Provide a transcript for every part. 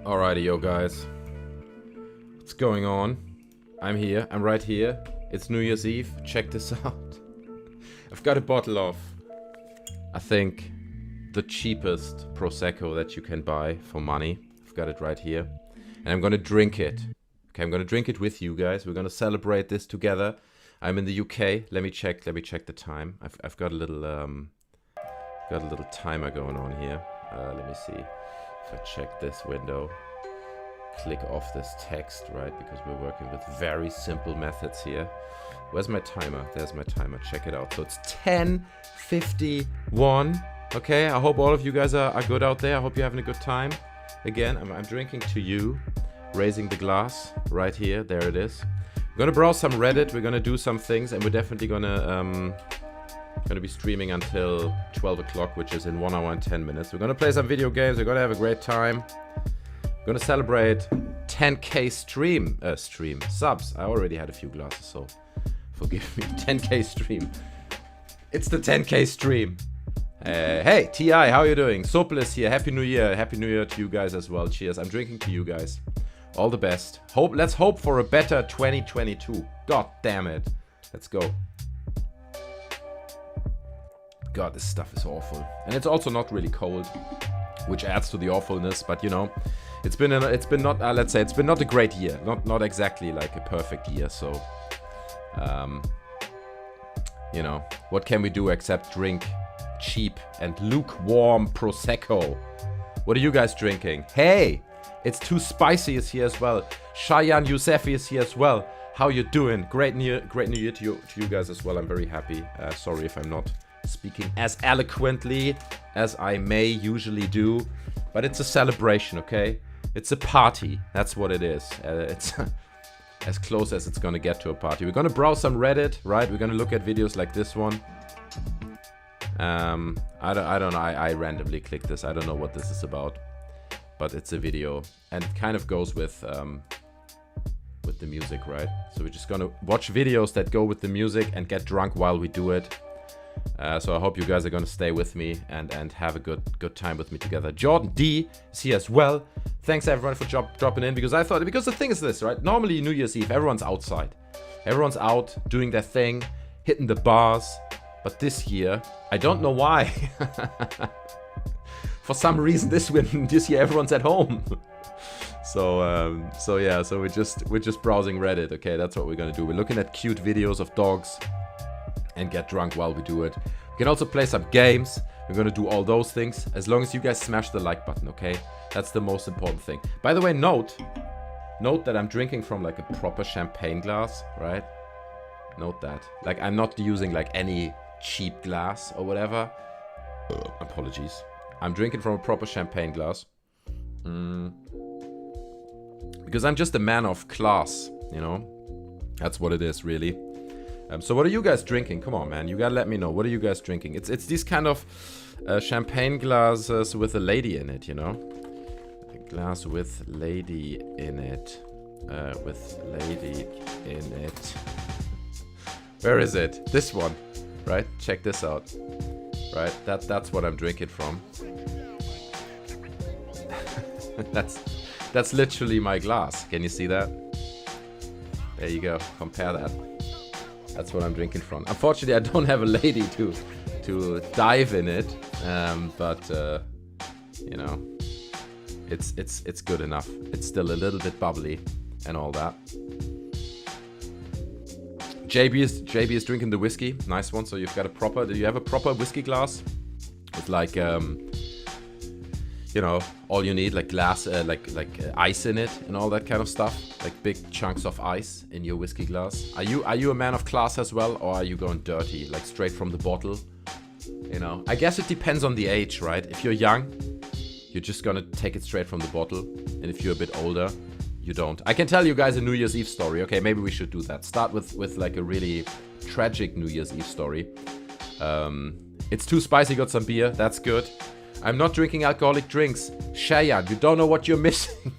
Alrighty, yo guys. What's going on? I'm here. I'm right here. It's New Year's Eve. Check this out. I've got a bottle of, I think, the cheapest Prosecco that you can buy for money. I've got it right here. And I'm gonna drink it. Okay, I'm gonna drink it with you guys. We're gonna celebrate this together. I'm in the UK. Let me check the time. I've got a little timer going on here. Let me see. If I check this window, click off this text, right? Because we're working with very simple methods here. Where's my timer? There's my timer. Check it out. So it's 10:51. Okay, I hope all of you guys are good out there. I hope you're having a good time. Again, I'm drinking to you, raising the glass right here. There it is. We're gonna browse some Reddit. We're gonna do some things, and we're definitely gonna be streaming until 12 o'clock, which is in 1 hour and 10 minutes. We're gonna play some video games. We're gonna have a great time. We're gonna celebrate 10k stream subs. I already had a few glasses, so forgive me. 10k stream. It's the 10k stream. Hey, TI, how are you doing? Sopel is here. Happy New Year. Happy New Year to you guys as well. Cheers. I'm drinking to you guys. All the best. Let's hope for a better 2022. God damn it. Let's go. God, this stuff is awful. And it's also not really cold, which adds to the awfulness, but you know, it's been not a great year. Not exactly like a perfect year, so you know, what can we do except drink cheap and lukewarm Prosecco? What are you guys drinking? Hey, it's Too Spicy is here as well. Shayan Yousefi is here as well. How you doing? Great New Year to you guys as well. I'm very happy. Sorry if I'm not speaking as eloquently as I may usually do, but it's a celebration, okay? It's a party. That's what it is. It's as close as it's gonna get to a party. We're gonna browse some Reddit, right? We're gonna look at videos like this one. I don't know. I randomly clicked this. I don't know what this is about, but it's a video, and it kind of goes with the music, right? So we're just gonna watch videos that go with the music and get drunk while we do it. So I hope you guys are gonna stay with me and have a good time with me together. Jordan D is here as well. Thanks everyone for dropping in, because the thing is this, right? Normally New Year's Eve, everyone's outside. Everyone's out doing their thing, hitting the bars. But this year, I don't know why. For some reason this year everyone's at home. So yeah, so we're just browsing Reddit. Okay, that's what we're gonna do. We're looking at cute videos of dogs and get drunk while we do it. We can also play some games. We're gonna do all those things as long as you guys smash the like button, okay? That's the most important thing. By the way, note that I'm drinking from like a proper champagne glass, right? Note that. Like, I'm not using like any cheap glass or whatever. Apologies. I'm drinking from a proper champagne glass. Because I'm just a man of class, you know? That's what it is, really. So what are you guys drinking? Come on, man. You gotta let me know. What are you guys drinking? It's these kind of champagne glasses with a lady in it, you know? A glass with lady in it. With lady in it. Where is it? This one, right? Check this out. Right? That's what I'm drinking from. That's literally my glass. Can you see that? There you go. Compare that. That's what I'm drinking from. Unfortunately, I don't have a lady to dive in it, but you know, it's good enough. It's still a little bit bubbly and all that. JB is drinking the whiskey. Nice one. So you've got a proper. Do you have a proper whiskey glass with like you know, all you need, like glass, like ice in it and all that kind of stuff, like big chunks of ice in your whiskey glass. Are you a man of class as well, or are you going dirty, like straight from the bottle? You know, I guess it depends on the age, right? If you're young, you're just gonna take it straight from the bottle, and if you're a bit older, you don't. I can tell you guys a New Year's Eve story. Okay, maybe we should do that. Start with like a really tragic New Year's Eve story. It's Too Spicy. Got some beer. That's good. I'm not drinking alcoholic drinks. Shayan, you don't know what you're missing.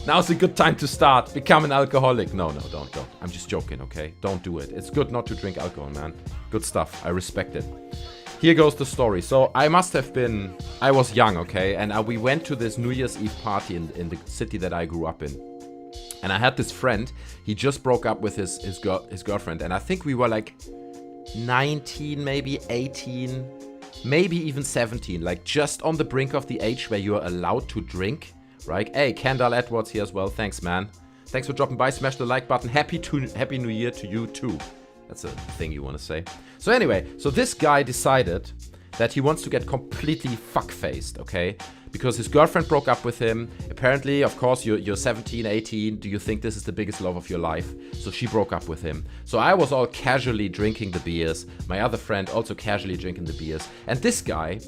Now's a good time to start. Become an alcoholic. No, don't. I'm just joking, okay? Don't do it. It's good not to drink alcohol, man. Good stuff. I respect it. Here goes the story. So I must have been I was young, okay? And we went to this New Year's Eve party in the city that I grew up in. And I had this friend, he just broke up with his girlfriend. And I think we were like 19, maybe 18, maybe even 17. Like just on the brink of the age where you're allowed to drink, right? Hey, Kendall Edwards here as well. Thanks, man. Thanks for dropping by. Smash the like button. Happy New Year to you too. That's a thing you want to say. So anyway, so this guy decided that he wants to get completely fuck-faced, okay? Because his girlfriend broke up with him. Apparently, of course, you're 17, 18. Do you think this is the biggest love of your life? So she broke up with him. So I was all casually drinking the beers. My other friend also casually drinking the beers. And this guy,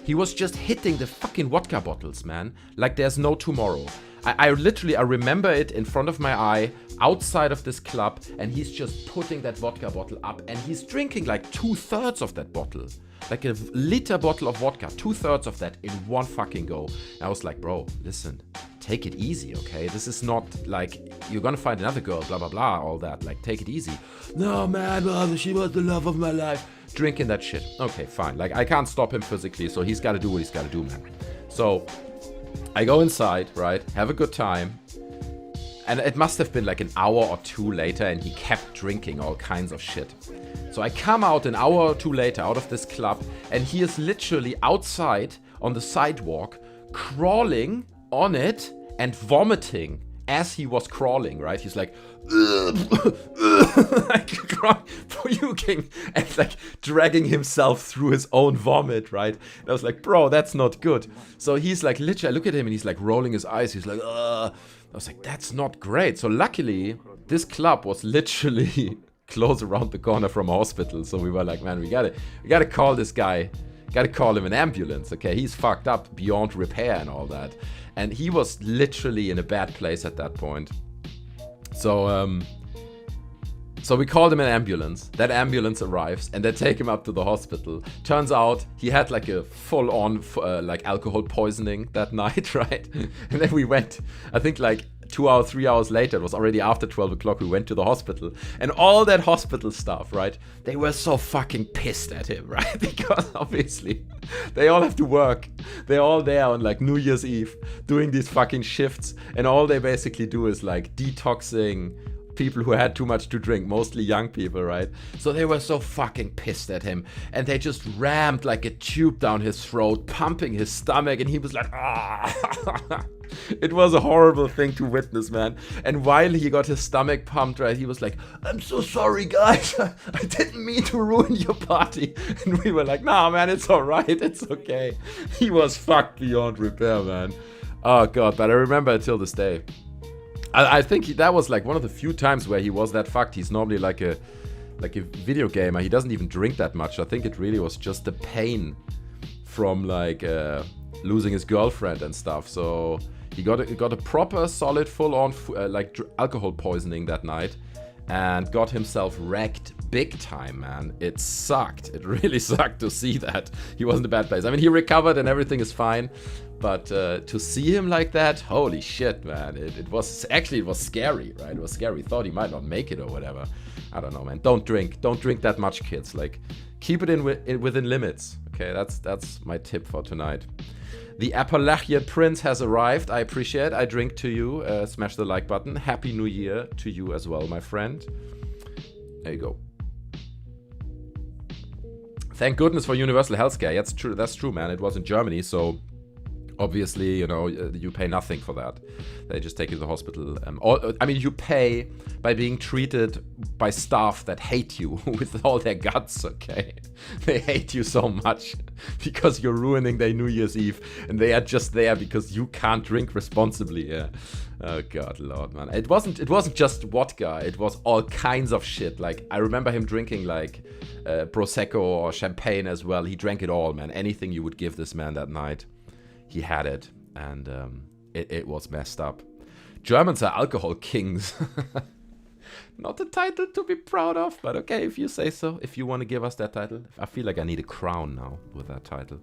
he was just hitting the fucking vodka bottles, man. Like there's no tomorrow. I remember it in front of my eye, outside of this club, and he's just putting that vodka bottle up, and he's drinking like 2/3 of that bottle. Like a liter bottle of vodka, 2/3 of that in one fucking go. And I was like, bro, listen, take it easy, okay? This is not like, you're gonna find another girl, blah, blah, blah, all that. Like, take it easy. No, man, she was the love of my life. Drinking that shit. Okay, fine. Like, I can't stop him physically, so he's gotta do what he's gotta do, man. So I go inside, right? Have a good time. And it must have been like an hour or two later, and he kept drinking all kinds of shit. So I come out an hour or two later out of this club, and he is literally outside on the sidewalk, crawling on it and vomiting as he was crawling, right? He's like, like puking and like dragging himself through his own vomit, right? And I was like, bro, that's not good. So he's like, literally, I look at him and he's like rolling his eyes. He's like, ugh. I was like, that's not great. So luckily, this club was literally close around the corner from a hospital. So we were like, man, we gotta call this guy. Gotta call him an ambulance, okay? He's fucked up beyond repair and all that. And he was literally in a bad place at that point. So we called him an ambulance. That ambulance arrives and they take him up to the hospital. Turns out he had like a full-on like alcohol poisoning that night, right? And then we went, I think like 2 hours, 3 hours later, it was already after 12 o'clock, we went to the hospital. And all that hospital staff, right? They were so fucking pissed at him, right? Because obviously they all have to work. They're all there on like New Year's Eve doing these fucking shifts. And all they basically do is like detoxing people who had too much to drink, mostly young people, right? So they were so fucking pissed at him, and they just rammed like a tube down his throat, pumping his stomach, and he was like, ah. It was a horrible thing to witness, man. And while he got his stomach pumped, right, he was like, I'm so sorry, guys. I didn't mean to ruin your party. And we were like, nah, man, it's all right. It's okay. He was fucked beyond repair, man. Oh, God. But I remember it till this day. I think that was like one of the few times where he was that fucked. He's normally like a video gamer. He doesn't even drink that much. I think it really was just the pain from like losing his girlfriend and stuff. So he got a proper, solid, full-on alcohol poisoning that night, and got himself wrecked big time, man. It sucked. It really sucked to see that. He was in a bad place. I mean, he recovered and everything is fine. But to see him like that, holy shit, man. It was scary, right? It was scary. Thought he might not make it or whatever. I don't know, man. Don't drink that much, kids. Like, keep it within limits. Okay, that's my tip for tonight. The Appalachian Prince has arrived. I appreciate it. I drink to you. Smash the like button. Happy New Year to you as well, my friend. There you go. Thank goodness for universal healthcare. That's true, man. It was in Germany, so obviously, you know, you pay nothing for that. They just take you to the hospital. You pay by being treated by staff that hate you with all their guts, okay? They hate you so much because you're ruining their New Year's Eve, and they are just there because you can't drink responsibly, yeah. Oh, God, Lord, man. It wasn't just vodka. It was all kinds of shit. Like, I remember him drinking, like, Prosecco or champagne as well. He drank it all, man. Anything you would give this man that night, he had it, and it was messed up. Germans are alcohol kings. Not a title to be proud of, but okay, if you say so. If you want to give us that title. I feel like I need a crown now with that title.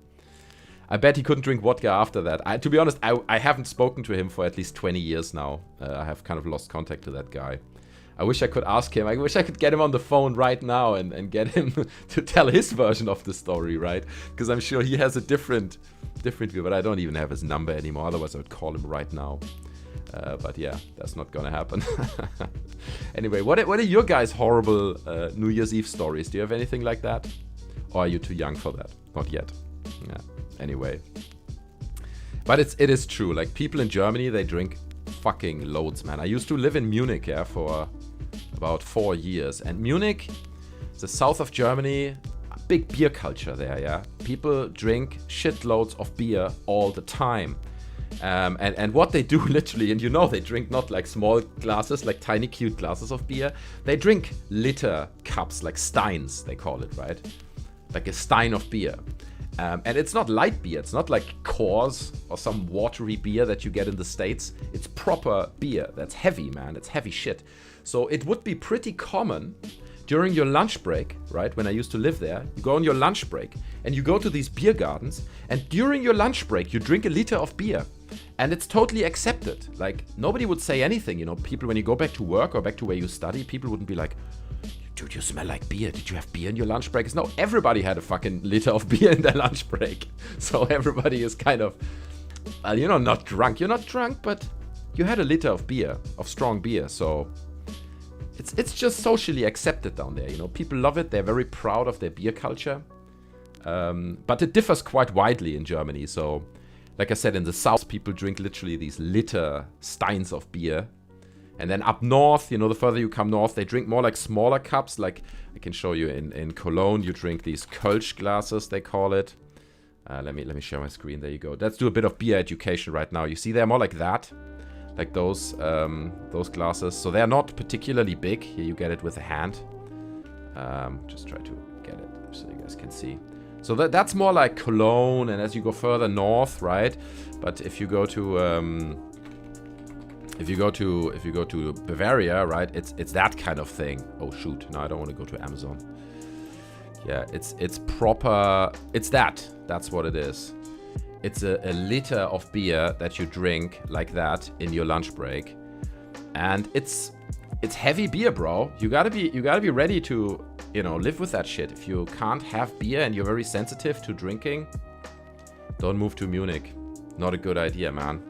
I bet he couldn't drink vodka after that. To be honest, I haven't spoken to him for at least 20 years now. I have kind of lost contact to that guy. I wish I could ask him. I wish I could get him on the phone right now and get him to tell his version of the story, right? Because I'm sure he has a different different view, but I don't even have his number anymore. Otherwise, I would call him right now. But yeah, that's not gonna happen. Anyway, what are your guys' horrible New Year's Eve stories? Do you have anything like that? Or are you too young for that? Not yet. Yeah. Anyway. But it is true. Like, people in Germany, they drink fucking loads, man. I used to live in Munich, yeah, for about 4 years. And Munich, the south of Germany, a big beer culture there, yeah. People drink shitloads of beer all the time. And what they do literally, and you know, they drink not like small glasses, like tiny cute glasses of beer. They drink liter cups, like steins, they call it, right? Like a stein of beer. And it's not light beer. It's not like Coors or some watery beer that you get in the States. It's proper beer. That's heavy, man. It's heavy shit. So it would be pretty common during your lunch break, right? When I used to live there, you go on your lunch break and you go to these beer gardens, and during your lunch break, you drink a liter of beer. And it's totally accepted. Like, nobody would say anything, you know. People, when you go back to work or back to where you study, people wouldn't be like, dude, you smell like beer. Did you have beer in your lunch break? No, everybody had a fucking liter of beer in their lunch break. So everybody is kind of, you know, not drunk. You're not drunk, but you had a liter of beer, of strong beer. So it's just socially accepted down there, you know. People love it. They're very proud of their beer culture. But it differs quite widely in Germany. So, like I said, in the south, people drink literally these liter steins of beer. And then up north, you know, the further you come north, they drink more like smaller cups. Like, I can show you in Cologne, you drink these Kölsch glasses, they call it. Let me share my screen. There you go. Let's do a bit of beer education right now. You see, they're more like that. Like those glasses. So they're not particularly big. Here you get it with a hand. Just try to get it so you guys can see. So that's more like Cologne, and as you go further north, right? But if you go to Bavaria, right, it's that kind of thing. Oh shoot, no, I don't want to go to Amazon. Yeah, it's proper, that's what it is. It's a liter of beer that you drink like that in your lunch break. And it's heavy beer, bro. You gotta be ready to, you know, live with that shit. If you can't have beer and you're very sensitive to drinking, don't move to Munich. Not a good idea, man.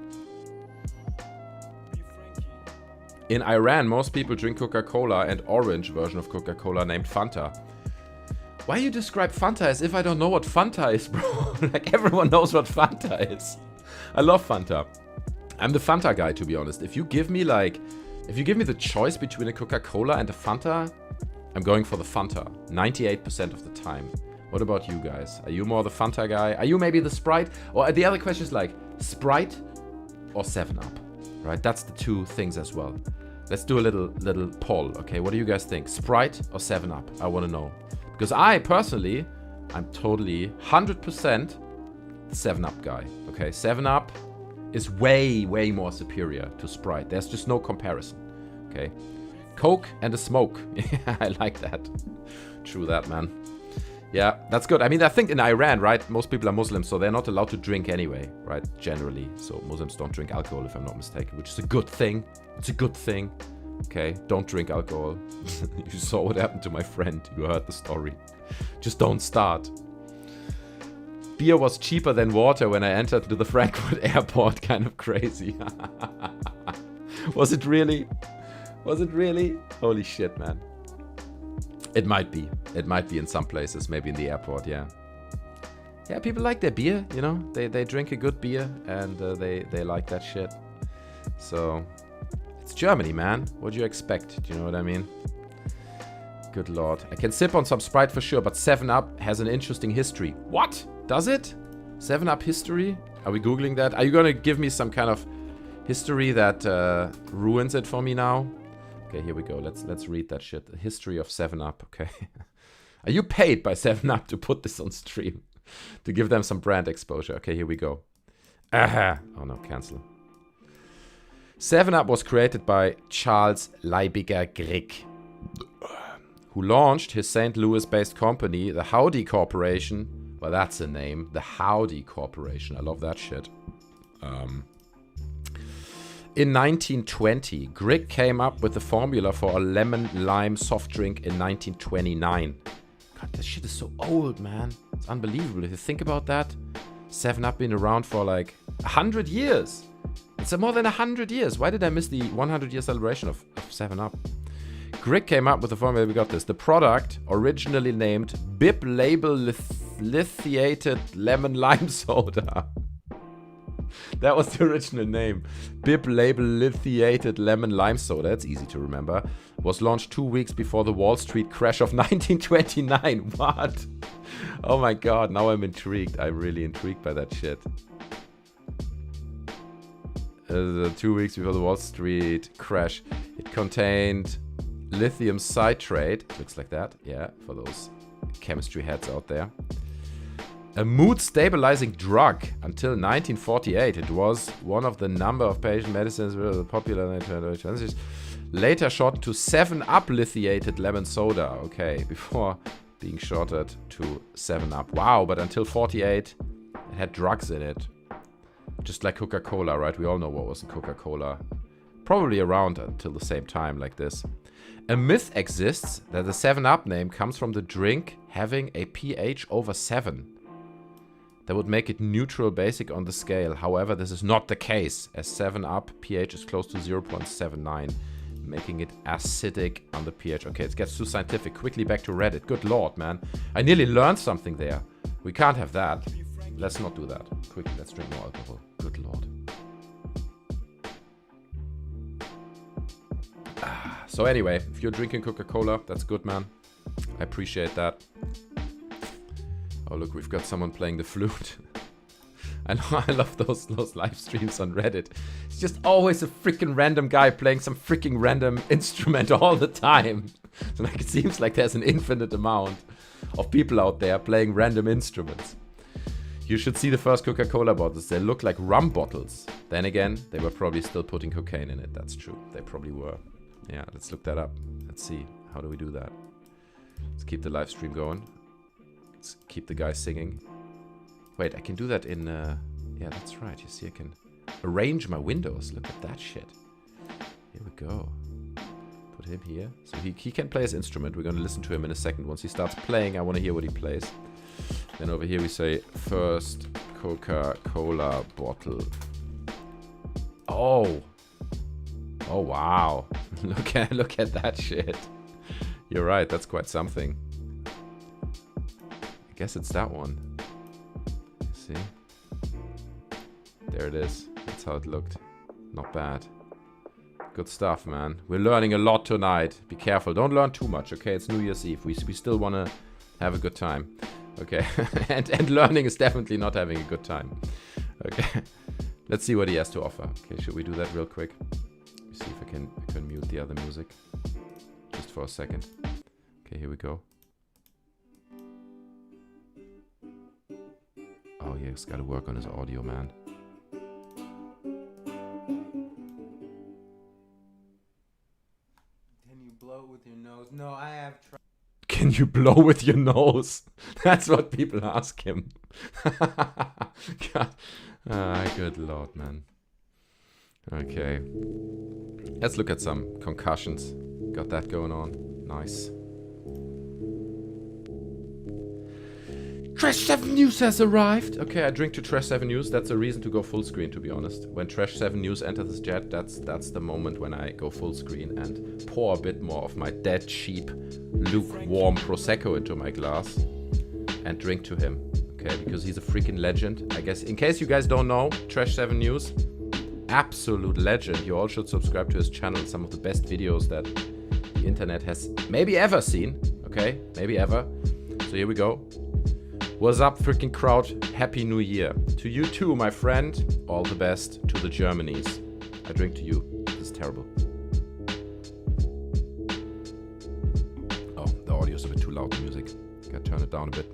In Iran, most people drink Coca-Cola and orange version of Coca-Cola named Fanta. Why you describe Fanta as if I don't know what Fanta is, bro? Like, everyone knows what Fanta is. I love Fanta. I'm the Fanta guy, to be honest. If you give me the choice between a Coca-Cola and a Fanta, I'm going for the Fanta 98% of the time. What about you guys? Are you more the Fanta guy? Are you maybe the Sprite? Or the other question is like, Sprite or 7-Up? Right, that's the two things as well. Let's do a little poll, okay? What do you guys think? Sprite or 7-Up? I want to know. Because I, personally, I'm totally 100% 7-Up guy, okay? 7-Up is way, way more superior to Sprite. There's just no comparison, okay? Coke and a smoke. Yeah, I like that. True that, man. Yeah, that's good. I mean, I think in Iran, right, most people are Muslims, so they're not allowed to drink anyway, right, generally. So Muslims don't drink alcohol, if I'm not mistaken, which is a good thing. It's a good thing. Okay, don't drink alcohol. You saw what happened to my friend. You heard the story. Just don't start. Beer was cheaper than water when I entered to the Frankfurt airport. Kind of crazy. Was it really? Was it really? Holy shit, man. It might be. It might be in some places, maybe in the airport, yeah. Yeah, people like their beer, you know. They drink a good beer and they like that shit. So, it's Germany, man. What do you expect? Do you know what I mean? Good lord. I can sip on some Sprite for sure, but 7-Up has an interesting history. What? Does it? 7-Up history? Are we Googling that? Are you gonna give me some kind of history that ruins it for me now? Okay, here we go. Let's read that shit. The history of 7-Up, okay. Are you paid by 7-Up to put this on stream? To give them some brand exposure. Okay, here we go. Aha! Oh no, cancel. 7-Up was created by Charles Leibiger Grieg, who launched his St. Louis-based company, the Howdy Corporation. Well, that's a name. The Howdy Corporation. I love that shit. In 1920, Grieg came up with the formula for a lemon-lime soft drink in 1929. God, that shit is so old, man. It's unbelievable. If you think about that, 7-Up been around for like 100 years. It's more than 100 years. Why did I miss the 100-year celebration of 7-Up? Greg came up with the formula. We got this. The product, originally named Bib Label Lithiated Lemon Lime Soda. That was the original name. Bib Label Lithiated Lemon Lime Soda. That's easy to remember. Was launched 2 weeks before the Wall Street crash of 1929. What? Oh my god, now I'm intrigued. I'm really intrigued by that shit. 2 weeks before the Wall Street crash. It contained lithium citrate. Looks like that. Yeah, for those chemistry heads out there. A mood-stabilizing drug. Until 1948, it was one of the number of patient medicines popular in the later shortened to 7-Up lithiated lemon soda. Okay, before being shortened to 7-Up. Wow, but until 48, it had drugs in it. Just like Coca-Cola, right? We all know what was in Coca-Cola. Probably around until the same time like this. A myth exists that the 7-Up name comes from the drink having a pH over 7. That would make it neutral basic on the scale. However, this is not the case, as 7-Up pH is close to 0.79, making it acidic on the pH. Okay, it gets too scientific. Quickly back to Reddit. Good lord, man. I nearly learned something there. We can't have that. Let's not do that. Quickly, let's drink more alcohol. Good lord. So anyway, if you're drinking Coca-Cola, that's good, man. I appreciate that. Oh, look, we've got someone playing the flute. I know, I love those live streams on Reddit. It's just always a freaking random guy playing some freaking random instrument all the time. So like, it seems like there's an infinite amount of people out there playing random instruments. You should see the first Coca-Cola bottles. They look like rum bottles. Then again, they were probably still putting cocaine in it. That's true. They probably were. Yeah, let's look that up. Let's see. How do we do that? Let's keep the live stream going. Let's keep the guy singing. Wait, I can do that in... yeah, that's right. You see, I can arrange my windows. Look at that shit. Here we go. Put him here. So he can play his instrument. We're going to listen to him in a second. Once he starts playing, I want to hear what he plays. Then over here we say, first Coca-Cola bottle. Oh! Oh, wow. Look at that shit. You're right, that's quite something. I guess it's that one. See? There it is. That's how it looked. Not bad. Good stuff, man. We're learning a lot tonight. Be careful. Don't learn too much, okay? It's New Year's Eve. We still want to have a good time. Okay. and learning is definitely not having a good time. Okay. Let's see what he has to offer. Okay, should we do that real quick? Let me see if I can mute the other music. Just for a second. Okay, here we go. Oh yeah, he's got to work on his audio, man. Can you blow with your nose? No, I have tried. Can you blow with your nose? That's what people ask him. God. Good lord, man. Okay. Let's look at some concussions. Got that going on. Nice. Trash 7 News has arrived. Okay, I drink to Trash 7 News. That's a reason to go full screen, to be honest. When Trash 7 News enters the chat, that's the moment when I go full screen and pour a bit more of my dead cheap lukewarm Prosecco into my glass and drink to him. Okay, because he's a freaking legend. I guess, in case you guys don't know, Trash 7 News, absolute legend. You all should subscribe to his channel. Some of the best videos that the internet has maybe ever seen. Okay, maybe ever. So here we go. What's up, freaking crowd? Happy New Year. To you too, my friend. All the best to the Germanys. I drink to you. This is terrible. Oh, the audio's a bit too loud, the music. Gotta turn it down a bit.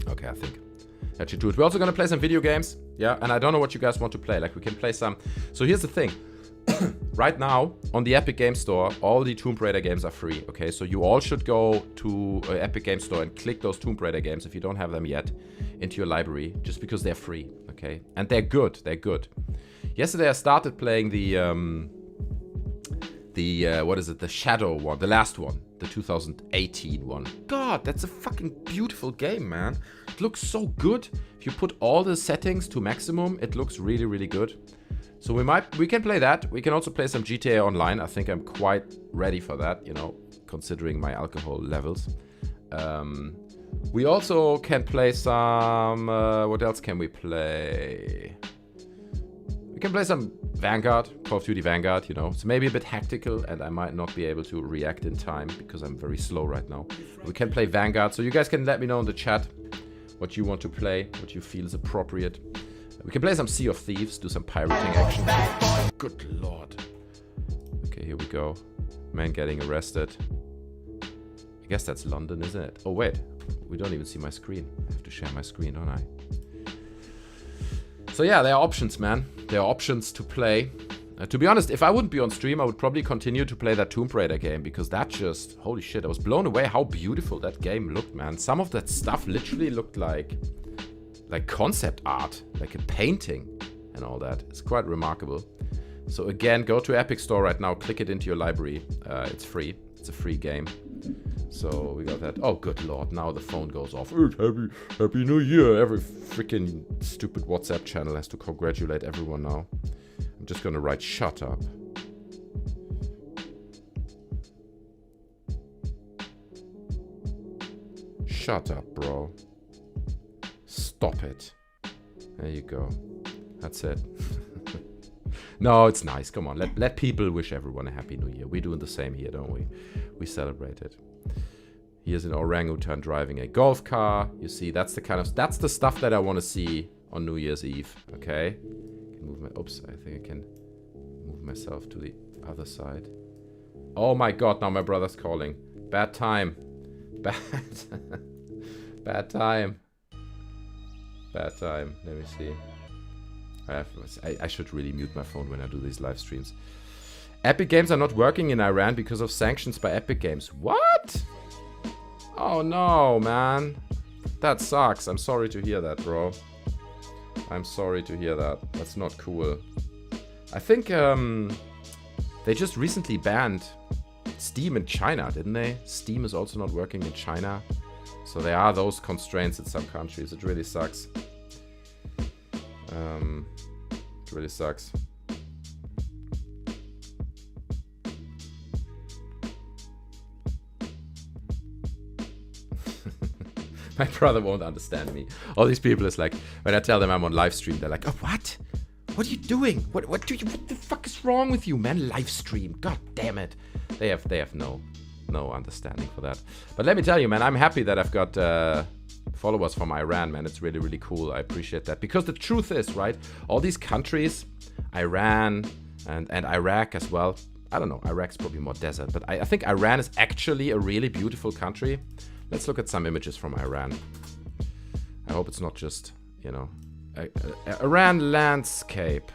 Okay, I think that should do it. We're also gonna play some video games. Yeah, and I don't know what you guys want to play. Like, we can play some... So here's the thing. Right now, on the Epic Game Store, all the Tomb Raider games are free, okay? So you all should go to Epic Game Store and click those Tomb Raider games, if you don't have them yet, into your library, just because they're free, okay? And they're good, they're good. Yesterday I started playing the what is it, the Shadow one, the last one. the 2018 one. God, that's a fucking beautiful game, man. It looks so good. If you put all the settings to maximum, it looks really, really good. So we can play that. We can also play some GTA Online. I think I'm quite ready for that, you know, considering my alcohol levels. We also can play some... what else can we play? We can play some Vanguard, Call of Duty Vanguard, you know. It's maybe a bit tactical and I might not be able to react in time because I'm very slow right now. We can play Vanguard, so you guys can let me know in the chat what you want to play, what you feel is appropriate. We can play some Sea of Thieves, do some pirating action. Good lord. Okay, here we go. Man getting arrested. I guess that's London, isn't it? Oh wait, we don't even see my screen. I have to share my screen, don't I? So yeah, there are options, man. There are options to play. To be honest, if I wouldn't be on stream, I would probably continue to play that Tomb Raider game because that just, holy shit, I was blown away how beautiful that game looked, man. Some of that stuff literally looked like concept art, like a painting and all that. It's quite remarkable. So again, go to Epic Store right now, click it into your library. It's free. It's a free game. So we got that. Oh, good lord, now the phone goes off. Happy New Year. Every freaking stupid WhatsApp channel has to congratulate everyone now. I'm just gonna write shut up. Shut up, bro. Stop it. There you go. That's it. No, it's nice. Come on, let people wish everyone a Happy New Year. We're doing the same here, don't we? We celebrate it. Here's an orangutan driving a golf car. You see, that's the stuff that I want to see on New Year's Eve. Okay. Can move my. Oops, I think I can move myself to the other side. Oh my God! Now my brother's calling. Bad time. Bad. Bad time. Bad time. Let me see. I should really mute my phone when I do these live streams. Epic Games are not working in Iran because of sanctions by Epic Games. What? Oh no, man. That sucks. I'm sorry to hear that, bro. I'm sorry to hear that. That's not cool. I think they just recently banned Steam in China, didn't they? Steam is also not working in China. So there are those constraints in some countries. It really sucks. It really sucks. My brother won't understand me. All these people is like, when I tell them I'm on live stream, they're like, oh, what? What are you doing? What the fuck is wrong with you, man? Live stream. God damn it. They have no understanding for that. But let me tell you, man, I'm happy that I've got followers from Iran, man. It's really, really cool. I appreciate that. Because the truth is, right, all these countries, Iran and Iraq as well. I don't know, Iraq's probably more desert, but I think Iran is actually a really beautiful country. Let's look at some images from Iran. I hope it's not just, you know, Iran landscape.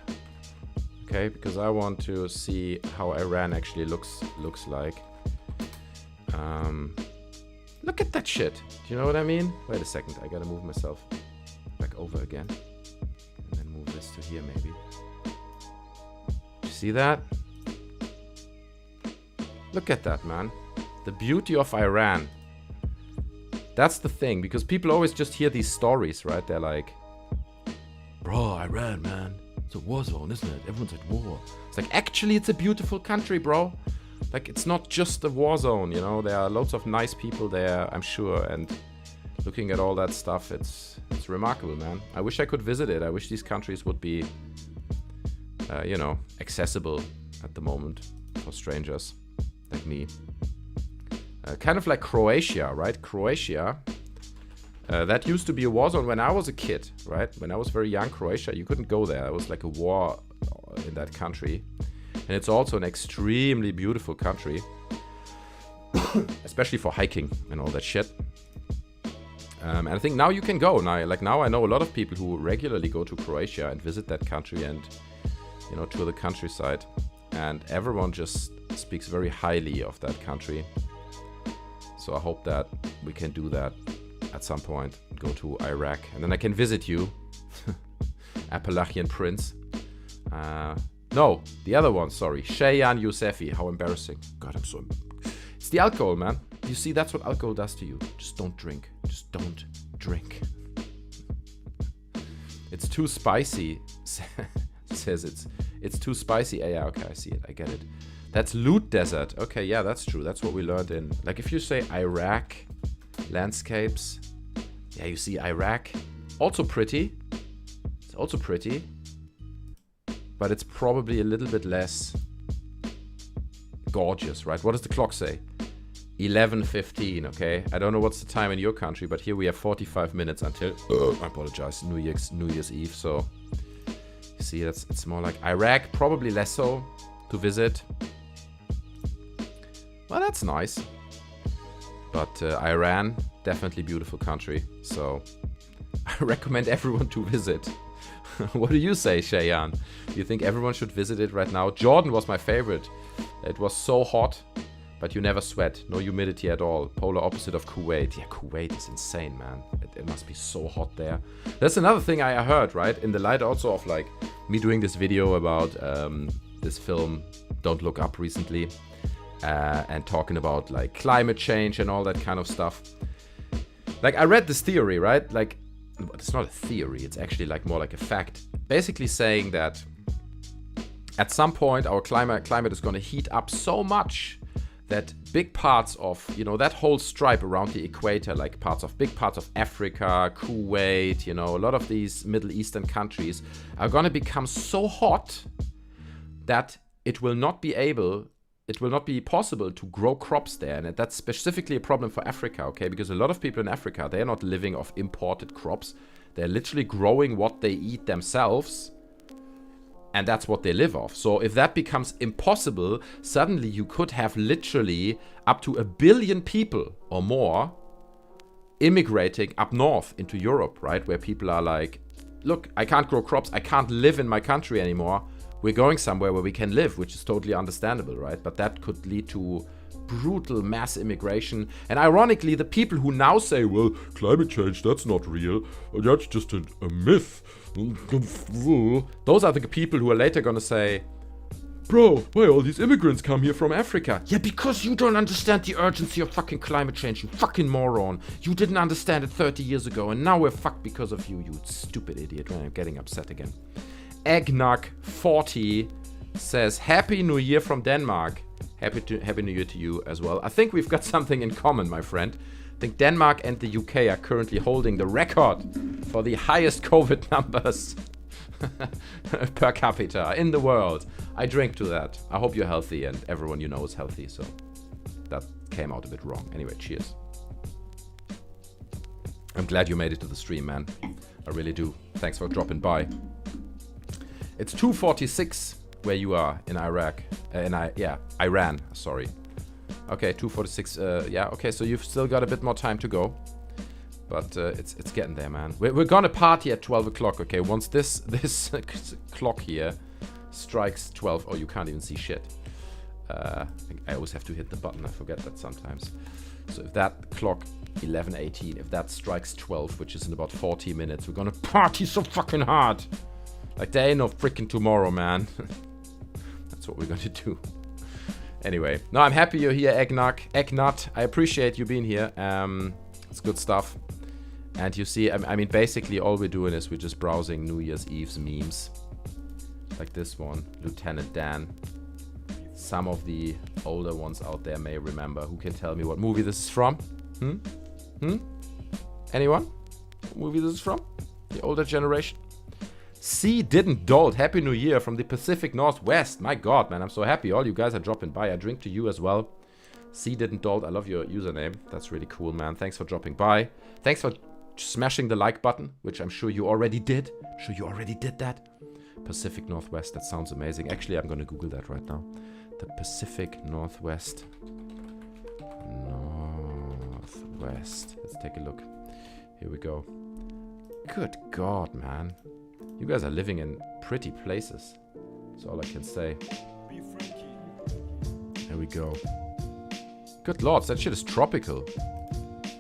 Okay, because I want to see how Iran actually looks like. Look at that shit. Do you know what I mean? Wait a second, I gotta move myself back over again. And then move this to here maybe. You see that? Look at that, man. The beauty of Iran. That's the thing, because people always just hear these stories, right? They're like, bro, Iran, man. It's a war zone, isn't it? Everyone's at war. It's like, actually, it's a beautiful country, bro. Like, it's not just a war zone, you know? There are loads of nice people there, I'm sure. And looking at all that stuff, it's remarkable, man. I wish I could visit it. I wish these countries would be, you know, accessible at the moment for strangers like me. Kind of like Croatia, right? Croatia, that used to be a war zone when I was a kid, right? When I was very young, Croatia, you couldn't go there. It was like a war in that country. And it's also an extremely beautiful country, especially for hiking and all that shit. And I think now you can go. Now I know a lot of people who regularly go to Croatia and visit that country and, you know, tour the countryside. And everyone just speaks very highly of that country. So I hope that we can do that at some point. Go to Iraq. And then I can visit you. Appalachian Prince. No, the other one, sorry. Shayan Yousefi. How embarrassing. God, It's the alcohol, man. You see, that's what alcohol does to you. Just don't drink. Just don't drink. It's too spicy. Says it's too spicy. Yeah, okay, I see it. I get it. That's loot desert. Okay, yeah, that's true. That's what we learned in. Like, if you say Iraq landscapes, yeah, you see Iraq. Also pretty. It's also pretty. But it's probably a little bit less gorgeous, right? What does the clock say? 11:15, okay? I don't know what's the time in your country, but here we have 45 minutes until, I apologize, New Year's Eve, so... You see, it's more like Iraq, probably less so to visit. Well, that's nice. But Iran, definitely beautiful country, so I recommend everyone to visit. What do you say, Cheyenne? Do you think everyone should visit it right now? Jordan was my favorite. It was so hot, but you never sweat. No humidity at all. Polar opposite of Kuwait. Yeah, Kuwait is insane, man. It must be so hot there. That's another thing I heard, right? In the light also of like me doing this video about this film Don't Look Up recently, and talking about like climate change and all that kind of stuff. Like, I read this theory, right? Like, it's not a theory, it's actually like more like a fact. Basically saying that at some point our climate is going to heat up so much that big parts of, you know, that whole stripe around the equator, like big parts of Africa, Kuwait, you know, a lot of these Middle Eastern countries are going to become so hot that it will not be possible to grow crops there. And that's specifically a problem for Africa, okay? Because a lot of people in Africa, they're not living off imported crops. They're literally growing what they eat themselves. And that's what they live off. So if that becomes impossible, suddenly you could have literally up to 1 billion people or more immigrating up north into Europe, right? Where people are like, look, I can't grow crops. I can't live in my country anymore. We're going somewhere where we can live, which is totally understandable, right? But that could lead to brutal mass immigration. And ironically, the people who now say, well, climate change, that's not real. That's just a myth. Those are the people who are later going to say, bro, why all these immigrants come here from Africa? Yeah, because you don't understand the urgency of fucking climate change, you fucking moron. You didn't understand it 30 years ago, and now we're fucked because of you, you stupid idiot. I'm getting upset again. Eggnog40 says, Happy New Year from Denmark. Happy New Year to you as well. I think we've got something in common, my friend. I think Denmark and the UK are currently holding the record for the highest COVID numbers per capita in the world. I drink to that. I hope you're healthy and everyone you know is healthy. So that came out a bit wrong. Anyway, cheers. I'm glad you made it to the stream, man. I really do. Thanks for dropping by. It's 2:46 where you are in Iraq. Iran. Sorry. Okay, 2:46. Yeah, okay, so you've still got a bit more time to go. But it's getting there, man. We're gonna party at 12 o'clock, okay? Once this clock here strikes 12. Oh, you can't even see shit. I think I always have to hit the button. I forget that sometimes. So if that clock, 11:18, if that strikes 12, which is in about 40 minutes, we're gonna party so fucking hard. Like, there ain't no freaking tomorrow, man. That's what we're gonna do. Anyway, no, I'm happy you're here, Eggnut. I appreciate you being here. It's good stuff. And you see, I mean, basically all we're doing is we're just browsing New Year's Eve's memes. Like this one, Lieutenant Dan. Some of the older ones out there may remember. Who can tell me what movie this is from? Anyone? What movie this is from? The older generation? C didn't dolt. Happy New Year from the Pacific Northwest. My God, man, I'm so happy. All you guys are dropping by. I drink to you as well. C didn't dolt. I love your username. That's really cool, man. Thanks for dropping by. Thanks for smashing the like button, which I'm sure you already did. I'm sure you already did that. Pacific Northwest. That sounds amazing. Actually, I'm going to Google that right now. The Pacific Northwest. Northwest. Let's take a look. Here we go. Good God, man. You guys are living in pretty places. That's all I can say. There we go. Good lords, that shit is tropical.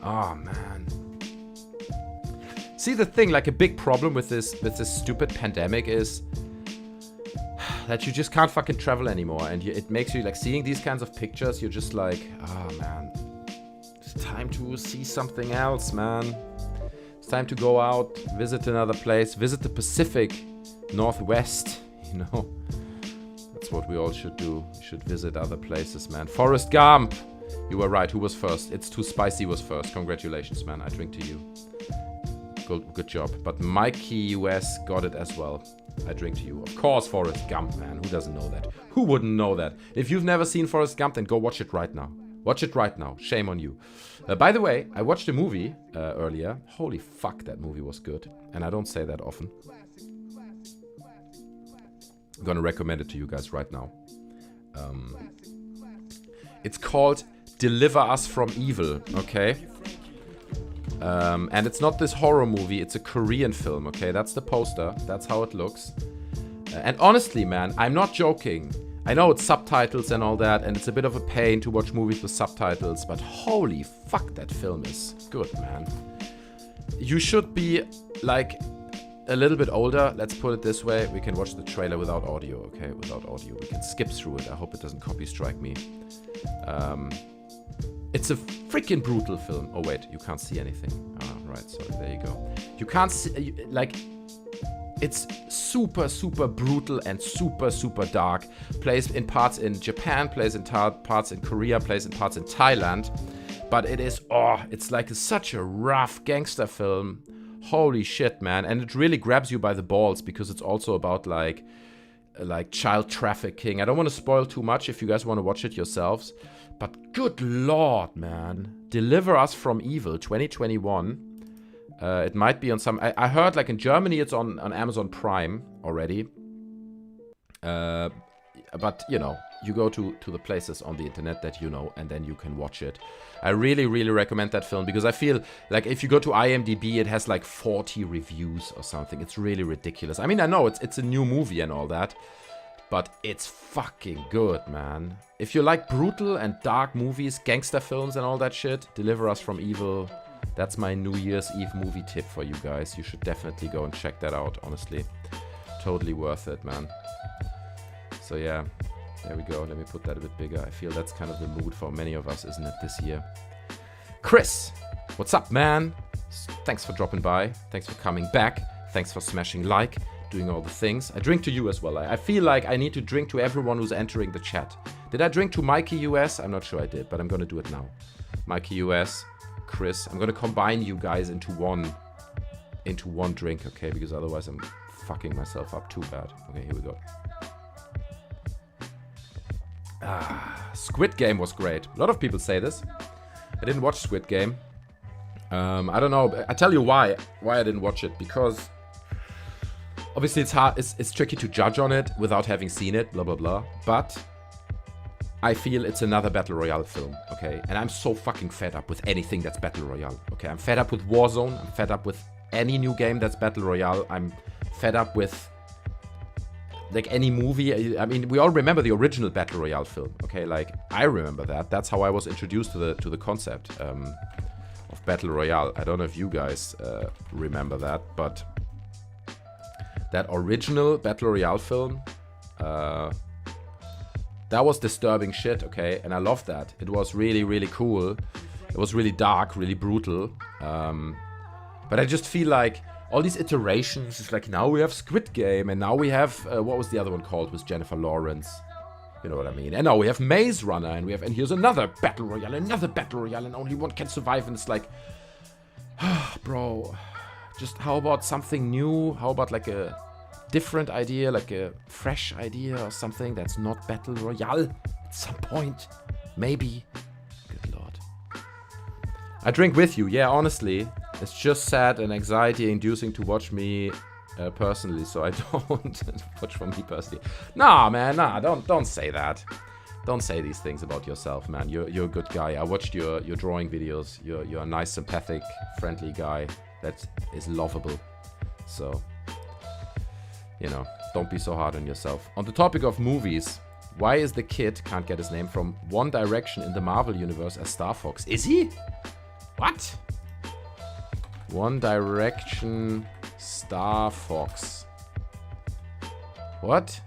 Oh, man. See, the thing, like a big problem with this stupid pandemic is that you just can't fucking travel anymore, and it makes you like seeing these kinds of pictures. You're just like, oh man, it's time to see something else, man. It's time to go out, visit another place, visit the Pacific Northwest. You know, that's what we all should do. We should visit other places, man. Forrest Gump, you were right. Who was first? It's Too Spicy was first. Congratulations, man. I drink to you. Good job. But Mikey US got it as well. I drink to you. Of course, Forrest Gump, man. Who doesn't know that? Who wouldn't know that? If you've never seen Forrest Gump, then go watch it right now. Watch it right now. Shame on you. By the way, I watched a movie earlier. Holy fuck, that movie was good. And I don't say that often. I'm gonna recommend it to you guys right now. It's called Deliver Us from Evil, okay? And it's not this horror movie, it's a Korean film, okay? That's the poster, that's how it looks. And honestly, man, I'm not joking. I know it's subtitles and all that, and it's a bit of a pain to watch movies with subtitles, but holy fuck, that film is good, man. You should be, like, a little bit older, let's put it this way. We can watch the trailer without audio, okay? Without audio. We can skip through it. I hope it doesn't copy strike me. It's a freaking brutal film. Oh, wait, you can't see anything. Ah, right, sorry, there you go. You can't see, like, it's super, super brutal and super, super dark. Plays in parts in Japan, plays in parts in Korea, plays in parts in Thailand. But it is, it's like such a rough gangster film. Holy shit, man. And it really grabs you by the balls because it's also about, like child trafficking. I don't want to spoil too much if you guys want to watch it yourselves. But good lord, man. Deliver Us from Evil, 2021. It might be on some... I heard, like, in Germany, it's on Amazon Prime already. But, you know, you go to the places on the internet that you know, and then you can watch it. I really, really recommend that film, because I feel like if you go to IMDb, it has, like, 40 reviews or something. It's really ridiculous. I mean, I know it's a new movie and all that, but it's fucking good, man. If you like brutal and dark movies, gangster films and all that shit, Deliver Us from Evil... That's my New Year's Eve movie tip for you guys. You should definitely go and check that out, honestly. Totally worth it, man. So yeah, there we go. Let me put that a bit bigger. I feel that's kind of the mood for many of us, isn't it, this year? Chris, what's up, man? Thanks for dropping by. Thanks for coming back. Thanks for smashing like, doing all the things. I drink to you as well. I feel like I need to drink to everyone who's entering the chat. Did I drink to Mikey US? I'm not sure I did, but I'm going to do it now. Mikey US. Chris, I'm gonna combine you guys into one drink, okay? Because otherwise I'm fucking myself up too bad. Okay, here we go. Squid Game was great. A lot of people say this. I didn't watch Squid Game. I don't know. I tell you why I didn't watch it. Because obviously it's hard. It's tricky to judge on it without having seen it. Blah blah blah. But I feel it's another Battle Royale film, okay? And I'm so fucking fed up with anything that's Battle Royale, okay? I'm fed up with Warzone. I'm fed up with any new game that's Battle Royale. I'm fed up with, like, any movie. I mean, we all remember the original Battle Royale film, okay? Like, I remember that. That's how I was introduced to the concept of Battle Royale. I don't know if you guys remember that, but that original Battle Royale film... that was disturbing shit, okay? And I loved that. It was really, really cool. It was really dark, really brutal. But I just feel like all these iterations, it's like now we have Squid Game, and now we have, what was the other one called with Jennifer Lawrence? You know what I mean? And now we have Maze Runner, and here's another Battle Royale, and only one can survive, and it's like, bro, just how about something new? How about like a different idea, like a fresh idea or something that's not Battle Royale at some point? Maybe. Good lord. I drink with you, yeah, honestly. It's just sad and anxiety inducing to watch me personally, so I don't watch for me personally. Nah, man, nah, don't say that. Don't say these things about yourself, man. You're a good guy. I watched your drawing videos. You're a nice, sympathetic, friendly guy that is lovable. So, you know, don't be so hard on yourself. On the topic of movies, why is the kid, can't get his name, from One Direction in the Marvel Universe as Star Fox? Is he? What? One Direction Star Fox. What?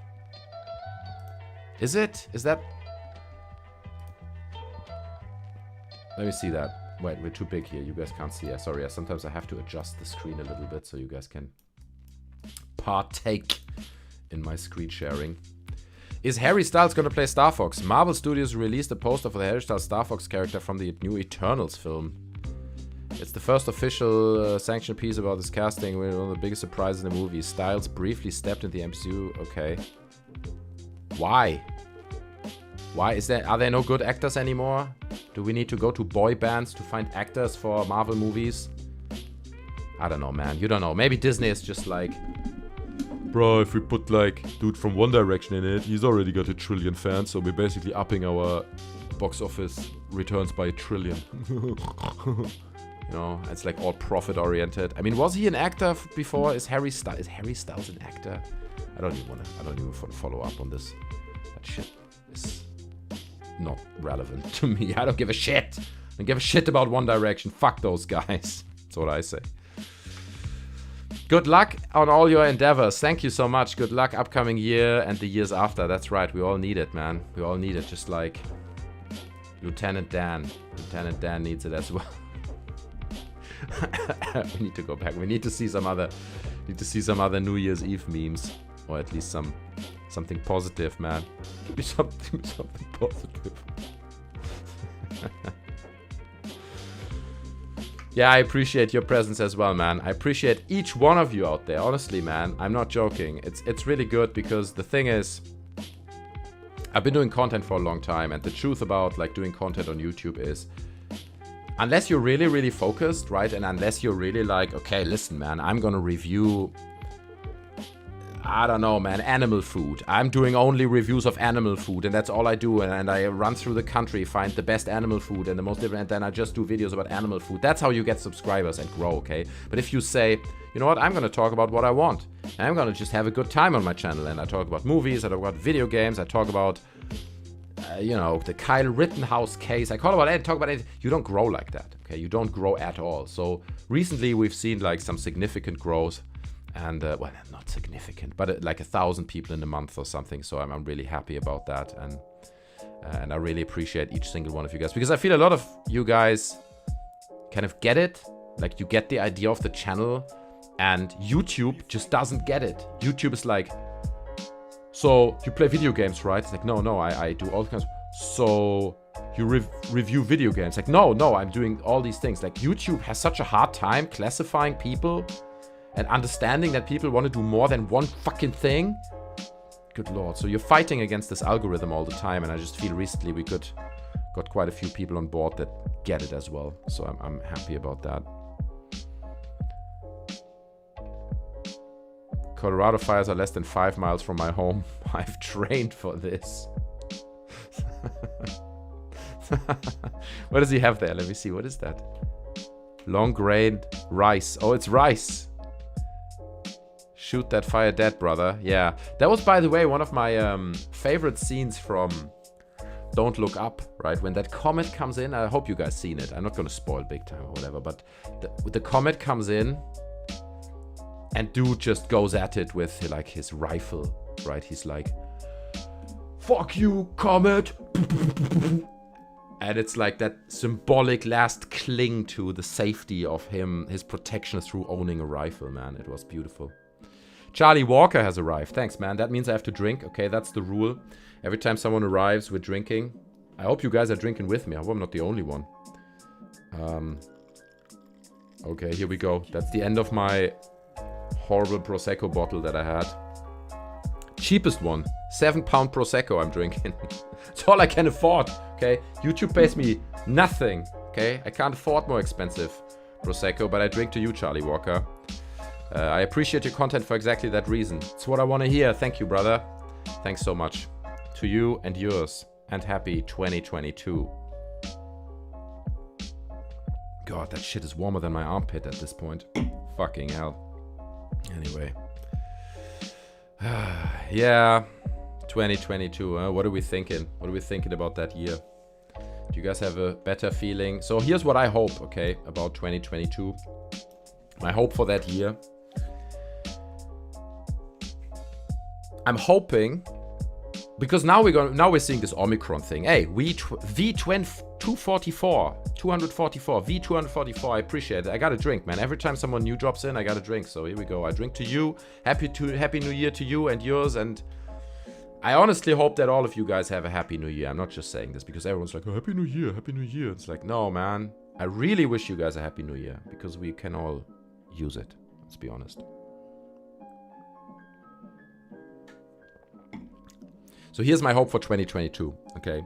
Is it? Is that... Let me see that. Wait, we're too big here. You guys can't see. Sorry, sometimes I have to adjust the screen a little bit so you guys can partake in my screen sharing. Is Harry Styles gonna play Star Fox? Marvel Studios released a poster for the Harry Styles Star Fox character from the new Eternals film. It's the first official sanctioned piece about this casting. One of the biggest surprises in the movie. Styles briefly stepped into the MCU. Okay. Why? Why is there? Are there no good actors anymore? Do we need to go to boy bands to find actors for Marvel movies? I don't know, man. You don't know. Maybe Disney is just like, bro, if we put like dude from One Direction in it, he's already got 1 trillion fans, so we're basically upping our box office returns by 1 trillion. You know, it's like all profit oriented. I mean, was he an actor before? Is Harry Styles an actor? I don't even want to follow up on this. That shit is not relevant to me. I don't give a shit. I don't give a shit about One Direction. Fuck those guys. That's what I say. Good luck on all your endeavors. Thank you so much. Good luck upcoming year and the years after. That's right. We all need it, man. We all need it. Just like Lieutenant Dan. Lieutenant Dan needs it as well. We need to go back. We need to see some other New Year's Eve memes, or at least something positive, man. Give me something positive. Yeah, I appreciate your presence as well, man. I appreciate each one of you out there. Honestly, man, I'm not joking. It's really good because the thing is, I've been doing content for a long time, and the truth about like doing content on YouTube is, unless you're really, really focused, right? And unless you're really like, okay, listen, man, I'm gonna review, I don't know, man, animal food. I'm doing only reviews of animal food, and that's all I do. And I run through the country, find the best animal food and the most different, and then I just do videos about animal food. That's how you get subscribers and grow, okay? But if you say, you know what, I'm gonna talk about what I want. I'm gonna just have a good time on my channel, and I talk about movies, I talk about video games, I talk about you know, the Kyle Rittenhouse case. I talk about it. You don't grow like that, okay? You don't grow at all. So recently we've seen like some significant growth, and well, not significant, but like 1,000 people in a month or something. So I'm really happy about that, and I really appreciate each single one of you guys, because I feel a lot of you guys kind of get it. Like, you get the idea of the channel, and YouTube just doesn't get it. YouTube is like, so you play video games, right? It's like, no, I do all kinds of... So you review video games. Like, no, I'm doing all these things. Like, YouTube has such a hard time classifying people and understanding that people want to do more than one fucking thing. Good lord. So you're fighting against this algorithm all the time, and I just feel recently we got quite a few people on board that get it as well. So I'm happy about that. Colorado fires are less than 5 miles from my home. I've trained for this. What does he have there? Let me see. What is that? Long grain rice. Oh, it's rice. Shoot that fire dead, brother. Yeah. That was, by the way, one of my favorite scenes from Don't Look Up, right? When that comet comes in. I hope you guys seen it. I'm not going to spoil big time or whatever, but the comet comes in, and dude just goes at it with like his rifle, right? He's like, fuck you, comet. And it's like that symbolic last cling to the safety of him, his protection through owning a rifle, man. It was beautiful. Charlie Walker has arrived. Thanks, man. That means I have to drink. Okay, that's the rule. Every time someone arrives, we're drinking. I hope you guys are drinking with me. I hope I'm not the only one. Okay, here we go. That's the end of my horrible Prosecco bottle that I had. Cheapest one. £7 Prosecco I'm drinking. It's all I can afford, okay? YouTube pays me nothing, okay? I can't afford more expensive Prosecco, but I drink to you, Charlie Walker. I appreciate your content for exactly that reason. It's what I want to hear. Thank you, brother. Thanks so much. To you and yours. And happy 2022. God, that shit is warmer than my armpit at this point. Fucking hell. Anyway. Yeah. 2022, what are we thinking? What are we thinking about that year? Do you guys have a better feeling? So here's what I hope, okay, about 2022. My hope for that year. I'm hoping because now we're seeing this Omicron thing. Hey, V244, V244. I appreciate it. I got a drink, man. Every time someone new drops in, I got a drink. So here we go. I drink to you. Happy New Year to you and yours. And I honestly hope that all of you guys have a Happy New Year. I'm not just saying this because everyone's like, oh, Happy New Year, Happy New Year. It's like, no, man. I really wish you guys a Happy New Year because we can all use it. Let's be honest. So here's my hope for 2022, okay?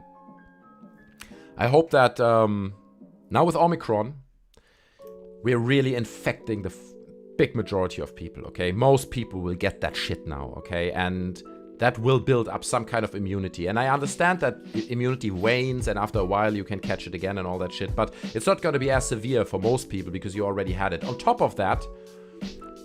I hope that now with Omicron, we're really infecting the big majority of people, okay? Most people will get that shit now, okay? And that will build up some kind of immunity. And I understand that immunity wanes and after a while you can catch it again and all that shit. But it's not going to be as severe for most people because you already had it. On top of that,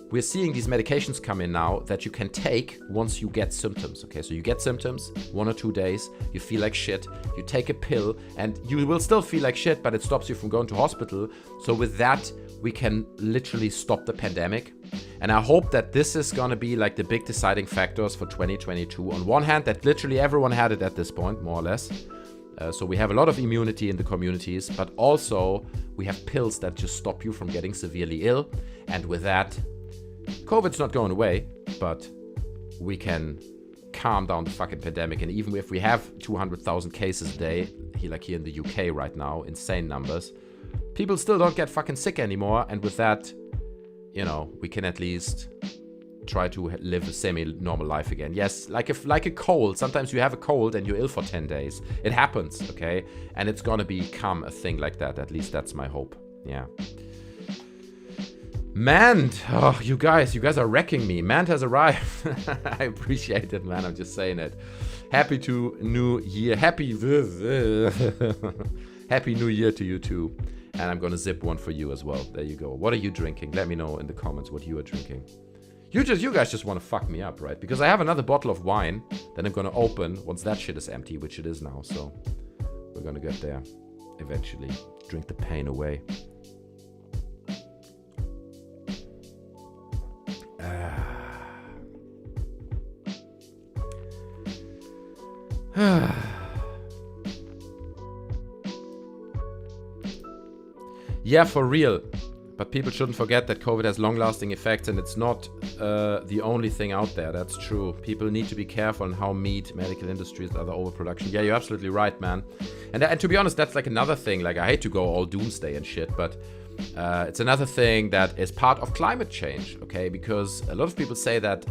we're seeing these medications come in now that you can take once you get symptoms, okay? So you get symptoms, 1 or 2 days, you feel like shit, you take a pill, and you will still feel like shit, but it stops you from going to hospital. So with that, we can literally stop the pandemic. And I hope that this is gonna be like the big deciding factors for 2022. On one hand, that literally everyone had it at this point, more or less. So we have a lot of immunity in the communities, but also we have pills that just stop you from getting severely ill. And with that, COVID's not going away, but we can calm down the fucking pandemic. And even if we have 200,000 cases a day, here in the UK right now, insane numbers, people still don't get fucking sick anymore. And with that, you know, we can at least try to live a semi-normal life again. Yes, like a cold. Sometimes you have a cold and you're ill for 10 days. It happens, okay? And it's gonna become a thing like that. At least that's my hope. Yeah. Mand, oh, you guys are wrecking me. Mand has arrived. I appreciate it, man. I'm just saying it. Happy New Year. Happy New Year to you too. And I'm gonna zip one for you as well. There you go. What are you drinking? Let me know in the comments what you are drinking. You guys just want to fuck me up, right? Because I have another bottle of wine that I'm gonna open once that shit is empty, which it is now. So we're gonna get there eventually. Drink the pain away. Yeah, for real. But people shouldn't forget that COVID has long-lasting effects and it's not the only thing out there. That's true. People need to be careful on how meat, medical industries, other overproduction. Yeah, you're absolutely right, man. And to be honest, that's like another thing. Like, I hate to go all doomsday and shit, but it's another thing that is part of climate change, okay? Because a lot of people say that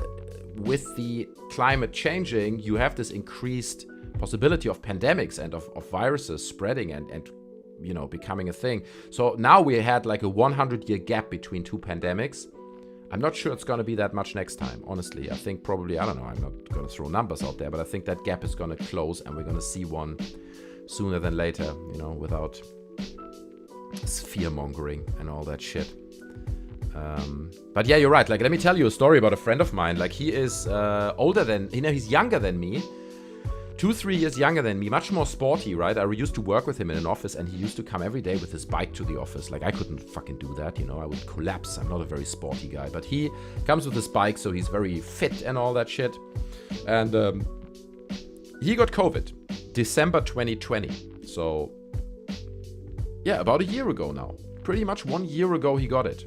with the climate changing, you have this increased possibility of pandemics and of viruses spreading and you know, becoming a thing. So now we had like a 100-year gap between two pandemics. I'm not sure it's going to be that much next time, honestly. I think probably, I don't know, I'm not going to throw numbers out there, but I think that gap is going to close and we're going to see one sooner than later, you know, without fear-mongering and all that shit. But yeah, you're right. Like, let me tell you a story about a friend of mine. Like, he is older than, you know, he's younger than me. 2-3 years younger than me, much more sporty, right? I used to work with him in an office and he used to come every day with his bike to the office. Like, I couldn't fucking do that, you know, I would collapse. I'm not a very sporty guy, but he comes with his bike, so he's very fit and all that shit. And he got COVID, December 2020. So, yeah, about a year ago now. Pretty much 1 year ago he got it.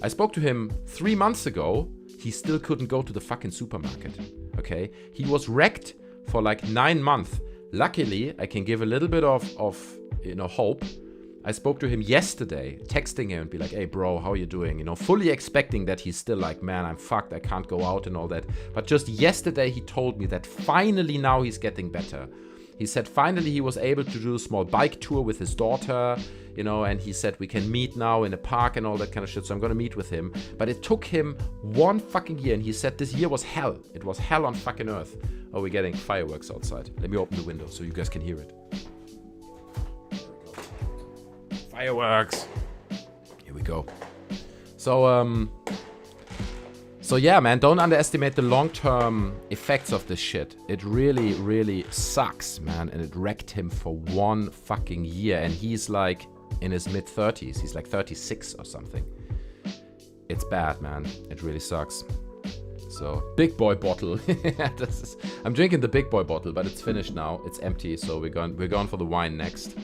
I spoke to him 3 months ago. He still couldn't go to the fucking supermarket, okay? He was wrecked for like 9 months. Luckily, I can give a little bit of you know, hope. I spoke to him yesterday, texting him and be like, hey bro, how you doing? You know, fully expecting that he's still like, man, I'm fucked, I can't go out and all that. But just yesterday he told me that finally now he's getting better. He said finally he was able to do a small bike tour with his daughter, you know, and he said we can meet now in a park and all that kind of shit, so I'm gonna meet with him. But it took him 1 fucking year, and he said this year was hell. It was hell on fucking earth. Oh, we're getting fireworks outside. Let me open the window so you guys can hear it. Fireworks! Here we go. So yeah, man, don't underestimate the long-term effects of this shit. It really, really sucks, man. And it wrecked him for 1 fucking year. And he's like in his mid-30s. He's like 36 or something. It's bad, man. It really sucks. So, big boy bottle. I'm drinking the big boy bottle, but it's finished now. It's empty, so we're going for the wine next.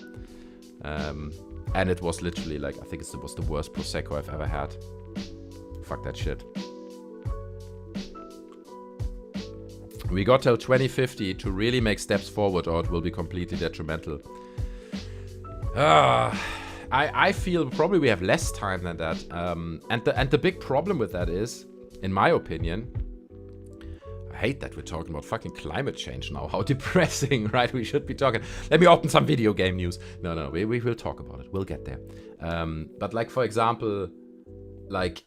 And it was literally like, I think it was the worst Prosecco I've ever had. Fuck that shit. We got till 2050 to really make steps forward, or it will be completely detrimental. I feel probably we have less time than that. And the big problem with that is, in my opinion, I hate that we're talking about fucking climate change now. How depressing, right? We should be talking. Let me open some video game news. No, we will talk about it. We'll get there. But like, for example, like,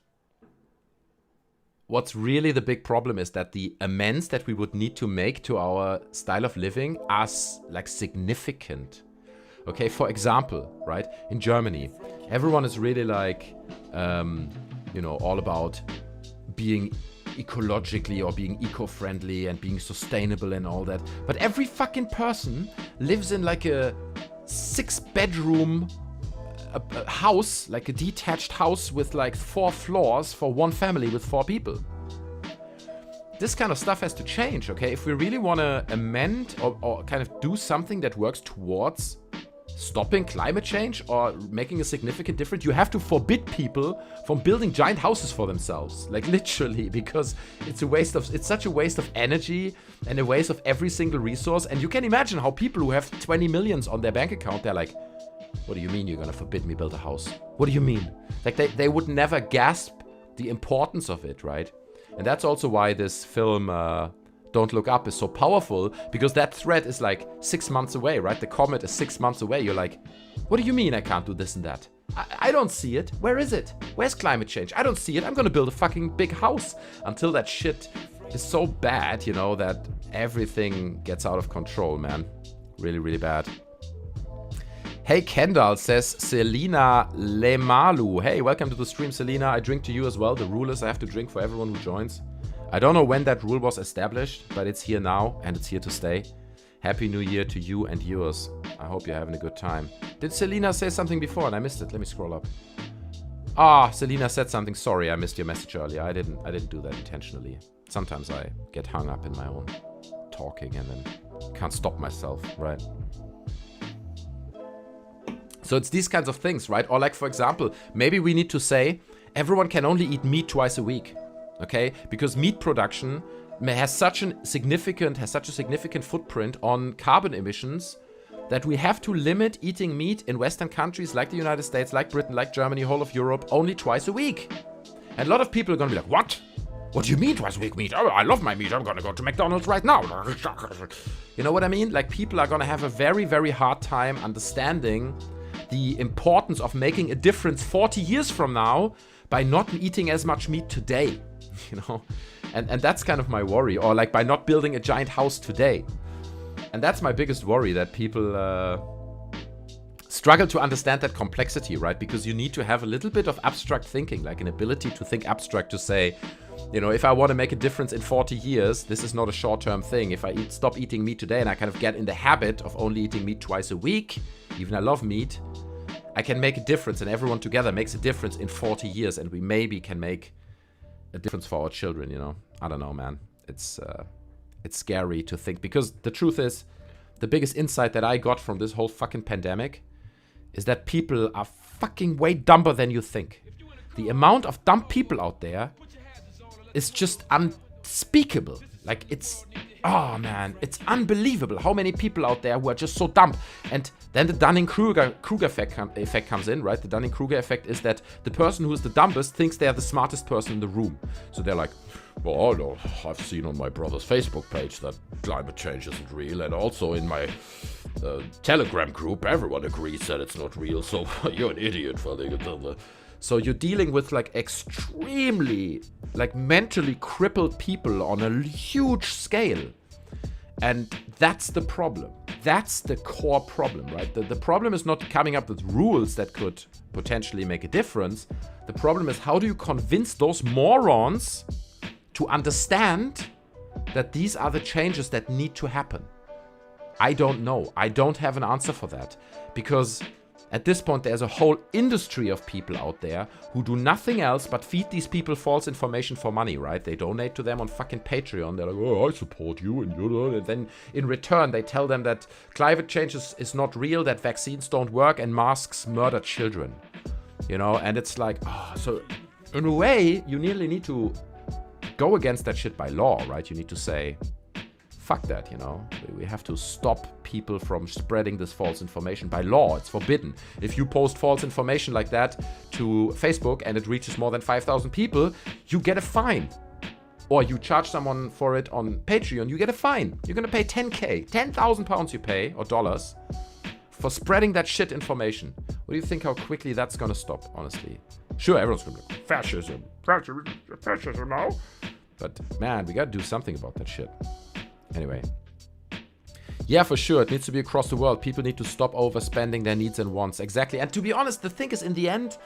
what's really the big problem is that the amends that we would need to make to our style of living are like significant. Okay, for example, right, in Germany, everyone is really like, all about being ecologically or being eco-friendly and being sustainable and all that. But every fucking person lives in like a 6-bedroom house, like a detached house with like 4 floors for one family with 4 people. This kind of stuff has to change, okay? If we really want to amend or kind of do something that works towards stopping climate change or making a significant difference, you have to forbid people from building giant houses for themselves, like literally, because it's such a waste of energy and a waste of every single resource. And you can imagine how people who have 20 millions on their bank account, they're like, what do you mean you're gonna forbid me build a house? What do you mean? Like they would never grasp the importance of it, right? And that's also why this film Don't Look Up is so powerful, because that threat is like 6 months away, right? The comet is 6 months away. You're like, what do you mean I can't do this and that? I don't see it. Where is it? Where's climate change? I don't see it. I'm gonna build a fucking big house until that shit is so bad, that everything gets out of control, man. Really, really bad. Hey, Kendall, says Selina Lemalu. Hey, welcome to the stream, Selina. I drink to you as well. The rule is I have to drink for everyone who joins. I don't know when that rule was established, but it's here now and it's here to stay. Happy New Year to you and yours. I hope you're having a good time. Did Selina say something before and I missed it? Let me scroll up. Selina said something. Sorry, I missed your message earlier. I didn't do that intentionally. Sometimes I get hung up in my own talking and then can't stop myself, right? So it's these kinds of things, right? Or like, for example, maybe we need to say everyone can only eat meat twice a week, okay? Because meat production has such a significant footprint on carbon emissions that we have to limit eating meat in Western countries like the United States, like Britain, like Germany, whole of Europe, only twice a week. And a lot of people are going to be like, what? What do you mean twice a week meat? Oh, I love my meat. I'm going to go to McDonald's right now. You know what I mean? Like, people are going to have a very, very hard time understanding the importance of making a difference 40 years from now by not eating as much meat today, and that's kind of my worry. Or like by not building a giant house today. And that's my biggest worry, that people struggle to understand that complexity, right? Because you need to have a little bit of abstract thinking, like an ability to think abstract, to say, if I want to make a difference in 40 years, this is not a short-term thing. If I stop eating meat today and I kind of get in the habit of only eating meat twice a week, even I love meat, I can make a difference, and everyone together makes a difference in 40 years, and we maybe can make a difference for our children, I don't know, man. It's scary to think, because the truth is, the biggest insight that I got from this whole fucking pandemic is that people are fucking way dumber than you think. The amount of dumb people out there is just unspeakable. Like, it's unbelievable how many people out there who are just so dumb. And then the Dunning-Kruger effect comes in, right? The Dunning-Kruger effect is that the person who is the dumbest thinks they are the smartest person in the room. So they're like, well, no, I've seen on my brother's Facebook page that climate change isn't real. And also in my Telegram group, everyone agrees that it's not real. So you're an idiot for the... So you're dealing with like extremely like mentally crippled people on a huge scale. And that's the problem. That's the core problem, right? The problem is not coming up with rules that could potentially make a difference. The problem is, how do you convince those morons to understand that these are the changes that need to happen? I don't know. I don't have an answer for that. Because At this point, there's a whole industry of people out there who do nothing else but feed these people false information for money, right? They donate to them on fucking Patreon. They're like, oh, I support you. And then in return, they tell them that climate change is not real, that vaccines don't work, and masks murder children. You know, and it's like, oh, so in a way, you nearly need to go against that shit by law, right? You need to say, fuck that, you know. We have to stop people from spreading this false information by law. It's forbidden. If you post false information like that to Facebook and it reaches more than 5,000 people, you get a fine. Or you charge someone for it on Patreon, you get a fine. You're gonna pay 10K, 10,000 pounds you pay, or dollars, for spreading that shit information. What do you think how quickly that's gonna stop, honestly? Sure, everyone's gonna be like, fascism now. But man, we gotta do something about that shit. Anyway. Yeah, for sure. It needs to be across the world. People need to stop overspending their needs and wants. Exactly. And to be honest, the thing is, in the end,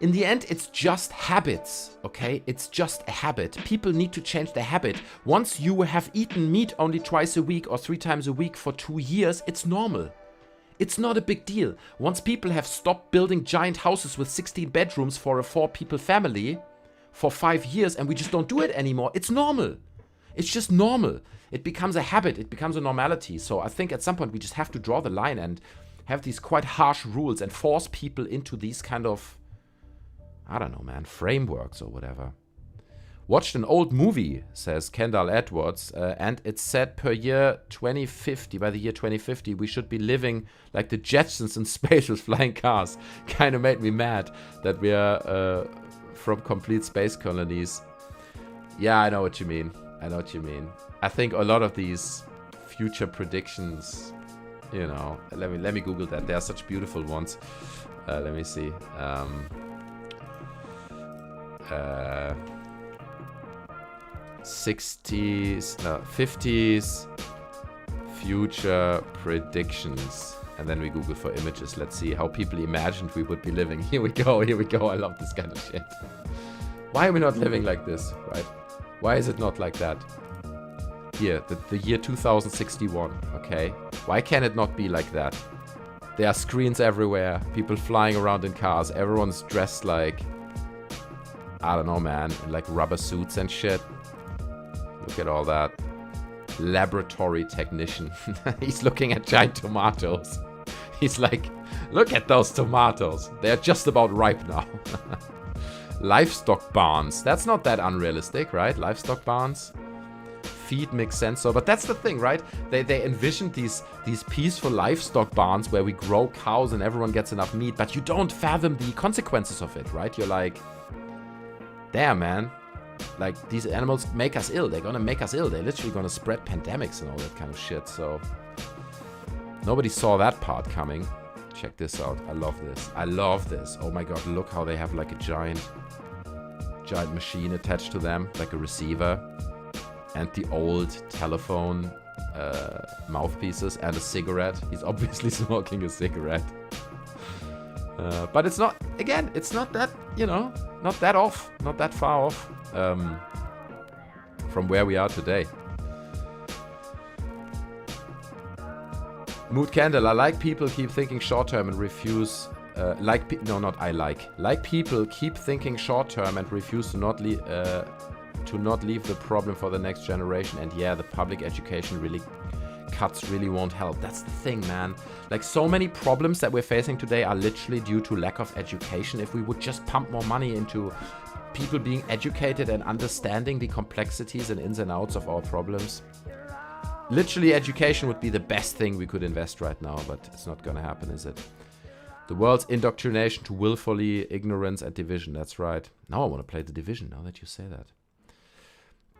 it's just habits, okay? It's just a habit. People need to change their habit. Once you have eaten meat only twice a week or 3 times a week for 2 years, it's normal. It's not a big deal. Once people have stopped building giant houses with 16 bedrooms for a 4-people family for 5 years and we just don't do it anymore, it's normal. It's just normal. It becomes a habit. It becomes a normality. So I think at some point we just have to draw the line and have these quite harsh rules and force people into these kind of, I don't know, man, frameworks or whatever. Watched an old movie, says Kendall Edwards, and it said per year 2050, by the year 2050, we should be living like the Jetsons in space with flying cars. Kind of made me mad that we are from complete space colonies. Yeah, I know what you mean. I think a lot of these future predictions, you know, let me Google that. They are such beautiful ones. Let me see. 60s, no, 50s future predictions. And then we Google for images. Let's see how people imagined we would be living. Here we go. I love this kind of shit. Why are we not living like this, right? Why is it not like that? Here, the year 2061, okay? Why can it not be like that? There are screens everywhere, people flying around in cars, everyone's dressed like, I don't know, man, in like rubber suits and shit. Look at all that. Laboratory technician. He's looking at giant tomatoes. He's like, look at those tomatoes. They're just about ripe now. Livestock barns. That's not that unrealistic, right? Livestock barns. Feed makes sense. So, but that's the thing, right? They envisioned these peaceful livestock barns where we grow cows and everyone gets enough meat, but you don't fathom the consequences of it, right? You're like, damn, man. Like, these animals make us ill. They're gonna make us ill. They're literally gonna spread pandemics and all that kind of shit. So, nobody saw that part coming. Check this out. I love this. Oh my god, look how they have like a giant machine attached to them, like a receiver, and the old telephone mouthpieces and a cigarette. He's obviously smoking a cigarette. But it's not, again, it's not that, you know, not that off, not that far off from where we are today. Mood Candle, I like people keep thinking short term and refuse. Like people keep thinking short term and refuse to not leave the problem for the next generation. And yeah, the public education cuts really won't help. That's the thing, man. Like, so many problems that we're facing today are literally due to lack of education. If we would just pump more money into people being educated and understanding the complexities and ins and outs of our problems, literally education would be the best thing we could invest right now, but it's not gonna happen, is it? The world's indoctrination to willfully ignorance and division. That's right. Now I want to play The Division, now that you say that.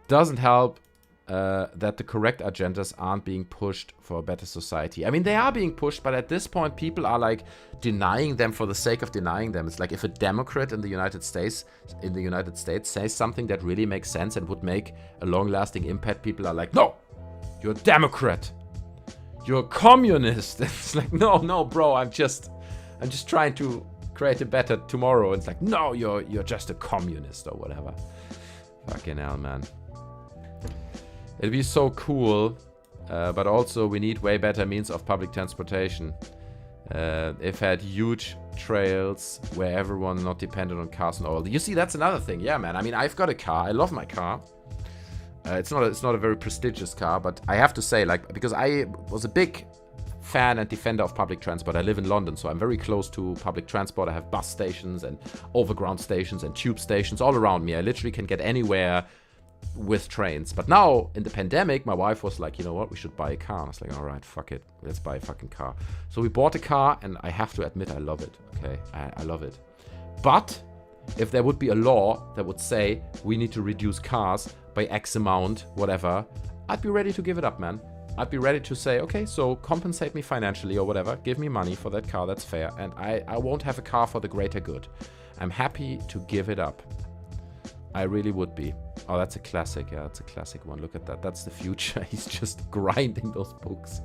Doesn't help that the correct agendas aren't being pushed for a better society. I mean, they are being pushed, but at this point, people are like denying them for the sake of denying them. It's like if a Democrat in the United States says something that really makes sense and would make a long-lasting impact, people are like, no, you're a Democrat, you're a communist. It's like, no, bro, I'm just trying to create a better tomorrow. And it's like, no, you're just a communist or whatever. Fucking hell, man. It'd be so cool, but also we need way better means of public transportation. They've had huge trails where everyone not dependent on cars and all. You see, that's another thing. Yeah, man. I mean, I've got a car. I love my car. It's not a very prestigious car, but I have to say, like, because I was a big fan and defender of public transport. I live in London, so I'm very close to public transport. I have bus stations and overground stations and tube stations all around me. I literally can get anywhere with trains. But now, in the pandemic, my wife was like, you know what, we should buy a car. And I was like, all right, fuck it. Let's buy a fucking car. So we bought a car, and I have to admit, I love it, okay? I love it. But if there would be a law that would say we need to reduce cars by X amount, whatever, I'd be ready to give it up, man. I'd be ready to say, okay, so compensate me financially or whatever. Give me money for that car, that's fair. And I won't have a car for the greater good. I'm happy to give it up. I really would be. Oh, that's a classic. Yeah, that's a classic one. Look at that. That's the future. He's just grinding those books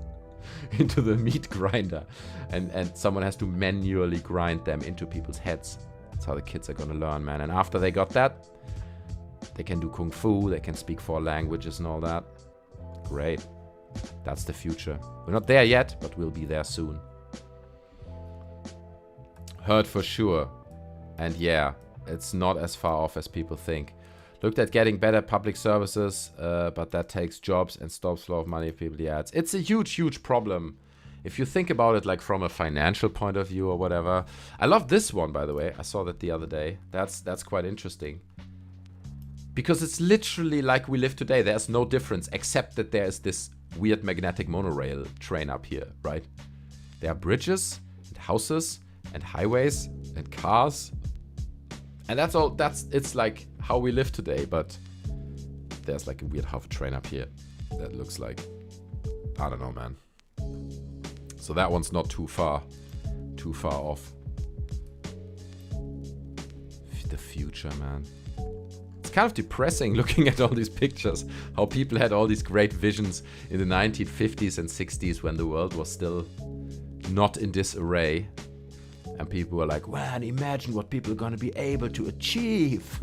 into the meat grinder. And someone has to manually grind them into people's heads. That's how the kids are going to learn, man. And after they got that, they can do kung fu. They can speak 4 languages and all that. Great. That's the future. We're not there yet, but we'll be there soon. Heard for sure. And yeah, it's not as far off as people think. Looked at getting better public services, but that takes jobs and stops flow of money for people. Yeah, it's a huge, huge problem. If you think about it like from a financial point of view or whatever. I love this one, by the way. I saw that the other day. That's quite interesting. Because it's literally like we live today. There's no difference except that there's this weird magnetic monorail train up here, right? There are bridges and houses and highways and cars. And that's all. It's like how we live today, but there's like a weird hover train up here that looks like, I don't know, man. So that one's not too far off. The future, man. It's kind of depressing looking at all these pictures, how people had all these great visions in the 1950s and 60s when the world was still not in disarray. And people were like, man, imagine what people are going to be able to achieve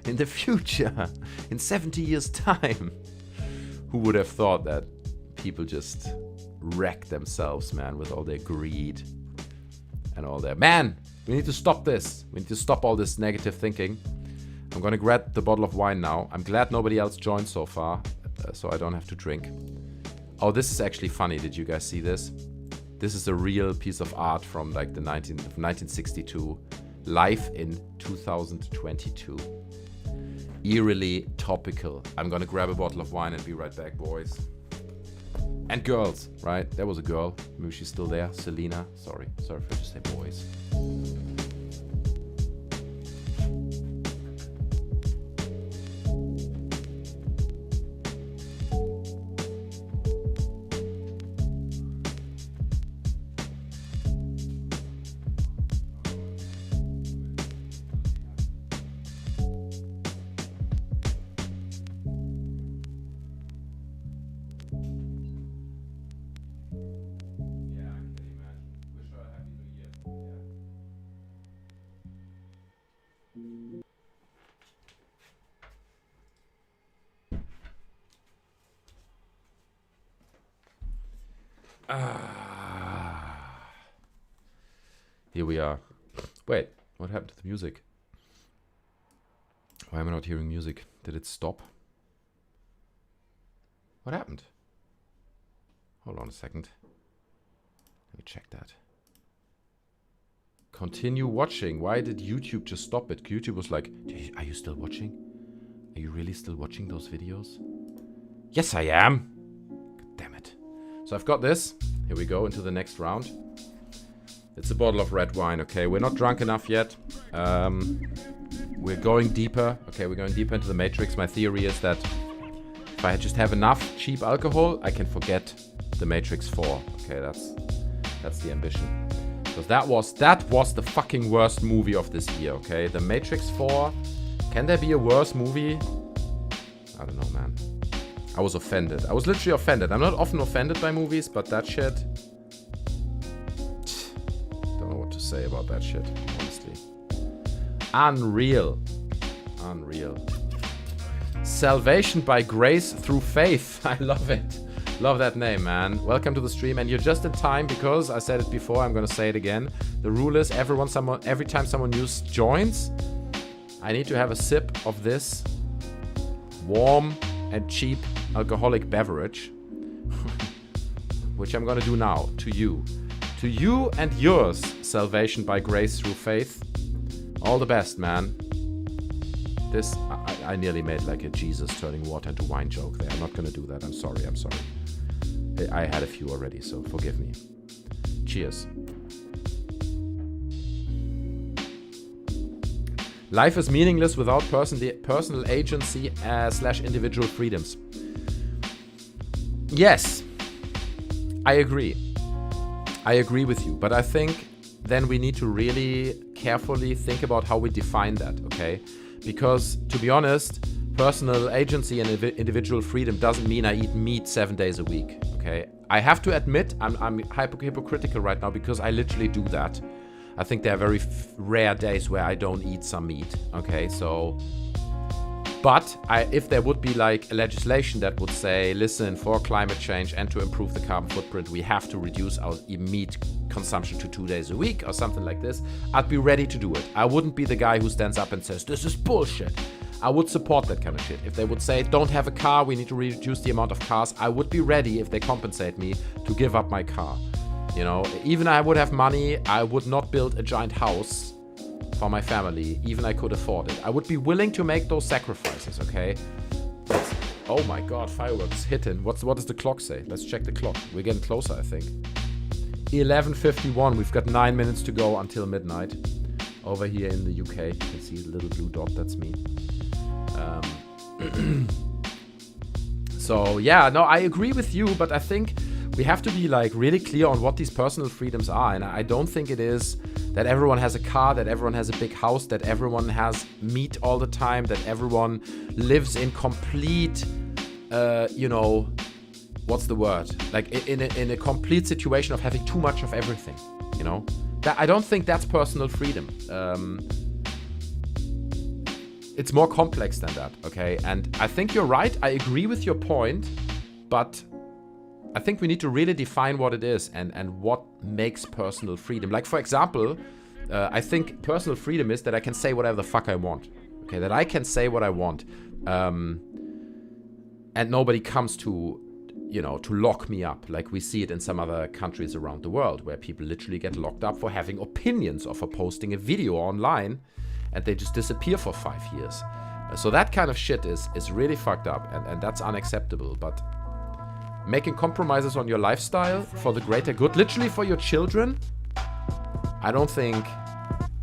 in the future, in 70 years' time. Who would have thought that people just wreck themselves, man, with all their greed and all their... Man, we need to stop this. We need to stop all this negative thinking. I'm going to grab the bottle of wine now. I'm glad nobody else joined so far, so I don't have to drink. Oh, this is actually funny. Did you guys see this? This is a real piece of art from like the 1962. Life in 2022. Eerily topical. I'm gonna grab a bottle of wine and be right back, boys. And girls, right? There was a girl. Maybe she's still there. Selena. Sorry if I just say boys. Here we are. Wait, what happened to the music? Why am I not hearing music? Did it stop? What happened? Hold on a second. Let me check that. Continue watching. Why did YouTube just stop it? YouTube was like, are you still watching? Are you really still watching those videos? Yes, I am. God damn it. So I've got this. Here we go into the next round. It's a bottle of red wine, okay? We're not drunk enough yet. We're going deeper. Okay, we're going deeper into the matrix. My theory is that if I just have enough cheap alcohol, I can forget the Matrix 4. Okay, that's the ambition. Because that was the fucking worst movie of this year, okay? The Matrix 4. Can there be a worse movie? I don't know, man. I was offended. I was literally offended. I'm not often offended by movies, but that shit... Don't know what to say about that shit, honestly. Unreal. Salvation by grace through faith. I love it. Love that name, man. Welcome to the stream, and you're just in time because I said it before, I'm gonna say it again. The rule is every time someone new joins, I need to have a sip of this warm and cheap alcoholic beverage, which I'm gonna do now to you. To you and yours, salvation by grace through faith. All the best, man. This, I nearly made like a Jesus turning water into wine joke there. I'm not gonna do that. I'm sorry. I had a few already, so forgive me. Cheers. Life is meaningless without personal agency / individual freedoms. Yes, I agree. I agree with you, but I think then we need to really carefully think about how we define that, okay? Because, to be honest, personal agency and individual freedom doesn't mean I eat meat 7 days a week, okay? I have to admit, I'm hypocritical right now because I literally do that. I think there are very rare days where I don't eat some meat, okay? So, but if there would be like a legislation that would say, listen, for climate change and to improve the carbon footprint, we have to reduce our meat consumption to 2 days a week or something like this, I'd be ready to do it. I wouldn't be the guy who stands up and says, this is bullshit. I would support that kind of shit. If they would say, don't have a car, we need to reduce the amount of cars, I would be ready, if they compensate me, to give up my car. You know, even I would have money, I would not build a giant house for my family, even I could afford it. I would be willing to make those sacrifices, okay? Oh my god, fireworks hitting. What does the clock say? Let's check the clock. We're getting closer, I think. 11:51. We've got 9 minutes to go until midnight. Over here in the UK, you can see the little blue dot. That's me. So yeah, no, I agree with you, but I think we have to be like really clear on what these personal freedoms are, and I don't think it is that everyone has a car, that everyone has a big house, that everyone has meat all the time, that everyone lives in complete, you know, what's the word? Like in a complete situation of having too much of everything, you know? I don't think that's personal freedom. It's more complex than that, okay? And I think you're right. I agree with your point, but I think we need to really define what it is and what makes personal freedom. Like, for example, I think personal freedom is that I can say whatever the fuck I want, okay? That I can say what I want, and nobody comes to, you know, to lock me up, like we see it in some other countries around the world, where people literally get locked up for having opinions or for posting a video online, and they just disappear for 5 years. So that kind of shit is really fucked up, and that's unacceptable. But making compromises on your lifestyle for the greater good, literally for your children, I don't think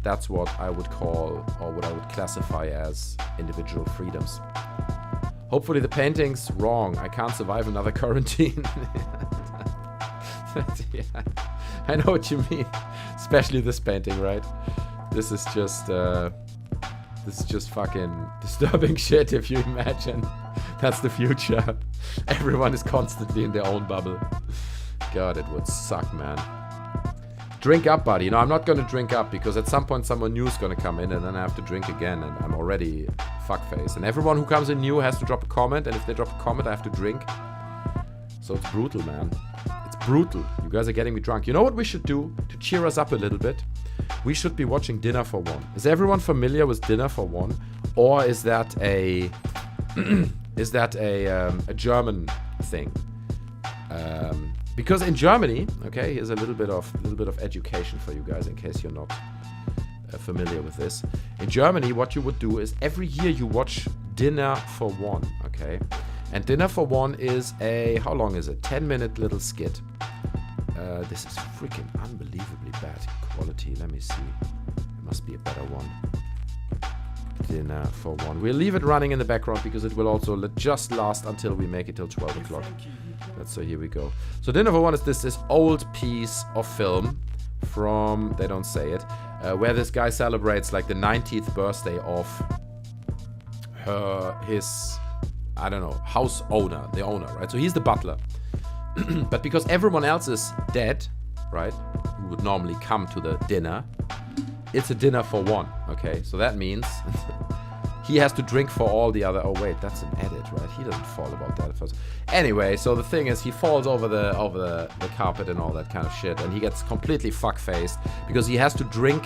that's what I would call, or what I would classify as, individual freedoms. Hopefully the painting's wrong. I can't survive another quarantine. Yeah, I know what you mean. Especially this painting, right? This is just fucking disturbing shit, if you imagine. That's the future. Everyone is constantly in their own bubble. God, it would suck, man. Drink up, buddy. No, I'm not gonna drink up, because at some point someone new is gonna come in, and then I have to drink again, and I'm already fuckface. And everyone who comes in new has to drop a comment, and if they drop a comment, I have to drink. So it's brutal, man. It's brutal. You guys are getting me drunk. You know what we should do to cheer us up a little bit? We should be watching Dinner for One. Is everyone familiar with Dinner for One? Or is that a a German thing? Because in Germany, okay, here's a little bit of education for you guys in case you're not familiar with this. In Germany, what you would do is every year you watch Dinner for One, okay? And Dinner for One is how long is it? 10-minute little skit. This is freaking unbelievably bad quality. Let me see. It must be a better one. Dinner for One. We'll leave it running in the background because it will also just last until we make it till 12 o'clock. So here we go. So Dinner for One is this old piece of film from, they don't say it, where this guy celebrates like the 90th birthday of his, I don't know, house owner, the owner, right? So he's the butler. But because everyone else is dead, right, who would normally come to the dinner, it's a dinner for one, okay? So that means he has to drink for all the other... Oh, wait, that's an edit, right? He doesn't fall about that at first. Anyway, so the thing is, he falls over the carpet and all that kind of shit, and he gets completely fuck-faced because he has to drink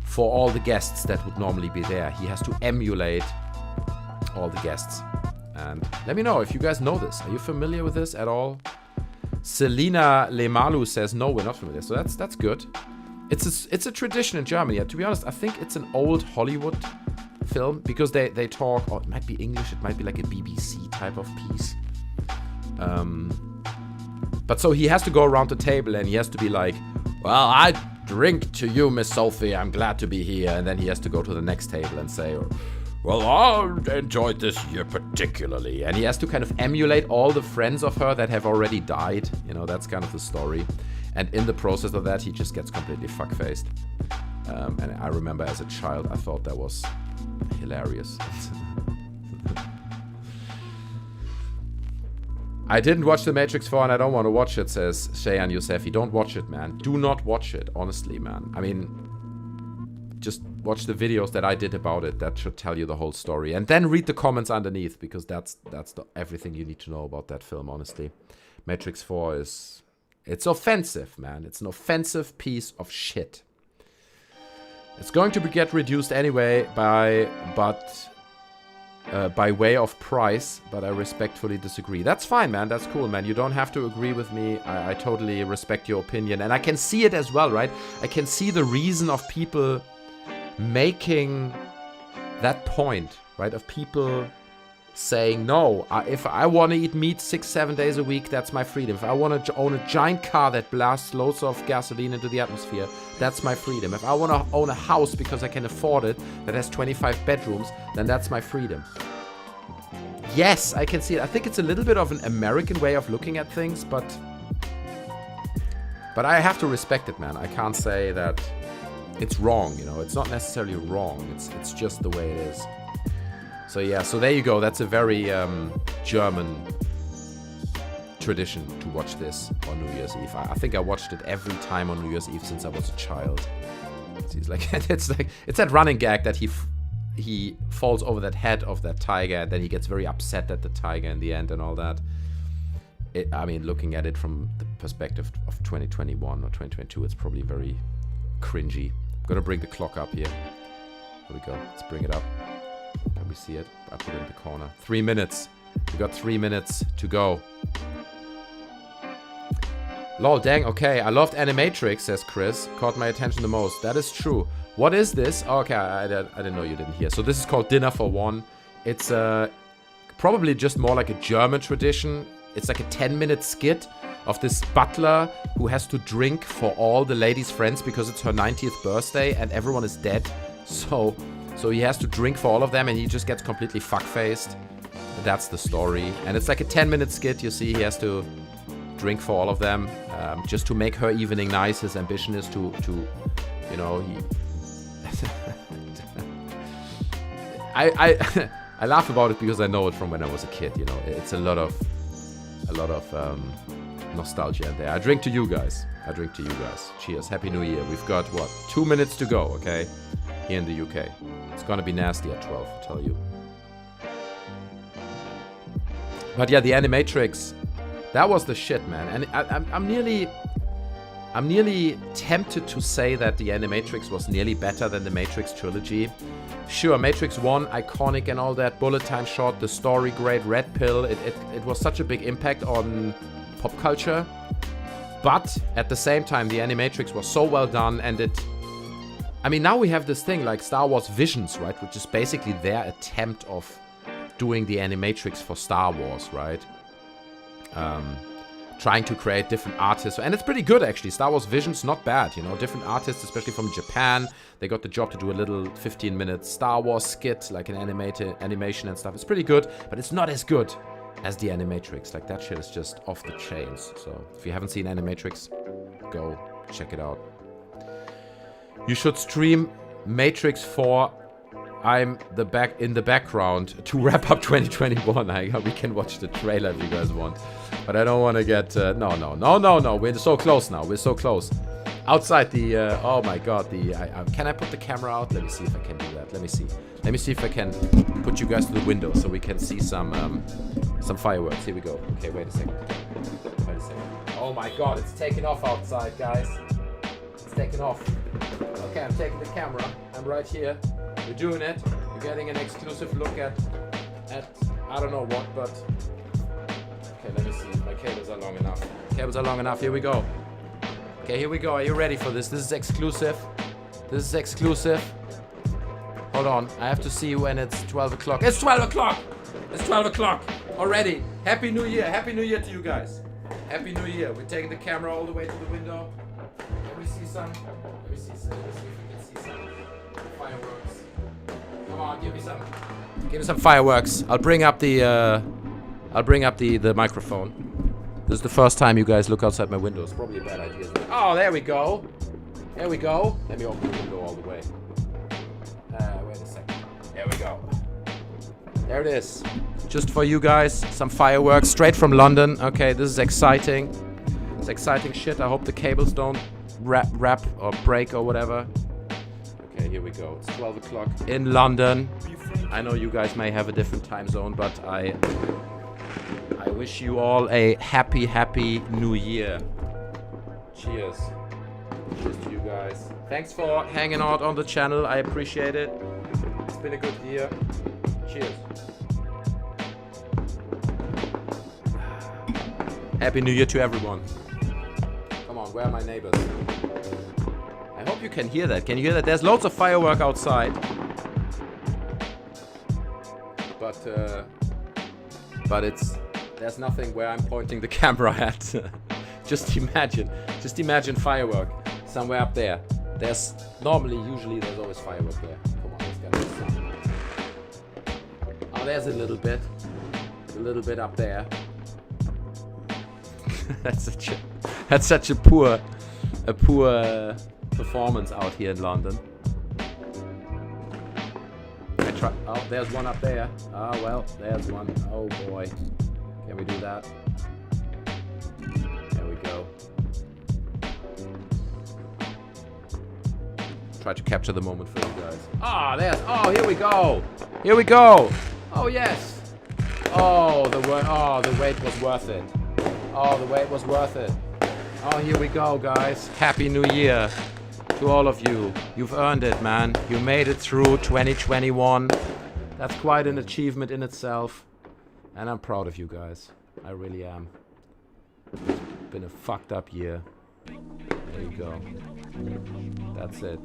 for all the guests that would normally be there. He has to emulate all the guests. And let me know if you guys know this. Are you familiar with this at all? Selina Lemalu says, no, we're not familiar. So that's good. It's a tradition in Germany. To be honest, I think it's an old Hollywood film because they talk, or it might be English, it might be like a BBC type of piece. But so he has to go around the table and he has to be like, well, I drink to you, Miss Sophie, I'm glad to be here. And then he has to go to the next table and say, well, I enjoyed this year particularly. And he has to kind of emulate all the friends of her that have already died. You know, that's kind of the story. And in the process of that, he just gets completely fuck-faced. And I remember as a child, I thought that was hilarious. I didn't watch The Matrix 4 and I don't want to watch it, says Shayan Youssefi. Don't watch it, man. Do not watch it, honestly, man. I mean, just watch the videos that I did about it. That should tell you the whole story. And then read the comments underneath, because that's everything you need to know about that film, honestly. Matrix 4 is... It's offensive, man. It's an offensive piece of shit. It's going to get reduced anyway by way of price, but I respectfully disagree. That's fine, man. That's cool, man. You don't have to agree with me. I totally respect your opinion. And I can see it as well, right? I can see the reason of people making that point, right? Of people saying, no, if I want to eat meat 6-7 days a week, that's my freedom. If I want to own a giant car that blasts loads of gasoline into the atmosphere, that's my freedom. If I want to own a house because I can afford it, that has 25 bedrooms, then that's my freedom. Yes, I can see it. I think it's a little bit of an American way of looking at things, but I have to respect it, man. I can't say that it's wrong, you know. It's not necessarily wrong. It's just the way it is. So yeah, so there you go. That's a very German tradition to watch this on New Year's Eve. I think I watched it every time on New Year's Eve since I was a child. It's like it's that running gag that he falls over that head of that tiger and then he gets very upset at the tiger in the end and all that. I mean, looking at it from the perspective of 2021 or 2022, it's probably very cringy. I'm gonna bring the clock up here. Here we go. Let's bring it up. Can we see it? I put it in the corner. 3 minutes. We got 3 minutes to go. Lol, dang, okay. I loved Animatrix, says Chris. Caught my attention the most. That is true. What is this? Oh, okay, I didn't know you didn't hear. So this is called Dinner for One. It's probably just more like a German tradition. It's like a 10-minute skit of this butler who has to drink for all the ladies' friends because it's her 90th birthday and everyone is dead. So he has to drink for all of them and he just gets completely fuck-faced. That's the story. And it's like a 10-minute skit. You see, he has to drink for all of them just to make her evening nice. His ambition is to you know, I laugh about it because I know it from when I was a kid, you know. It's a lot of nostalgia in there. I drink to you guys. I drink to you guys. Cheers. Happy New Year. We've got, what, 2 minutes to go, okay? Here in the UK. It's gonna be nasty at 12, I tell you. But yeah, the Animatrix, that was the shit, man. And I'm nearly tempted to say that the Animatrix was nearly better than the Matrix trilogy. Sure, Matrix 1, iconic and all that, bullet time shot, the story great, red pill, it was such a big impact on pop culture. But at the same time, the Animatrix was so well done, and I mean, now we have this thing like Star Wars Visions, right? Which is basically their attempt of doing the Animatrix for Star Wars, right? Trying to create different artists. And it's pretty good, actually. Star Wars Visions, not bad, you know. Different artists, especially from Japan. They got the job to do a little 15-minute Star Wars skit, like an animation and stuff. It's pretty good, but it's not as good as the Animatrix. Like, that shit is just off the chains. So, if you haven't seen Animatrix, go check it out. You should stream Matrix 4. I'm in the background to wrap up 2021. We can watch the trailer if you guys want. But I don't want to get... No. We're so close now. We're so close. Outside the, oh my god, can I put the camera out? Let me see if I can do that. Let me see. Let me see if I can put you guys to the window so we can see some fireworks. Here we go. Okay, wait a second. Wait a second. Oh my god, it's taking off outside, guys. It's taking off. Okay, I'm taking the camera. I'm right here. We're doing it. We're getting an exclusive look at I don't know what, but... Okay, let me see. My cables are long enough. Cables are long enough. Here we go. Okay, here we go. Are you ready for this? This is exclusive. This is exclusive. Hold on. I have to see when it's 12 o'clock. It's 12 o'clock! It's 12 o'clock already. Happy New Year. Happy New Year to you guys. Happy New Year. We're taking the camera all the way to the window. Let me see some. Let me see some. Let me see if we can see some fireworks. Come on, give me some. Give me some fireworks. I'll bring up the microphone. This is the first time you guys look outside my window. It's probably a bad idea, isn't it? Oh, there we go. There we go. Let me open the window all the way. Wait a second. There we go. There it is. Just for you guys, some fireworks straight from London. Okay, this is exciting. It's exciting shit. I hope the cables don't wrap or break or whatever. Okay, here we go. It's 12 o'clock in London. I know you guys may have a different time zone, but I wish you all a happy new year. Cheers. Cheers to you guys. Thanks for hanging out on the channel. I appreciate it. It's been a good year. Cheers. Happy New Year to everyone. Come on, where are my neighbors? I hope you can hear that. Can you hear that? There's loads of firework outside. But there's nothing where I'm pointing the camera at. Just imagine firework somewhere up there. Usually there's always firework there. Come on, let's get this. Oh, there's a little bit up there. That's such a poor performance out here in London. Oh, there's one up there. Ah, well, there's one. Oh boy. Can we do that? There we go. Try to capture the moment for you guys. Ah, here we go. Here we go. Oh, yes. Oh, the wait was worth it. Oh, the wait was worth it. Oh, here we go, guys. Happy New Year. To all of you. You've earned it, man. You made it through 2021. That's quite an achievement in itself. And I'm proud of you guys. I really am. It's been a fucked up year. There you go. That's it.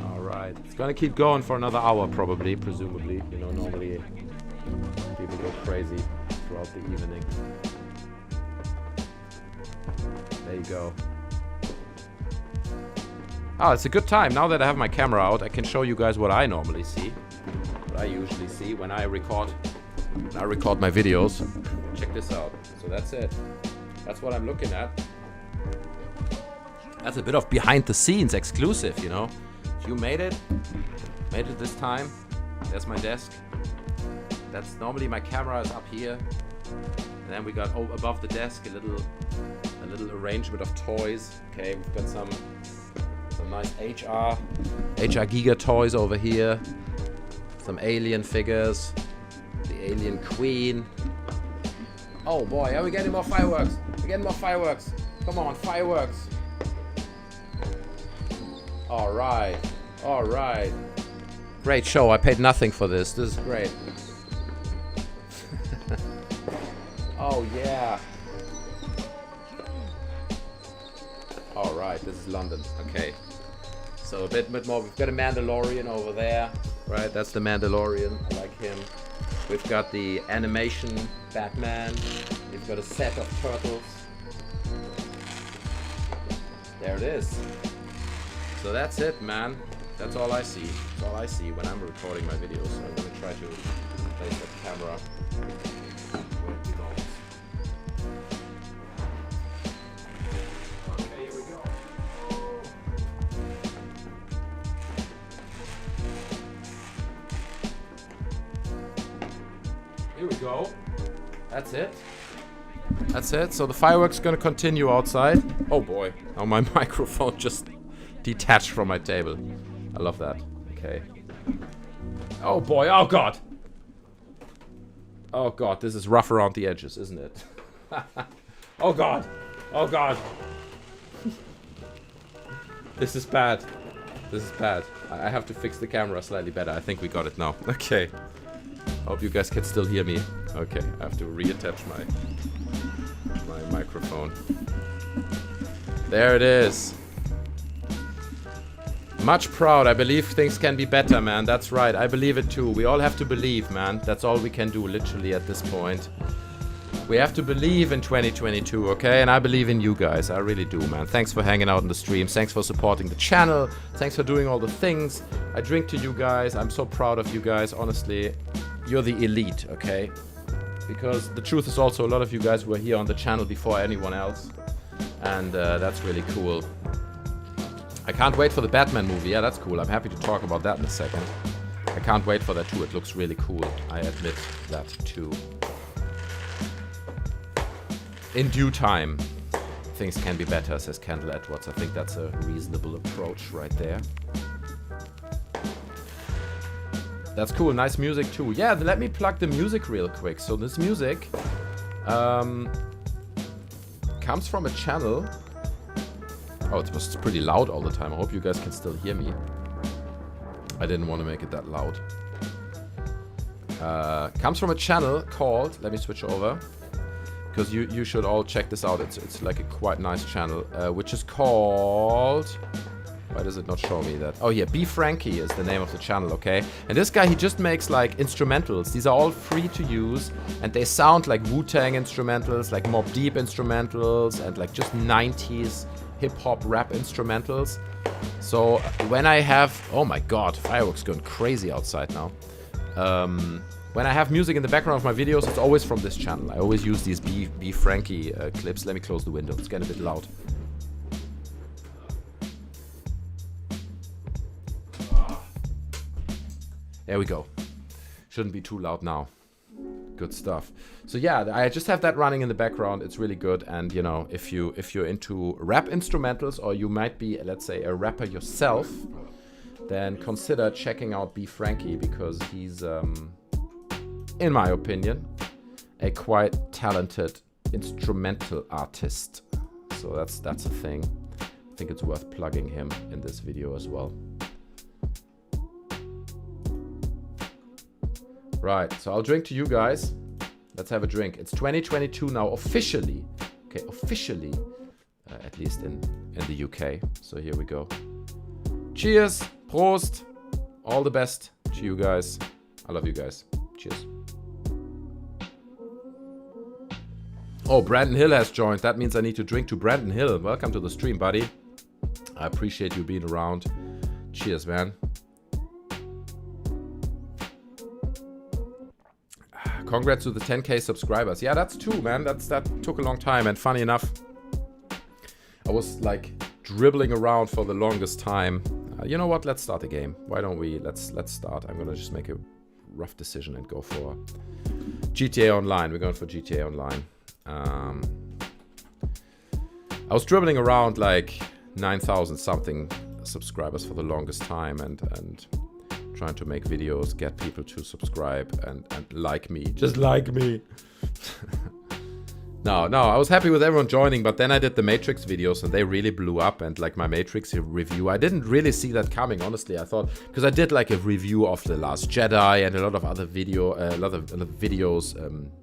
Alright. It's gonna keep going for another hour probably, presumably. You know, normally people go crazy throughout the evening. There you go. Oh, it's a good time. Now that I have my camera out, I can show you guys what I normally see. What I usually see when I record my videos. Check this out. So that's it. That's what I'm looking at. That's a bit of behind the scenes exclusive, you know. If you made it this time. There's my desk. That's normally my camera is up here. And then we got above the desk a little arrangement of toys. Okay, we've got some nice HR Giga toys over here. Some alien figures. The alien queen. Oh boy, are we getting more fireworks? We're getting more fireworks. Come on, fireworks. Alright. Alright. Great show. I paid nothing for this. This is great. Oh yeah. Alright, this is London. Okay. So a bit more. We've got a Mandalorian over there. Right, that's the Mandalorian. I like him. We've got the animation Batman. We've got a set of turtles. There it is. So that's it, man. That's all I see. That's all I see when I'm recording my videos. So I'm gonna try to place the camera where it belongs. Okay, here we go. Here we go. That's it. That's it. So the fireworks gonna continue outside. Oh boy. Now my microphone just detached from my table. I love that. Okay. Oh boy. Oh god. Oh god. This is rough around the edges, isn't it? Oh god. Oh god. This is bad. This is bad. I have to fix the camera slightly better. I think we got it now. Okay. Hope you guys can still hear me. Okay, I have to reattach my microphone. There it is. Much proud. I believe things can be better, man. That's right. I believe it too. We all have to believe, man. That's all we can do, literally, at this point. We have to believe in 2022, okay? And I believe in you guys. I really do, man. Thanks for hanging out in the streams. Thanks for supporting the channel. Thanks for doing all the things. I drink to you guys. I'm so proud of you guys, honestly. You're the elite, okay? Because the truth is also a lot of you guys were here on the channel before anyone else. And that's really cool. I can't wait for the Batman movie. Yeah, that's cool. I'm happy to talk about that in a second. I can't wait for that too. It looks really cool. I admit that too. In due time, things can be better, says Kendall Edwards. I think that's a reasonable approach right there. That's cool. Nice music too. Yeah, let me plug the music real quick. So this music comes from a channel. Oh, it was pretty loud all the time. I hope you guys can still hear me. I didn't want to make it that loud. Comes from a channel called... Let me switch over. Because you should all check this out. It's like a quite nice channel. Which is called... Why does it not show me that? Oh yeah, B Frankie is the name of the channel, okay? And this guy, he just makes like instrumentals. These are all free to use. And they sound like Wu-Tang instrumentals, like Mobb Deep instrumentals, and like just 90s hip-hop rap instrumentals. So when I have... Oh my god, fireworks going crazy outside now. When I have music in the background of my videos, it's always from this channel. I always use these B Frankie clips. Let me close the window. It's getting a bit loud. There we go. Shouldn't be too loud now. Good stuff. So yeah, I just have that running in the background. It's really good. And you know, if you're into rap instrumentals, or you might be, let's say, a rapper yourself, then consider checking out B Frankie, because he's in my opinion, a quite talented instrumental artist. So that's a thing. I think it's worth plugging him in this video as well. Right, so I'll drink to you guys. Let's have a drink. It's 2022 now, officially. Okay, officially. At least in the UK. So here we go. Cheers, Prost. All the best to you guys. I love you guys. Cheers. Oh, Brandon Hill has joined. That means I need to drink to Brandon Hill. Welcome to the stream, buddy. I appreciate you being around. Cheers, man. Congrats to the 10k subscribers. Yeah, that's two, man. That took a long time. And funny enough, I was like dribbling around for the longest time. You know what? Let's start the game. Why don't we? Let's start. I'm gonna just make a rough decision and go for GTA Online. We're going for GTA Online. I was dribbling around like 9,000 something subscribers for the longest time, and trying to make videos, get people to subscribe and like me. Just like me. No, I was happy with everyone joining, but then I did the Matrix videos and they really blew up. And like my Matrix review, I didn't really see that coming, honestly. I thought, because I did like a review of The Last Jedi and a lot of other videos,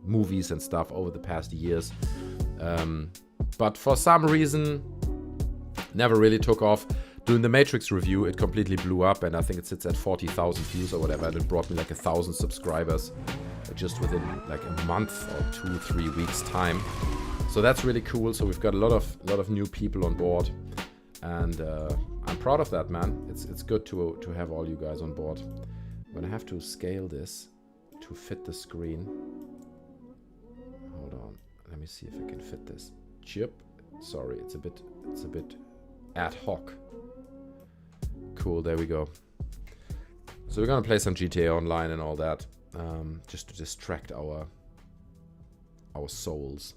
movies and stuff over the past years. But for some reason, never really took off. Doing the Matrix review, it completely blew up, and I think it sits at 40,000 views or whatever, and it brought me like 1,000 subscribers just within like a month or 2-3 weeks time. So that's really cool. So we've got a lot of new people on board, and I'm proud of that, man. It's good to have all you guys on board. I'm gonna have to scale this to fit the screen. Hold on, let me see if I can fit this. Chip. Sorry, it's a bit ad hoc. Cool, there we go. So we're gonna play some GTA Online and all that, just to distract our souls.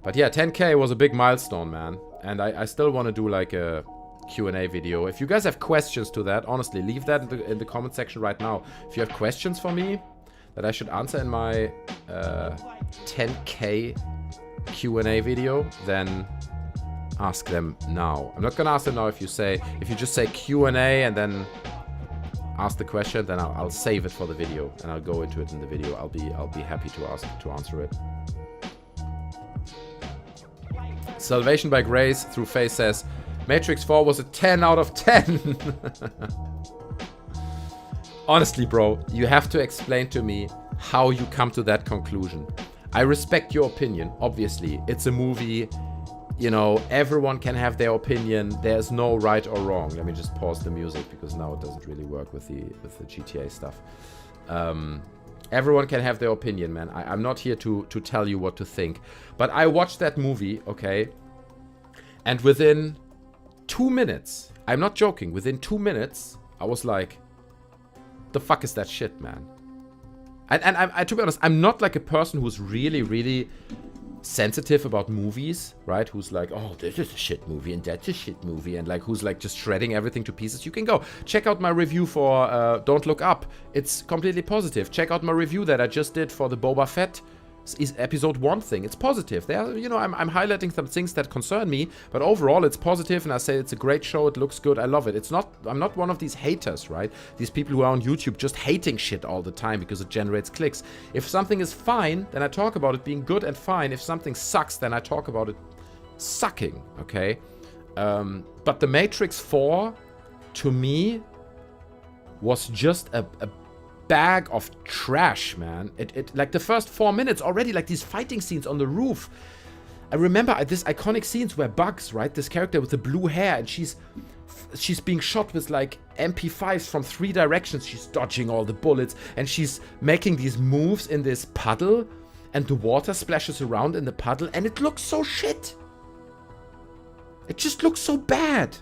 But yeah, 10K was a big milestone, man. And I still want to do like a Q&A video. If you guys have questions to that, honestly, leave that in the comment section right now. If you have questions for me that I should answer in my 10K Q&A video, then ask them now. I'm not gonna ask them now. If you just say Q&A and then ask the question, then I'll save it for the video and I'll go into it in the video. I'll be happy to answer it. Salvation by Grace through Faith says, Matrix 4 was a 10 out of 10. Honestly, bro, you have to explain to me how you come to that conclusion. I respect your opinion, obviously. It's a movie, you know, everyone can have their opinion. There's no right or wrong. Let me just pause the music because now it doesn't really work with the GTA stuff. Everyone can have their opinion, man. I'm not here to tell you what to think. But I watched that movie, okay? And within 2 minutes, I'm not joking, within 2 minutes, I was like, the fuck is that shit, man? And I, to be honest, I'm not like a person who's really, really sensitive about movies, right? Who's like, oh, this is a shit movie and that's a shit movie, and like who's like just shredding everything to pieces. You can go check out my review for Don't Look Up. It's completely positive. Check out my review that I just did for the Boba Fett is episode 1 thing. It's positive. There, you know, I'm highlighting some things that concern me, but overall it's positive, and I say it's a great show. It looks good. I love it. I'm not one of these haters, right? These people who are on YouTube just hating shit all the time because it generates clicks. If something is fine, then I talk about it being good and fine. If something sucks, then I talk about it sucking, okay? But The Matrix 4, to me, was just a bag of trash, man. It like the first 4 minutes already, like these fighting scenes on the roof. I remember this iconic scenes where Bugs, right, this character with the blue hair, and she's being shot with like MP5s from 3 directions. She's dodging all the bullets, and she's making these moves in this puddle, and the water splashes around in the puddle, and it looks so shit. It just looks so bad.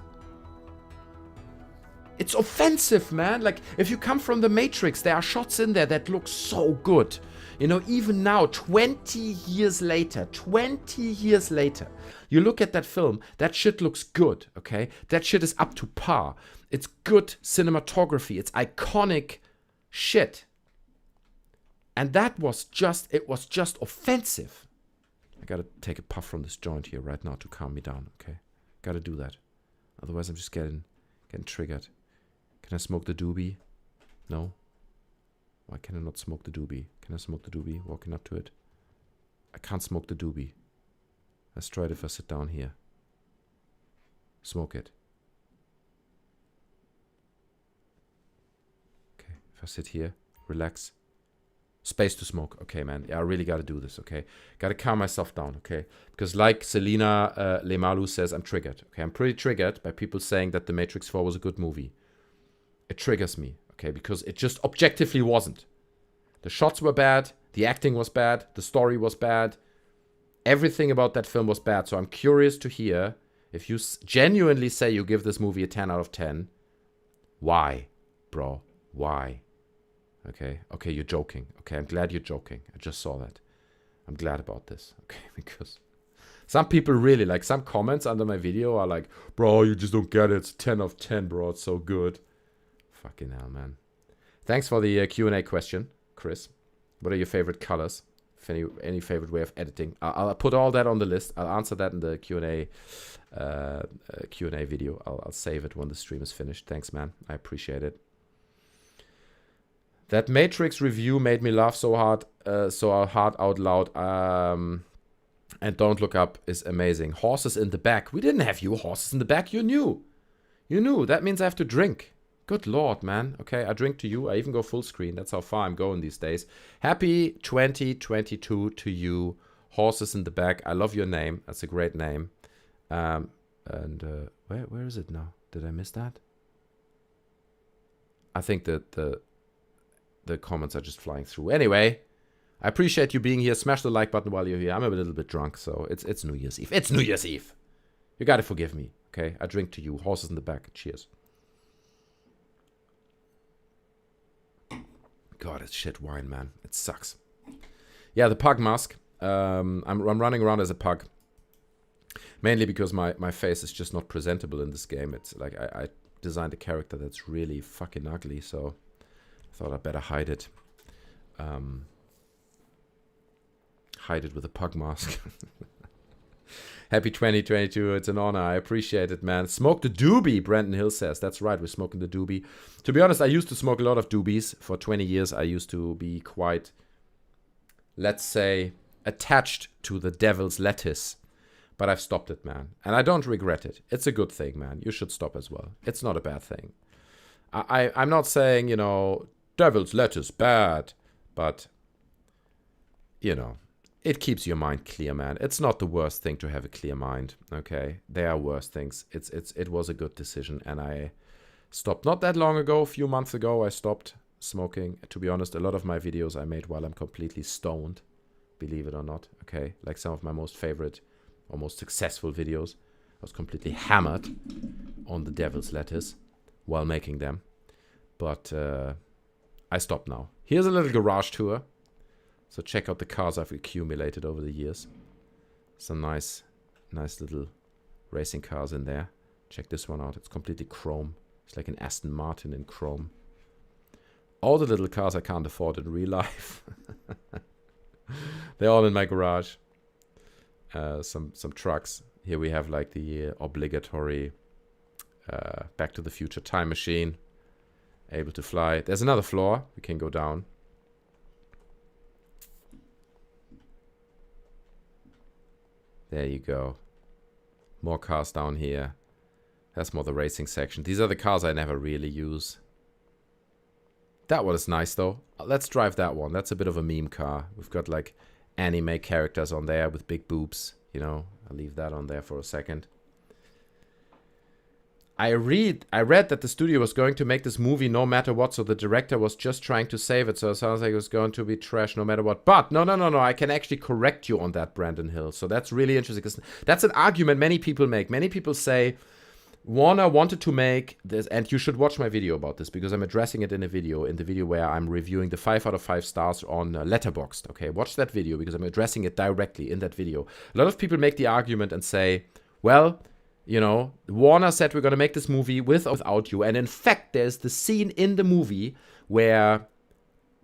It's offensive, man. Like, if you come from The Matrix, there are shots in there that look so good. You know, even now, 20 years later, you look at that film, that shit looks good, okay? That shit is up to par. It's good cinematography. It's iconic shit. And it was just offensive. I gotta take a puff from this joint here right now to calm me down, okay? Gotta do that. Otherwise, I'm just getting triggered. Can I smoke the doobie? No? Why can I not smoke the doobie? Can I smoke the doobie? Walking up to it. I can't smoke the doobie. Let's try it if I sit down here. Smoke it. Okay, if I sit here, relax. Space to smoke. Okay, man. Yeah, I really gotta do this, okay? Gotta calm myself down, okay? Because like Selena Lemalu says, I'm triggered. Okay, I'm pretty triggered by people saying that The Matrix 4 was a good movie. It triggers me, okay? Because it just objectively wasn't. The shots were bad. The acting was bad. The story was bad. Everything about that film was bad. So I'm curious to hear if you genuinely say you give this movie a 10 out of 10. Why, bro? Why? Okay, you're joking. Okay, I'm glad you're joking. I just saw that. I'm glad about this. Okay, because some people really, like, some comments under my video are like, bro, you just don't get it. It's 10 of 10, bro. It's so good. Fucking hell, man. Thanks for the Q&A question, Chris. What are your favorite colors? If any favorite way of editing? I'll put all that on the list. I'll answer that in the Q&A video. I'll save it when the stream is finished. Thanks, man. I appreciate it. That Matrix review made me laugh so hard out loud. And Don't Look Up is amazing. Horses in the back. We didn't have you horses in the back. You knew. You knew. That means I have to drink. Good Lord, man. Okay, I drink to you. I even go full screen. That's how far I'm going these days. Happy 2022 to you. Horses in the back. I love your name. That's a great name. Where is it now? Did I miss that? I think that the comments are just flying through. Anyway, I appreciate you being here. Smash the like button while you're here. I'm a little bit drunk, so it's New Year's Eve. It's New Year's Eve. You gotta forgive me, okay? I drink to you. Horses in the back. Cheers. God, it's shit wine, man. It sucks. Yeah, the pug mask. I'm running around as a pug. Mainly because my face is just not presentable in this game. It's like I designed a character that's really fucking ugly, so I thought I'd better hide it. Hide it with a pug mask. Happy 2022. It's an honor. I appreciate it, man. Smoke the doobie, Brandon Hill says. That's right, we're smoking the doobie. To be honest, I used to smoke a lot of doobies. For 20 years, I used to be quite, let's say, attached to the devil's lettuce. But I've stopped it, man. And I don't regret it. It's a good thing, man. You should stop as well. It's not a bad thing. I'm not saying, you know, devil's lettuce, bad. But, you know, it keeps your mind clear, man. It's not the worst thing to have a clear mind, okay? There are worse things. It was a good decision, and I stopped not that long ago. A few months ago, I stopped smoking. To be honest, a lot of my videos I made while I'm completely stoned, believe it or not, okay? Like some of my most favorite or most successful videos. I was completely hammered on the devil's lettuce while making them. But I stopped now. Here's a little garage tour. So check out the cars I've accumulated over the years. Some nice little racing cars in there. Check this one out. It's completely chrome. It's like an Aston Martin in chrome. All the little cars I can't afford in real life. They're all in my garage. Some trucks. Here we have like the obligatory Back to the Future time machine. Able to fly. There's another floor. We can go down. There you go. More cars down here. That's more the racing section. These are the cars I never really use. That one is nice though. Let's drive that one. That's a bit of a meme car. We've got like anime characters on there with big boobs. You know, I'll leave that on there for a second. I read that the studio was going to make this movie no matter what, so the director was just trying to save it. So it sounds like it was going to be trash no matter what. But no, I can actually correct you on that, Brandon Hill. So that's really interesting, because that's an argument many people make. Many people say Warner wanted to make this, and you should watch my video about this, because I'm addressing it in the video where I'm reviewing the 5 out of 5 stars on Letterboxd. Okay, watch that video, because I'm addressing it directly in that video. A lot of people make the argument and say, well, you know, Warner said we're going to make this movie with or without you. And in fact, there's the scene in the movie where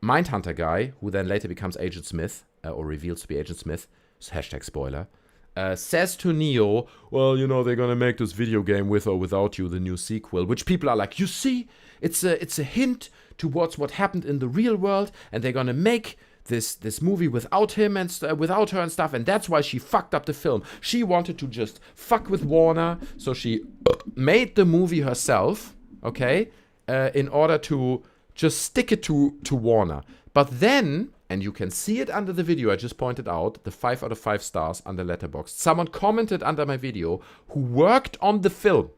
Mindhunter guy, who then later becomes Agent Smith, or reveals to be Agent Smith, hashtag spoiler, says to Neo, well, you know, they're going to make this video game with or without you, the new sequel, which people are like, you see, it's a hint towards what happened in the real world, and they're going to make this movie without him and without her and stuff, and that's why she fucked up the film. She wanted to just fuck with Warner, so she made the movie herself, okay, in order to just stick it to Warner. But then, and you can see it under the video I just pointed out, the 5 out of 5 stars under Letterboxd, someone commented under my video who worked on the film,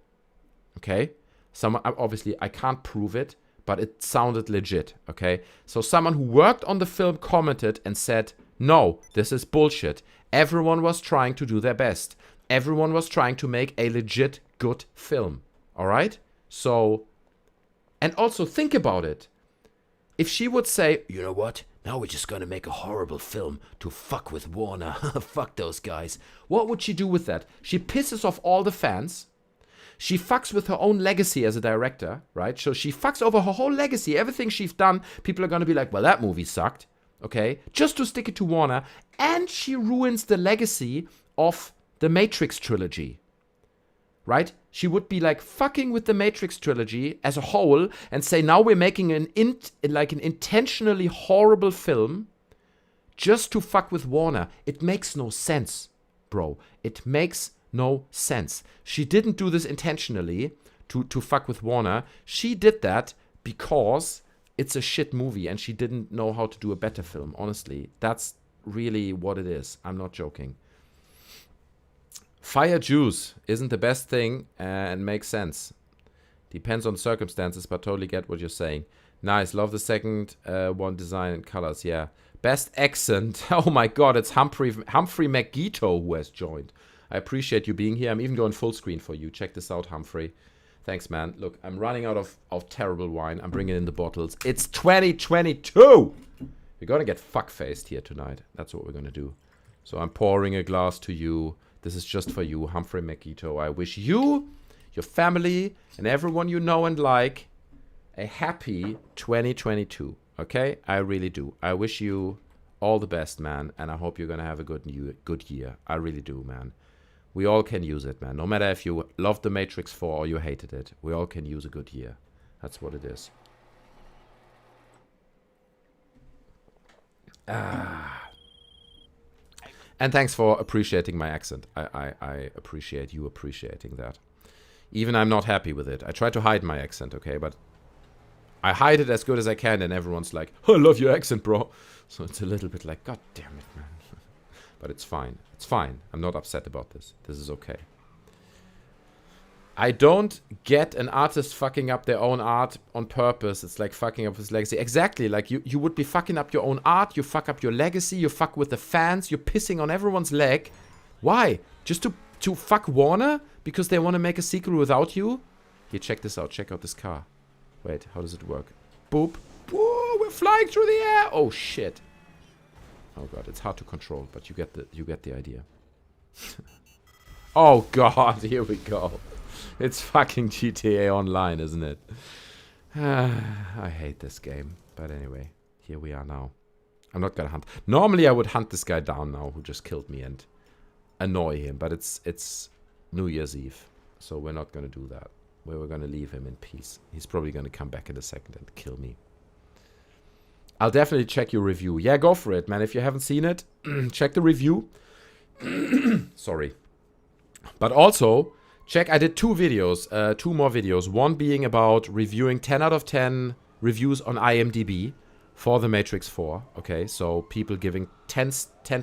okay? Someone, obviously I can't prove it, but it sounded legit, okay? So someone who worked on the film commented and said, no, this is bullshit. Everyone was trying to do their best. Everyone was trying to make a legit good film, all right? So, and also think about it. If she would say, you know what? Now we're just going to make a horrible film to fuck with Warner. Fuck those guys. What would she do with that? She pisses off all the fans. She fucks with her own legacy as a director, right? So she fucks over her whole legacy. Everything she's done, people are going to be like, well, that movie sucked, okay? Just to stick it to Warner. And she ruins the legacy of the Matrix trilogy, right? She would be like fucking with the Matrix trilogy as a whole and say, now we're making an intentionally horrible film just to fuck with Warner. It makes no sense, bro. It makes no sense. She didn't do this intentionally to fuck with Warner. She did that because it's a shit movie and she didn't know how to do a better film. Honestly, that's really what it is. I'm not joking. Fire juice isn't the best thing and makes sense. Depends on circumstances, but totally get what you're saying. Nice. Love the second one, design and colors. Yeah. Best accent. Oh my god, it's Humphrey McGeeto who has joined. I appreciate you being here. I'm even going full screen for you. Check this out, Humphrey. Thanks, man. Look, I'm running out of terrible wine. I'm bringing in the bottles. It's 2022! We're going to get fuck-faced here tonight. That's what we're going to do. So I'm pouring a glass to you. This is just for you, Humphrey McGeeto. I wish you, your family, and everyone you know and like a happy 2022. Okay? I really do. I wish you all the best, man. And I hope you're going to have a good year. I really do, man. We all can use it, man. No matter if you loved The Matrix 4 or you hated it. We all can use a good year. That's what it is. And thanks for appreciating my accent. I appreciate you appreciating that. Even I'm not happy with it. I try to hide my accent, okay? But I hide it as good as I can, and everyone's like, I love your accent, bro. So it's a little bit like, God damn it, man. But it's fine. It's fine. I'm not upset about this. This is okay. I don't get an artist fucking up their own art on purpose. It's like fucking up his legacy. Exactly. Like you would be fucking up your own art. You fuck up your legacy. You fuck with the fans. You're pissing on everyone's leg. Why? Just to fuck Warner? Because they want to make a sequel without you? Here, check this out. Check out this car. Wait, how does it work? Boop. Whoa, we're flying through the air. Oh, shit. Oh, God. It's hard to control, but you get the idea. Oh, God. Here we go. It's fucking GTA Online, isn't it? I hate this game. But anyway, here we are now. I'm not gonna hunt. Normally I would hunt this guy down now who just killed me and annoy him. But it's New Year's Eve. So we're not gonna do that. We're gonna leave him in peace. He's probably gonna come back in a second and kill me. I'll definitely check your review. Yeah, go for it, man. If you haven't seen it, check the review. Sorry. But also... check, I did 2 videos, 2 more videos. One being about reviewing 10 out of 10 reviews on IMDb for The Matrix 4. Okay, so people giving 10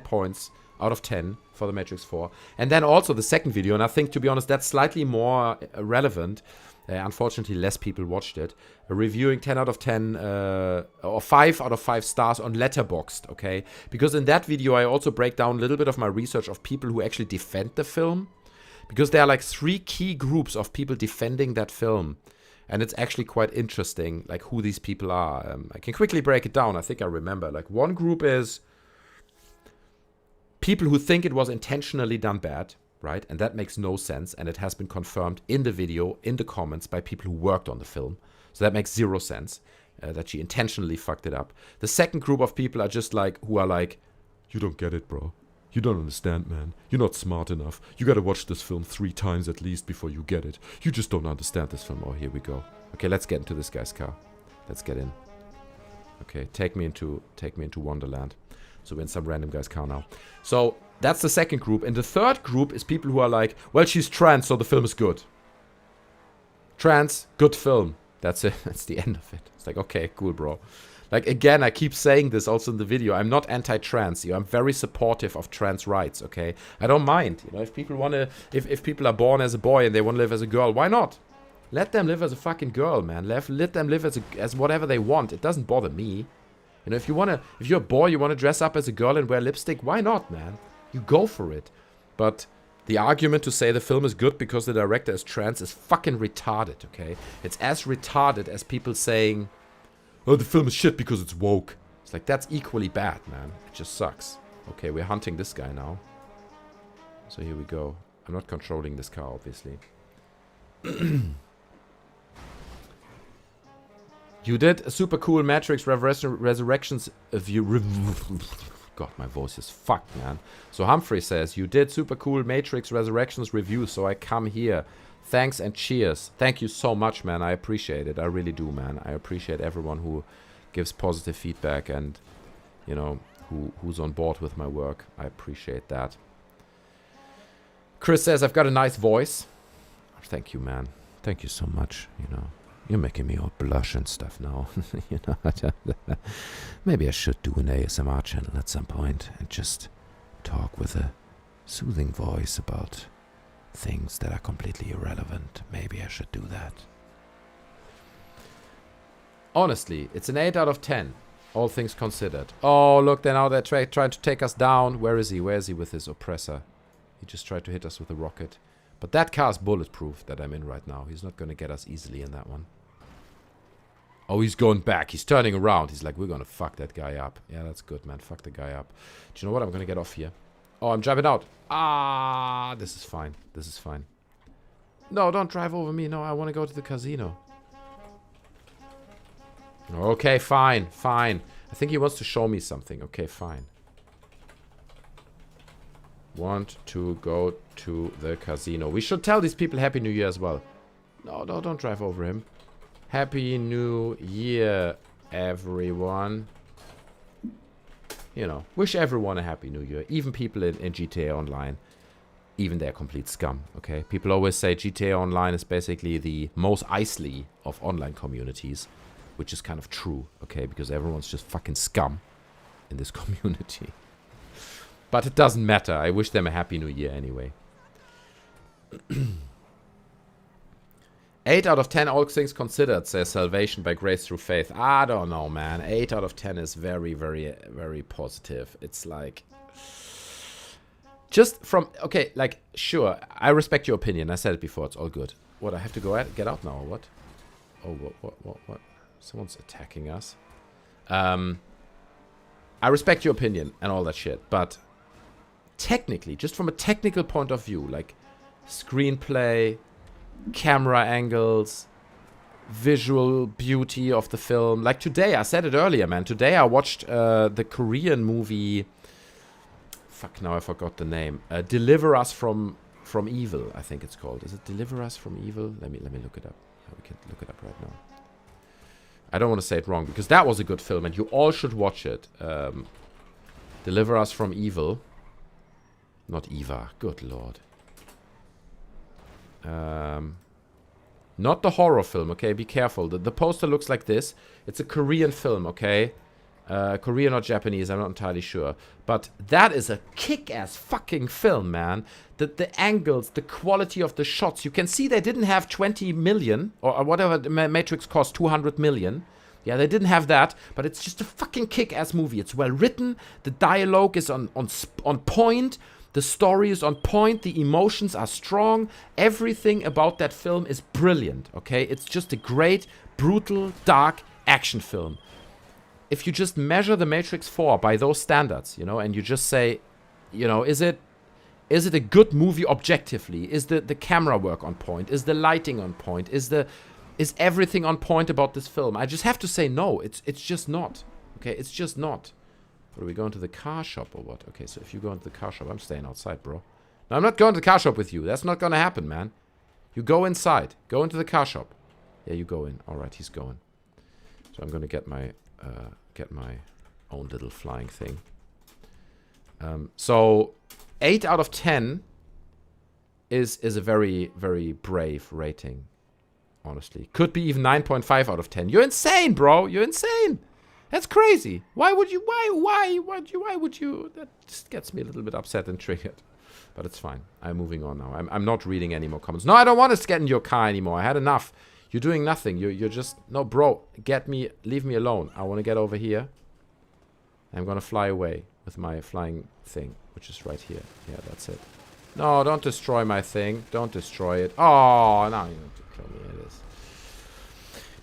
points out of 10 for The Matrix 4. And then also the second video, and I think, to be honest, that's slightly more relevant. Unfortunately, less people watched it. Reviewing 10 out of 10, or 5 out of 5 stars on Letterboxd, okay? Because in that video, I also break down a little bit of my research of people who actually defend the film. Because there are like 3 key groups of people defending that film. And it's actually quite interesting, like, who these people are. I can quickly break it down. I think I remember. Like, one group is people who think it was intentionally done bad, right? And that makes no sense. And it has been confirmed in the video, in the comments, by people who worked on the film. So that makes 0 sense, that she intentionally fucked it up. The second group of people are just like, who are like, you don't get it, bro. You don't understand, man. You're not smart enough. You gotta watch this film 3 times at least before you get it. You just don't understand this film. Oh, here we go. Okay, let's get into this guy's car. Let's get in. Okay, take me into Wonderland. So we're in some random guy's car now. So that's the second group. And the third group is people who are like, well, she's trans, so the film is good. Trans, good film. That's it. That's the end of it. It's like, okay, cool, bro. Like, again, I keep saying this also in the video. I'm not anti-trans. I'm very supportive of trans rights, okay? I don't mind. If people want to... If people are born as a boy and they want to live as a girl, why not? Let them live as a fucking girl, man. Let them live as whatever they want. It doesn't bother me. If you're a boy, you want to dress up as a girl and wear lipstick, why not, man? You go for it. But the argument to say the film is good because the director is trans is fucking retarded, okay? It's as retarded as people saying... oh, the film is shit because it's woke. It's like, that's equally bad, man. It just sucks. Okay, we're hunting this guy now. So here we go. I'm not controlling this car, obviously. You did a super cool Matrix Resurrections view. God, my voice is fucked, man. So Humphrey says, you did super cool Matrix Resurrections review, so I come here. Thanks and cheers. Thank you so much, man. I appreciate it. I really do, man. I appreciate everyone who gives positive feedback and, who's on board with my work. I appreciate that. Chris says, I've got a nice voice. Thank you, man. Thank you so much, You're making me all blush and stuff now. Maybe I should do an ASMR channel at some point and just talk with a soothing voice about... things that are completely irrelevant. Maybe I should do that. Honestly, it's an 8 out of 10. All things considered. Oh, look, they're trying to take us down. Where is he? Where is he with his oppressor? He just tried to hit us with a rocket. But that car's bulletproof that I'm in right now. He's not going to get us easily in that one. Oh, he's going back. He's turning around. He's like, we're going to fuck that guy up. Yeah, that's good, man. Fuck the guy up. Do you know what? I'm going to get off here. Oh, I'm driving out. Ah, this is fine. This is fine. No, don't drive over me. No, I want to go to the casino. Okay, fine, fine. I think he wants to show me something. Okay, fine. Want to go to the casino. We should tell these people Happy New Year as well. No, no, don't drive over him. Happy New Year, everyone. You know, wish everyone a Happy New Year. Even people in GTA Online. Even they're complete scum, okay? People always say GTA Online is basically the most Isley of online communities. Which is kind of true, okay? Because everyone's just fucking scum in this community. But it doesn't matter. I wish them a Happy New Year anyway. 8 out of 10 all things considered says salvation by grace through faith. I don't know, man. 8 out of 10 is very, very, very positive. It's like... Just from... Okay, like, sure. I respect your opinion. I said it before. It's all good. What, I have to get out now or what? Oh, what? Someone's attacking us. I respect your opinion and all that shit, but technically, just from a technical point of view, like screenplay, camera angles, visual beauty of the film. Like today, I said it earlier, man. Today I watched the Korean movie. Fuck, now I forgot the name. Deliver Us from Evil, I think it's called. Is it Deliver Us from Evil? Let me look it up. We can look it up right now. I don't want to say it wrong, because that was a good film, and you all should watch it. Deliver Us from Evil. Not Eva. Good lord. Not the horror film, okay? Be careful. The poster looks like this. It's a Korean film, okay? Korean or Japanese, I'm not entirely sure. But that is a kick-ass fucking film, man. The angles, the quality of the shots. You can see they didn't have 20 million, or whatever the Matrix cost, 200 million. Yeah, they didn't have that, but it's just a fucking kick-ass movie. It's well written. The dialogue is on point. The story is on point. The emotions are strong. Everything about that film is brilliant, okay? It's just a great, brutal, dark action film. If you just measure The Matrix 4 by those standards, you know, and you just say, you know, is it a good movie objectively? Is the camera work on point? Is the lighting on point? Is everything on point about this film? I just have to say no. It's just not. Okay, it's just not. What, are we going to the car shop or what? Okay, so if you go into the car shop, I'm staying outside, bro. No, I'm not going to the car shop with you. That's not gonna happen, man. You go inside. Go into the car shop. Yeah, you go in. All right, he's going. So I'm gonna get my own little flying thing. So 8 out of 10 is a very, very brave rating. Honestly, could be even 9.5 out of 10. You're insane, bro. You're insane. That's crazy. Why would you? Why would you? That just gets me a little bit upset and triggered. But it's fine. I'm moving on now. I'm not reading any more comments. No, I don't want to get in your car anymore. I had enough. You're doing nothing. You're just... No, bro. Leave me alone. I want to get over here. I'm going to fly away with my flying thing, which is right here. Yeah, that's it. No, don't destroy my thing. Don't destroy it. Oh, no, you have to kill me. It is.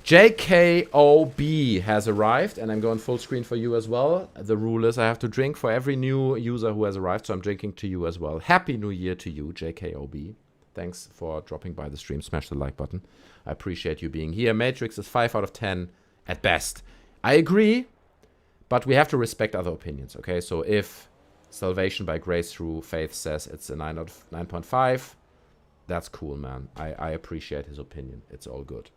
JKOB has arrived, and I'm going full screen for you as well. The rule is I have to drink for every new user who has arrived, so I'm drinking to you as well. Happy New Year to you, JKOB. Thanks for dropping by the stream. Smash the like button. I appreciate you being here. Matrix is 5 out of 10 at best. I agree, but we have to respect other opinions, okay? So if Salvation by Grace Through Faith says it's a 9 out of 9.5, that's cool, man. I appreciate his opinion. It's all good.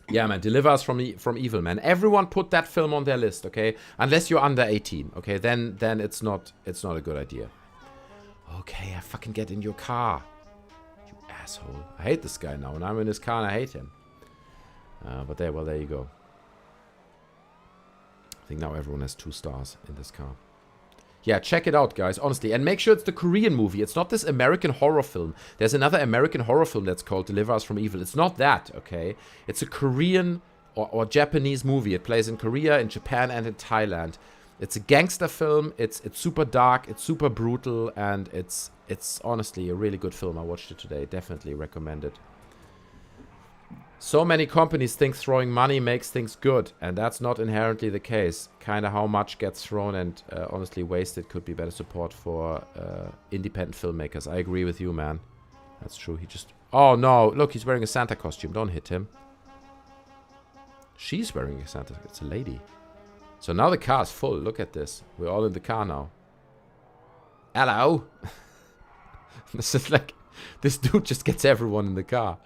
Yeah, man. Deliver Us from Evil, man. Everyone put that film on their list, okay? Unless you're under 18, okay? Then it's not a good idea. Okay, I fucking get in your car. You asshole. I hate this guy now, and I'm in his car and I hate him. But there you go. I think now everyone has 2 stars in this car. Yeah, check it out, guys, honestly. And make sure it's the Korean movie. It's not this American horror film. There's another American horror film that's called Deliver Us from Evil. It's not that, okay? It's a Korean or Japanese movie. It plays in Korea, in Japan, and in Thailand. It's a gangster film. It's super dark. It's super brutal. And it's honestly a really good film. I watched it today. Definitely recommend it. So many companies think throwing money makes things good, and that's not inherently the case. Kinda how much gets thrown and honestly wasted could be better support for independent filmmakers. I agree with you, man. That's true. He just... Oh, no. Look, he's wearing a Santa costume. Don't hit him. She's wearing a Santa... It's a lady. So now the car's full. Look at this. We're all in the car now. Hello. This is like... This dude just gets everyone in the car.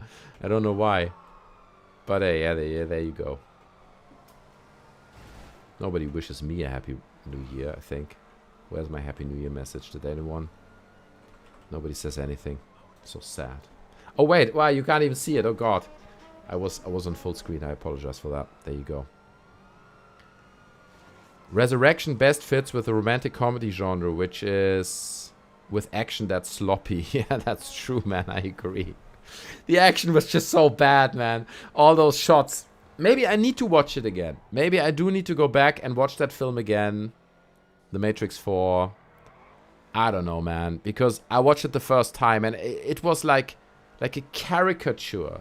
I don't know why. But hey, yeah, there you go. Nobody wishes me a Happy New Year, I think. Where's my Happy New Year message? Did anyone? Nobody says anything. So sad. Oh wait, wow, you can't even see it. Oh god. I was on full screen. I apologize for that. There you go. Resurrection best fits with the romantic comedy genre, which is with action that's sloppy. Yeah, that's true, man. I agree. The action was just so bad, man. All those shots. Maybe I need to watch it again. Maybe I do need to go back and watch that film again. The Matrix 4. I don't know, man. Because I watched it the first time and it was like a caricature.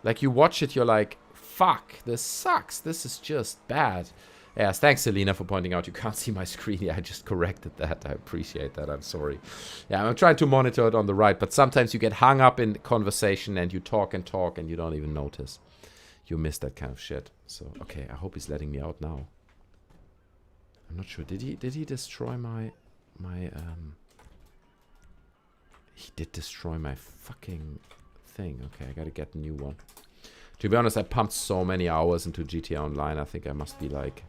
Like you watch it, you're like, fuck, this sucks. This is just bad. Yes, thanks, Selena, for pointing out you can't see my screen. Yeah, I just corrected that. I appreciate that. I'm sorry. Yeah, I'm trying to monitor it on the right, but sometimes you get hung up in conversation and you talk and you don't even notice. You miss that kind of shit. So, okay, I hope he's letting me out now. I'm not sure. Did he destroy my He did destroy my fucking thing. Okay, I gotta get a new one. To be honest, I pumped so many hours into GTA Online. I think I must be like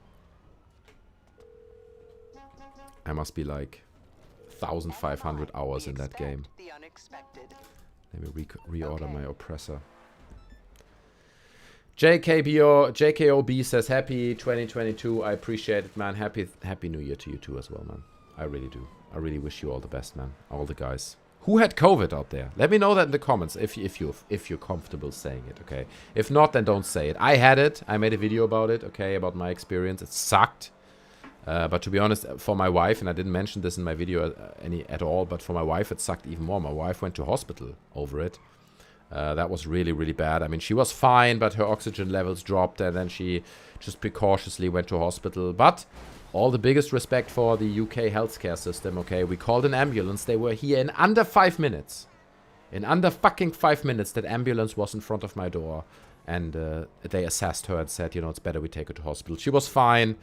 1,500 hours in that game. Let me reorder my oppressor. JKOB says happy 2022. I appreciate it, man. Happy New Year to you too as well, man. I really do. I really wish you all the best, man. All the guys. Who had COVID out there? Let me know that in the comments if you're comfortable saying it, okay? If not, then don't say it. I had it. I made a video about it, okay? About my experience. It sucked. But to be honest, for my wife, and I didn't mention this in my video at all, but for my wife, it sucked even more. My wife went to hospital over it. That was really, really bad. I mean, she was fine, but her oxygen levels dropped, and then she just precautiously went to hospital. But all the biggest respect for the UK healthcare system, okay? We called an ambulance. They were here in under 5 minutes. In under fucking 5 minutes, that ambulance was in front of my door. And they assessed her and said, you know, it's better we take her to hospital. She was fine.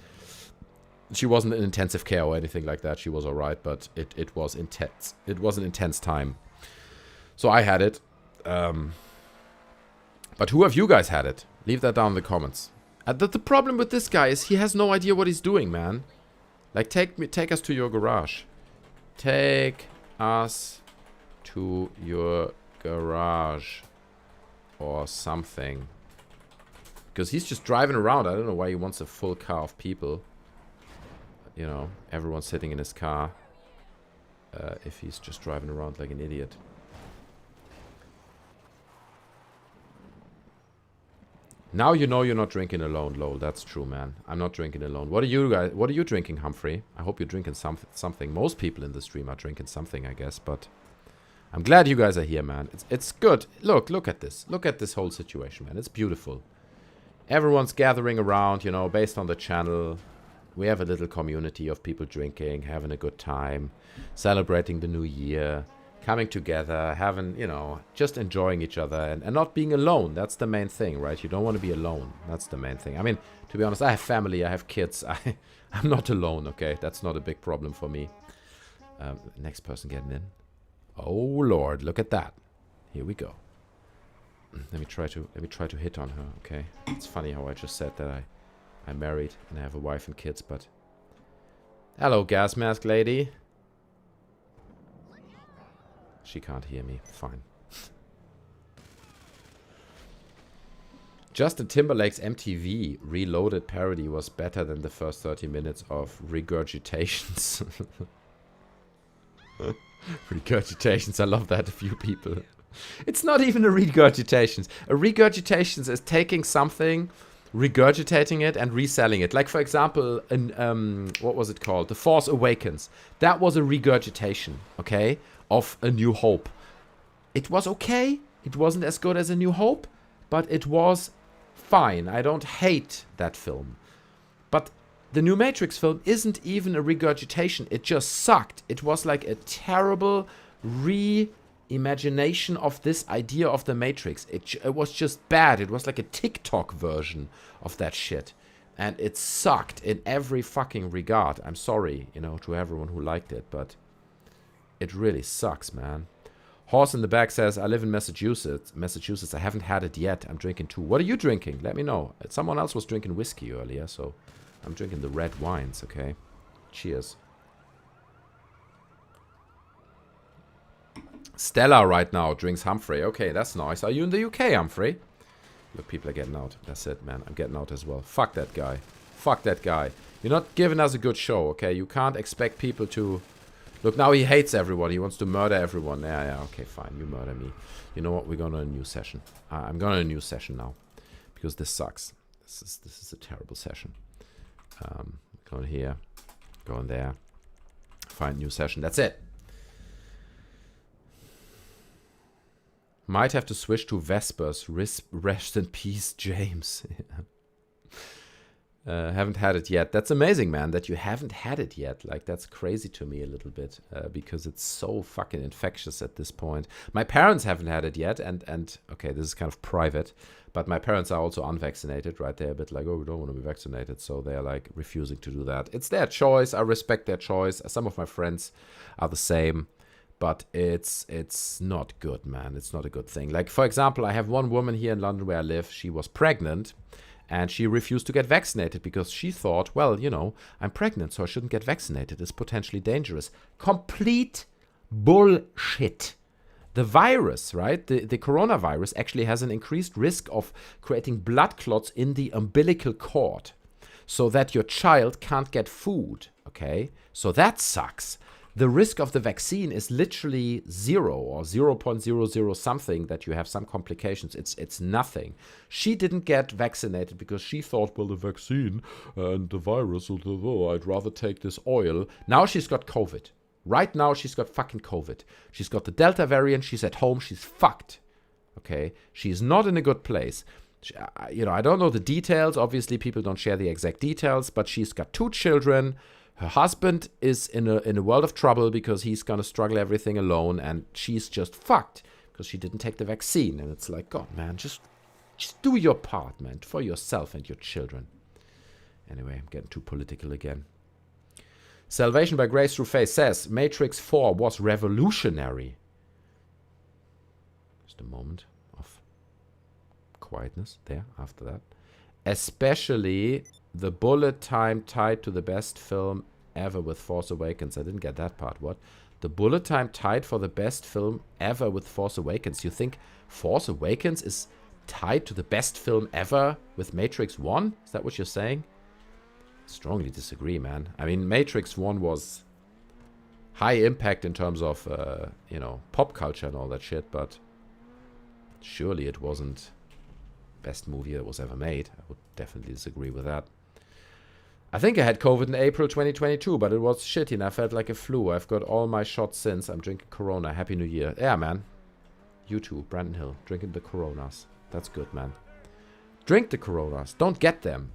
She wasn't in intensive care or anything like that. She was alright, but it was intense. It was an intense time. So I had it. But who of you guys had it? Leave that down in the comments. The problem with this guy is he has no idea what he's doing, man. Like, take us to your garage. Take us to your garage. Or something. Because he's just driving around. I don't know why he wants a full car of people. You know, everyone's sitting in his car. If he's just driving around like an idiot. Now you know you're not drinking alone, lol. That's true, man. I'm not drinking alone. What are you guys? What are you drinking, Humphrey? I hope you're drinking something. Most people in the stream are drinking something, I guess. But I'm glad you guys are here, man. It's good. Look at this. Look at this whole situation, man. It's beautiful. Everyone's gathering around, you know, based on the channel. We have a little community of people drinking, having a good time, celebrating the new year, coming together, having, you know, just enjoying each other and not being alone. That's the main thing, right? You don't want to be alone. That's the main thing. I mean, to be honest, I have family, I have kids. I'm not alone, okay? That's not a big problem for me. Next person getting in. Oh, Lord, look at that. Here we go. Let me try to hit on her, okay? It's funny how I just said that I'm married and I have a wife and kids, but... Hello, gas mask lady. She can't hear me. Fine. Justin Timberlake's MTV Reloaded parody was better than the first 30 minutes of regurgitations. Regurgitations, I love that. A few people. It's not even a regurgitations. A regurgitations is taking something, regurgitating it and reselling it. Like, for example, what was it called? The Force Awakens. That was a regurgitation, okay, of A New Hope. It was okay. It wasn't as good as A New Hope, but it was fine. I don't hate that film. But the new Matrix film isn't even a regurgitation. It just sucked. It was like a terrible reimagination of this idea of the Matrix. It was just bad. It was like a TikTok version of that shit. And it sucked in every fucking regard. I'm sorry, to everyone who liked it, but it really sucks, man. Horse in the back says, I live in Massachusetts. I haven't had it yet. I'm drinking too. What are you drinking? Let me know. Someone else was drinking whiskey earlier, so I'm drinking the red wines, okay? Cheers. Stella right now drinks Humphrey. Okay, that's nice. Are you in the UK, Humphrey? Look, people are getting out. That's it, man. I'm getting out as well. Fuck that guy. Fuck that guy. You're not giving us a good show, okay? You can't expect people to... Look, now he hates everyone. He wants to murder everyone. Yeah, okay, fine. You murder me. You know what? We're going on a new session. I'm going on a new session now. Because this sucks. This is a terrible session. Go in here. Go in there. Find new session. That's it. Might have to switch to Vespers. Rest in peace, James. Haven't had it yet. That's amazing, man, that you haven't had it yet. Like, that's crazy to me a little bit, because it's so fucking infectious at this point. My parents haven't had it yet, and okay, this is kind of private, but my parents are also unvaccinated, right? They're a bit like, oh, we don't want to be vaccinated, so they're like refusing to do that. It's their choice. I respect their choice. Some of my friends are the same. But it's not good, man. It's not a good thing. Like, for example, I have one woman here in London where I live. She was pregnant, and she refused to get vaccinated because she thought, well, I'm pregnant, so I shouldn't get vaccinated. It's potentially dangerous. Complete bullshit. The virus, right? The coronavirus actually has an increased risk of creating blood clots in the umbilical cord so that your child can't get food, okay? So that sucks. The risk of the vaccine is literally 0 or 0.00 something that you have some complications. It's nothing. She didn't get vaccinated because she thought, well, the vaccine and the virus, I'd rather take this oil. Now she's got COVID. Right now she's got fucking COVID. She's got the Delta variant. She's at home. She's fucked. Okay? She's not in a good place. I don't know the details. Obviously, people don't share the exact details, but she's got 2 children. Her husband is in a world of trouble because he's gonna struggle everything alone, and she's just fucked because she didn't take the vaccine. And it's like, God, man, just do your part, man, for yourself and your children. Anyway, I'm getting too political again. Salvation by Grace Through Faith says, Matrix 4 was revolutionary. Just a moment of quietness there after that. Especially the bullet time tied to the best film ever with Force Awakens. I didn't get that part. What? The bullet time tied for the best film ever with Force Awakens. You think Force Awakens is tied to the best film ever with Matrix 1? Is that what you're saying? Strongly disagree, man. I mean, Matrix 1 was high impact in terms of, pop culture and all that shit, but surely it wasn't best movie that was ever made. I would definitely disagree with that. I think I had COVID in April 2022, but it was shitty and I felt like a flu. I've got all my shots since. I'm drinking Corona. Happy New Year. Yeah, man. You too, Brandon Hill. Drinking the Coronas. That's good, man. Drink the Coronas. Don't get them.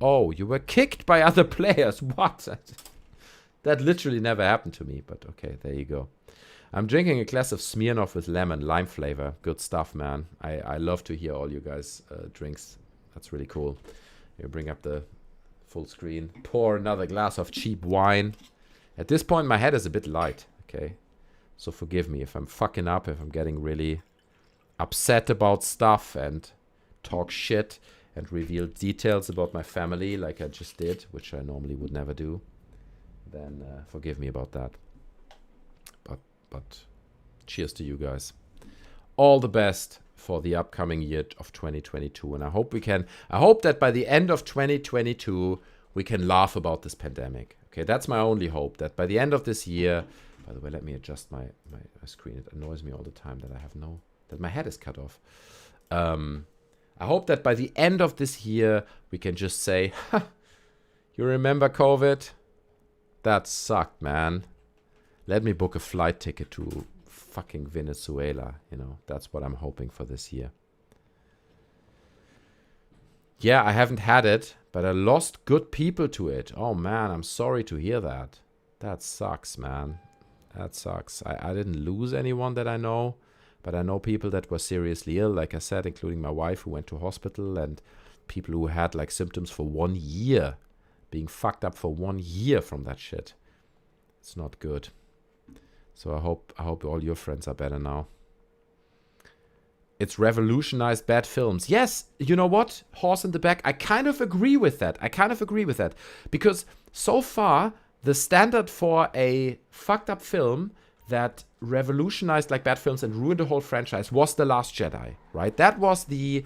Oh, you were kicked by other players. What? That literally never happened to me, but okay, there you go. I'm drinking a glass of Smirnoff with lemon, lime flavor. Good stuff, man. I love to hear all you guys' drinks. That's really cool. You bring up the full screen. Pour another glass of cheap wine. At this point, my head is a bit light, okay? So forgive me if I'm fucking up, if I'm getting really upset about stuff and talk shit and reveal details about my family like I just did, which I normally would never do. Then forgive me about that. But cheers to you guys. All the best for the upcoming year of 2022. And I hope that by the end of 2022, we can laugh about this pandemic. Okay, that's my only hope, that by the end of this year, by the way, let me adjust my screen. It annoys me all the time that my head is cut off. I hope that by the end of this year, we can just say, you remember COVID? That sucked, man. Let me book a flight ticket to fucking Venezuela. That's what I'm hoping for this year. Yeah, I haven't had it, but I lost good people to it. Oh man, I'm sorry to hear that. That sucks, man. That sucks. I didn't lose anyone that I know, but I know people that were seriously ill, like I said, including my wife who went to hospital, and people who had like symptoms for 1 year, being fucked up for 1 year from that shit. It's not good. So I hope all your friends are better now. It's revolutionized bad films. Yes, you know what? Horse in the back. I kind of agree with that. Because so far, the standard for a fucked up film that revolutionized like bad films and ruined the whole franchise was The Last Jedi, right? That was the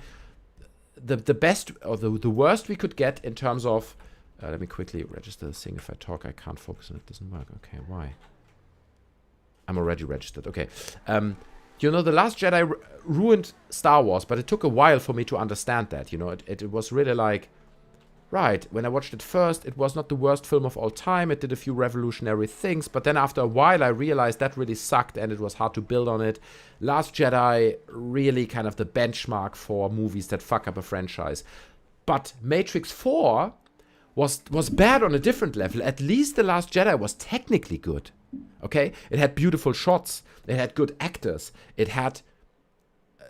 best or the worst we could get in terms of... let me quickly register this thing. If I talk, I can't focus and it doesn't work. Okay, why? I'm already registered. Okay. You know, The Last Jedi ruined Star Wars, but it took a while for me to understand that. You know, it was really like, right, when I watched it first, it was not the worst film of all time. It did a few revolutionary things, but then after a while, I realized that really sucked and it was hard to build on it. Last Jedi, really kind of the benchmark for movies that fuck up a franchise. But Matrix 4 was bad on a different level. At least The Last Jedi was technically good. Okay? It had beautiful shots. It had good actors. It had...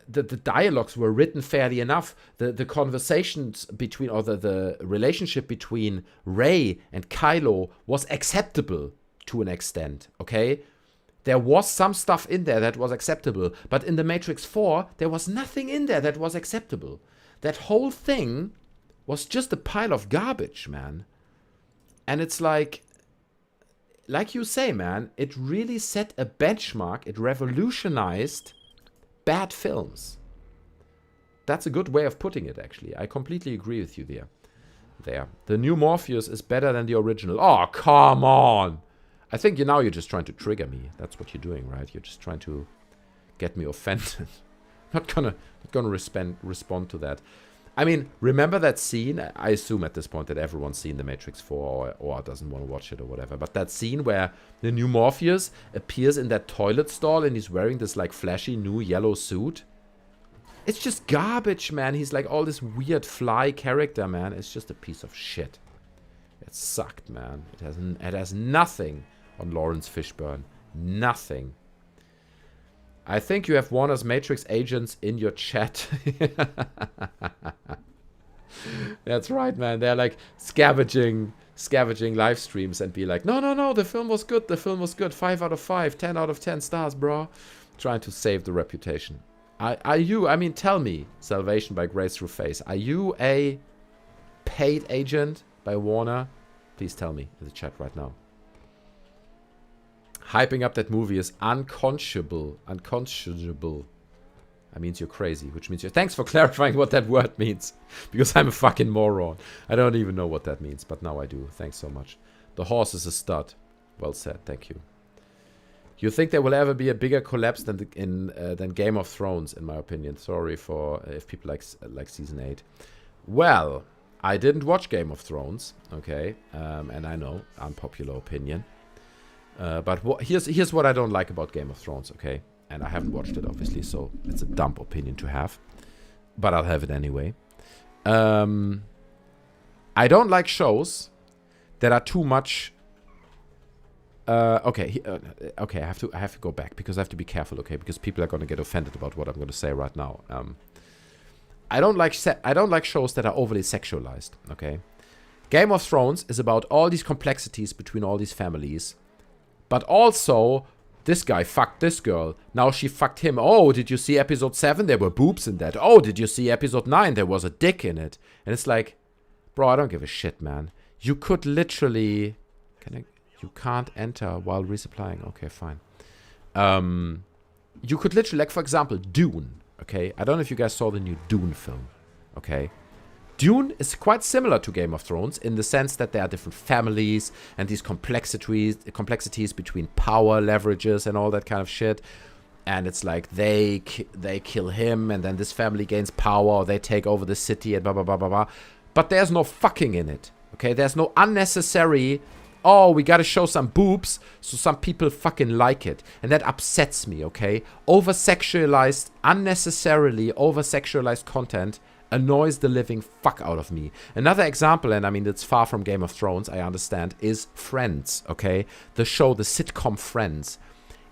The dialogues were written fairly enough. The conversations between... Or the relationship between Rey and Kylo was acceptable to an extent. Okay? There was some stuff in there that was acceptable. But in The Matrix 4, there was nothing in there that was acceptable. That whole thing was just a pile of garbage, man. And it's like you say, man, it really set a benchmark. It revolutionized bad films. That's a good way of putting it, actually. I completely agree with you there. The new Morpheus is better than the original. Oh, come on. I think you're just trying to trigger me. That's what you're doing, right? You're just trying to get me offended. Not gonna respond to that. I mean, remember that scene? I assume at this point that everyone's seen The Matrix 4 or doesn't want to watch it or whatever. But that scene where the new Morpheus appears in that toilet stall and he's wearing this like flashy new yellow suit. It's just garbage, man. He's like all this weird fly character, man. It's just a piece of shit. It sucked, man. It has nothing on Lawrence Fishburne. Nothing. I think you have Warner's Matrix agents in your chat. That's right, man. They're like scavenging live streams and be like, no, the film was good. 5 out of 5, 10 out of 10 stars, bro. Trying to save the reputation. Are you, I mean, tell me, Salvation by Grace Through Face, are you a paid agent by Warner? Please tell me in the chat right now. Hyping up that movie is unconscionable. That means you're crazy, which means you're... Thanks for clarifying what that word means. Because I'm a fucking moron. I don't even know what that means, but now I do. Thanks so much. The horse is a stud. Well said, thank you. You think there will ever be a bigger collapse than Game of Thrones, in my opinion. Sorry for if people like Season 8. Well, I didn't watch Game of Thrones, okay? And I know, unpopular opinion. But here's what I don't like about Game of Thrones, okay? And I haven't watched it, obviously, so it's a dumb opinion to have. But I'll have it anyway. I don't like shows that are too much... Okay, I have to go back, because I have to be careful, okay? Because people are going to get offended about what I'm going to say right now. I don't like shows that are overly sexualized, okay? Game of Thrones is about all these complexities between all these families... But also, this guy fucked this girl. Now she fucked him. Oh, did you see episode 7? There were boobs in that. Oh, did you see episode 9? There was a dick in it. And it's like, bro, I don't give a shit, man. You could literally... You can't enter while resupplying. Okay, fine. You could literally, like, for example, Dune. Okay? I don't know if you guys saw the new Dune film. Okay? Dune is quite similar to Game of Thrones in the sense that there are different families and these complexities between power, leverages, and all that kind of shit. And it's like they kill him, and then this family gains power, or they take over the city, and blah, blah, blah, blah, blah. But there's no fucking in it, okay? There's no unnecessary, oh, we gotta show some boobs, so some people fucking like it. And that upsets me, okay? Unnecessarily over-sexualized content Annoys the living fuck out of me. Another example, and I mean, it's far from Game of Thrones, I understand, is Friends, okay? The show, the sitcom Friends.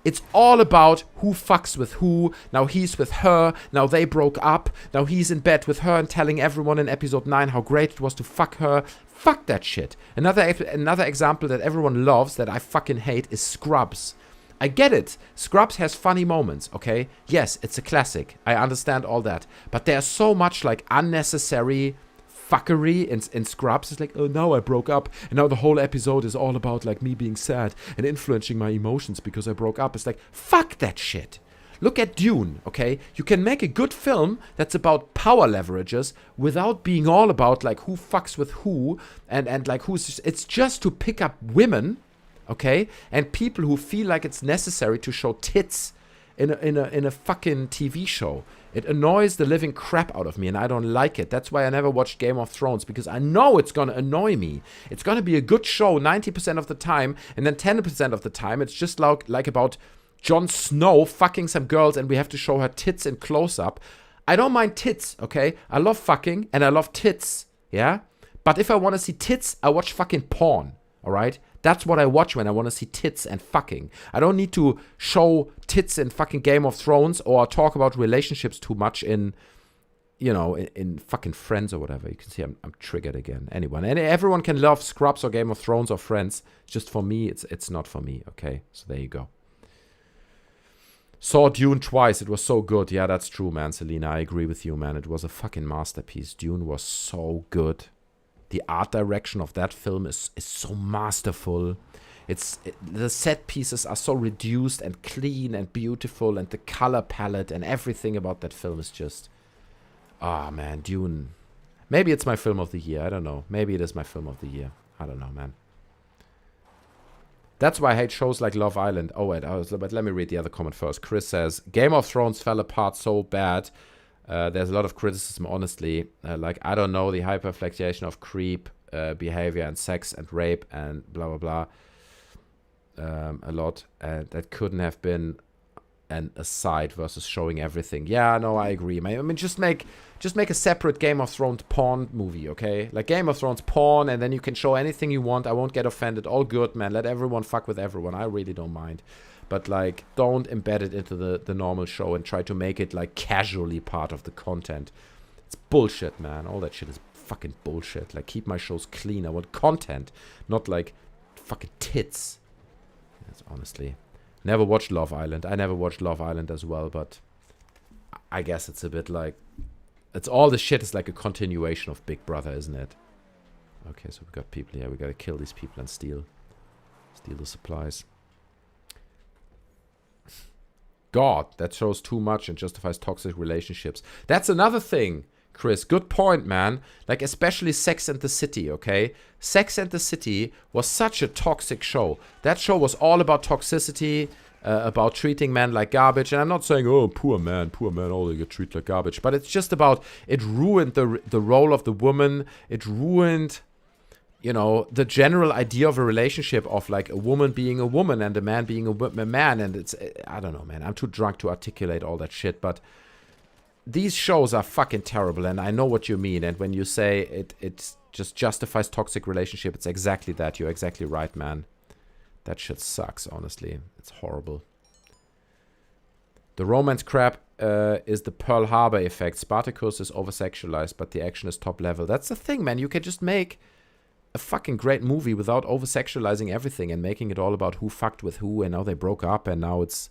It's all about who fucks with who. Now he's with her. Now they broke up. Now he's in bed with her and telling everyone in episode 9 how great it was to fuck her. Fuck that shit. Another example that everyone loves that I fucking hate is Scrubs. I get it. Scrubs has funny moments, okay? Yes, it's a classic. I understand all that. But there's so much like unnecessary fuckery in Scrubs. It's like, oh, now I broke up. And now the whole episode is all about like me being sad and influencing my emotions because I broke up. It's like, fuck that shit. Look at Dune, okay? You can make a good film that's about power leverages without being all about like who fucks with who and like who's... It's just to pick up women, okay? And people who feel like it's necessary to show tits in a fucking TV show. It annoys the living crap out of me, and I don't like it. That's why I never watched Game of Thrones, because I know it's gonna annoy me. It's gonna be a good show 90% of the time, and then 10% of the time it's just like about Jon Snow fucking some girls, and we have to show her tits in close-up. I don't mind tits, okay? I love fucking, and I love tits, yeah? But if I want to see tits, I watch fucking porn, alright? That's what I watch when I want to see tits and fucking. I don't need to show tits in fucking Game of Thrones or talk about relationships too much in, you know, in fucking Friends or whatever. You can see I'm triggered again. Anyone. And everyone can love Scrubs or Game of Thrones or Friends. Just for me, it's not for me, okay? So there you go. Saw Dune twice. It was so good. Yeah, that's true, man, Selena. I agree with you, man. It was a fucking masterpiece. Dune was so good. The art direction of that film is so masterful. The set pieces are so reduced and clean and beautiful, and the color palette and everything about that film is just... Ah, man, Dune. Maybe it's my film of the year. I don't know. Maybe it is my film of the year. I don't know, man. That's why I hate shows like Love Island. Oh, wait, but let me read the other comment first. Chris says, Game of Thrones fell apart so bad. There's a lot of criticism, honestly. Like, I don't know, the hyperflexation of creep behavior and sex and rape and blah, blah, blah. A lot. That couldn't have been an aside versus showing everything. Yeah, no, I agree. I mean, just make a separate Game of Thrones porn movie, okay? Like Game of Thrones porn, and then you can show anything you want. I won't get offended. All good, man. Let everyone fuck with everyone. I really don't mind. But, like, don't embed it into the normal show and try to make it, like, casually part of the content. It's bullshit, man. All that shit is fucking bullshit. Like, keep my shows clean. I want content, not, like, fucking tits. That's honestly... Never watched Love Island. I never watched Love Island as well, but I guess it's a bit like... It's all the shit is like a continuation of Big Brother, isn't it? Okay, so we got people here. We gotta kill these people and steal the supplies. God, that shows too much and justifies toxic relationships. That's another thing, Chris. Good point, man. Like, especially Sex and the City, okay? Sex and the City was such a toxic show. That show was all about toxicity, about treating men like garbage. And I'm not saying, oh, poor man, oh, they get treated like garbage. But it's just about, it ruined the role of the woman. It ruined... You know, the general idea of a relationship of, like, a woman being a woman and a man being a man. And it's, I don't know, man. I'm too drunk to articulate all that shit. But these shows are fucking terrible. And I know what you mean. And when you say it just justifies toxic relationship, it's exactly that. You're exactly right, man. That shit sucks, honestly. It's horrible. The romance crap is the Pearl Harbor effect. Spartacus is over-sexualized, but the action is top level. That's the thing, man. You can just make... a fucking great movie without over-sexualizing everything and making it all about who fucked with who, and now they broke up and now it's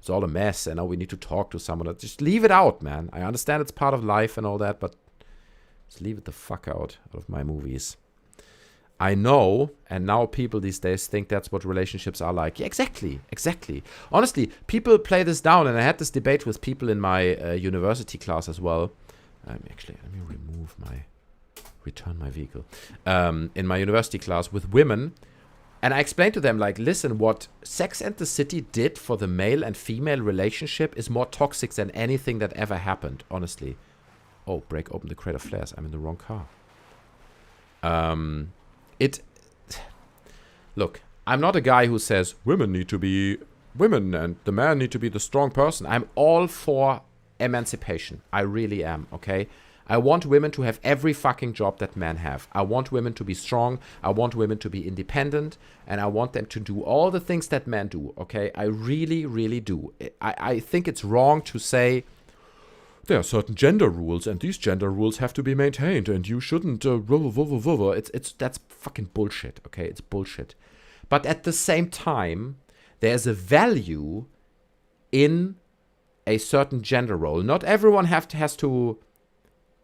all a mess and now we need to talk to someone. Just leave it out, man. I understand it's part of life and all that, but just leave it the fuck out of my movies. I know, and now people these days think that's what relationships are like. Yeah, exactly. Honestly, people play this down, and I had this debate with people in my university class as well. Actually, let me return my vehicle, in my university class with women, and I explained to them, like, listen, what Sex and the City did for the male and female relationship is more toxic than anything that ever happened, honestly. Oh, break open the crate of flares. I'm in the wrong car. Look, I'm not a guy who says women need to be women and the man need to be the strong person. I'm all for emancipation. I really am, okay? I want women to have every fucking job that men have. I want women to be strong. I want women to be independent. And I want them to do all the things that men do, okay? I really, really do. I think it's wrong to say, there are certain gender rules, and these gender rules have to be maintained, and you shouldn't... That's fucking bullshit, okay? It's bullshit. But at the same time, there's a value in a certain gender role. Not everyone has to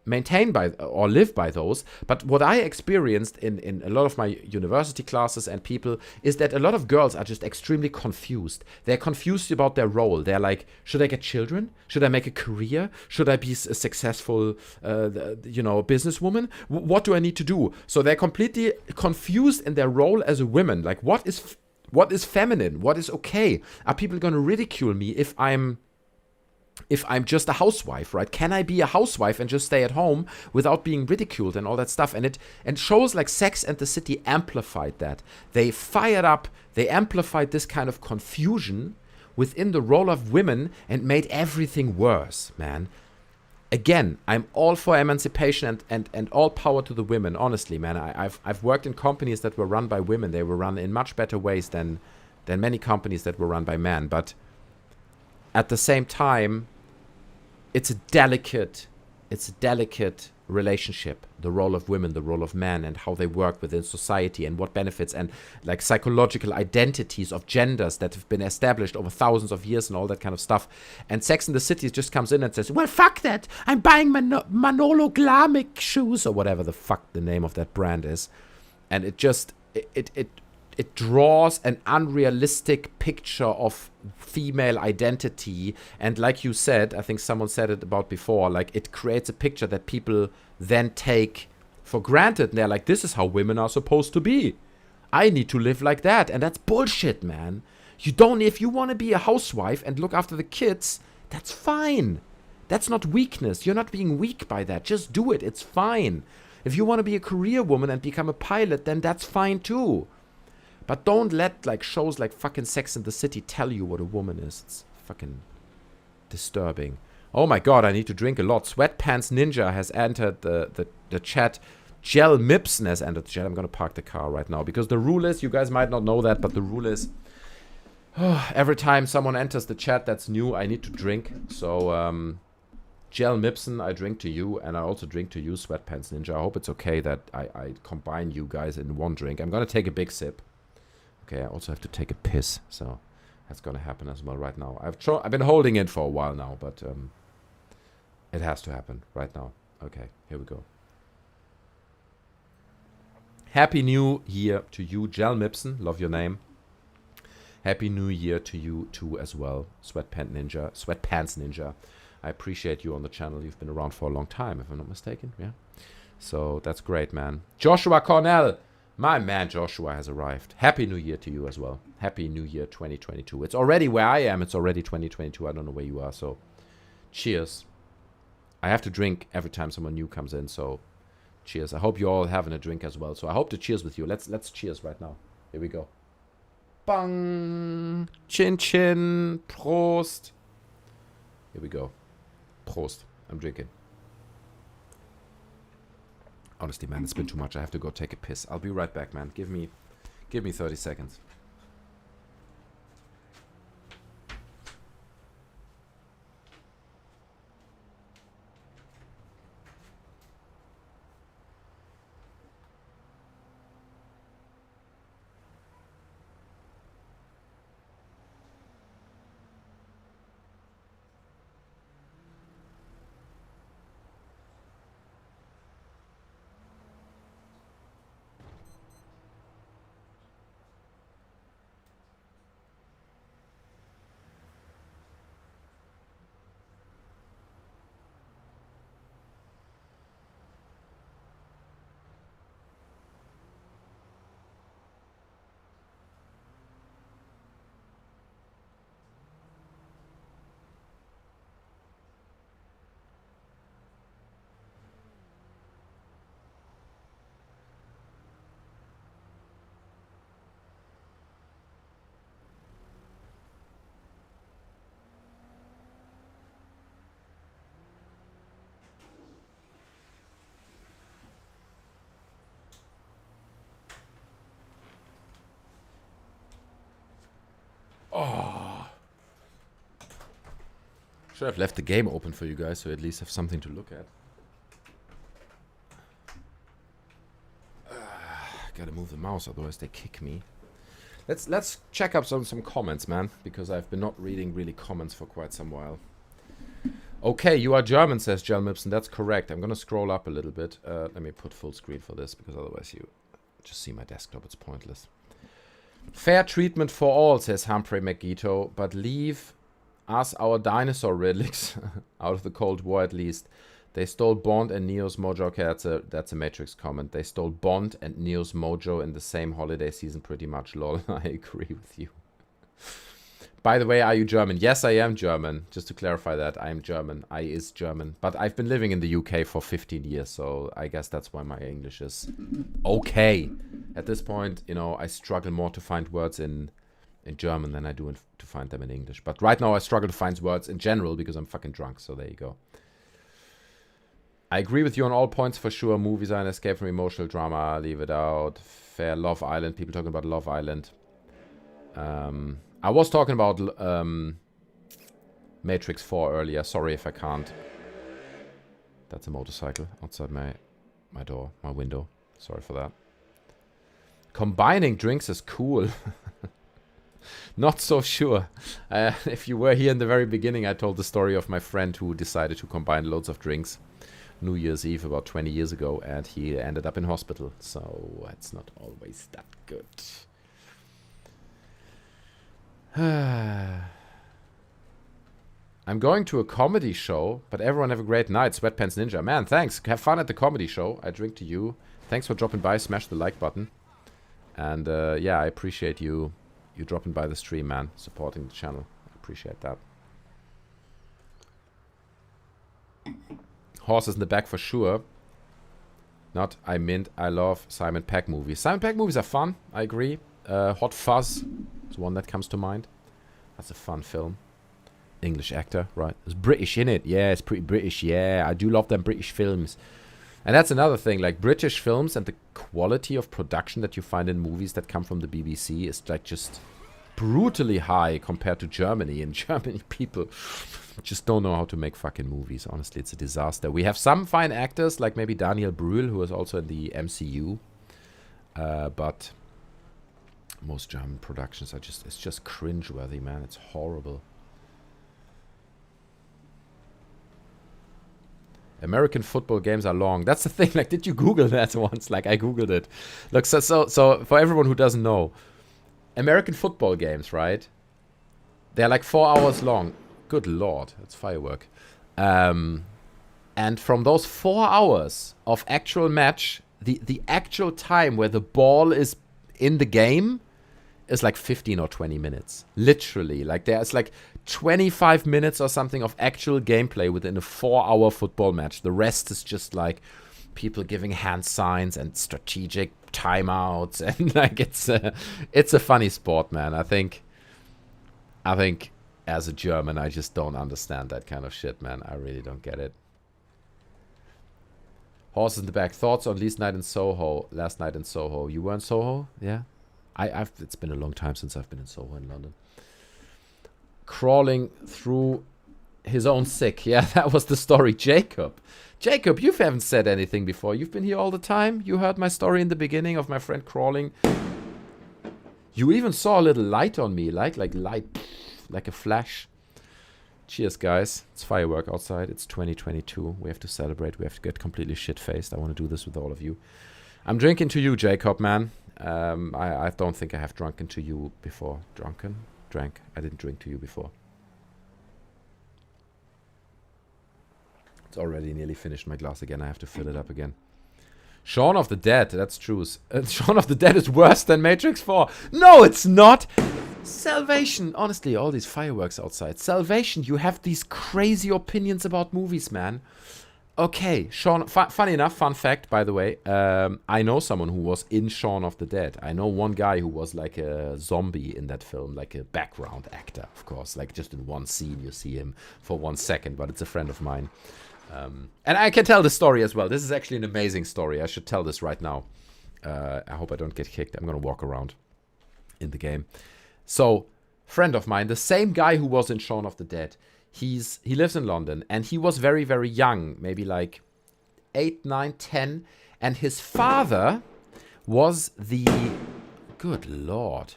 maintain by or live by those, but what I experienced in a lot of my university classes and people is that a lot of girls are just extremely confused. They're confused about their role. They're like, should I get children? Should I make a career? Should I be a successful businesswoman? What do I need to do? So they're completely confused in their role as a woman. Like, what is feminine? What is okay? Are people going to ridicule me if I'm just a housewife, right? Can I be a housewife and just stay at home without being ridiculed and all that stuff? And shows like Sex and the City amplified that. They amplified this kind of confusion within the role of women and made everything worse, man. Again, I'm all for emancipation and all power to the women, honestly, man. I've worked in companies that were run by women. They were run in much better ways than many companies that were run by men, but at the same time, it's a delicate relationship, the role of women, the role of men, and how they work within society and what benefits and like psychological identities of genders that have been established over thousands of years and all that kind of stuff. And Sex and the City just comes in and says, well, fuck that. I'm buying Manolo Blahnik shoes or whatever the fuck the name of that brand is. And it draws an unrealistic picture of female identity. And like you said, I think someone said it about before, like it creates a picture that people then take for granted. And they're like, this is how women are supposed to be. I need to live like that. And that's bullshit, man. If you want to be a housewife and look after the kids, that's fine. That's not weakness. You're not being weak by that. Just do it. It's fine. If you want to be a career woman and become a pilot, then that's fine too. But don't let like shows like fucking Sex and the City tell you what a woman is. It's fucking disturbing. Oh my god, I need to drink a lot. Sweatpants Ninja has entered the chat. Gel Mipson has entered the chat. I'm gonna park the car right now because the rule is, you guys might not know that, but the rule is every time someone enters the chat that's new, I need to drink. So Gel Mipson, I drink to you, and I also drink to you, Sweatpants Ninja. I hope it's okay that I combine you guys in one drink. I'm gonna take a big sip. Okay, I also have to take a piss, so that's gonna happen as well right now. I've been holding it for a while now, but it has to happen right now. Okay, here we go. Happy New Year to you, Gel Mipson. Love your name. Happy New Year to you too as well, Sweatpants Ninja. I appreciate you on the channel. You've been around for a long time, if I'm not mistaken. Yeah, so that's great, man. Joshua Cornell. My man Joshua has arrived. Happy New Year to you as well. Happy New Year 2022. It's already where I am. It's already 2022. I don't know where you are. So cheers. I have to drink every time someone new comes in. So cheers. I hope you're all having a drink as well. So I hope to cheers with you. Let's cheers right now. Here we go. Bang. Chin chin. Prost. Here we go. Prost. I'm drinking. Honestly, man, it's been too much. I have to go take a piss. I'll be right back, man. Give me 30 seconds. Oh. Should have left the game open for you guys so you at least have something to look at. Gotta move the mouse, otherwise they kick me. Let's check up some comments, man, because I've been not reading really comments for quite some while. Okay, you are German, says Jel Mipson. That's correct. I'm gonna scroll up a little bit. Let me put full screen for this, because otherwise you just see my desktop. It's pointless. Fair treatment for all, says Humphrey McGeeto, but leave us our dinosaur relics out of the Cold War at least. They stole Bond and Neo's mojo. Okay, that's a Matrix comment. They stole Bond and Neo's mojo in the same holiday season pretty much, lol. I agree with you. By the way, are you German? Yes, I am German. Just to clarify that, I am German. I is German. But I've been living in the UK for 15 years, so I guess that's why my English is okay. At this point, you know, I struggle more to find words in German than I do to find them in English. But right now I struggle to find words in general because I'm fucking drunk, so there you go. I agree with you on all points for sure. Movies are an escape from emotional drama. Leave it out. Fair. Love Island. People talking about Love Island. I was talking about Matrix 4 earlier. Sorry if I can't. That's a motorcycle outside my door, my window. Sorry for that. Combining drinks is cool. Not so sure. If you were here in the very beginning, I told the story of my friend who decided to combine loads of drinks New Year's Eve about 20 years ago, and he ended up in hospital. So it's not always that good. I'm going to a comedy show, but everyone have a great night. Sweatpants Ninja. Man, thanks. Have fun at the comedy show. I drink to you. Thanks for dropping by. Smash the like button. And yeah, I appreciate you dropping by the stream, man. Supporting the channel. I appreciate that. Horses in the back for sure. Not I meant I love Simon Pegg movies. Simon Pegg movies are fun. I agree. Hot Fuzz is one that comes to mind. That's a fun film. English actor, right? It's British, innit? Yeah, it's pretty British. Yeah, I do love them British films. And that's another thing. Like British films and the quality of production that you find in movies that come from the BBC is like just brutally high compared to Germany. In Germany, people just don't know how to make fucking movies. Honestly, it's a disaster. We have some fine actors, like maybe Daniel Brühl, who is also in the MCU. But most German productions are it's just cringeworthy, man. It's horrible. American football games are long. That's the thing. Like, did you Google that once? Like, I Googled it. Look, so for everyone who doesn't know, American football games, right? They're like 4 hours long. Good lord, that's firework. And from those 4 hours of actual match, the actual time where the ball is in the game is like 15 or 20 minutes. Literally. Like, there's like 25 minutes or something of actual gameplay within a 4-hour football match. The rest is just like people giving hand signs and strategic timeouts, and like it's a funny sport, man. I think as a German, I just don't understand that kind of shit, man. I really don't get it. Horses in the back. Thoughts on last night in Soho. You were in Soho? Yeah? It's been a long time since I've been in Soho in London. Crawling through his own sick. Yeah, that was the story. Jacob, you haven't said anything before. You've been here all the time. You heard my story in the beginning of my friend crawling. You even saw a little light on me, like light, like a flash. Cheers, guys. It's firework outside. It's 2022. We have to celebrate. We have to get completely shit-faced. I want to do this with all of you. I'm drinking to you, Jacob, man. I don't think I have drunken to you before. Drank. I didn't drink to you before. It's already nearly finished my glass again. I have to fill it up again. Shaun of the Dead. That's true. Shaun of the Dead is worse than Matrix 4. No, it's not. Salvation. Honestly, all these fireworks outside. Salvation, you have these crazy opinions about movies, man. Okay, Shaun. Funny enough, fun fact, by the way. I know someone who was in Shaun of the Dead. I know one guy who was like a zombie in that film, like a background actor, of course. Like just in one scene, you see him for 1 second, but it's a friend of mine. And I can tell the story as well. This is actually an amazing story. I should tell this right now. I hope I don't get kicked. I'm gonna walk around in the game. So, friend of mine, the same guy who was in Shaun of the Dead. He lives in London, and he was very, very young, maybe like 8, 9, 10, and his father was the... Good Lord.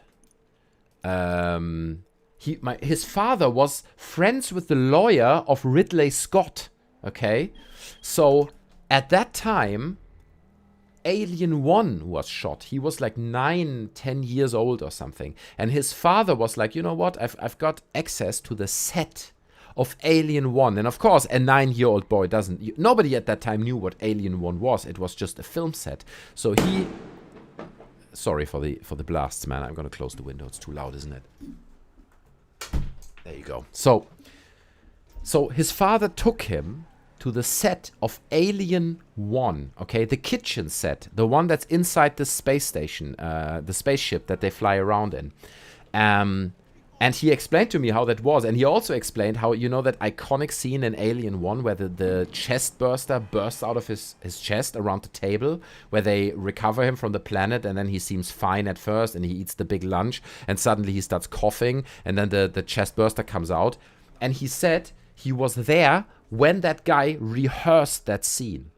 His father was friends with the lawyer of Ridley Scott, okay? So, at that time, Alien 1 was shot. He was like 9, 10 years old or something. And his father was like, you know what? I've got access to the set of Alien 1. And of course, a 9-year-old boy doesn't... Nobody at that time knew what Alien 1 was. It was just a film set. So he... Sorry for the blasts, man. I'm going to close the window. It's too loud, isn't it? There you go. So his father took him to the set of Alien 1, okay? The kitchen set, the one that's inside the space station, the spaceship that they fly around in. And he explained to me how that was. And he also explained how, you know, that iconic scene in Alien 1 where the chest burster bursts out of his chest around the table, where they recover him from the planet, and then he seems fine at first, and he eats the big lunch, and suddenly he starts coughing, and then the chest burster comes out. And he said he was there when that guy rehearsed that scene.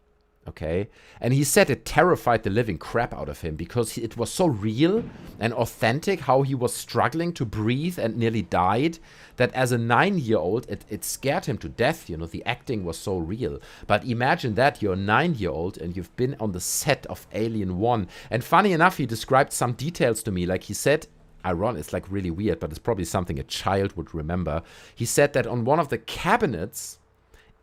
Okay, and he said it terrified the living crap out of him because it was so real and authentic how he was struggling to breathe and nearly died, that as a 9-year-old, it scared him to death. You know, the acting was so real. But imagine that you're a 9-year-old and you've been on the set of Alien 1. And funny enough, he described some details to me. Like he said, it's like really weird, but it's probably something a child would remember. He said that on one of the cabinets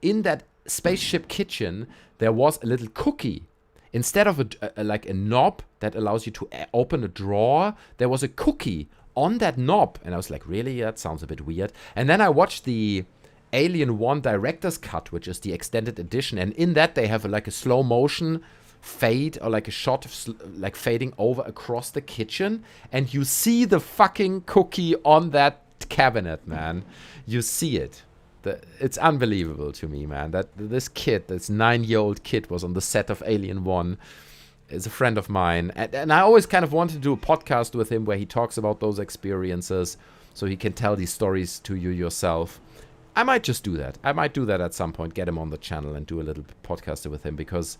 in that spaceship kitchen, there was a little cookie. Instead of a knob that allows you to open a drawer, there was a cookie on that knob. And I was like, really? That sounds a bit weird. And then I watched the Alien 1 director's cut, which is the extended edition. And in that, they have like a slow motion fade, or like a shot of like fading over across the kitchen. And you see the fucking cookie on that cabinet, man. You see it. It's unbelievable to me, man, that this 9-year-old kid was on the set of Alien 1. Is a friend of mine. And I always kind of wanted to do a podcast with him where he talks about those experiences so he can tell these stories to you yourself. I might just do that. I might do that at some point, get him on the channel and do a little podcast with him, because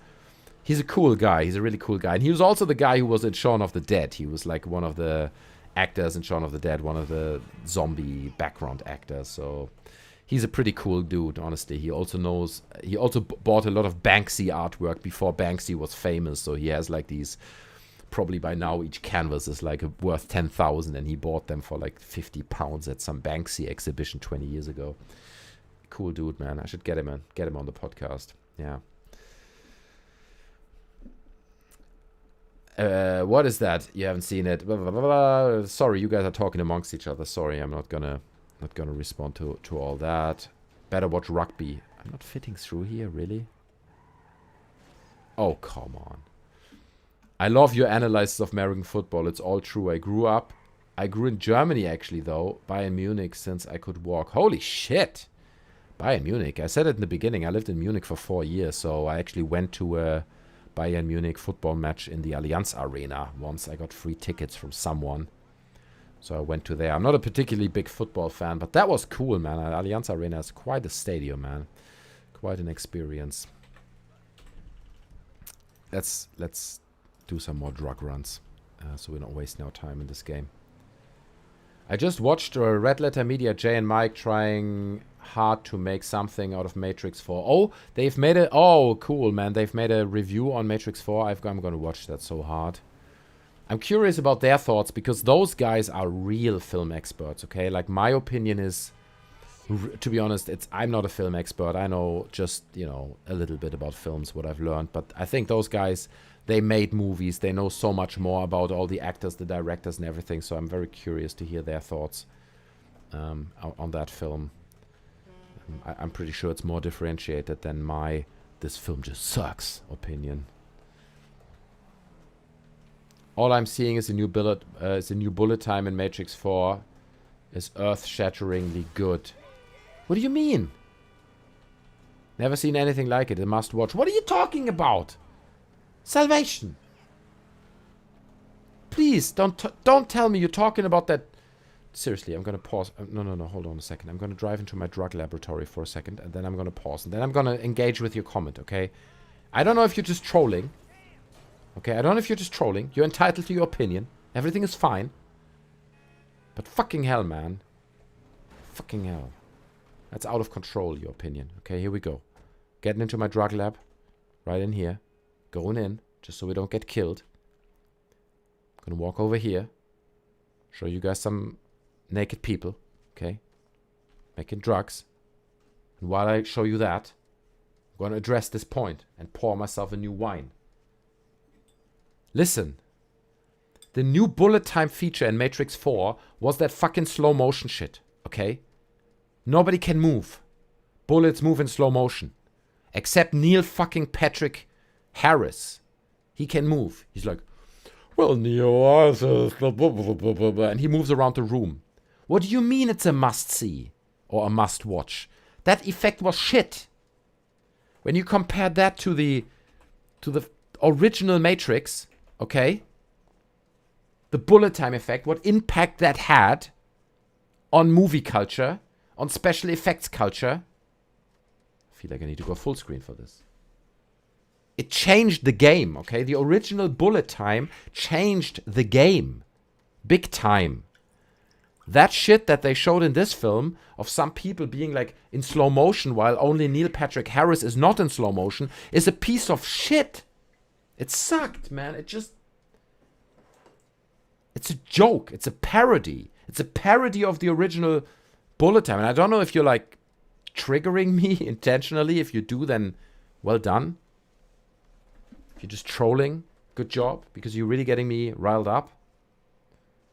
he's a cool guy. He's a really cool guy. And he was also the guy who was in Shaun of the Dead. He was like one of the actors in Shaun of the Dead, one of the zombie background actors. So... he's a pretty cool dude, honestly. He also bought a lot of Banksy artwork before Banksy was famous. So he has like these, probably by now each canvas is like worth 10,000, and he bought them for like £50 at some Banksy exhibition 20 years ago. Cool dude, man. I should get him on the podcast. Yeah. What is that? You haven't seen it. Blah, blah, blah, blah. Sorry, you guys are talking amongst each other. Sorry, I'm not gonna respond to all that. Better watch rugby. I'm not fitting through here, really. Oh, come on. I love your analysis of American football. It's all true. I grew in Germany, actually, though. Bayern Munich, since I could walk. Holy shit. Bayern Munich. I said it in the beginning. I lived in Munich for 4 years, so I actually went to a Bayern Munich football match in the Allianz Arena once. I got free tickets from someone. So I went to there. I'm not a particularly big football fan, but that was cool, man. Allianz Arena is quite a stadium, man. Quite an experience. Let's do some more drug runs, so we're not wasting our time in this game. I just watched Red Letter Media, Jay and Mike trying hard to make something out of Matrix 4. Oh, they've made it. Oh, cool, man. They've made a review on Matrix 4. I'm going to watch that so hard. I'm curious about their thoughts, because those guys are real film experts, okay? Like, my opinion is, to be honest, I'm not a film expert. I know just, a little bit about films, what I've learned. But I think those guys, they made movies. They know so much more about all the actors, the directors, and everything. So I'm very curious to hear their thoughts on that film. I'm pretty sure it's more differentiated than my "this film just sucks" opinion. All I'm seeing is a new bullet time in Matrix 4 is earth-shatteringly good. What do you mean? Never seen anything like it. A must-watch. What are you talking about? Salvation. Please don't tell me you're talking about that seriously, I'm gonna pause. No, hold on a second. I'm gonna drive into my drug laboratory for a second, and then I'm gonna pause, and then I'm gonna engage with your comment, okay? I don't know if you're just trolling. Okay, I don't know if you're just trolling. You're entitled to your opinion. Everything is fine. But fucking hell, man. Fucking hell. That's out of control, your opinion. Okay, here we go. Getting into my drug lab. Right in here. Going in, just so we don't get killed. Gonna walk over here. Show you guys some naked people. Okay? Making drugs. And while I show you that, I'm gonna address this point and pour myself a new wine. Listen. The new bullet time feature in Matrix 4 was that fucking slow motion shit. Okay? Nobody can move. Bullets move in slow motion. Except Neil fucking Patrick Harris. He can move. He's like, well, Neo, and he moves around the room. What do you mean it's a must-see? Or a must-watch? That effect was shit. When you compare that to the original Matrix, okay? The bullet time effect, what impact that had on movie culture, on special effects culture. I feel like I need to go full screen for this. It changed the game, okay? The original bullet time changed the game. Big time. That shit that they showed in this film of some people being like in slow motion while only Neil Patrick Harris is not in slow motion is a piece of shit. It sucked, man. It's a joke. It's a parody. It's a parody of the original bullet time. And I don't know if you're like triggering me intentionally. If you do, then well done. If you're just trolling, good job. Because you're really getting me riled up.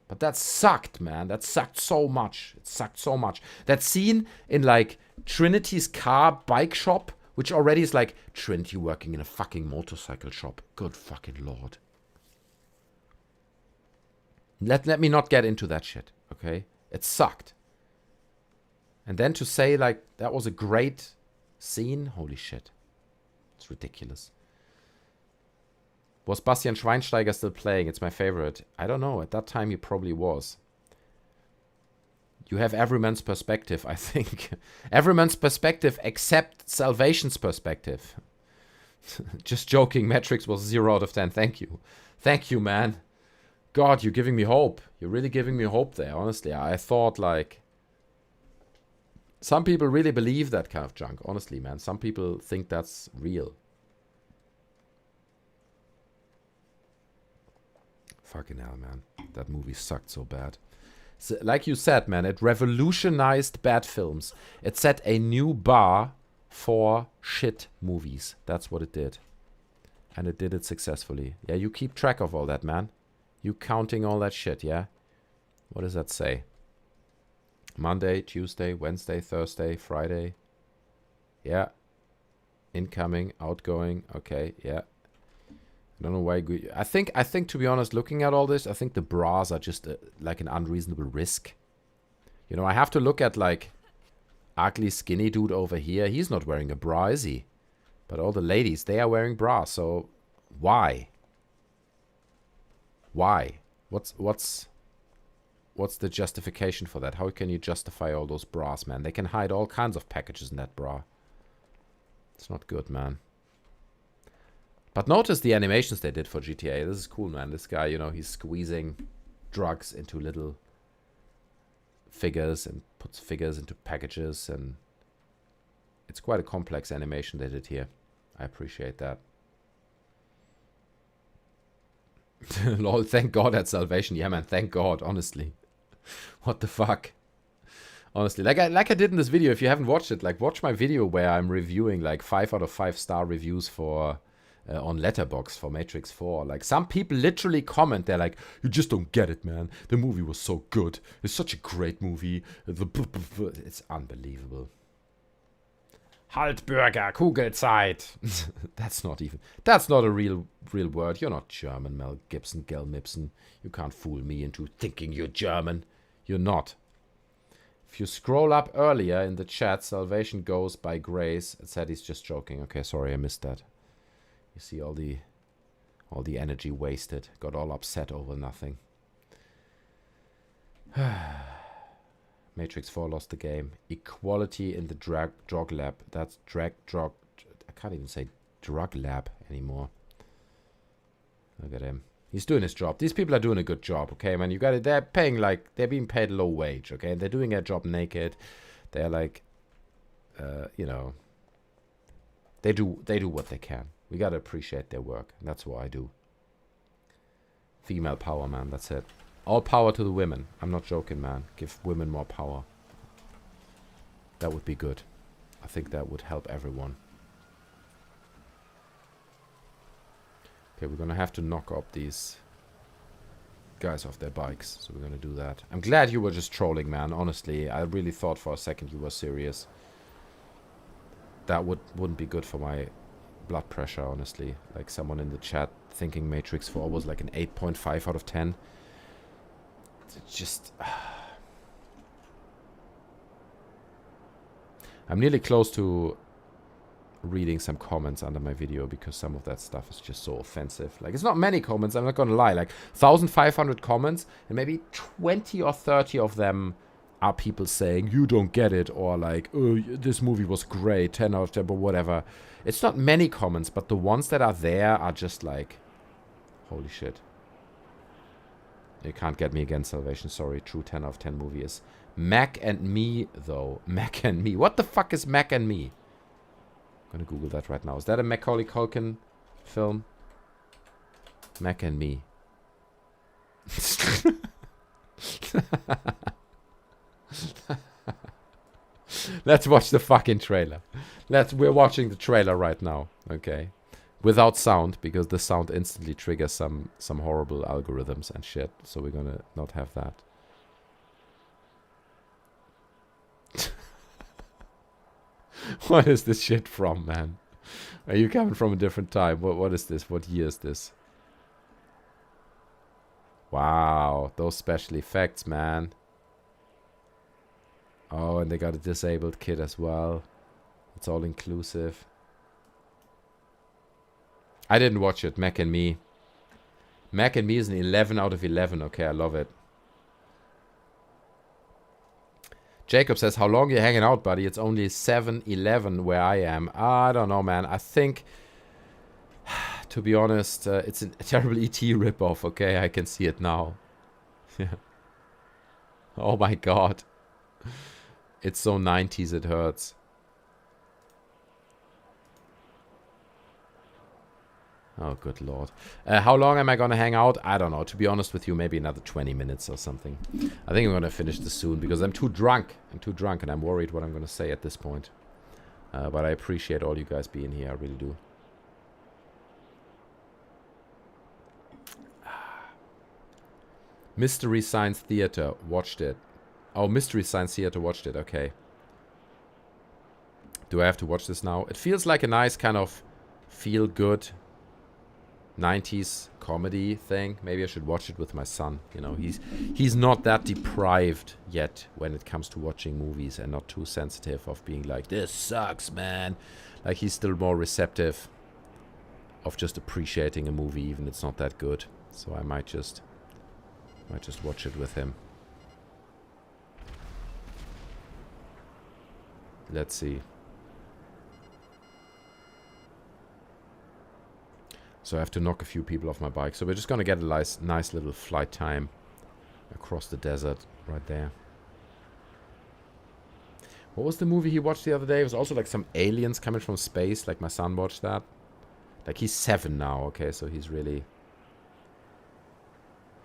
But that sucked, man. That sucked so much. It sucked so much. That scene in like Trinity's car bike shop, which already is like Trinity working in a fucking motorcycle shop. Good fucking lord. Let me not get into that shit, okay? It sucked. And then to say like that was a great scene, holy shit. It's ridiculous. Was Bastian Schweinsteiger still playing? It's my favorite. I don't know. At that time, he probably was. You have Everyman's perspective, I think. Everyman's perspective except Salvation's perspective. Just joking. Matrix was 0 out of 10. Thank you. Thank you, man. God, you're giving me hope. You're really giving me hope there, honestly. I thought, like... Some people really believe that kind of junk. Honestly, man. Some people think that's real. Fucking hell, man. That movie sucked so bad. So, like you said, man, it revolutionized bad films. It set a new bar for shit movies. That's what it did. And it did it successfully. Yeah, you keep track of all that, man. You counting all that shit, yeah? What does that say? Monday, Tuesday, Wednesday, Thursday, Friday. Yeah. Incoming, outgoing. Okay, yeah. I don't know why. I think to be honest, looking at all this, I think the bras are just like an unreasonable risk. You know, I have to look at like ugly skinny dude over here. He's not wearing a bra, is he? But all the ladies, they are wearing bras. So why? Why? What's the justification for that? How can you justify all those bras, man? They can hide all kinds of packages in that bra. It's not good, man. But notice the animations they did for GTA. This is cool, man. This guy, you know, he's squeezing drugs into little figures and puts figures into packages. And it's quite a complex animation they did here. I appreciate that. Lol, thank God at Salvation. Yeah, man, thank God, honestly. What the fuck? Honestly, like I did in this video, if you haven't watched it, like watch my video where I'm reviewing like 5 out of 5 star reviews for... on Letterboxd for Matrix 4. Like, some people literally comment, they're like, you just don't get it, man. The movie was so good. It's such a great movie. It's unbelievable. Halt, Bürger, Kugelzeit. That's not a real word. You're not German, Mel Gibson, Gel Mibson. You can't fool me into thinking you're German. You're not. If you scroll up earlier in the chat, Salvation goes by grace. It said he's just joking. Okay, sorry, I missed that. You see all the energy wasted. Got all upset over nothing. Matrix 4 lost the game. Equality in the drug lab. That's drug. I can't even say drug lab anymore. Look at him. He's doing his job. These people are doing a good job, okay, man. You got it. They're paying like, they're being paid low wage, okay? They're doing their job naked. They're like, you know, they do what they can. We gotta appreciate their work. And that's what I do. Female power, man. That's it. All power to the women. I'm not joking, man. Give women more power. That would be good. I think that would help everyone. Okay, we're gonna have to knock up these guys off their bikes. So we're gonna do that. I'm glad you were just trolling, man. Honestly, I really thought for a second you were serious. That wouldn't be good for my blood pressure, honestly. Like someone in the chat thinking Matrix 4 was like an 8.5 out of 10. It's just... I'm nearly close to reading some comments under my video because some of that stuff is just so offensive. Like, it's not many comments, I'm not gonna lie. Like, 1,500 comments, and maybe 20 or 30 of them are people saying, you don't get it, or like, oh, this movie was great, 10 out of 10, or whatever. It's not many comments, but the ones that are there are just like, holy shit. You can't get me against Salvation, sorry. True 10 out of 10 movie is Mac and Me, though. Mac and Me. What the fuck is Mac and Me? I'm gonna Google that right now. Is that a Macaulay Culkin film? Mac and Me. Let's watch the fucking trailer. We're watching the trailer right now, okay? Without sound, because the sound instantly triggers some horrible algorithms and shit. So we're gonna not have that. What is this shit from, man? Are you coming from a different time? What is this? What year is this? Wow, those special effects, man. Oh, and they got a disabled kid as well. It's all inclusive. I didn't watch it. Mac and Me. Mac and Me is an 11 out of 11. Okay, I love it. Jacob says, how long are you hanging out, buddy? It's only 7:11 where I am. I don't know, man. I think, to be honest, it's a terrible ET ripoff, okay? I can see it now. Yeah. Oh my god. It's so 90s it hurts. Oh, good lord. How long am I gonna hang out? I don't know. To be honest with you, maybe another 20 minutes or something. I think I'm gonna finish this soon because I'm too drunk. I'm too drunk and I'm worried what I'm gonna say at this point. But I appreciate all you guys being here. I really do. Mystery Science Theater. Watched it. Oh, Mystery Science Theater. Watched it. Okay. Do I have to watch this now? It feels like a nice kind of feel-good 90s comedy thing. Maybe I should watch it with my son. You know, he's not that deprived yet when it comes to watching movies and not too sensitive of being like, this sucks, man. Like, he's still more receptive of just appreciating a movie even if it's not that good. So I might just watch it with him. Let's see. So I have to knock a few people off my bike. So we're just gonna get a nice little flight time across the desert right there. What was the movie he watched the other day? It was also like some aliens coming from space. Like my son watched that. Like he's 7 now, okay, so he's really...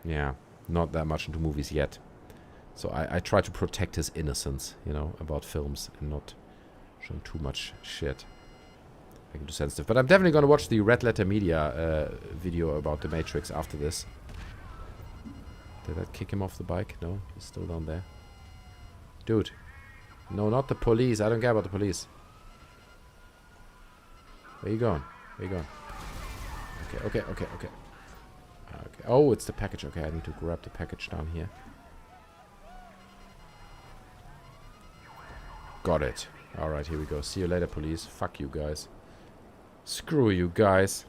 Yeah, not that much into movies yet. So I try to protect his innocence, you know, about films and not show him too much shit. Make him too sensitive. But I'm definitely gonna watch the Red Letter Media video about the Matrix after this. Did that kick him off the bike? No, he's still down there. Dude. No, not the police. I don't care about the police. Where you going? Where you going? Okay. Okay. Oh, it's the package. Okay, I need to grab the package down here. Got it. Alright, here we go. See you later, police. Fuck you guys. Screw you guys.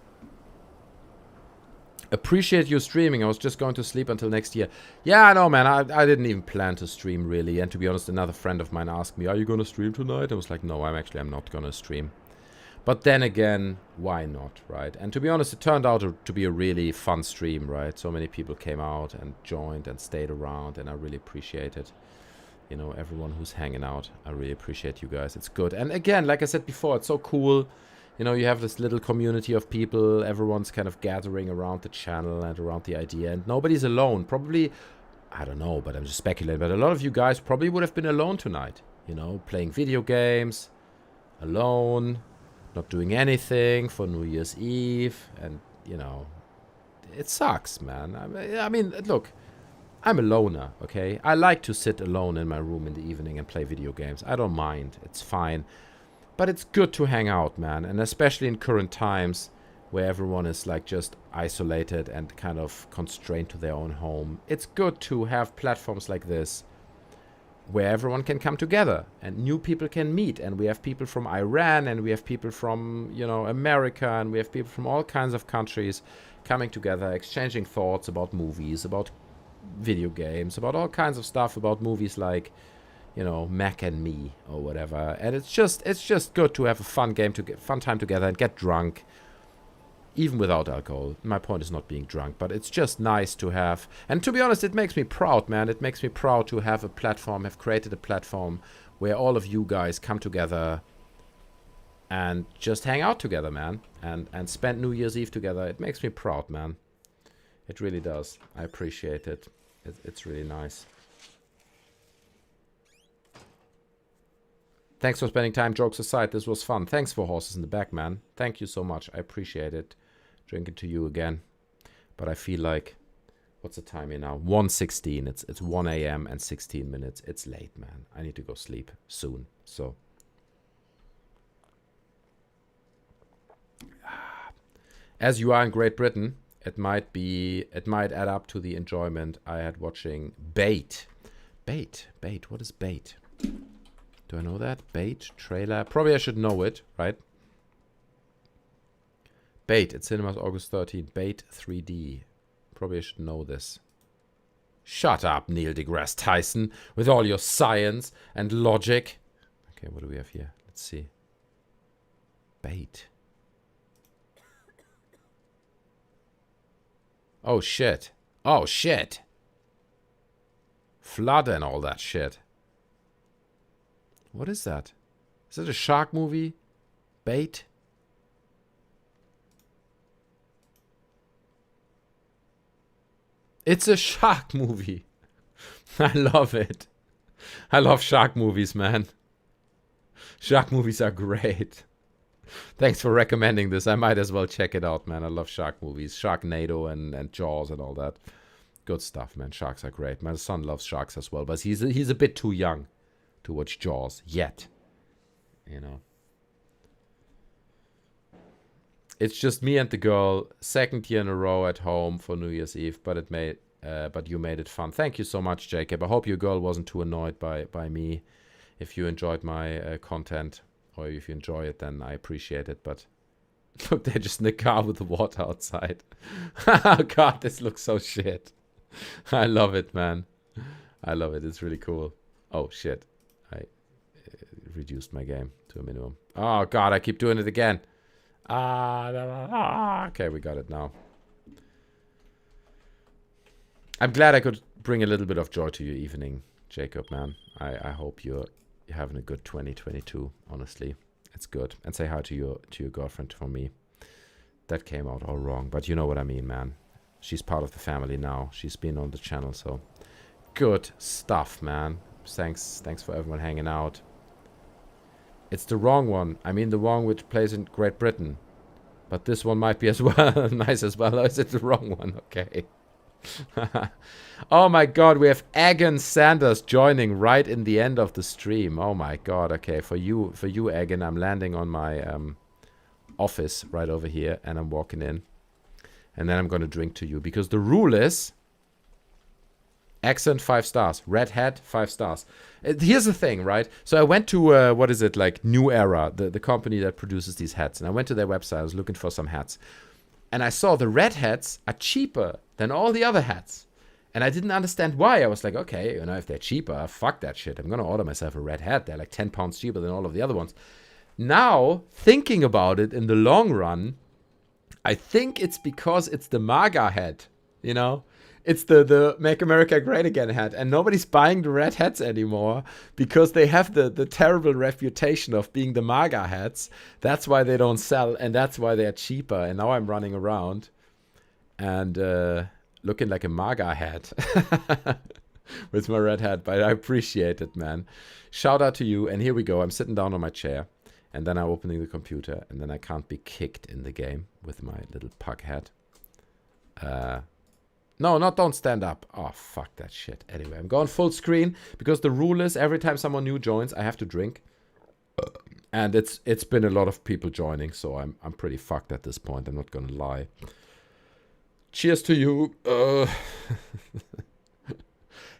Appreciate you streaming. I was just going to sleep until next year. Yeah, I know, man. I didn't even plan to stream, really. And to be honest, another friend of mine asked me, are you going to stream tonight? I was like, no, I'm not going to stream. But then again, why not, right? And to be honest, it turned out to be a really fun stream, right? So many people came out and joined and stayed around, and I really appreciate it. You know, everyone who's hanging out, I really appreciate you guys. It's good. And again, like I said before, it's so cool. You know, you have this little community of people. Everyone's kind of gathering around the channel and around the idea. And nobody's alone. Probably, I don't know, but I'm just speculating. But a lot of you guys probably would have been alone tonight. You know, playing video games, alone, not doing anything for New Year's Eve. And, you know, it sucks, man. I mean, look, I'm a loner, okay? I like to sit alone in my room in the evening and play video games. I don't mind. It's fine. But it's good to hang out, man. And especially in current times where everyone is like just isolated and kind of constrained to their own home. It's good to have platforms like this where everyone can come together and new people can meet. And we have people from Iran and we have people from, you know, America, and we have people from all kinds of countries coming together, exchanging thoughts about movies, about video games, about all kinds of stuff, about movies like, you know, Mac and Me or whatever. And it's just good to have a fun time together and get drunk, even without alcohol. My point is not being drunk, but it's just nice to have. And to be honest, it makes me proud, man. It makes me proud to have a platform, have created a platform where all of you guys come together and just hang out together, man, and spend New Year's Eve together. It makes me proud, man. It really does. I appreciate it. It's really nice. Thanks for spending time. Jokes aside, this was fun. Thanks for horses in the back, man. Thank you so much. I appreciate it. Drinking to you again. But I feel like, what's the time here now? 1:16. It's 1 a.m. and 16 minutes. It's late, man. I need to go sleep soon. So, as you are in Great Britain, it might add up to the enjoyment I had watching Bait. Bait. What is Bait? Do I know that? Bait trailer. Probably I should know it, right? Bait. It's cinemas August 13th. Bait 3D. Probably I should know this. Shut up, Neil deGrasse Tyson, with all your science and logic. Okay, what do we have here? Let's see. Bait. Oh, shit. Oh, shit. Flood and all that shit. What is that? Is it a shark movie? Bait? It's a shark movie. I love it. I love shark movies, man. Shark movies are great. Thanks for recommending this. I might as well check it out, man. I love shark movies. Sharknado and Jaws and all that. Good stuff, man. Sharks are great. My son loves sharks as well, but he's a bit too young to watch Jaws yet. You know. It's just me and the girl, second year in a row at home for New Year's Eve, but you made it fun. Thank you so much, Jacob. I hope your girl wasn't too annoyed by me. If you enjoyed my content, or if you enjoy it, then I appreciate it. But look, they're just in the car with the water outside. Oh God, this looks so shit. I love it, man. I love it. It's really cool. Oh shit. I reduced my game to a minimum. Oh God, I keep doing it again. Okay, we got it now. I'm glad I could bring a little bit of joy to your evening, Jacob, man. I hope you're having a good 2022, honestly. It's good. And say hi to your girlfriend for me. That came out all wrong, but you know what I mean, man. She's part of the family now. She's been on the channel, so good stuff, man. Thanks for everyone hanging out. It's the wrong one. I mean the one which plays in Great Britain. But this one might be as well nice as well. Or is it the wrong one? Okay. Oh my God, we have Egan Sanders joining right in the end of the stream. Oh my God. Okay, for you Egan, I'm landing on my office right over here, and I'm walking in, and then I'm going to drink to you, because the rule is accent 5 stars, red hat 5 stars. Here's the thing, right? So I went to what is it, like New Era, the company that produces these hats, and I went to their website. I was looking for some hats. And I saw the red hats are cheaper than all the other hats. And I didn't understand why. I was like, okay, you know, if they're cheaper, fuck that shit. I'm going to order myself a red hat. They're like 10 pounds cheaper than all of the other ones. Now, thinking about it in the long run, I think it's because it's the MAGA hat, you know? It's the Make America Great Again hat. And nobody's buying the red hats anymore because they have the terrible reputation of being the MAGA hats. That's why they don't sell, and that's why they're cheaper. And now I'm running around and looking like a MAGA hat with my red hat. But I appreciate it, man. Shout out to you. And here we go. I'm sitting down on my chair. And then I'm opening the computer. And then I can't be kicked in the game with my little pug hat. No, don't stand up. Oh, fuck that shit. Anyway, I'm going full screen because the rule is every time someone new joins, I have to drink. And it's been a lot of people joining, so I'm pretty fucked at this point. I'm not gonna lie. Cheers to you.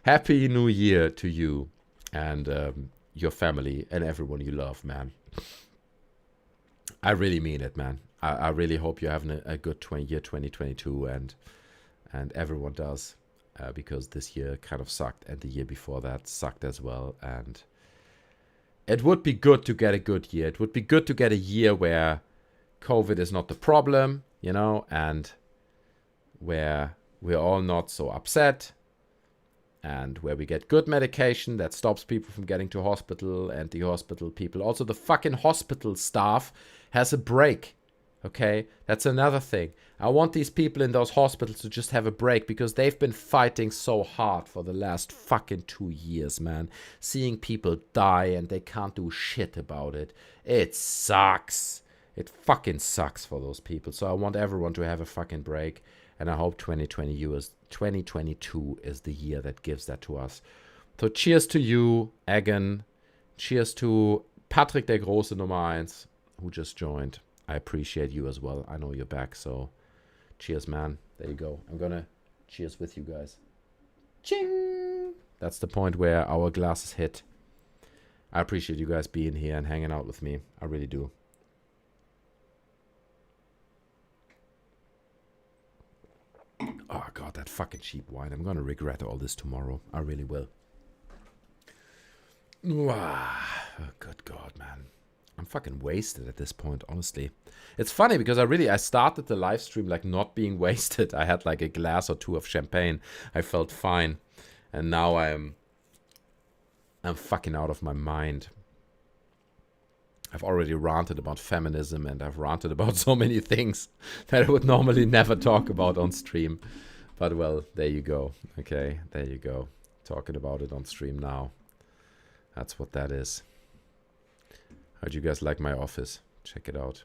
Happy New Year to you and your family and everyone you love, man. I really mean it, man. I really hope you're having a good year 2022 and everyone does, because this year kind of sucked, and the year before that sucked as well. And it would be good to get a good year. It would be good to get a year where COVID is not the problem, you know, and where we're all not so upset, and where we get good medication that stops people from getting to hospital, and the hospital people. Also, the fucking hospital staff has a break. Okay, that's another thing. I want these people in those hospitals to just have a break because they've been fighting so hard for the last fucking 2 years, man. Seeing people die and they can't do shit about it. It sucks. It fucking sucks for those people. So I want everyone to have a fucking break. And I hope 2022 is the year that gives that to us. So cheers to you, Egan. Cheers to Patrick der Große Nummer 1, who just joined. I appreciate you as well. I know you're back, so cheers, man. There you go. I'm gonna cheers with you guys. Ching! That's the point where our glasses hit. I appreciate you guys being here and hanging out with me. I really do. Oh, God, that fucking cheap wine. I'm gonna regret all this tomorrow. I really will. Oh, good God, man. I'm fucking wasted at this point, honestly. It's funny because I started the live stream like not being wasted. I had like a glass or two of champagne. I felt fine. And now I'm fucking out of my mind. I've already ranted about feminism and I've ranted about so many things that I would normally never talk about on stream. But well, there you go. Okay, there you go. Talking about it on stream now. That's what that is. How'd you guys like my office? Check it out.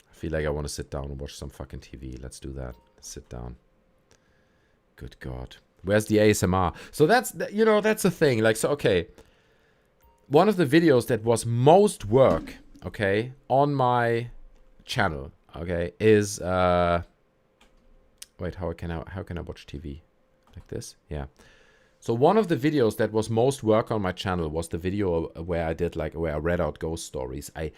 I feel like I want to sit down and watch some fucking TV. Let's do that. Sit down. Good God. Where's the ASMR? So that's, you know, that's the thing. Like, so, okay. One of the videos that was most work, okay, on my channel, okay, is, wait, how can I watch TV? Like this? Yeah. So one of the videos that was most work on my channel was the video where I did like, where I read out ghost stories. I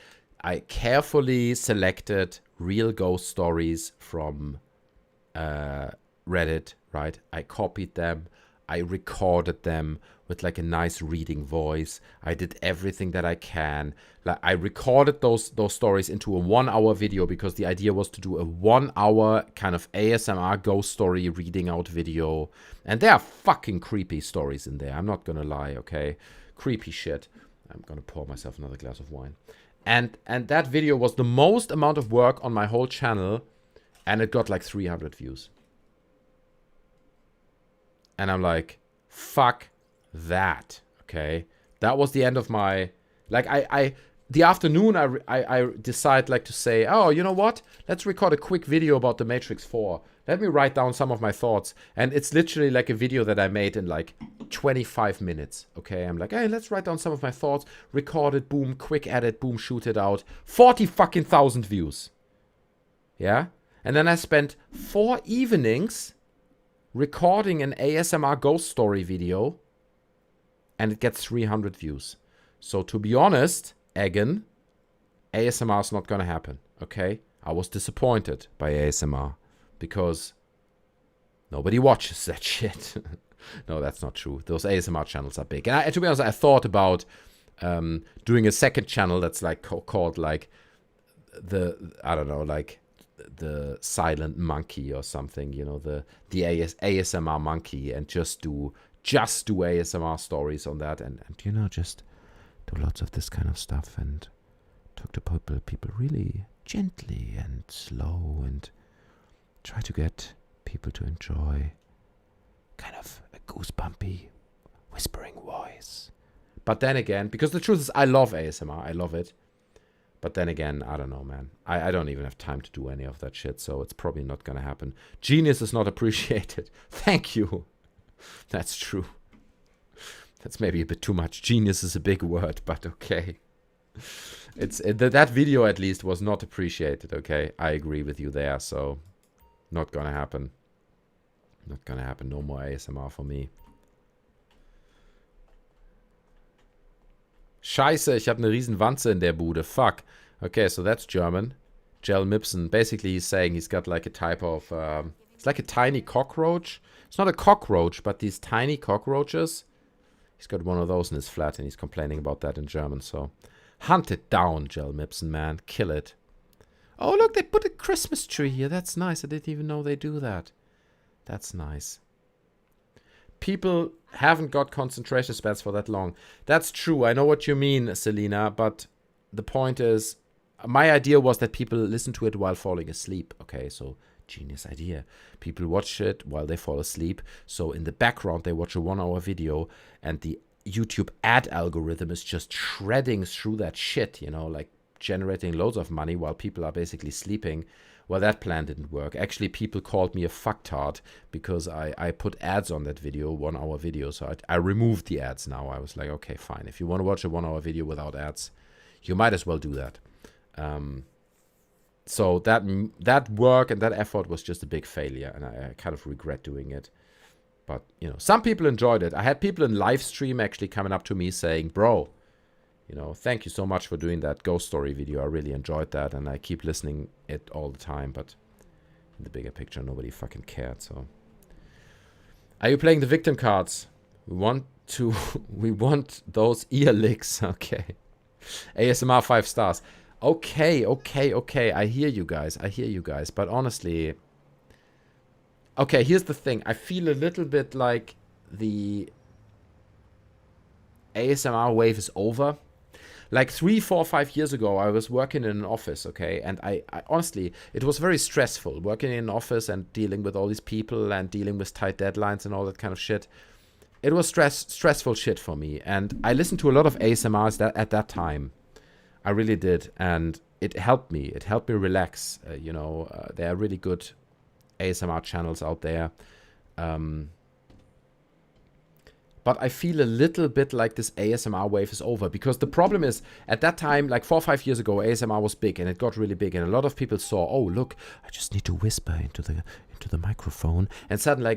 carefully selected real ghost stories from Reddit, right? I copied them. I recorded them with like a nice reading voice. I did everything that I can. Like I recorded those stories into a 1 hour video because the idea was to do a 1 hour kind of ASMR ghost story reading out video. And there are fucking creepy stories in there. I'm not gonna lie, okay? Creepy shit. I'm gonna pour myself another glass of wine. And that video was the most amount of work on my whole channel, and it got like 300 views. And I'm like, fuck that, okay? That was the end of my, like, the afternoon, I decide like to say, oh, you know what? Let's record a quick video about The Matrix 4. Let me write down some of my thoughts. And it's literally like a video that I made in like 25 minutes, okay? I'm like, hey, let's write down some of my thoughts. Record it, boom, quick edit, boom, shoot it out. 40 fucking thousand views. Yeah? And then I spent 4 evenings recording an ASMR ghost story video, and it gets 300 views. So to be honest, Egan, ASMR is not gonna happen, okay? I was disappointed by ASMR because nobody watches that shit. No, that's not true. Those ASMR channels are big. And to be honest, I thought about doing a second channel that's like called like I don't know, like the silent monkey or something, you know, the ASMR monkey, and just do ASMR stories on that, and you know, just do lots of this kind of stuff and talk to people really gently and slow, and try to get people to enjoy kind of a goosebumpy whispering voice. But then again, because the truth is I love ASMR, I love it. But then again, I don't know, man. I don't even have time to do any of that shit, so it's probably not gonna happen. Genius is not appreciated. Thank you. That's true. That's maybe a bit too much. Genius is a big word, but okay. That video at least was not appreciated, okay? I agree with you there, so not gonna happen. Not gonna happen. No more ASMR for me. Scheiße, ich habe eine riesen Wanze in der Bude. Fuck. Okay, so that's German. Jel Mipson. Basically, he's saying he's got like a type of... it's like a tiny cockroach. It's not a cockroach, but these tiny cockroaches. He's got one of those in his flat, and he's complaining about that in German, so... Hunt it down, Jel Mipson, man. Kill it. Oh, look, they put a Christmas tree here. That's nice. I didn't even know they do that. That's nice. People haven't got concentration spans for that long. That's true. I know what you mean, Selena, but the point is, my idea was that people listen to it while falling asleep. Okay, so genius idea. People watch it while they fall asleep. So in the background, they watch a 1-hour video, and the YouTube ad algorithm is just shredding through that shit, you know, like generating loads of money while people are basically sleeping. Well, that plan didn't work. Actually, people called me a fucktard because I put ads on that video, 1-hour video. So I removed the ads now. I was like, okay, fine. If you want to watch a 1-hour video without ads, you might as well do that. So that work and that effort was just a big failure, and I kind of regret doing it. But, you know, some people enjoyed it. I had people in live stream actually coming up to me saying, bro, you know, thank you so much for doing that ghost story video. I really enjoyed that, and I keep listening it all the time. But in the bigger picture, nobody fucking cared. So, are you playing the victim cards? We want those ear licks. Okay. ASMR 5 stars. Okay. I hear you guys. But honestly, okay, here's the thing. I feel a little bit like the ASMR wave is over. Like 3, 4, 5 years ago, I was working in an office, okay? And I honestly, it was very stressful working in an office and dealing with all these people and dealing with tight deadlines and all that kind of shit. It was stressful shit for me. And I listened to a lot of ASMRs at that time. I really did. And it helped me. It helped me relax. You know, there are really good ASMR channels out there. But I feel a little bit like this ASMR wave is over, because the problem is, at that time, like 4 or 5 years ago, ASMR was big, and it got really big, and a lot of people saw, oh, look, I just need to whisper into the microphone, and suddenly I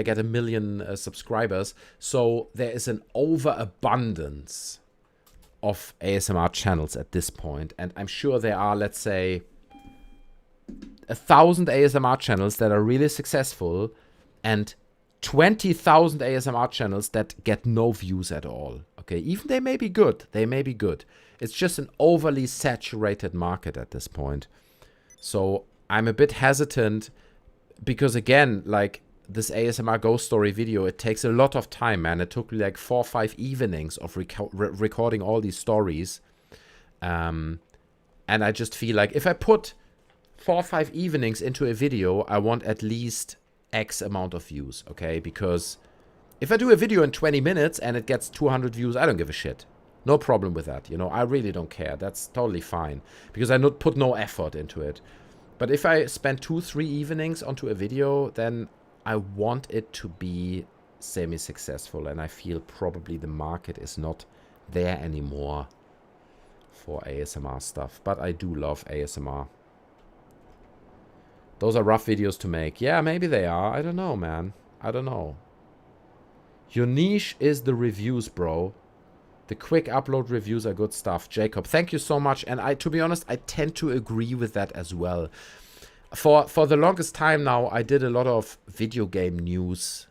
get 1 million subscribers. So there is an overabundance of ASMR channels at this point, and I'm sure there are, let's say, 1,000 ASMR channels that are really successful, and 20,000 ASMR channels that get no views at all. Okay, even they may be good. It's just an overly saturated market at this point. So I'm a bit hesitant because, again, like this ASMR ghost story video, it takes a lot of time, man. It took me like 4 or 5 evenings of recording all these stories. And I just feel like if I put 4 or 5 evenings into a video, I want at least X amount of views, okay? Because if I do a video in 20 minutes and it gets 200 views, I don't give a shit. No problem with that, you know? I really don't care. That's totally fine, because I put no effort into it. But if I spend 2-3 evenings onto a video, then I want it to be semi-successful, and I feel probably the market is not there anymore for ASMR stuff. But I do love ASMR. Those are rough videos to make. Yeah, maybe they are. I don't know, man. I don't know. Your niche is the reviews, bro. The quick upload reviews are good stuff. Jacob, thank you so much. And to be honest, I tend to agree with that as well. For the longest time now, I did a lot of video game news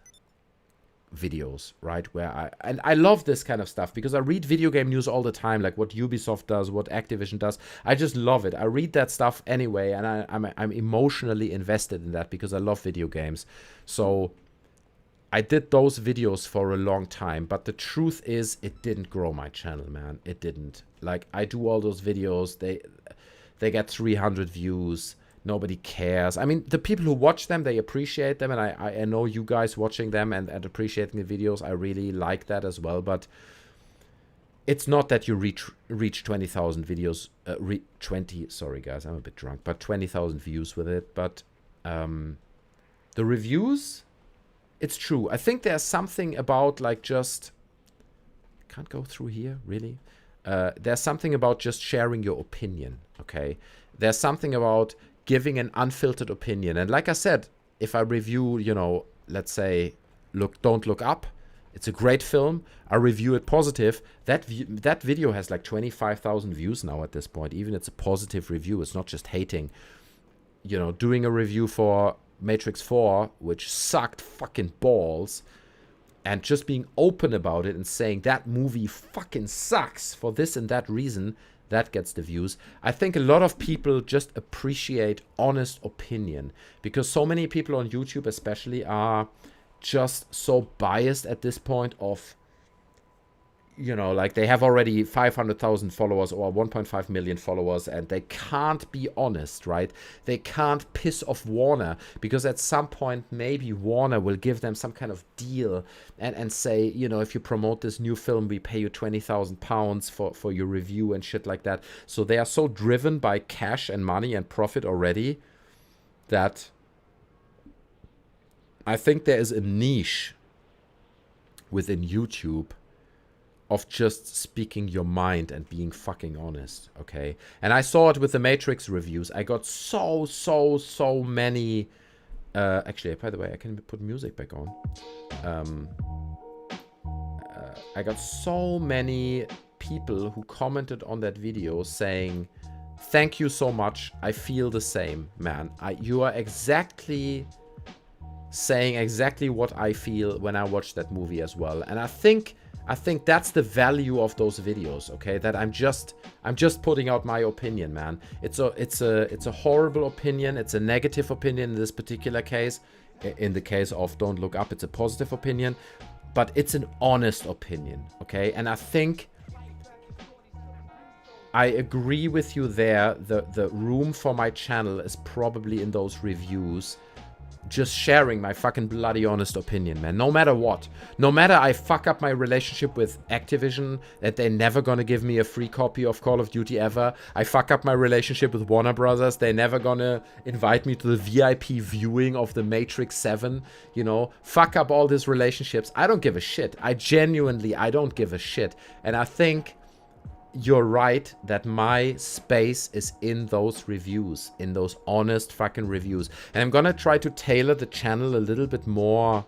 videos, right? Where I love this kind of stuff because I read video game news all the time, like what Ubisoft does, what Activision does. I just love it. I read that stuff anyway, and I'm emotionally invested in that because I love video games. So I did those videos for a long time, but the truth is it didn't grow my channel, man. It didn't. Like, I do all those videos, they get 300 views. Nobody cares. I mean, the people who watch them, they appreciate them, and I know you guys watching them and appreciating the videos. I really like that as well, but it's not that you reach 20,000 videos, 20, sorry guys, I'm a bit drunk, but 20,000 views with it. But the reviews, it's true. I think there's something about like just, can't go through here, really. There's something about just sharing your opinion, okay? There's something about giving an unfiltered opinion. And like I said, if I review, you know, let's say, Don't Look Up, it's a great film, I review it positive, that video has like 25,000 views now at this point. Even it's a positive review, it's not just hating. You know, doing a review for Matrix 4, which sucked fucking balls, and just being open about it and saying that movie fucking sucks for this and that reason, that gets the views. I think a lot of people just appreciate honest opinion because so many people on YouTube especially are just so biased at this point of, you know, like they have already 500,000 followers or 1.5 million followers and they can't be honest, right? They can't piss off Warner because at some point maybe Warner will give them some kind of deal and say, you know, if you promote this new film, we pay you £20,000 for your review and shit like that. So they are so driven by cash and money and profit already that I think there is a niche within YouTube of just speaking your mind and being fucking honest, okay? And I saw it with the Matrix reviews. I got so many... actually, by the way, I can put music back on. I got so many people who commented on that video saying, thank you so much, I feel the same, man. You are exactly saying exactly what I feel when I watch that movie as well. And I think that's the value of those videos, okay? That I'm just putting out my opinion, man. It's a horrible opinion. It's a negative opinion in this particular case. In the case of Don't Look Up, it's a positive opinion, but it's an honest opinion, okay? And I think I agree with you there. The room for my channel is probably in those reviews. Just sharing my fucking bloody honest opinion, man. No matter what. No matter I fuck up my relationship with Activision, that they're never gonna give me a free copy of Call of Duty ever. I fuck up my relationship with Warner Brothers. They're never gonna invite me to the VIP viewing of the Matrix 7. You know, fuck up all these relationships. I don't give a shit. I don't give a shit. And I think you're right that my space is in those reviews, in those honest fucking reviews. And I'm gonna try to tailor the channel a little bit more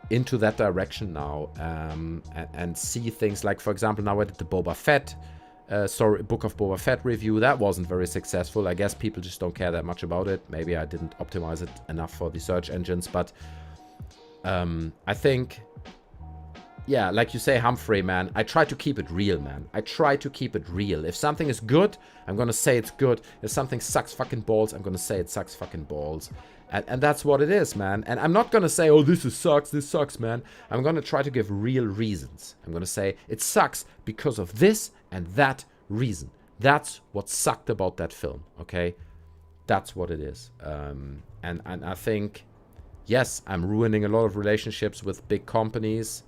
into that direction now, and see things like, for example, now I did the Boba Fett, Book of Boba Fett review. That wasn't very successful. I guess people just don't care that much about it. Maybe I didn't optimize it enough for the search engines, but I think... Yeah, like you say, Humphrey, man, I try to keep it real, man. I try to keep it real. If something is good, I'm gonna say it's good. If something sucks fucking balls, I'm gonna say it sucks fucking balls. And that's what it is, man. And I'm not gonna say, oh, this sucks, man. I'm gonna try to give real reasons. I'm gonna say, it sucks because of this and that reason. That's what sucked about that film, okay? That's what it is. And I think, yes, I'm ruining a lot of relationships with big companies.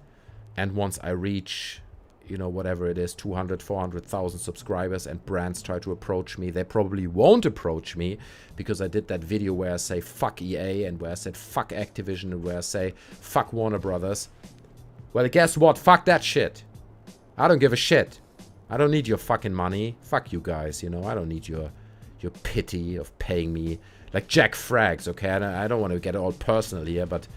And once I reach, you know, whatever it is, 200, 400,000 subscribers and brands try to approach me, they probably won't approach me because I did that video where I say fuck EA and where I said fuck Activision and where I say fuck Warner Brothers. Well, guess what? Fuck that shit. I don't give a shit. I don't need your fucking money. Fuck you guys, you know. I don't need your pity of paying me like Jack Frags, okay? I don't want to get all personal here, but...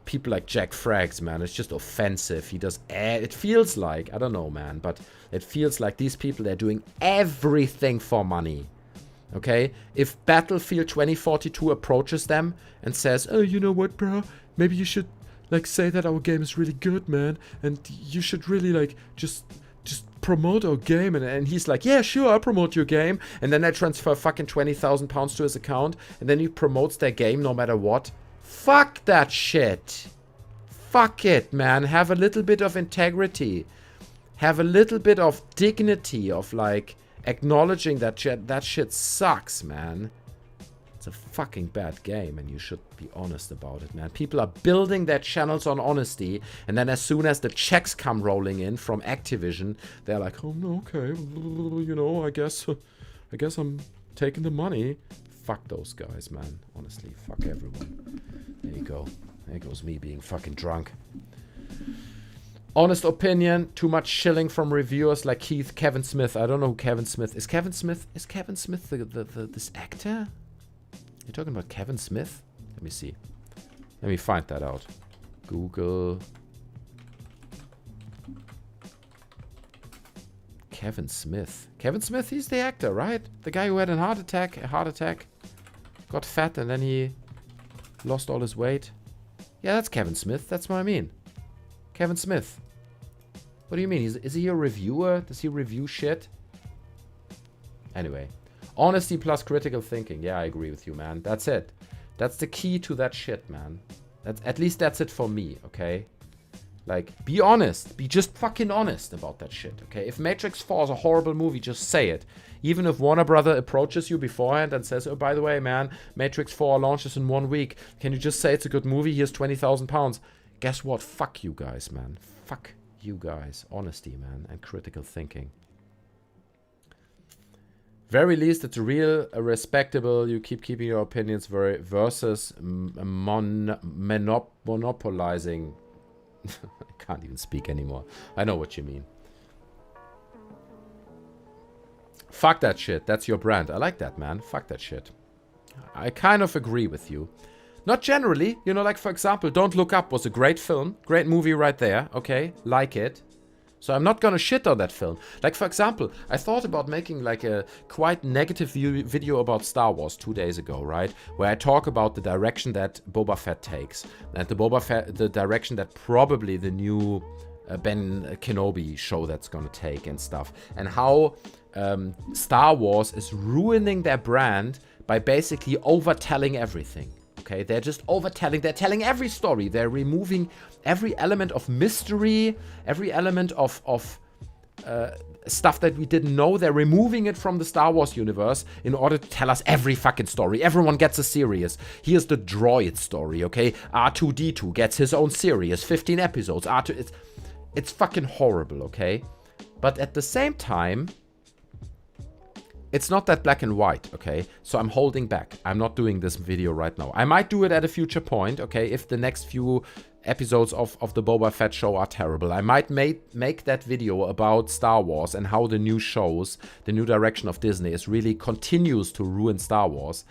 people like Jack Frags, man, it's just offensive. He does, it feels like, I don't know, man, but it feels like these people, they're doing everything for money. Okay? If Battlefield 2042 approaches them and says, oh, you know what, bro? Maybe you should, like, say that our game is really good, man. And you should really, like, just promote our game. And he's like, yeah, sure, I'll promote your game. And then they transfer fucking 20,000 pounds to his account. And then he promotes their game no matter what. Fuck that shit. Fuck it, man. Have a little bit of integrity. Have a little bit of dignity of, like, acknowledging that shit sucks, man. It's a fucking bad game, and you should be honest about it, man. People are building their channels on honesty, and then as soon as the checks come rolling in from Activision, they're like, oh, no, okay, you know, I guess I'm taking the money. Fuck those guys, man. Honestly, fuck everyone. There you go. There goes me being fucking drunk. Honest opinion, too much shilling from reviewers like Kevin Smith. I don't know who Kevin Smith is. Kevin Smith this actor? You're talking about Kevin Smith? Let me see. Let me find that out. Google. Kevin Smith. Kevin Smith, he's the actor, right? The guy who had a heart attack, got fat, and then he lost all his weight. Yeah, that's Kevin Smith. That's what I mean. Kevin Smith. What do you mean? Is he a reviewer? Does he review shit? Anyway. Honesty plus critical thinking. Yeah, I agree with you, man. That's it. That's the key to that shit, man. At least that's it for me, okay? Like, be honest. Be just fucking honest about that shit, okay? If Matrix 4 is a horrible movie, just say it. Even if Warner Brother approaches you beforehand and says, oh, by the way, man, Matrix 4 launches in 1 week. Can you just say it's a good movie? Here's 20,000 pounds. Guess what? Fuck you guys, man. Fuck you guys. Honesty, man. And critical thinking. Very least, it's real, respectable. You keeping your opinions versus monopolizing. I can't even speak anymore. I know what you mean. Fuck that shit. That's your brand. I like that, man. Fuck that shit. I kind of agree with you. Not generally. You know, like, for example, Don't Look Up was a great film. Great movie right there. Okay? Like it. So I'm not gonna shit on that film. Like, for example, I thought about making, like, a quite negative video about Star Wars 2 days ago, right? Where I talk about the direction that Boba Fett takes. And the direction that probably the new Ben Kenobi show that's gonna take and stuff. And how Star Wars is ruining their brand by basically overtelling everything. Okay, they're just overtelling. They're telling every story. They're removing every element of mystery, every element of stuff that we didn't know. They're removing it from the Star Wars universe in order to tell us every fucking story. Everyone gets a series. Here's the droid story, okay? R2-D2 gets his own series, 15 episodes. It's fucking horrible, okay? But at the same time, it's not that black and white, okay? So I'm holding back. I'm not doing this video right now. I might do it at a future point, okay? If the next few episodes of the Boba Fett show are terrible. I might make that video about Star Wars and how the new shows, the new direction of Disney is really continues to ruin Star Wars.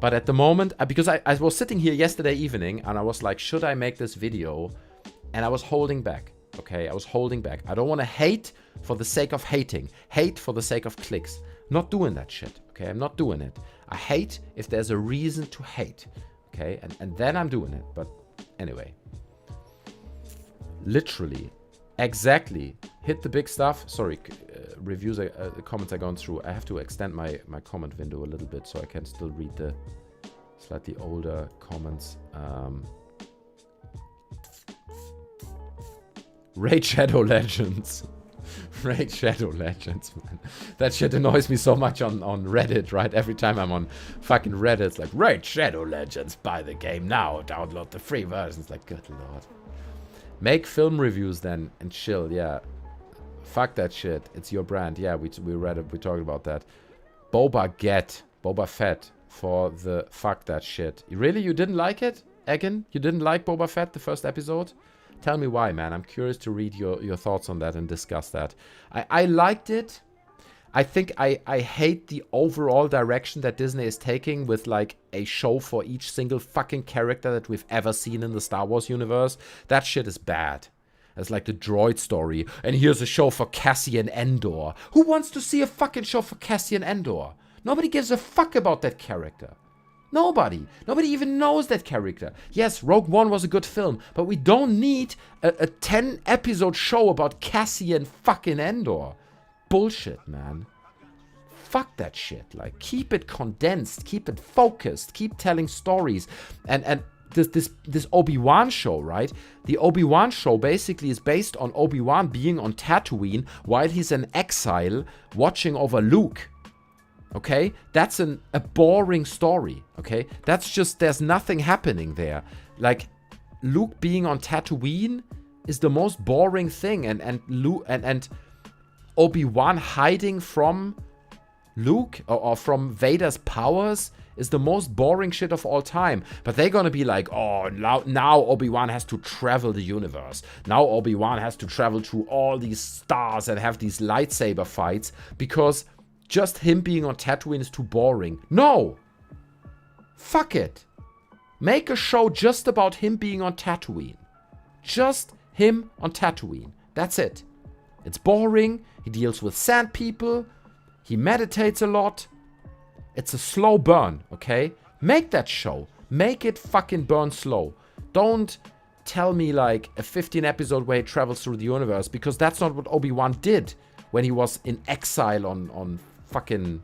But at the moment, because I was sitting here yesterday evening and I was like, should I make this video? And I was holding back, okay? I was holding back. I don't want to hate for the sake of hating. Hate for the sake of clicks. Not doing that shit, okay? I'm not doing it. I hate if there's a reason to hate, okay? And then I'm doing it. But anyway. Literally. Exactly. Hit the big stuff. Sorry, reviews, comments are going through. I have to extend my comment window a little bit so I can still read the slightly older comments. Raid Shadow Legends. Raid Shadow Legends, man. That shit annoys me so much on Reddit, right? Every time I'm on fucking Reddit, it's like, Raid Shadow Legends, buy the game now, download the free version. It's like, good lord. Make film reviews then and chill, yeah. Fuck that shit. It's your brand. Yeah, we read it, we talked about that. Boba Fett for the fuck that shit. Really? You didn't like it, Egan? You didn't like Boba Fett, the first episode? Tell me why, man. I'm curious to read your thoughts on that and discuss that. I liked it. I think I hate the overall direction that Disney is taking with like a show for each single fucking character that we've ever seen in the Star Wars universe. That shit is bad. It's like the droid story. And here's a show for Cassian Andor. Who wants to see a fucking show for Cassian Andor? Nobody gives a fuck about that character. Nobody. Nobody even knows that character. Yes, Rogue One was a good film, but we don't need a 10-episode show about Cassian fucking Andor. Bullshit, man. Fuck that shit. Like, keep it condensed, keep it focused, keep telling stories. And this Obi-Wan show, right? The Obi-Wan show basically is based on Obi-Wan being on Tatooine while he's in exile watching over Luke. Okay? That's a boring story. Okay? That's just, there's nothing happening there. Like, Luke being on Tatooine is the most boring thing, and Obi-Wan hiding from Luke or from Vader's powers is the most boring shit of all time. But they're gonna be like, oh, now Obi-Wan has to travel the universe. Now Obi-Wan has to travel through all these stars and have these lightsaber fights because just him being on Tatooine is too boring. No! Fuck it. Make a show just about him being on Tatooine. Just him on Tatooine. That's it. It's boring. He deals with sand people. He meditates a lot. It's a slow burn, okay? Make that show. Make it fucking burn slow. Don't tell me like a 15 episode where he travels through the universe, because that's not what Obi-Wan did when he was in exile on fucking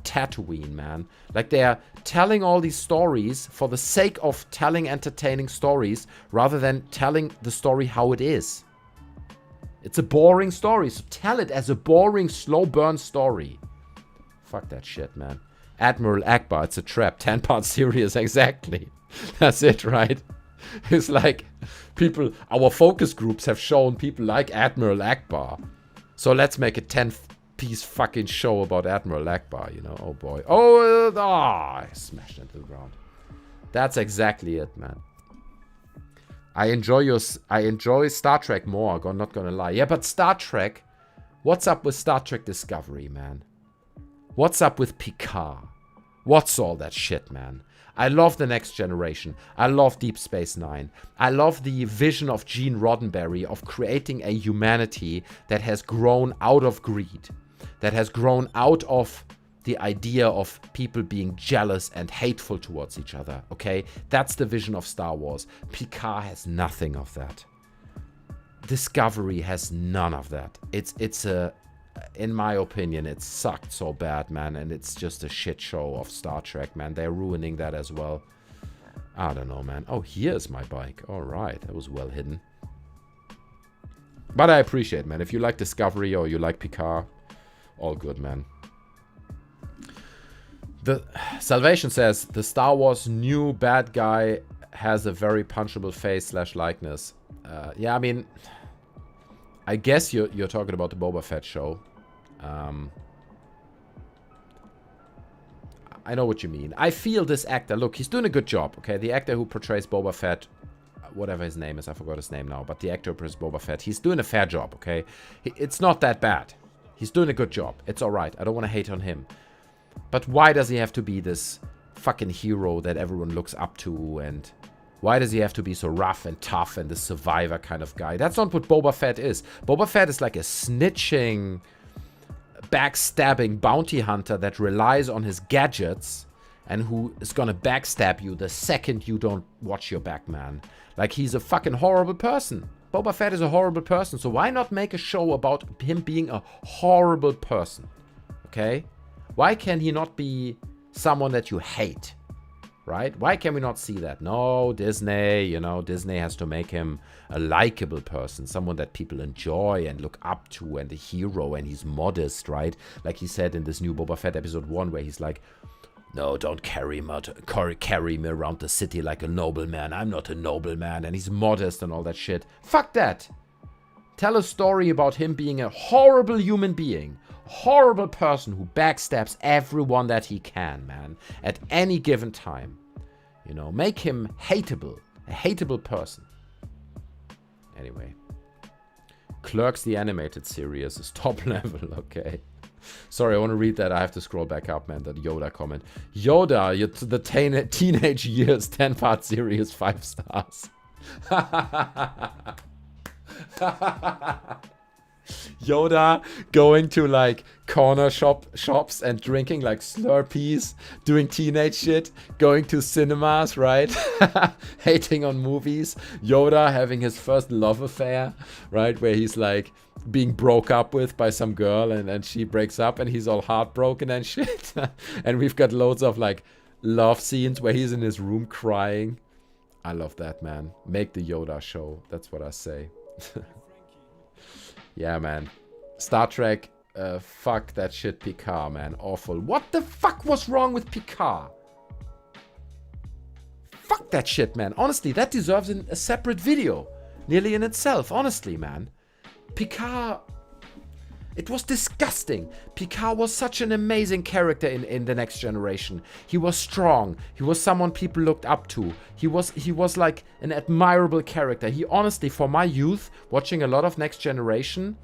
Tatooine, man. Like, they're telling all these stories for the sake of telling entertaining stories rather than telling the story how it is. It's a boring story, so tell it as a boring, slow burn story. Fuck that shit, man. Admiral Akbar, it's a trap. 10-part series, exactly. That's it, right? It's like people, our focus groups have shown people like Admiral Akbar. So let's make a 10-piece fucking show about Admiral Akbar, you know? Oh boy. I smashed into the ground. That's exactly it, man. I enjoy Star Trek more, I'm not gonna lie. Yeah, but Star Trek, what's up with Star Trek Discovery, man? What's up with Picard? What's all that shit, man? I love The Next Generation. I love Deep Space Nine. I love the vision of Gene Roddenberry of creating a humanity that has grown out of greed, that has grown out of the idea of people being jealous and hateful towards each other, okay? That's the vision of Star Wars. Picard has nothing of that. Discovery has none of that. It's a, in my opinion, it sucked so bad, man, and it's just a shit show of Star Trek, man. They're ruining that as well. I don't know, man. Oh, here's my bike. All right, that was well hidden. But I appreciate it, man. If you like Discovery or you like Picard, all good, man. The Salvation says the Star Wars new bad guy has a very punchable face / likeness. Yeah, I mean, I guess you're talking about the Boba Fett show. I know what you mean. I feel this actor, look, he's doing a good job, okay? The actor who portrays Boba Fett, whatever his name is, I forgot his name now, but the actor who portrays Boba Fett, he's doing a fair job, okay? It's not that bad. He's doing a good job. It's alright. I don't want to hate on him. But why does he have to be this fucking hero that everyone looks up to? And why does he have to be so rough and tough and the survivor kind of guy? That's not what Boba Fett is. Boba Fett is like a snitching, backstabbing bounty hunter that relies on his gadgets and who is gonna backstab you the second you don't watch your back, man. Like, he's a fucking horrible person. Boba Fett is a horrible person, so why not make a show about him being a horrible person? Okay? Why can he not be someone that you hate? Right? Why can we not see that? No, Disney, you know, Disney has to make him a likable person, someone that people enjoy and look up to, and a hero, and he's modest, right? Like he said in this new Boba Fett episode 1, where he's like, no, don't carry me around the city like a nobleman. I'm not a nobleman. And he's modest and all that shit. Fuck that. Tell a story about him being a horrible human being. Horrible person who backstabs everyone that he can, man. At any given time. You know, make him hateable. A hateable person. Anyway. Clerks the animated series is top level, okay. Sorry, I want to read that. I have to scroll back up, man. That Yoda comment. Yoda, the teenage years, 10-part series, 5 stars. Yoda going to like corner shops and drinking like Slurpees, doing teenage shit, going to cinemas, right? Hating on movies. Yoda having his first love affair, right? Where he's like being broke up with by some girl and she breaks up and he's all heartbroken and shit. And we've got loads of like love scenes where he's in his room crying. I love that, man. Make the Yoda show. That's what I say. Yeah, man. Star Trek, fuck that shit Picard, man. Awful. What the fuck was wrong with Picard? Fuck that shit, man. Honestly, that deserves a separate video. Nearly in itself, honestly, man. Picard... It was disgusting. Picard was such an amazing character in The Next Generation. He was strong. He was someone people looked up to. He was like an admirable character. He honestly, for my youth, watching a lot of Next Generation,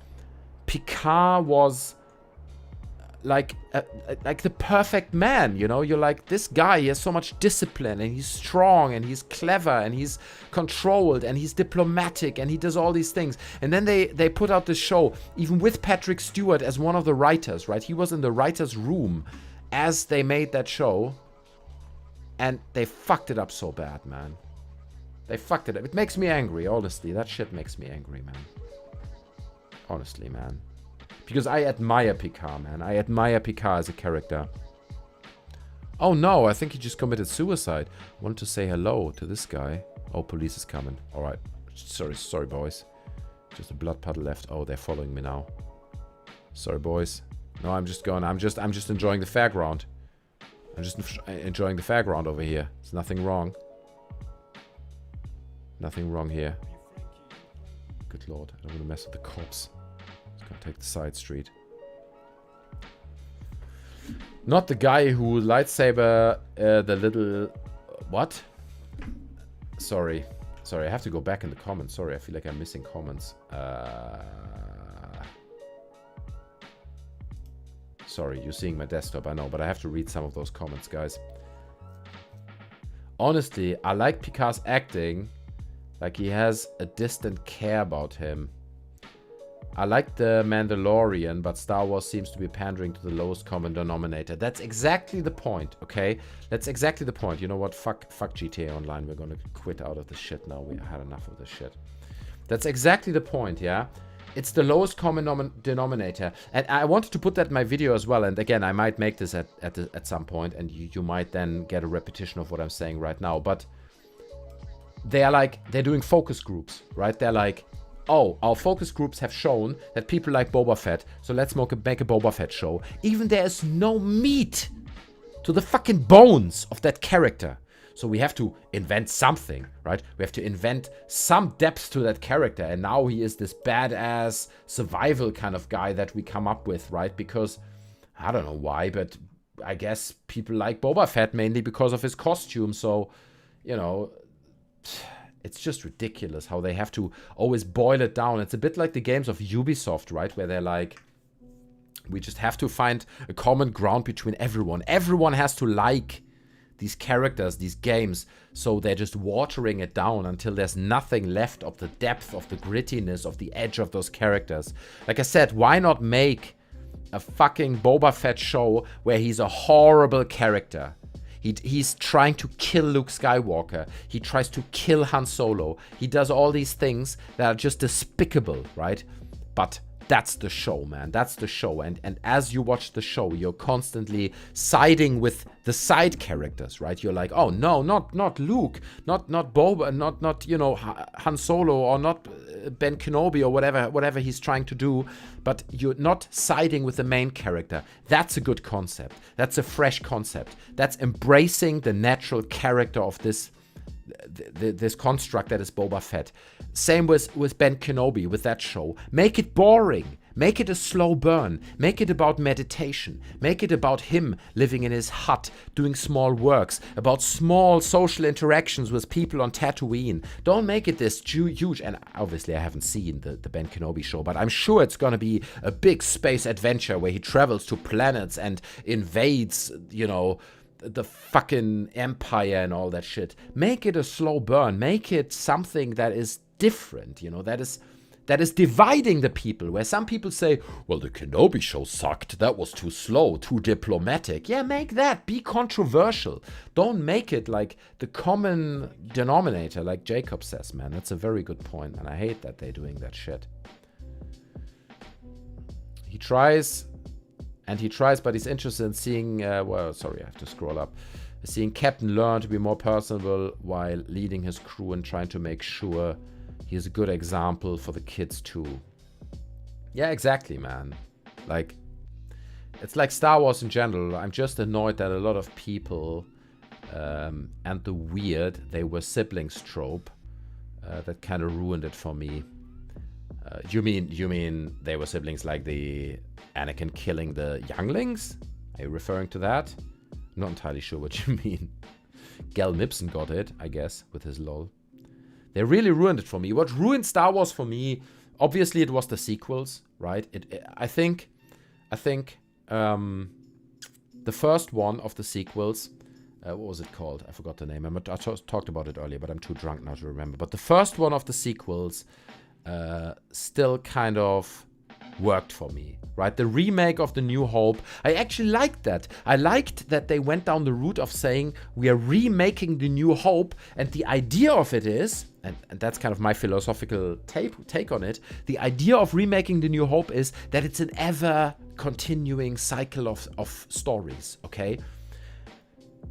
Picard was like the perfect man, you know? You're like, this guy, he has so much discipline and he's strong and he's clever and he's controlled and he's diplomatic and he does all these things. And then they put out this show, even with Patrick Stewart as one of the writers, right? He was in the writer's room as they made that show and they fucked it up so bad, man. They fucked it up. It makes me angry, honestly. That shit makes me angry, man. Honestly, man. Because I admire Picard, man. I admire Picard as a character. Oh no, I think he just committed suicide. Wanted to say hello to this guy. Oh, police is coming. Alright. Sorry, boys. Just a blood puddle left. Oh, they're following me now. Sorry, boys. No, I'm just going. I'm just enjoying the fairground. I'm just enjoying the fairground over here. There's nothing wrong. Nothing wrong here. Good lord. I don't want to mess with the cops. Gonna take the side street. Not the guy who lightsaber the little... What? Sorry, I have to go back in the comments. Sorry, I feel like I'm missing comments. Sorry, you're seeing my desktop, I know, but I have to read some of those comments, guys. Honestly, I like Picard's acting. Like, he has a distant care about him. I like The Mandalorian, but Star Wars seems to be pandering to the lowest common denominator. That's exactly the point, okay? That's exactly the point. You know what? Fuck GTA Online. We're gonna quit out of this shit now. We had enough of this shit. That's exactly the point, yeah? It's the lowest common denominator. And I wanted to put that in my video as well. And again, I might make this at some point, and you might then get a repetition of what I'm saying right now. But they're doing focus groups, right? They're like, oh, our focus groups have shown that people like Boba Fett, so let's make a Boba Fett show. Even there is no meat to the fucking bones of that character. So we have to invent something, right? We have to invent some depth to that character. And now he is this badass survival kind of guy that we come up with, right? Because, I don't know why, but I guess people like Boba Fett mainly because of his costume. So, you know... It's just ridiculous how they have to always boil it down. It's a bit like the games of Ubisoft, right? Where they're like, we just have to find a common ground between everyone. Everyone has to like these characters, these games. So they're just watering it down until there's nothing left of the depth, of the grittiness, of the edge of those characters. Like I said, why not make a fucking Boba Fett show where he's a horrible character? He's trying to kill Luke Skywalker. He tries to kill Han Solo. He does all these things that are just despicable, right? But that's the show, man. That's the show. And as you watch the show, you're constantly siding with the side characters, right? You're like, oh no, not Luke, not Boba, not you know, Han Solo, or not Ben Kenobi, or whatever he's trying to do. But you're not siding with the main character. That's a good concept. That's a fresh concept. That's embracing the natural character of this construct that is Boba Fett. Same with Ben Kenobi, with that show. Make it boring. Make it a slow burn. Make it about meditation. Make it about him living in his hut, doing small works, about small social interactions with people on Tatooine. Don't make it this huge, and obviously I haven't seen the Ben Kenobi show, but I'm sure it's gonna be a big space adventure where he travels to planets and invades, the fucking empire and all that shit. Make it a slow burn. Make it something that is different, that is dividing the people, where some people say, well, the Kenobi show sucked, that was too slow, too diplomatic. Yeah, make that, be controversial. Don't make it like the common denominator, like Jacob says, man. That's a very good point, and I hate that they're doing that shit. He tries, but he's interested in seeing, I have to scroll up. Seeing Captain learn to be more personable while leading his crew and trying to make sure he's a good example for the kids too. Yeah, exactly, man. Like, it's like Star Wars in general. I'm just annoyed that a lot of people and the weird they were siblings trope that kind of ruined it for me. You mean they were siblings like the Anakin killing the younglings? Are you referring to that? Not entirely sure what you mean. Gel Nipson got it, I guess, with his lol. They really ruined it for me. What ruined Star Wars for me, obviously it was the sequels, right? I think the first one of the sequels, what was it called? I forgot the name. I talked about it earlier, but I'm too drunk now to remember. But the first one of the sequels still kind of worked for me, right? The remake of The New Hope, I actually liked that. I liked that they went down the route of saying we are remaking The New Hope, and the idea of it is, and that's kind of my philosophical take on it, the idea of remaking The New Hope is that it's an ever-continuing cycle of stories, okay?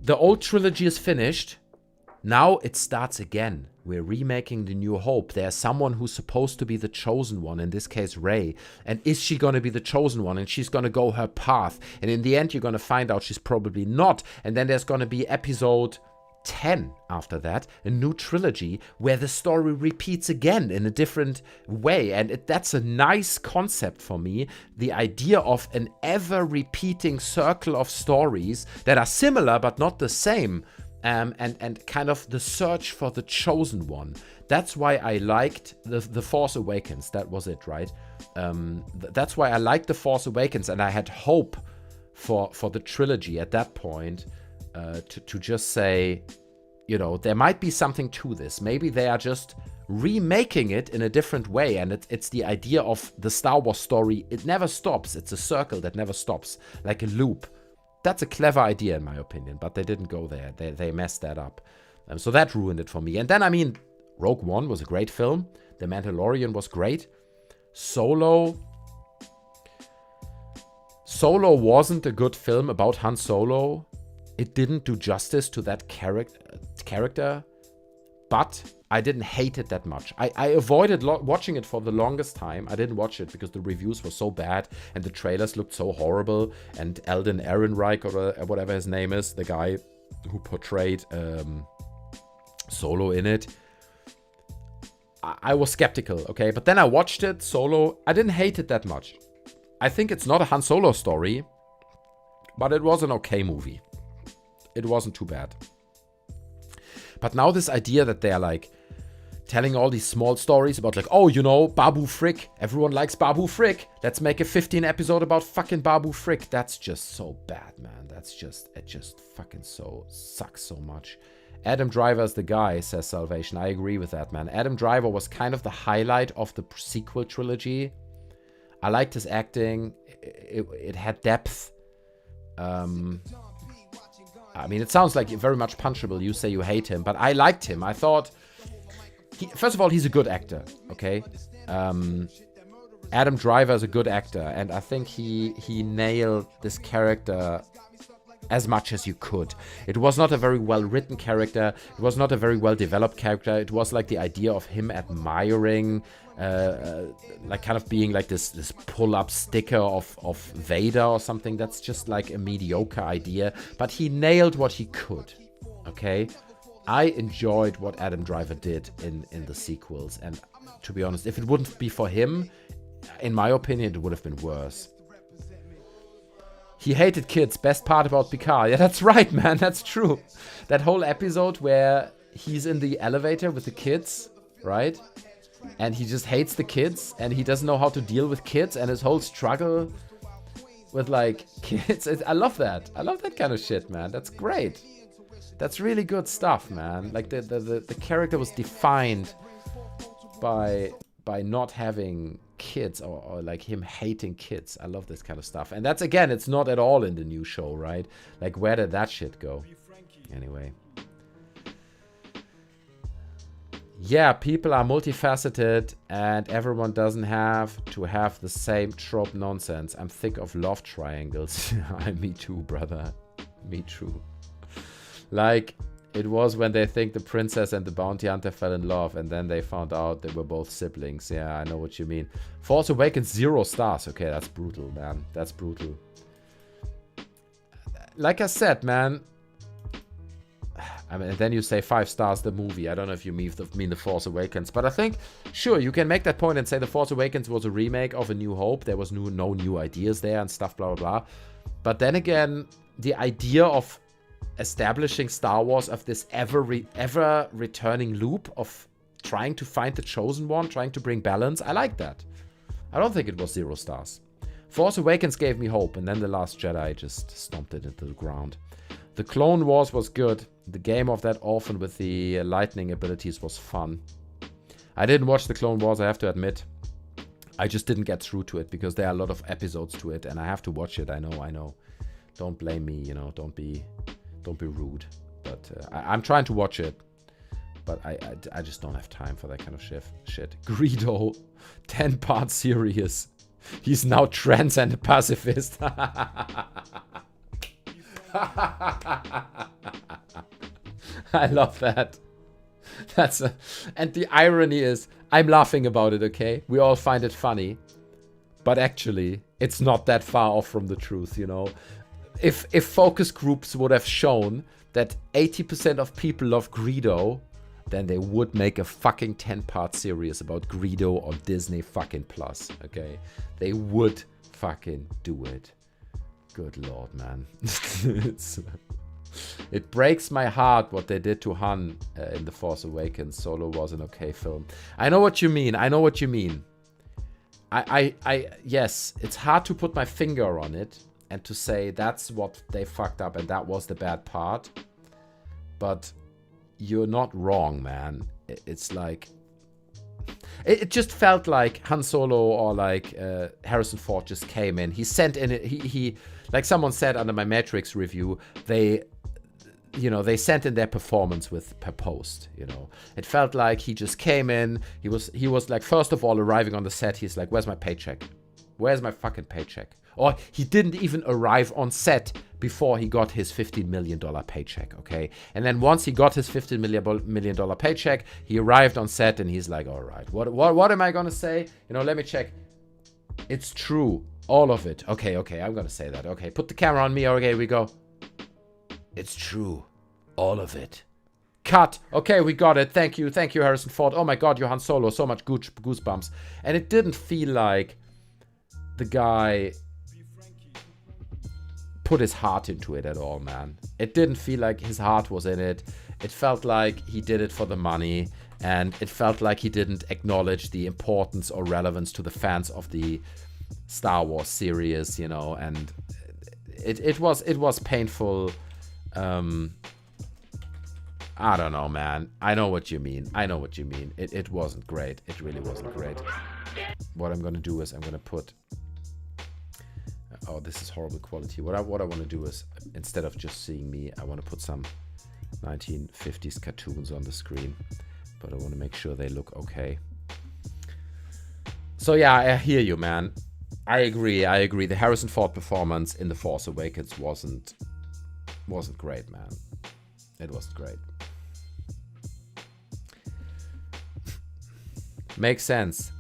The old trilogy is finished. Now it starts again. We're remaking The New Hope. There's someone who's supposed to be the chosen one, in this case Rey. And is she going to be the chosen one? And she's going to go her path. And in the end, you're going to find out she's probably not. And then there's going to be episode 10 after that, a new trilogy where the story repeats again in a different way. And that's a nice concept for me. The idea of an ever-repeating circle of stories that are similar but not the same. And kind of the search for the chosen one. That's why I liked the Force Awakens. That was it, right? That's why I liked the Force Awakens, and I had hope for the trilogy at that point to just say, there might be something to this. Maybe they are just remaking it in a different way, and it's the idea of the Star Wars story. It never stops. It's a circle that never stops, like a loop. That's a clever idea, in my opinion, but they didn't go there. They messed that up. So that ruined it for me. And then, Rogue One was a great film. The Mandalorian was great. Solo wasn't a good film about Han Solo. It didn't do justice to that character, but I didn't hate it that much. I avoided watching it for the longest time. I didn't watch it because the reviews were so bad and the trailers looked so horrible. And Alden Ehrenreich, or whatever his name is, the guy who portrayed Solo in it, I was skeptical, okay? But then I watched it, Solo. I didn't hate it that much. I think it's not a Han Solo story, but it was an okay movie. It wasn't too bad. But now this idea that they're like telling all these small stories about like, Babu Frick. Everyone likes Babu Frick. Let's make a 15 episode about fucking Babu Frick. That's just so bad, man. It just fucking sucks so much. Adam Driver's the guy, says Salvation. I agree with that, man. Adam Driver was kind of the highlight of the sequel trilogy. I liked his acting. It had depth. It sounds like very much punchable. You say you hate him, but I liked him. I thought, first of all, he's a good actor, okay? Adam Driver is a good actor, and I think he nailed this character as much as you could. It was not a very well-written character. It was not a very well-developed character. It was like the idea of him admiring, like kind of being like this pull-up sticker of Vader or something. That's just like a mediocre idea. But he nailed what he could, okay? I enjoyed what Adam Driver did in the sequels. And to be honest, if it wouldn't be for him, in my opinion, it would have been worse. He hated kids. Best part about Picard. Yeah, that's right, man. That's true. That whole episode where he's in the elevator with the kids, right? And he just hates the kids, and he doesn't know how to deal with kids, and his whole struggle with, like, kids. I love that. I love that kind of shit, man. That's great. That's really good stuff, man. Like, the character was defined by not having kids, or like him hating kids. I love this kind of stuff. And that's, again, it's not at all in the new show, right? Like, where did that shit go? Anyway. Yeah, people are multifaceted, and everyone doesn't have to have the same trope nonsense. I'm sick of love triangles. Me too, brother. Me too. Like, it was when they think the princess and the bounty hunter fell in love, and then they found out they were both siblings. Yeah, I know what you mean. Force Awakens, 0 stars. Okay, that's brutal, man. That's brutal. Like I said, man. I mean, and then you say 5 stars the movie. I don't know if you mean the Force Awakens, but I think, sure, you can make that point and say the Force Awakens was a remake of A New Hope. There was no new ideas there and stuff, blah, blah, blah. But then again, the idea of establishing Star Wars of this ever returning loop of trying to find the chosen one, trying to bring balance, I like that. I don't think it was 0 stars. Force Awakens gave me hope, and then The Last Jedi just stomped it into the ground. The Clone Wars was good. The game of that orphan with the lightning abilities was fun. I didn't watch The Clone Wars, I have to admit. I just didn't get through to it because there are a lot of episodes to it, and I have to watch it. I know. Don't blame me, you know. Don't be rude. But I'm trying to watch it. But I just don't have time for that kind of shit. Greedo, 10-part series. He's now trans and a pacifist. I love that. And the irony is, I'm laughing about it, okay? We all find it funny. But actually, it's not that far off from the truth, you know? If focus groups would have shown that 80% of people love Greedo, then they would make a fucking 10-part series about Greedo on Disney fucking Plus, okay? They would fucking do it. Good lord, man. It breaks my heart what they did to Han in The Force Awakens. Solo was an okay film. I know what you mean. Yes, it's hard to put my finger on it and to say that's what they fucked up and that was the bad part. But you're not wrong, man. It's like... It just felt like Han Solo or like Harrison Ford just came in. He sent in... He like someone said under my Matrix review, they sent in their performance with per post, you know. It felt like he just came in. He was like, first of all, arriving on the set, he's like, where's my paycheck? Where's my fucking paycheck? Or he didn't even arrive on set before he got his $15 million paycheck, okay? And then once he got his $15 million paycheck, he arrived on set and he's like, all right, what am I going to say? You know, let me check. It's true. All of it. Okay, I'm going to say that. Okay, put the camera on me. Okay, we go. It's true. All of it. Cut. Okay, we got it. Thank you, Harrison Ford. Oh my God, Johan Solo. So much goosebumps. And it didn't feel like the guy put his heart into it at all, man. It didn't feel like his heart was in it. It felt like he did it for the money. And it felt like he didn't acknowledge the importance or relevance to the fans of the Star Wars series, you know. And it was painful. I don't know, man. I know what you mean. It wasn't great. It really wasn't great. What I'm gonna do is I'm gonna put... Oh, this is horrible quality. What I want to do is, instead of just seeing me, I want to put some 1950s cartoons on the screen. But I want to make sure they look okay. So yeah, I hear you, man. I agree. The Harrison Ford performance in The Force Awakens wasn't great, man. It wasn't great. Makes sense.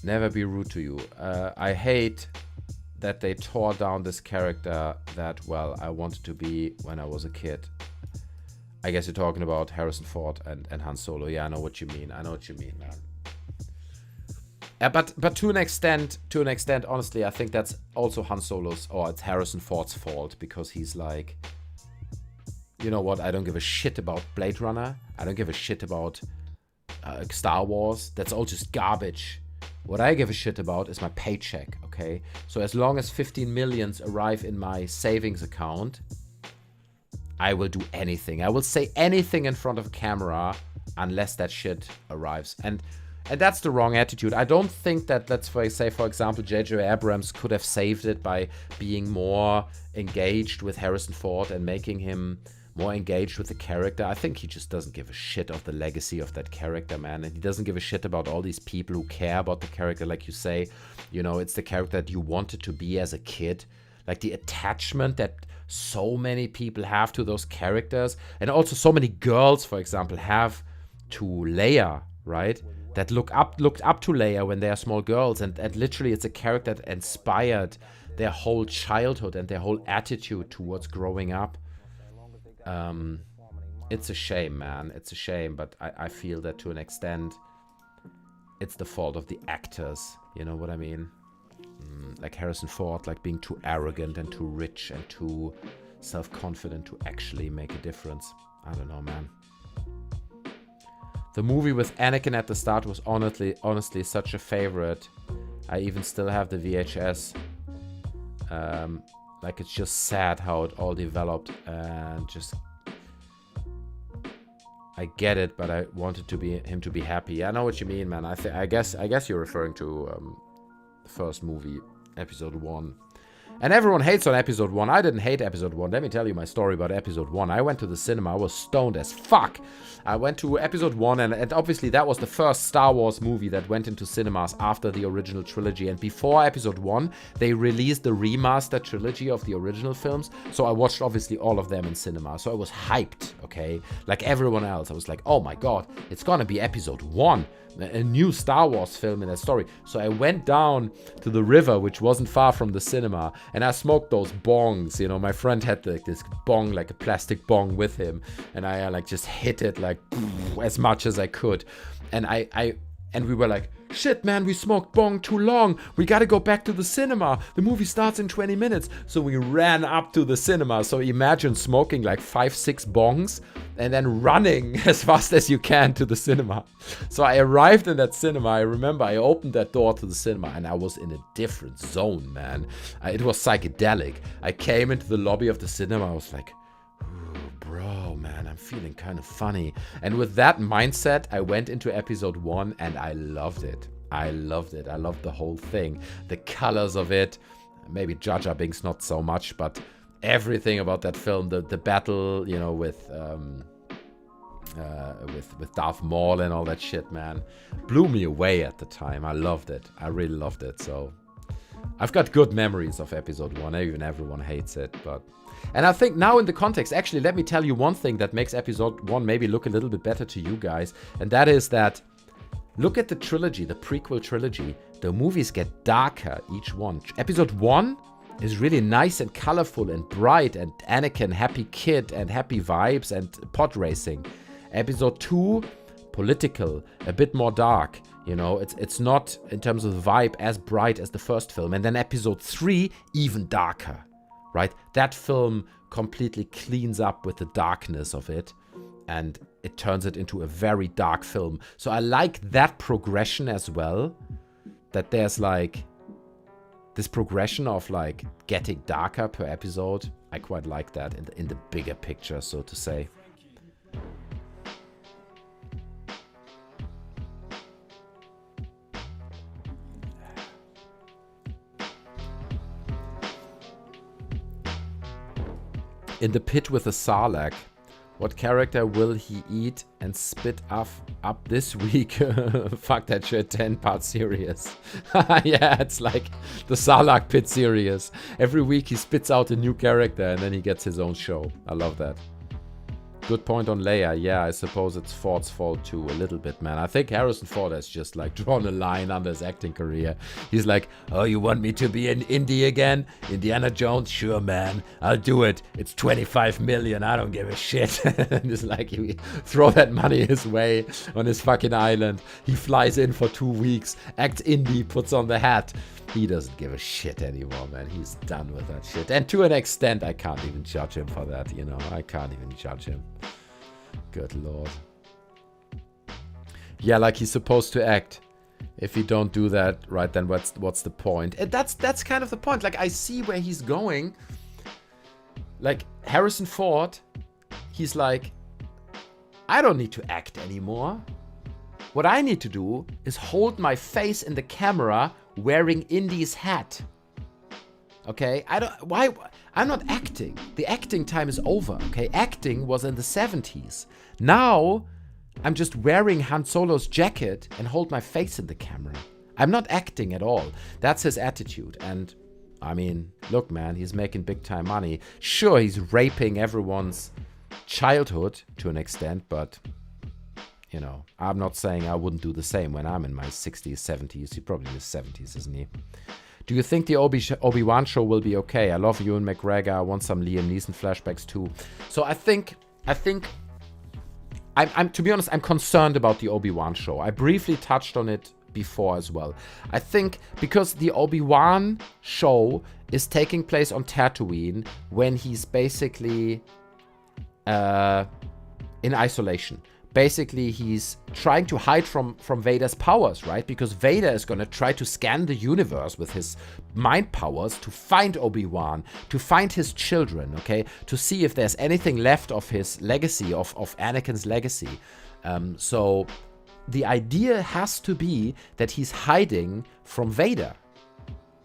Never be rude to you. I hate that they tore down this character that, well, I wanted to be when I was a kid. I guess you're talking about Harrison Ford and Han Solo. Yeah, I know what you mean, man. But to an extent, honestly, I think that's also Han Solo's, or it's Harrison Ford's fault, because he's like, you know what? I don't give a shit about Blade Runner. I don't give a shit about Star Wars. That's all just garbage. What I give a shit about is my paycheck, okay? So as long as 15 millions arrive in my savings account, I will do anything. I will say anything in front of a camera unless that shit arrives. And that's the wrong attitude. I don't think that, let's say, for example, J.J. Abrams could have saved it by being more engaged with Harrison Ford and making him more engaged with the character. I think he just doesn't give a shit of the legacy of that character, man. And he doesn't give a shit about all these people who care about the character, like you say. You know, it's the character that you wanted to be as a kid. Like the attachment that so many people have to those characters. And also so many girls, for example, have to Leia, right? That looked up to Leia when they are small girls, and literally it's a character that inspired their whole childhood and their whole attitude towards growing up. It's a shame, man. It's a shame, but I feel that to an extent, it's the fault of the actors. You know what I mean? Like Harrison Ford, like being too arrogant and too rich and too self-confident to actually make a difference. I don't know, man. The movie with Anakin at the start was honestly such a favorite. I even still have the VHS. Like, it's just sad how it all developed, and just, I get it, but I wanted him to be happy. I know what you mean, man. I guess you're referring to the first movie, Episode 1. And everyone hates on Episode 1. I didn't hate Episode 1. Let me tell you my story about Episode 1. I went to the cinema. I was stoned as fuck. I went to Episode 1, and obviously that was the first Star Wars movie that went into cinemas after the original trilogy. And before Episode 1, they released the remastered trilogy of the original films. So I watched, obviously, all of them in cinema. So I was hyped, okay? Like everyone else. I was like, oh my god, it's gonna be Episode 1. A new Star Wars film in that story. So I went down to the river, which wasn't far from the cinema, and I smoked those bongs. You know, my friend had this bong, like a plastic bong, with him, and I like just hit it like as much as I could, and and we were like, shit, man, we smoked bong too long. We gotta go back to the cinema. The movie starts in 20 minutes. So we ran up to the cinema. So imagine smoking like 5-6 bongs and then running as fast as you can to the cinema. So I arrived in that cinema. I remember I opened that door to the cinema and I was in a different zone, man. It was psychedelic. I came into the lobby of the cinema. I was like, bro, man, I'm feeling kind of funny. And with that mindset, I went into Episode 1 and I loved it. I loved it. I loved the whole thing. The colors of it. Maybe Jar Jar Binks not so much, but everything about that film, the battle, you know, with Darth Maul and all that shit, man, blew me away at the time. I loved it. I really loved it. So I've got good memories of Episode 1. Even everyone hates it, but... And I think now in the context, actually, let me tell you one thing that makes Episode 1 maybe look a little bit better to you guys. And that is that, look at the trilogy, the prequel trilogy. The movies get darker, each one. Episode 1 is really nice and colorful and bright, and Anakin, happy kid, and happy vibes, and pod racing. Episode 2, political, a bit more dark. You know, it's not, in terms of the vibe, as bright as the first film. And then Episode 3, even darker. Right? That film completely cleans up with the darkness of it, and it turns it into a very dark film. So I like that progression as well, that there's like this progression of like getting darker per episode. I quite like that in the bigger picture, so to say. In the pit with the Sarlacc, what character will he eat and spit up this week? Fuck that shit, 10-part series. Yeah, it's like the Sarlacc pit series. Every week he spits out a new character and then he gets his own show. I love that. Good point on Leia. Yeah, I suppose it's Ford's fault too, a little bit, man. I think Harrison Ford has just like drawn a line under his acting career. He's like, oh, you want me to be in Indy again? Indiana Jones? Sure, man. I'll do it. It's 25 million. I don't give a shit. And it's like, you throw that money his way on his fucking island. He flies in for 2 weeks, acts Indy, puts on the hat. He doesn't give a shit anymore, man. He's done with that shit. And to an extent, I can't even judge him for that, you know. I can't even judge him. Good lord. Yeah, like he's supposed to act. If you don't do that, right, then what's the point? And that's kind of the point. Like, I see where he's going. Like, Harrison Ford, he's like, I don't need to act anymore. What I need to do is hold my face in the camera wearing Indy's hat. Okay? I'm not acting. The acting time is over, okay? Acting was in the 70s. Now, I'm just wearing Han Solo's jacket and hold my face in the camera. I'm not acting at all. That's his attitude. And, I mean, look, man, he's making big time money. Sure, he's raping everyone's childhood to an extent, but, you know, I'm not saying I wouldn't do the same when I'm in my 60s, 70s. He's probably in his 70s, isn't he? Do you think the Obi-Wan show will be okay? I love Ewan McGregor. I want some Liam Neeson flashbacks too. So I think I'm to be honest, I'm concerned about the Obi-Wan show. I briefly touched on it before as well. I think because the Obi-Wan show is taking place on Tatooine when he's basically in isolation. Basically, he's trying to hide from Vader's powers, right? Because Vader is going to try to scan the universe with his mind powers to find Obi-Wan, to find his children, okay? To see if there's anything left of his legacy, of Anakin's legacy. So the idea has to be that he's hiding from Vader.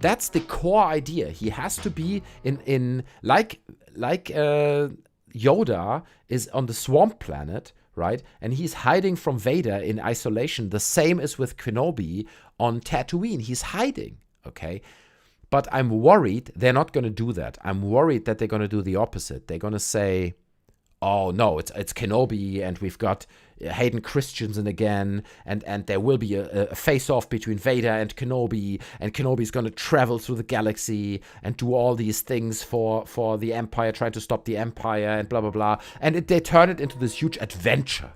That's the core idea. He has to be in like Yoda is on the swamp planet, right? And he's hiding from Vader in isolation. The same is with Kenobi on Tatooine. He's hiding, okay? But I'm worried they're not going to do that. I'm worried that they're going to do the opposite. They're going to say, oh, no, it's Kenobi, and we've got Hayden Christensen again, and there will be a face-off between Vader and Kenobi's going to travel through the galaxy and do all these things for the Empire, trying to stop the Empire, and blah, blah, blah. And they turn it into this huge adventure,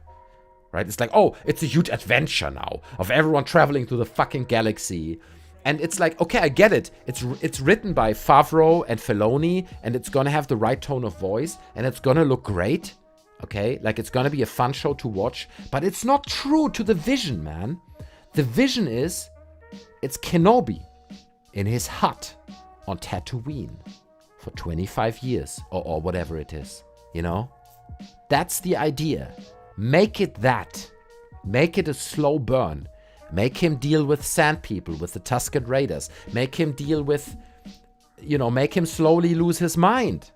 right? It's like, oh, it's a huge adventure now of everyone traveling through the fucking galaxy. And it's like, okay, I get it. It's written by Favreau and Filoni, and it's going to have the right tone of voice, and it's going to look great. Okay, like it's gonna be a fun show to watch, but it's not true to the vision, man. The vision is, it's Kenobi in his hut on Tatooine for 25 years, or whatever it is, you know? That's the idea. Make it that. Make it a slow burn. Make him deal with Sand People, with the Tusken Raiders. Make him deal with, you know, make him slowly lose his mind.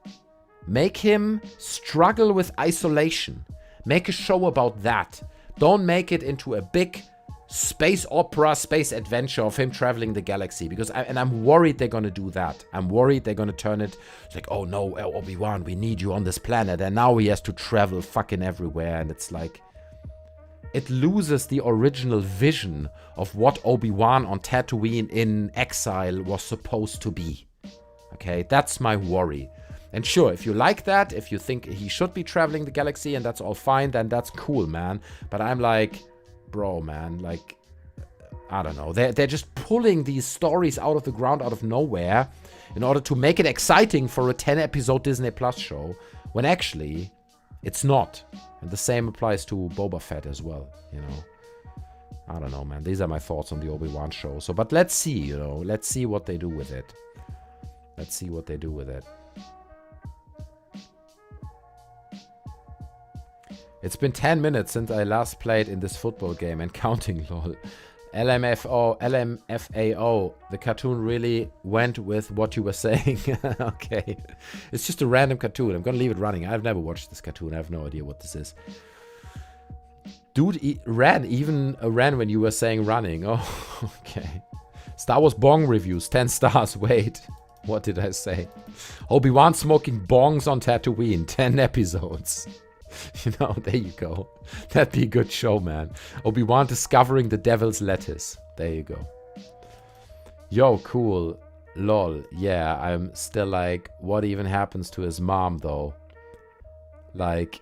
Make him struggle with isolation. Make a show about that. Don't make it into a big space opera, space adventure of him traveling the galaxy. Because I'm worried they're going to do that. I'm worried they're going to turn it. It's like, oh no, Obi-Wan, we need you on this planet. And now he has to travel fucking everywhere. And it's like, it loses the original vision of what Obi-Wan on Tatooine in exile was supposed to be. Okay, that's my worry. And sure, if you like that, if you think he should be traveling the galaxy and that's all fine, then that's cool, man. But I'm like, bro, man, like, I don't know. They're just pulling these stories out of the ground, out of nowhere, in order to make it exciting for a 10-episode Disney Plus show, when actually, it's not. And the same applies to Boba Fett as well, you know. I don't know, man. These are my thoughts on the Obi-Wan show. So, but let's see, you know. Let's see what they do with it. Let's see what they do with it. It's been 10 minutes since I last played in this football game and counting, lol. LMFAO, the cartoon really went with what you were saying. Okay. It's just a random cartoon. I'm gonna leave it running. I've never watched this cartoon. I have no idea what this is. Dude ran when you were saying running. Oh, okay. Star Wars bong reviews, 10 stars. Wait, what did I say? Obi-Wan smoking bongs on Tatooine, 10 episodes. There you go. That'd be a good show, man. Obi-Wan discovering the devil's lettuce. There you go. Yo, cool. Lol. Yeah, I'm still like, what even happens to his mom, though? Like,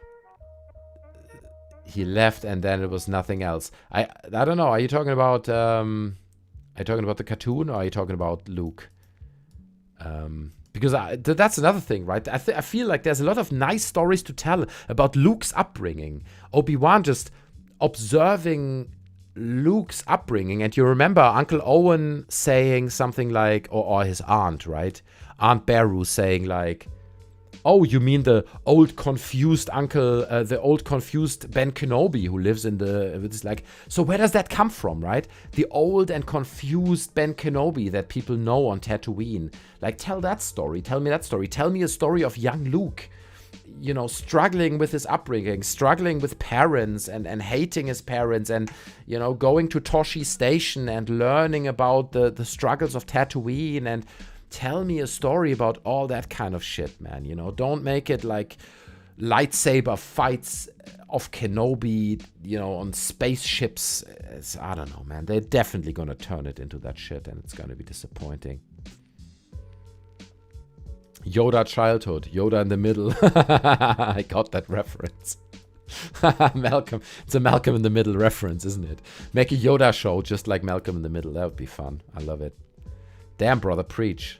he left and then it was nothing else. I don't know. Are you talking about the cartoon, or are you talking about Luke? Because that's another thing, right? I feel like there's a lot of nice stories to tell about Luke's upbringing. Obi-Wan just observing Luke's upbringing. And you remember Uncle Owen saying something like, or his aunt, right? Aunt Beru saying like, oh, you mean the old confused uncle, the old confused Ben Kenobi who lives in it's like, so where does that come from, right? The old and confused Ben Kenobi that people know on Tatooine. Like, tell that story. Tell me that story. Tell me a story of young Luke, struggling with his upbringing, struggling with parents and hating his parents and, going to Toshi Station and learning about the struggles of Tatooine, and tell me a story about all that kind of shit, man. Don't make it like lightsaber fights of Kenobi, on spaceships. I don't know, man. They're definitely gonna turn it into that shit, and it's gonna be disappointing. Yoda childhood, Yoda in the middle. I got that reference. Malcolm. It's a Malcolm in the Middle reference, isn't it? Make a Yoda show just like Malcolm in the Middle. That would be fun. I love it. Damn, brother, preach.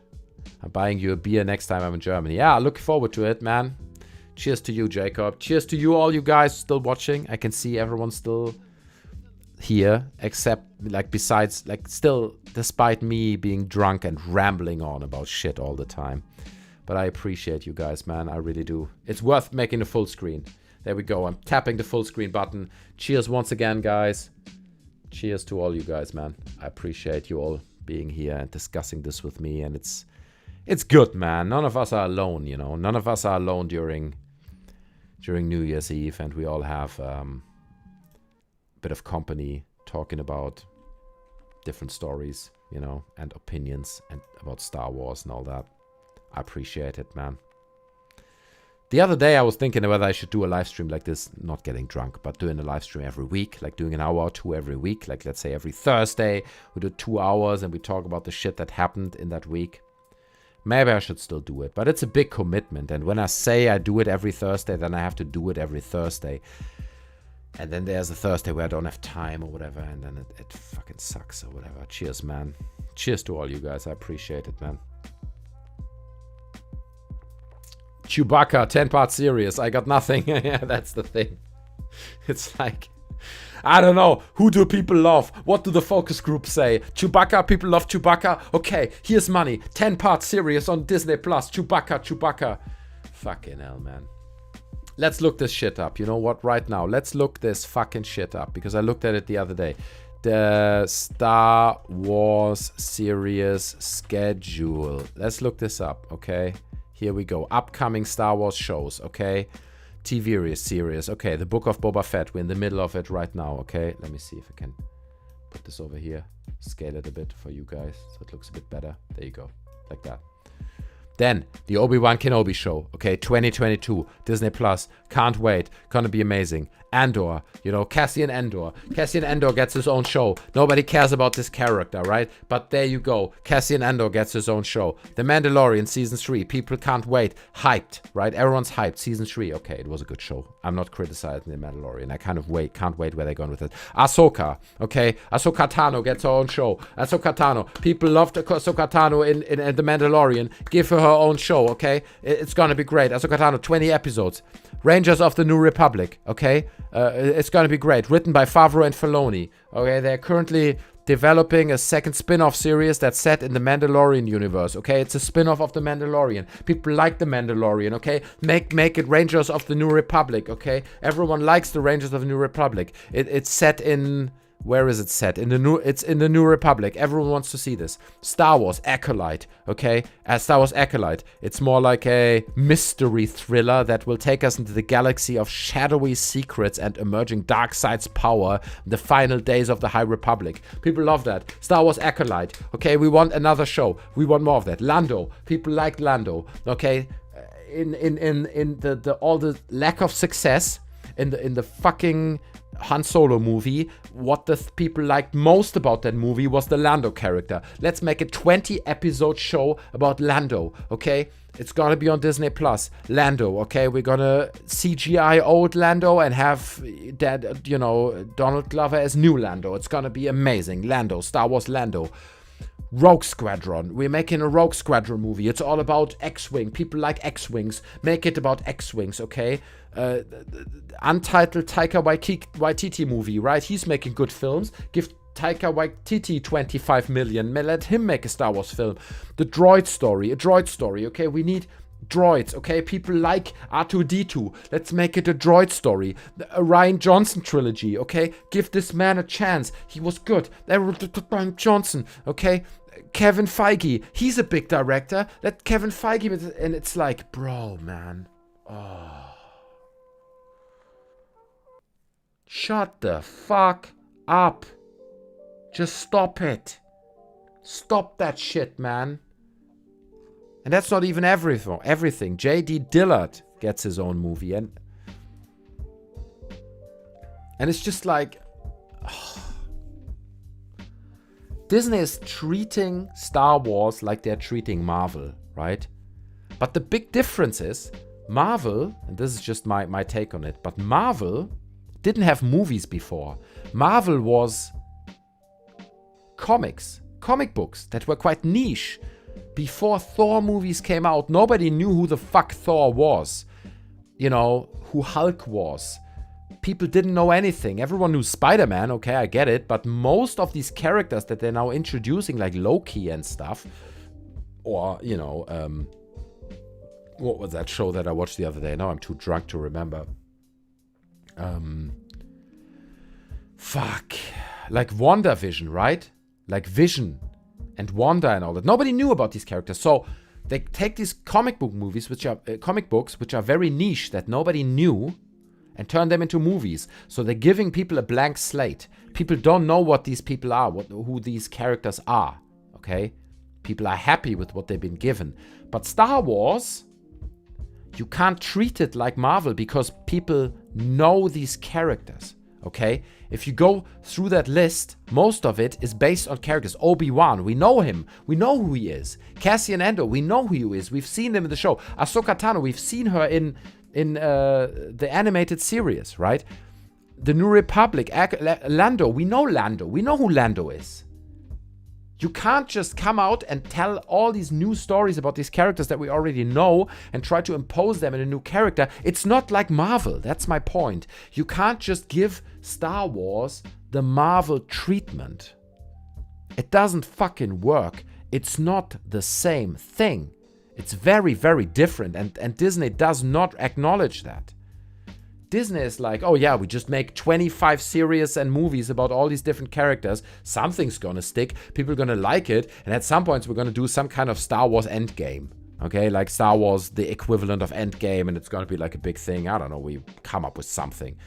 I'm buying you a beer next time I'm in Germany. Yeah, I look forward to it, man. Cheers to you, Jacob. Cheers to you, all you guys still watching. I can see everyone still here, except, besides, still, despite me being drunk and rambling on about shit all the time. But I appreciate you guys, man. I really do. It's worth making a full screen. There we go. I'm tapping the full screen button. Cheers once again, guys. Cheers to all you guys, man. I appreciate you all being here and discussing this with me, and it's good, man. None of us are alone, None of us are alone during New Year's Eve, and we all have a bit of company talking about different stories, and opinions and about Star Wars and all that. I appreciate it, man. The other day I was thinking whether I should do a live stream like this, not getting drunk, but doing a live stream every week, like doing an hour or two every week. Like, let's say every Thursday we do 2 hours and we talk about the shit that happened in that week. Maybe I should still do it, but it's a big commitment. And when I say I do it every Thursday, then I have to do it every Thursday. And then there's a Thursday where I don't have time or whatever, and then it fucking sucks or whatever. Cheers, man. Cheers to all you guys. I appreciate it, man. Chewbacca, 10-part series. I got nothing. Yeah, that's the thing. It's like, I don't know. Who do people love? What do the focus groups say? Chewbacca, people love Chewbacca. Okay, here's money. 10-part series on Disney Plus. Chewbacca. Fucking hell, man. Let's look this shit up. You know what? Right now, let's look this fucking shit up, because I looked at it the other day. The Star Wars series schedule. Let's look this up, okay? Here we go. Upcoming Star Wars shows, okay? TV series. Okay, the Book of Boba Fett. We're in the middle of it right now, okay? Let me see if I can put this over here. Scale it a bit for you guys so it looks a bit better. There you go. Like that. Then, the Obi-Wan Kenobi show, okay? 2022. Disney Plus. Can't wait. Gonna be amazing. Andor, Cassian Andor. Cassian Andor gets his own show. Nobody cares about this character, right? But there you go. Cassian Andor gets his own show. The Mandalorian Season 3. People can't wait. Hyped, right? Everyone's hyped. Season 3. Okay, it was a good show. I'm not criticizing The Mandalorian. I can't wait where they're going with it. Ahsoka, okay? Ahsoka Tano gets her own show. Ahsoka Tano. People loved Ahsoka Tano in The Mandalorian. Give her own show, okay? It's gonna be great. Ahsoka Tano, 20 episodes. Rangers of the New Republic, okay? It's going to be great. Written by Favreau and Filoni. Okay, they're currently developing a second spin-off series that's set in the Mandalorian universe. Okay, it's a spin-off of the Mandalorian. People like the Mandalorian. Okay, make it Rangers of the New Republic. Okay, everyone likes the Rangers of the New Republic. It's set in. Where is it set? It's in the New Republic. Everyone wants to see this. Star Wars Acolyte, okay? Star Wars Acolyte. It's more like a mystery thriller that will take us into the galaxy of shadowy secrets and emerging dark side's power, the final days of the High Republic. People love that. Star Wars Acolyte, okay? We want another show. We want more of that. Lando. People like Lando, okay? In the all the lack of success in the fucking Han Solo movie, what the people liked most about that movie was the Lando character. Let's make a 20-episode show about Lando, okay? It's gonna be on Disney Plus. Lando, okay? We're gonna CGI old Lando and have that, you know, Donald Glover as new Lando. It's gonna be amazing. Lando, Star Wars Lando. Rogue Squadron. We're making a Rogue Squadron movie. It's all about X-Wing. People like X-Wings. Make it about X-Wings, okay? Untitled Taika Waititi movie, right? He's making good films. Give Taika Waititi 25 million. Let him make a Star Wars film. The droid story. A droid story, okay? We need droids, okay? People like R2-D2. Let's make it a droid story. The Rian Johnson trilogy, okay? Give this man a chance. He was good. Rian Johnson, okay? Kevin Feige, he's a big director. Let Kevin Feige, and it's like, bro, man. Oh. Shut the fuck up. Just stop it. Stop that shit, man. And that's not even everything. J.D. Dillard gets his own movie. And it's just like... Oh. Disney is treating Star Wars like they're treating Marvel, right? But the big difference is, Marvel, and this is just my take on it, but Marvel didn't have movies before. Marvel was comic books that were quite niche. Before Thor movies came out, nobody knew who the fuck Thor was. You know, who Hulk was. People didn't know anything. Everyone knew Spider-Man, okay, I get it. But most of these characters that they're now introducing, like Loki and stuff, or, you know, what was that show that I watched the other day? Now I'm too drunk to remember. Like WandaVision, right? Like Vision and Wanda and all that. Nobody knew about these characters. So they take these comic books, which are very niche, that nobody knew, and turn them into movies. So they're giving people a blank slate. People don't know what these people are, who these characters are, okay? People are happy with what they've been given. But Star Wars, you can't treat it like Marvel because people know these characters, okay? If you go through that list, most of it is based on characters. Obi-Wan, we know him. We know who he is. Cassian Andor, we know who he is. We've seen him in the show. Ahsoka Tano, we've seen her in the animated series, right? The New Republic, Lando, we know Lando. We know who Lando is. You can't just come out and tell all these new stories about these characters that we already know and try to impose them in a new character. It's not like Marvel. That's my point. You can't just give Star Wars the Marvel treatment. It doesn't fucking work. It's not the same thing. It's very, very different, and Disney does not acknowledge that. Disney is like, oh yeah, we just make 25 series and movies about all these different characters. Something's gonna stick. People are gonna like it. And at some points, we're gonna do some kind of Star Wars Endgame. Okay, like Star Wars, the equivalent of Endgame, and it's gonna be like a big thing. I don't know, we come up with something.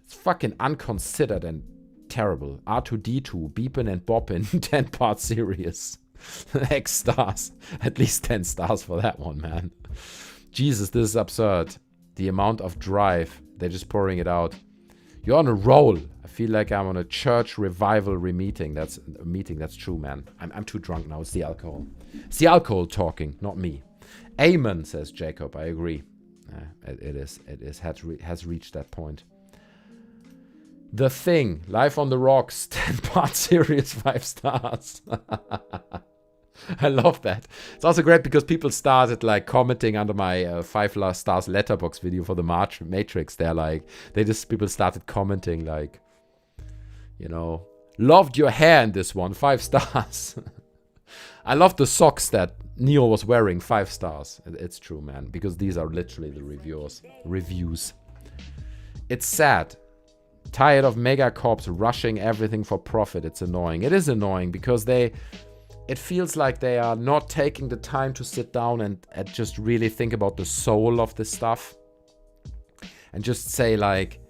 It's fucking unconsidered and terrible. R2-D2, beepin' and boppin', 10-part series. X stars. At least 10 stars for that one, man. Jesus, this is absurd. The amount of drive. They're just pouring it out. You're on a roll. I feel like I'm on a church revival meeting. That's true, man. I'm too drunk now. It's the alcohol. It's the alcohol talking, not me. Amen, says Jacob. I agree. It has reached that point. The Thing. Life on the Rocks. 10-part series, 5 stars. I love that. It's also great because people started like commenting under my 5 last stars letterbox video for the Matrix. People started commenting like, you know, loved your hair in this one, 5 stars. I love the socks that Neo was wearing, 5 stars. It's true, man, because these are literally the reviews. It's sad. Tired of megacorps rushing everything for profit. It's annoying. It is annoying because it feels like they are not taking the time to sit down and just really think about the soul of this stuff. And just say like,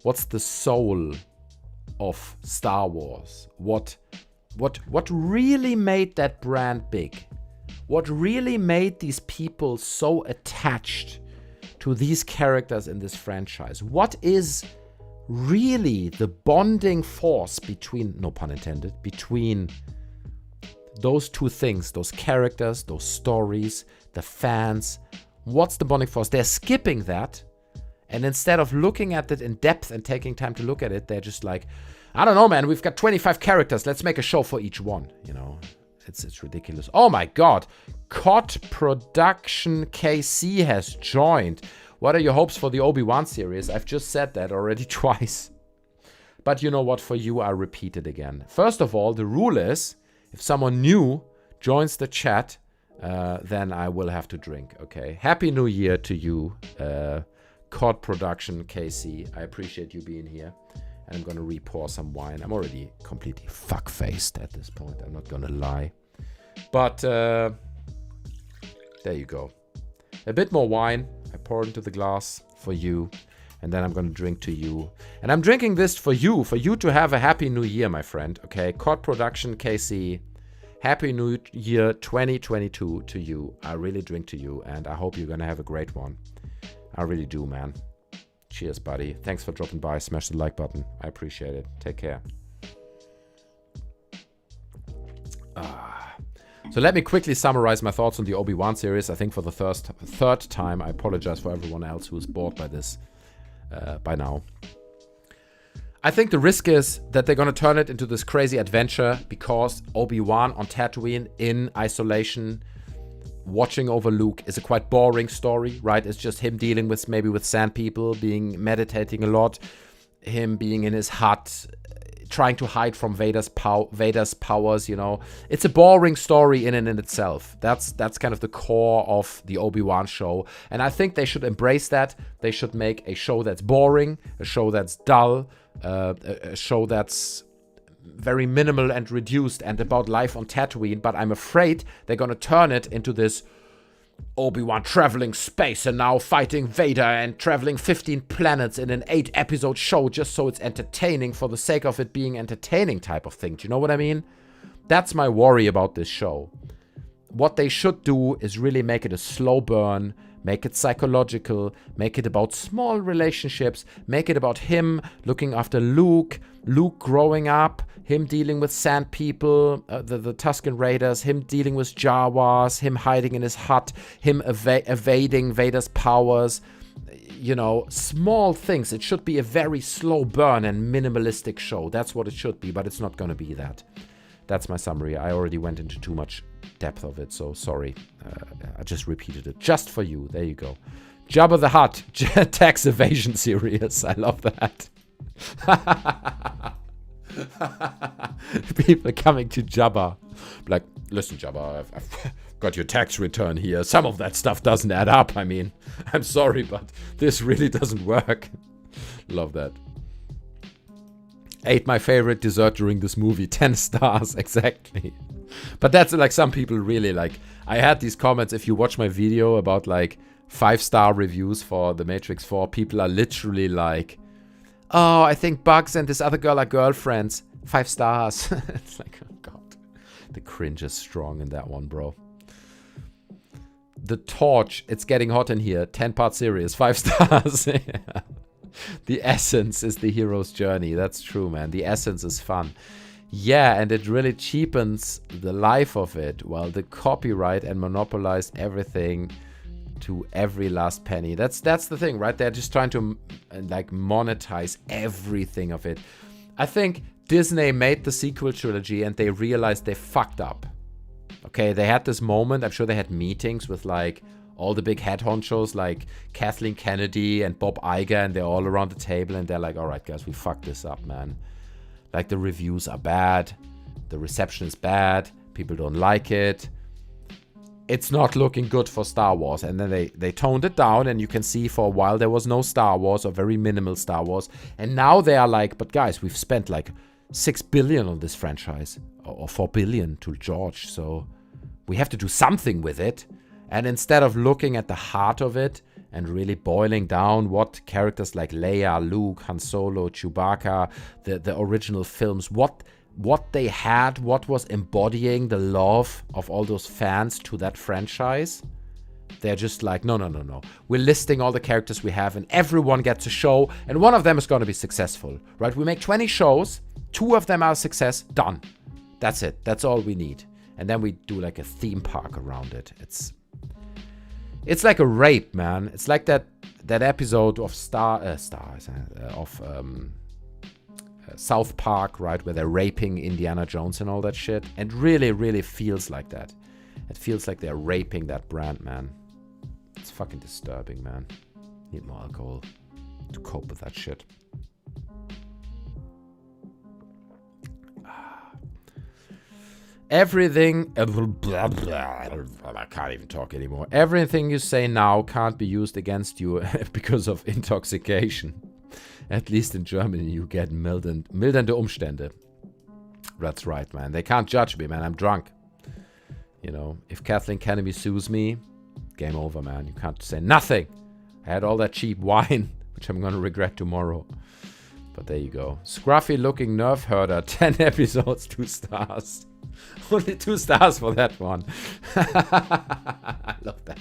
what's the soul of Star Wars? What really made that brand big? What really made these people so attached to these characters in this franchise? What is really the bonding force between, no pun intended, between those two things, those characters, those stories, the fans? What's the bonding force? They're skipping that. And instead of looking at it in depth and taking time to look at it, they're just like, I don't know, man, we've got 25 characters. Let's make a show for each one, you know. It's ridiculous. Oh my God. COD Production KC has joined. What are your hopes for the Obi-Wan series? I've just said that already twice. But you know what? For you, I repeat it again. First of all, the rule is, if someone new joins the chat, then I will have to drink, okay? Happy New Year to you, COD Production KC. I appreciate you being here. And I'm going to re-pour some wine. I'm already completely fuck-faced at this point. I'm not going to lie. But there you go. A bit more wine. I pour it into the glass for you. And then I'm going to drink to you. And I'm drinking this for you to have a happy new year, my friend. Okay, COD Production KC. Happy New Year 2022 to you. I really drink to you. And I hope you're going to have a great one. I really do, man. Cheers, buddy. Thanks for dropping by. Smash the like button. I appreciate it. Take care. So let me quickly summarize my thoughts on the Obi-Wan series. I think for the third time. I apologize for everyone else who is bored by this by now. I think the risk is that they're going to turn it into this crazy adventure because Obi-Wan on Tatooine in isolation, watching over Luke, is a quite boring story, right? It's just him dealing with sand people, meditating a lot, him being in his hut, trying to hide from Vader's powers, you know. It's a boring story in and in itself. That's kind of the core of the Obi-Wan show. And I think they should embrace that. They should make a show that's boring, a show that's dull, a show that's very minimal and reduced and about life on Tatooine, but I'm afraid they're gonna turn it into this Obi-Wan traveling space and now fighting Vader and traveling 15 planets in an 8-episode show just so it's entertaining for the sake of it being entertaining type of thing. Do you know what I mean? That's my worry about this show. What they should do is really make it a slow burn, make it psychological, make it about small relationships, make it about him looking after Luke growing up, him dealing with sand people, the Tusken Raiders, him dealing with Jawas, him hiding in his hut, him evading Vader's powers. You know, small things. It should be a very slow burn and minimalistic show. That's what it should be, but it's not going to be that. That's my summary. I already went into too much depth of it, so sorry. I just repeated it just for you. There you go. Jabba the Hutt tax evasion series. I love that. People coming to Jabba like, listen, Jabba, I've got your tax return here. Some of that stuff doesn't add up. I mean, I'm sorry, but this really doesn't work. Love that. Ate my favorite dessert during this movie. 10 stars, exactly. But that's like some people really like. I had these comments. If you watch my video about like 5-star reviews for The Matrix 4, people are literally like, oh, I think Bugs and this other girl are girlfriends. 5 stars. It's like, oh god. The cringe is strong in that one, bro. The Torch, it's getting hot in here. 10-part series, 5 stars. Yeah. The essence is the hero's journey. That's true, man. The essence is fun. Yeah, and it really cheapens the life of it, while the copyright and monopolized everything to every last penny. That's the thing, right? They're just trying to like monetize everything of it. I think Disney made the sequel trilogy and they realized they fucked up. Okay, they had this moment. I'm sure they had meetings with like all the big head honchos like Kathleen Kennedy and Bob Iger, and they're all around the table and they're like, all right, guys, we fucked this up, man. Like, the reviews are bad. The reception is bad. People don't like it. It's not looking good for Star Wars. And then they toned it down, and you can see for a while there was no Star Wars or very minimal Star Wars. And now they are like, but guys, we've spent like $6 billion on this franchise, or $4 billion to George. So we have to do something with it. And instead of looking at the heart of it and really boiling down what characters like Leia, Luke, Han Solo, Chewbacca, the original films, what they had, what was embodying the love of all those fans to that franchise, They're just like, no. We're listing all the characters we have and everyone gets a show and one of them is going to be successful, right? We make 20 shows, 2 of them are a success, done. That's it. That's all we need. And then we do like a theme park around it. It's like a rape, man. It's like that episode of South Park, right? Where they're raping Indiana Jones and all that shit. And really, really feels like that. It feels like they're raping that brand, man. It's fucking disturbing, man. Need more alcohol to cope with that shit. Everything... I can't even talk anymore. Everything you say now can't be used against you because of intoxication. At least in Germany you get mildernde Umstände. That's right, man. They can't judge me, man. I'm drunk. You know, if Kathleen Kennedy sues me, game over, man. You can't say nothing. I had all that cheap wine, which I'm going to regret tomorrow. But there you go. Scruffy looking nerve herder. 10 episodes, 2 stars. Only 2 stars for that one. I love that.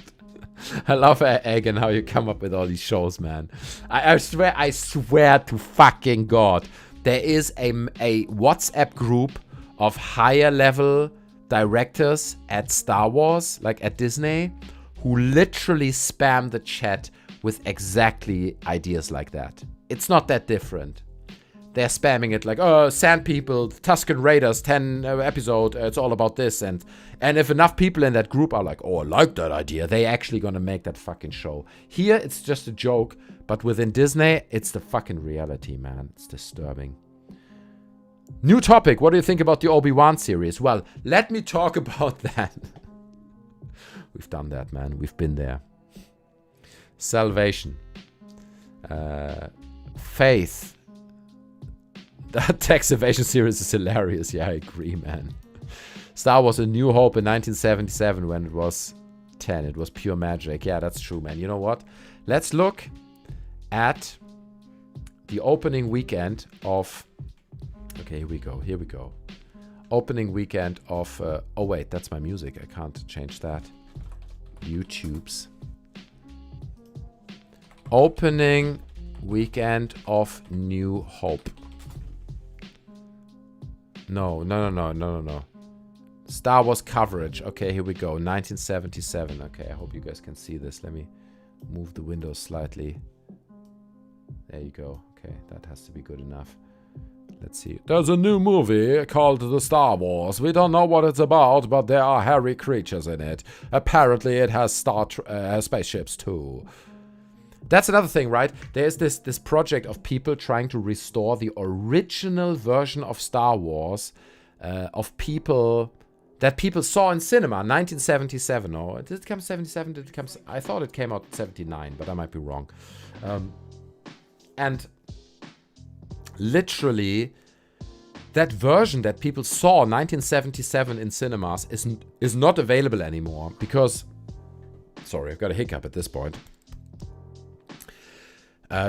I love Egg and how you come up with all these shows, man. I swear to fucking God. There is a WhatsApp group of higher level directors at Star Wars, like at Disney, who literally spam the chat with exactly ideas like that. It's not that different. They're spamming it like, oh, Sand People, Tusken Raiders, 10 episode, it's all about this. And if enough people in that group are like, oh, I like that idea, they actually gonna make that fucking show. Here, it's just a joke, but within Disney, it's the fucking reality, man. It's disturbing. New topic. What do you think about the Obi-Wan series? Well, let me talk about that. We've done that, man. We've been there. Salvation. Faith. That tax evasion series is hilarious. Yeah, I agree, man. Star Wars A New Hope in 1977 when it was 10. It was pure magic. Yeah, that's true, man. You know what? Let's look at the opening weekend of... Okay, here we go. Opening weekend of... oh, wait, that's my music. I can't change that. YouTube's. Opening weekend of New Hope. No. Star Wars coverage. Okay, here we go. 1977. Okay, I hope you guys can see this. Let me move the window slightly. There you go. Okay, that has to be good enough. Let's see. There's a new movie called The Star Wars. We don't know what it's about, but there are hairy creatures in it. Apparently, it has spaceships too. That's another thing, right? There's this project of people trying to restore the original version of Star Wars of people that people saw in cinema, 1977. Or did it come 77? Did it come? I thought it came out 79, but I might be wrong. And literally, that version that people saw 1977 in cinemas is not available anymore because... Sorry, I've got a hiccup at this point.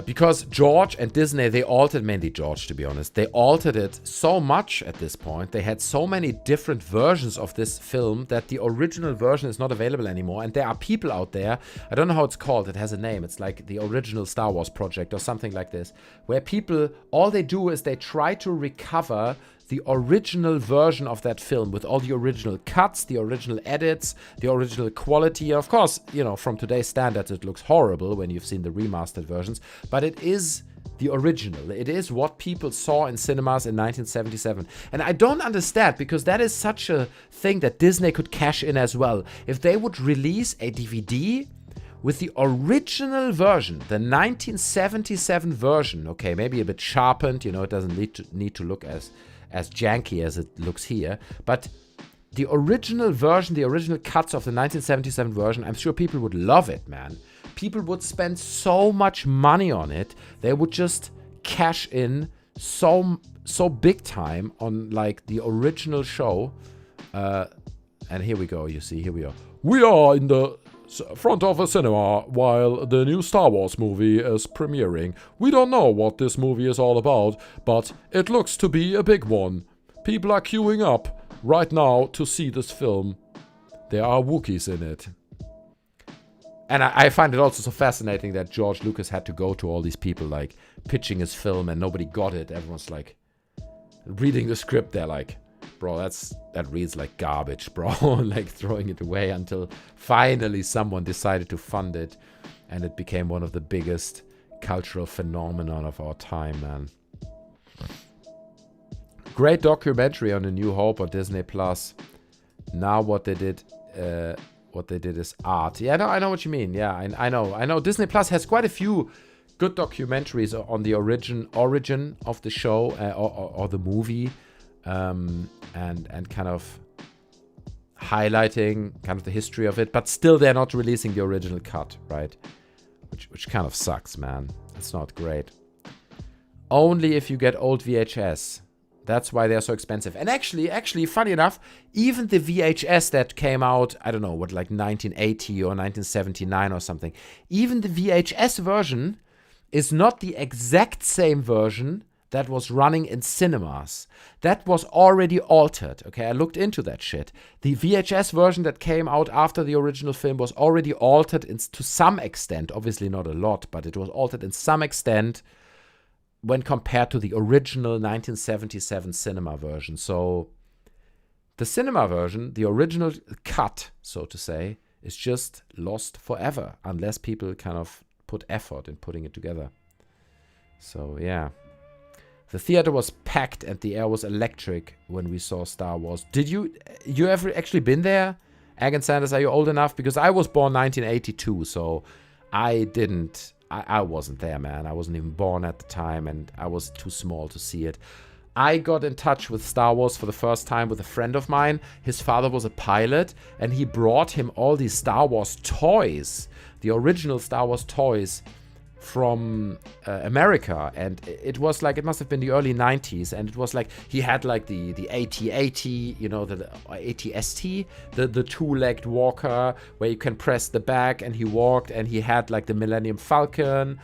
Because George and Disney, they altered, mainly George to be honest, they altered it so much at this point. They had so many different versions of this film that the original version is not available anymore. And there are people out there, I don't know how it's called, it has a name. It's like the original Star Wars project or something like this, where people, all they do is they try to recover the original version of that film with all the original cuts, the original edits, the original quality. Of course, you know, from today's standards, it looks horrible when you've seen the remastered versions, but it is the original. It is what people saw in cinemas in 1977. And I don't understand, because that is such a thing that Disney could cash in as well. If they would release a DVD with the original version, the 1977 version, okay, maybe a bit sharpened, you know, it doesn't need to look as janky as it looks here, but the original version, the original cuts of the 1977 version, I'm sure people would love it, man. People would spend so much money on it. They would just cash in so big time on like the original show. And here we go, you see, here we are. We are in the front of a cinema while the new Star Wars movie is premiering. We don't know what this movie is all about, but it looks to be a big one. People are queuing up right now to see this film. There are Wookiees in it. And I find it also so fascinating that George Lucas had to go to all these people, like, pitching his film, and nobody got it. Everyone's, like, reading the script. They're like, bro, that reads like garbage, bro. Like, throwing it away until finally someone decided to fund it. And it became one of the biggest cultural phenomenon of our time, man. Great documentary on A New Hope on Disney Plus. Now what they did is art. Yeah, no, I know what you mean. Yeah, I know. Disney Plus has quite a few good documentaries on the origin of the show or the movie, and kind of highlighting kind of the history of it. But still, they're not releasing the original cut, right? Which kind of sucks, man. It's not great. Only if you get old VHS. That's why they're so expensive. And actually, funny enough, even the VHS that came out, I don't know, what, like 1980 or 1979 or something, even the VHS version is not the exact same version that was running in cinemas. That was already altered, okay? I looked into that shit. The VHS version that came out after the original film was already altered to some extent, obviously not a lot, but it was altered in some extent when compared to the original 1977 cinema version. So the cinema version, the original cut, so to say, is just lost forever unless people kind of put effort in putting it together. So yeah. The theater was packed and the air was electric when we saw Star Wars. Did you ever actually been there? Ag and Sanders, are you old enough? Because I was born 1982, so I wasn't there, man. I wasn't even born at the time, and I was too small to see it. I got in touch with Star Wars for the first time with a friend of mine. His father was a pilot, and he brought him all these Star Wars toys, the original Star Wars toys from America. And it was like, it must have been the early 90s, and it was like, he had like the AT-AT, you know, the AT-ST, the two-legged walker where you can press the back and he walked, and he had like the Millennium Falcon.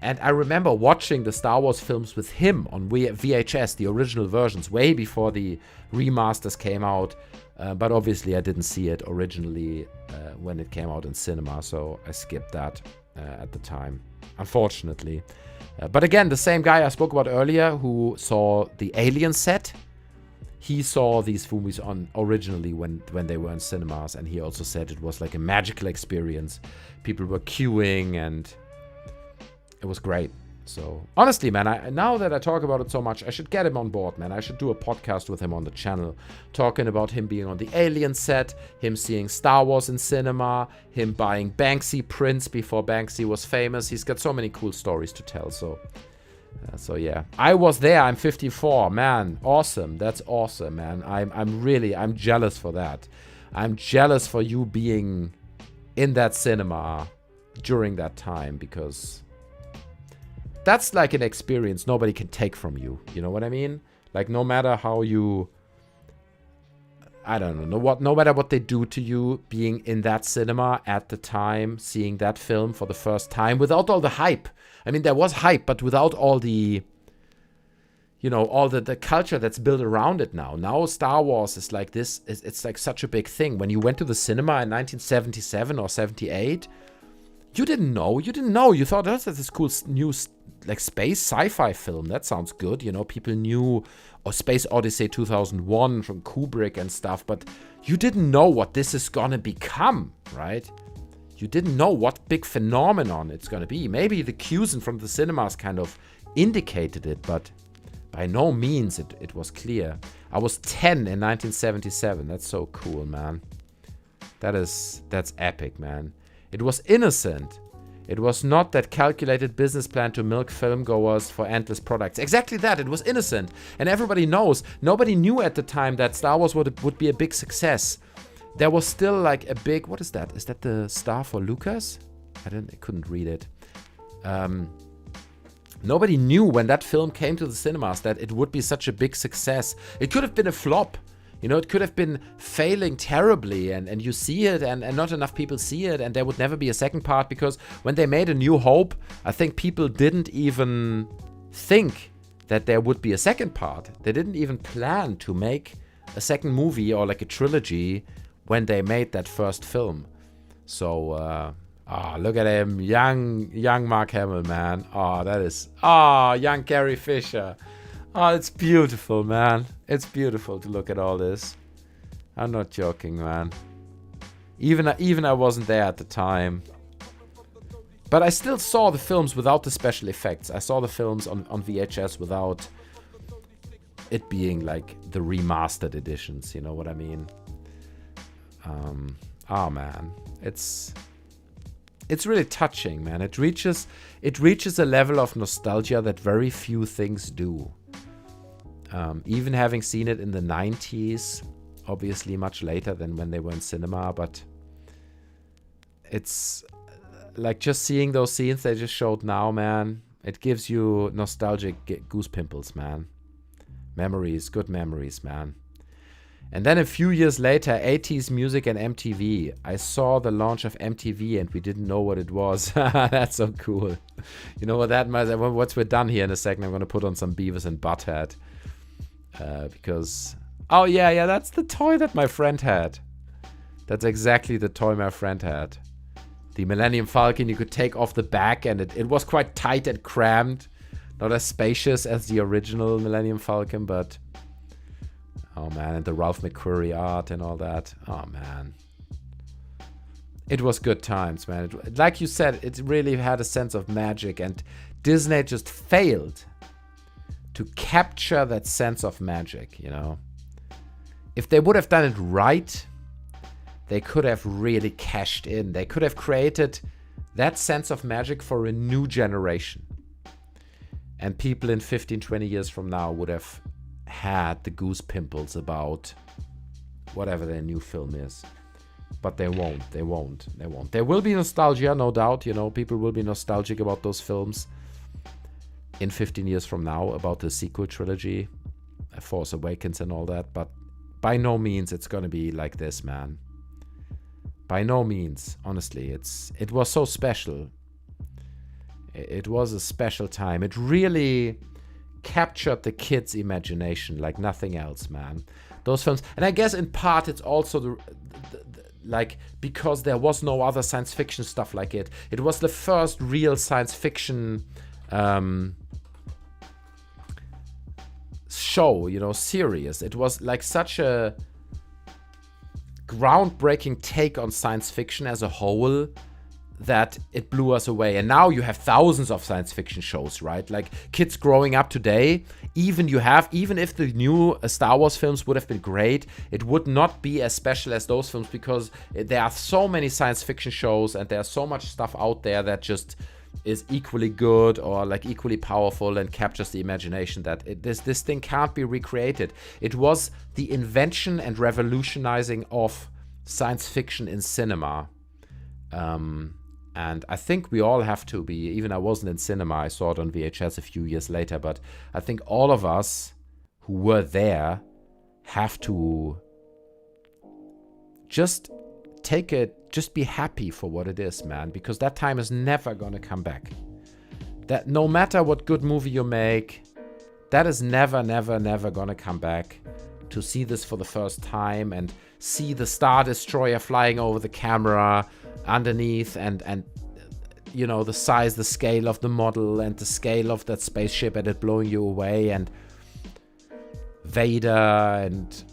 And I remember watching the Star Wars films with him on VHS, the original versions, way before the remasters came out. But obviously I didn't see it originally when it came out in cinema, so I skipped that at the time, unfortunately. But again, the same guy I spoke about earlier who saw the Alien set, he saw these movies originally when they were in cinemas, and he also said it was like a magical experience. People were queuing, and it was great. So honestly, man, now that I talk about it so much, I should get him on board, man. I should do a podcast with him on the channel, talking about him being on the Alien set, him seeing Star Wars in cinema, him buying Banksy prints before Banksy was famous. He's got so many cool stories to tell. So yeah, I was there. I'm 54, man. Awesome. That's awesome, man. I'm jealous for that. I'm jealous for you being in that cinema during that time, because that's like an experience nobody can take from you. You know what I mean? Like, no matter how you, I don't know, no matter what they do to you, being in that cinema at the time, seeing that film for the first time, without all the hype. I mean, there was hype, but without all the, you know, all the culture that's built around it now. Now Star Wars is like this, it's like such a big thing. When you went to the cinema in 1977 or 78, you didn't know. You thought, that's this cool new like space sci-fi film. That sounds good. You know, people knew Space Odyssey 2001 from Kubrick and stuff, but you didn't know what this is gonna become, right? You didn't know what big phenomenon it's gonna be. Maybe the cues in from the cinemas kind of indicated it, but by no means it was clear. I was 10 in 1977. That's so cool, man. That's epic, man. It was innocent. It was not that calculated business plan to milk filmgoers for endless products. Exactly that. It was innocent. And everybody knows. Nobody knew at the time that Star Wars would be a big success. There was still like a big... What is that? Is that the star for Lucas? I couldn't read it. Nobody knew when that film came to the cinemas that it would be such a big success. It could have been a flop. You know, it could have been failing terribly, and you see it, and not enough people see it, and there would never be a second part, because when they made A New Hope, I think people didn't even think that there would be a second part. They didn't even plan to make a second movie or like a trilogy when they made that first film. So Oh, look at him. Young Mark Hamill, man. Oh, that is... young Carrie Fisher. Oh, it's beautiful, man. It's beautiful to look at all this. I'm not joking, man. Even I wasn't there at the time. But I still saw the films without the special effects. I saw the films on VHS without it being like the remastered editions. You know what I mean? Man. It's really touching, man. It reaches a level of nostalgia that very few things do. Even having seen it in the 90s, obviously much later than when they were in cinema, but it's like just seeing those scenes they just showed now, man. It gives you nostalgic goose pimples, man. Memories, good memories, man. And then a few years later, 80s music and MTV. I saw the launch of MTV and we didn't know what it was. That's so cool. You know what that means? Once we're done here in a second, I'm going to put on some Beavis and Butthead. Because... Oh, yeah, that's the toy that my friend had. That's exactly the toy my friend had. The Millennium Falcon, you could take off the back and it was quite tight and crammed. Not as spacious as the original Millennium Falcon, but... Oh, man, and the Ralph McQuarrie art and all that. Oh, man. It was good times, man. Like you said, it really had a sense of magic, and Disney just failed to capture that sense of magic, you know? If they would have done it right, they could have really cashed in. They could have created that sense of magic for a new generation. And people in 15, 20 years from now would have had the goose pimples about whatever their new film is. But they won't. There will be nostalgia, no doubt. You know, people will be nostalgic about those films in 15 years from now, about the sequel trilogy, Force Awakens and all that. But by no means it's going to be like this, man. By no means, honestly. It was so special. It was a special time. It really captured the kids' imagination like nothing else, man. Those films, and I guess in part it's also like because there was no other science fiction stuff like it. It was the first real science fiction show, you know, series. It was like such a groundbreaking take on science fiction as a whole that it blew us away. And now you have thousands of science fiction shows, right? Like kids growing up today, even if the new Star Wars films would have been great, it would not be as special as those films because there are so many science fiction shows and there's so much stuff out there that just is equally good or like equally powerful and captures the imagination that this thing can't be recreated. It was the invention and revolutionizing of science fiction in cinema. And I think we all have to be, even I wasn't in cinema, I saw it on VHS a few years later, but I think all of us who were there have to just just be happy for what it is, man, because that time is never gonna come back. That no matter what good movie you make, that is never gonna come back. To see this for the first time and see the Star Destroyer flying over the camera underneath and you know, the size, the scale of the model and the scale of that spaceship and it blowing you away and Vader and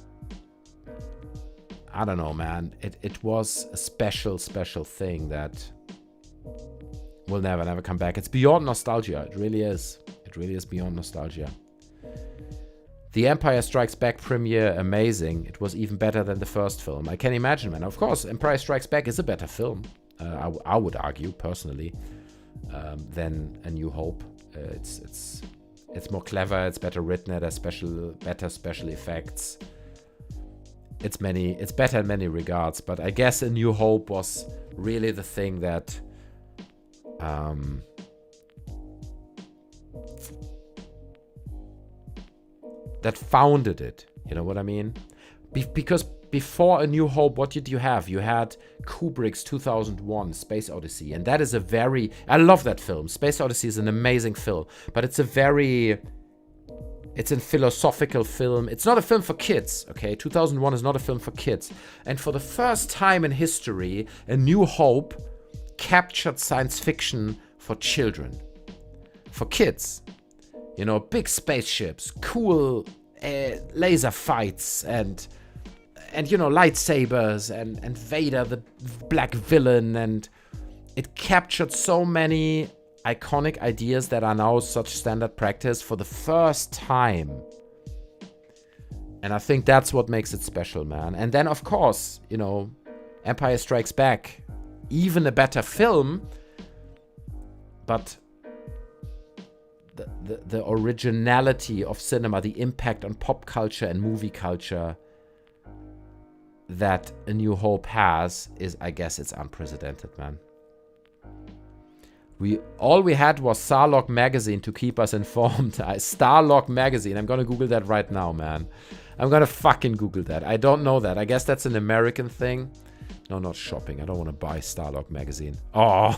I don't know, man. It was a special thing that will never come back. It's beyond nostalgia. It really is. It really is beyond nostalgia. The Empire Strikes Back premiere, amazing. It was even better than the first film. I can imagine, man. Of course, Empire Strikes Back is a better film. I would argue, personally, than A New Hope. It's more clever. It's better written. It has better special effects. It's better in many regards. But I guess A New Hope was really the thing that that founded it. You know what I mean? Because before A New Hope, what did you have? You had Kubrick's 2001 Space Odyssey, and that is I love that film. Space Odyssey is an amazing film, but it's a philosophical film. It's not a film for kids, okay? 2001 is not a film for kids. And for the first time in history, A New Hope captured science fiction for children, for kids. You know, big spaceships, cool laser fights, and you know, lightsabers, and Vader, the black villain, and it captured so many iconic ideas that are now such standard practice for the first time. And I think that's what makes it special, man. And then, of course, you know, Empire Strikes Back, even a better film, but the originality of cinema, the impact on pop culture and movie culture that A New Hope has is, I guess, it's unprecedented, man. All we had was Starlog magazine to keep us informed. Starlog magazine. I'm gonna Google that right now, man. I'm gonna fucking Google that. I don't know that. I guess that's an American thing. No, not shopping. I don't want to buy Starlog magazine. Oh,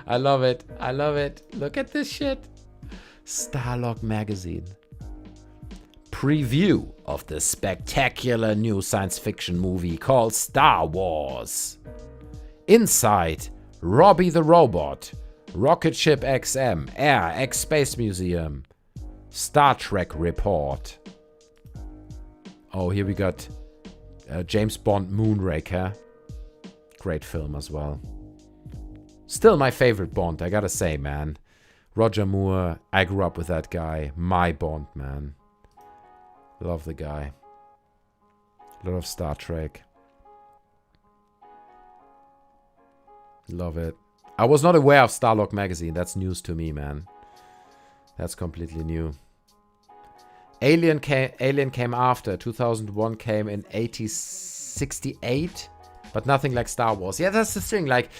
I love it. I love it. Look at this shit. Starlog magazine. Preview of the spectacular new science fiction movie called Star Wars. Inside, Robbie the Robot, Rocket Ship XM, Air X Space Museum, Star Trek Report. Oh, here we got James Bond Moonraker. Great film as well. Still my favorite Bond, I gotta say, man. Roger Moore, I grew up with that guy. My Bond, man. Love the guy. A lot of Star Trek. Love it. I was not aware of Starlog magazine. That's news to me, man. That's completely new. Alien came after. 2001 came in 1968, but nothing like Star Wars. Yeah, that's the thing. Like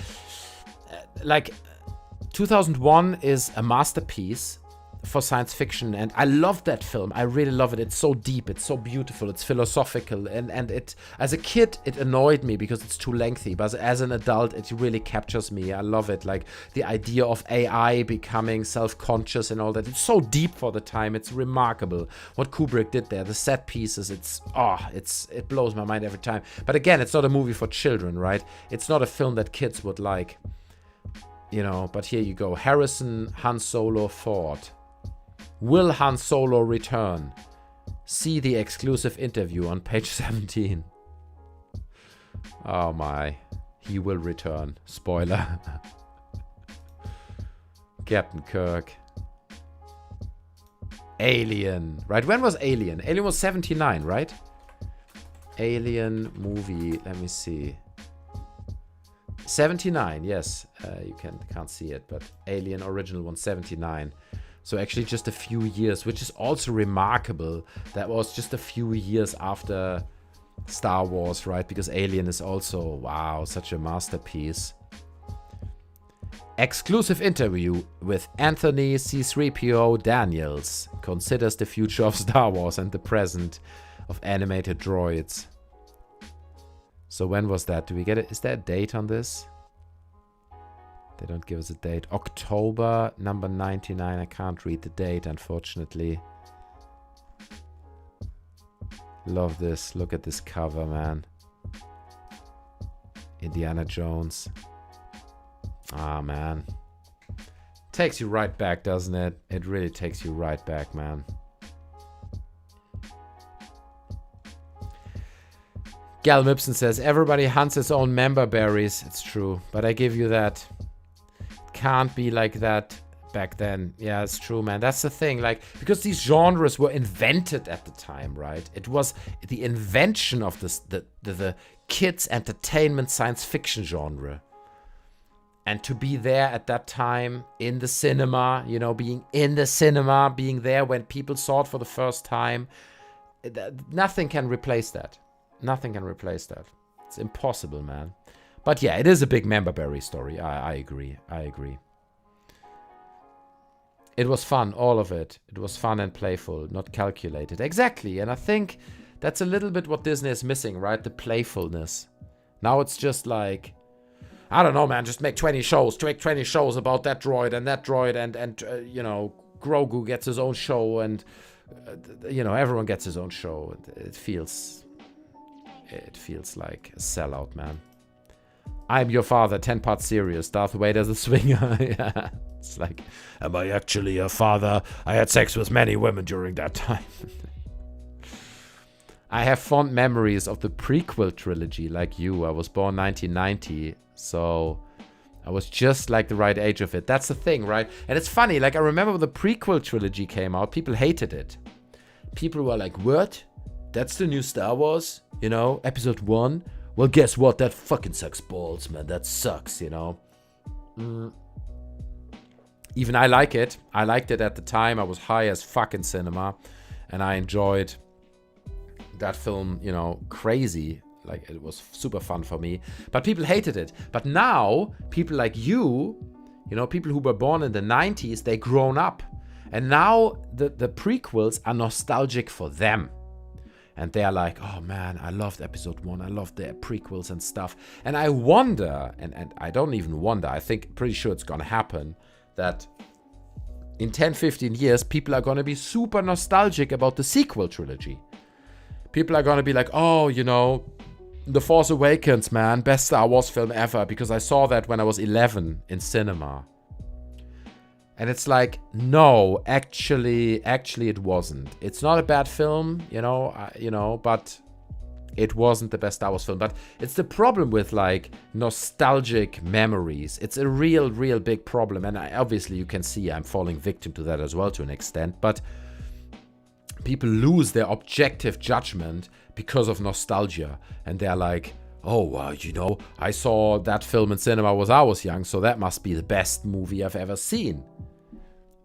2001 is a masterpiece for science fiction, and I love that film. I really love it. It's so deep, it's so beautiful, it's philosophical, and it, as a kid, it annoyed me because it's too lengthy, but as an adult, it really captures me. I love it. Like the idea of AI becoming self-conscious and all that. It's so deep for the time. It's remarkable what Kubrick did there. The set pieces, it blows my mind every time. But again, it's not a movie for children, right? It's not a film that kids would like, you know. But here you go. Harrison Han Solo Ford. Will Han Solo return? See the exclusive interview on page 17. Oh my. He will return. Spoiler. Captain Kirk. Alien. Right, when was Alien? Alien was 79, right? Alien movie. Let me see. 79, yes. You can't see it, but Alien original one, 79. So actually just a few years, which is also remarkable. That was just a few years after Star Wars, right? Because Alien is also, wow, such a masterpiece. Exclusive interview with Anthony C-3PO Daniels. Considers the future of Star Wars and the present of animated droids. So when was that? Do we get it? Is there a date on this? They don't give us a date. October number 99. I can't read the date, unfortunately. Love this. Look at this cover, man. Indiana Jones. Ah, man. Takes you right back, doesn't it? It really takes you right back, man. Gal Mipson says, everybody hunts his own member berries. It's true, but I give you that. Can't be like that back then. Yeah, it's true, man. That's the thing. Like, because these genres were invented at the time, right? It was the invention of this, the kids' entertainment science fiction genre. And to be there at that time in the cinema, you know, being in the cinema, being there when people saw it for the first time, nothing can replace that. Nothing can replace that. It's impossible, man. But yeah, it is a big member berry story. I agree. I agree. It was fun, all of it. It was fun and playful, not calculated. Exactly. And I think that's a little bit what Disney is missing, right? The playfulness. Now it's just like, I don't know, man. Just make 20 shows. Make 20 shows about that droid and you know, Grogu gets his own show, and you know, everyone gets his own show. It feels like a sellout, man. I'm Your Father, 10-part series. Darth Vader's a swinger. Yeah. It's like, am I actually your father? I had sex with many women during that time. I have fond memories of the prequel trilogy like you. I was born 1990, so I was just like the right age of it. That's the thing, right? And it's funny, like I remember when the prequel trilogy came out, people hated it. People were like, what? That's the new Star Wars? You know, episode 1? Well, guess what? That fucking sucks balls, man. That sucks, you know? Even I like it. I liked it at the time. I was high as fuck in cinema. And I enjoyed that film, you know, crazy. Like, it was super fun for me. But people hated it. But now, people like you know, people who were born in the 90s, they grown up. And now the prequels are nostalgic for them. And they're like, oh man, I loved episode 1. I loved the prequels and stuff. And I wonder, and I don't even wonder, I think pretty sure it's gonna happen, that in 10, 15 years, people are gonna be super nostalgic about the sequel trilogy. People are gonna be like, oh, you know, The Force Awakens, man, best Star Wars film ever, because I saw that when I was 11 in cinema. And it's like, no, actually it wasn't. It's not a bad film, you know, but it wasn't the best Star Wars film. But it's the problem with like nostalgic memories. It's a real big problem. And obviously you can see I'm falling victim to that as well to an extent. But people lose their objective judgment because of nostalgia. And they're like, oh, you know, I saw that film in cinema when I was young, so that must be the best movie I've ever seen.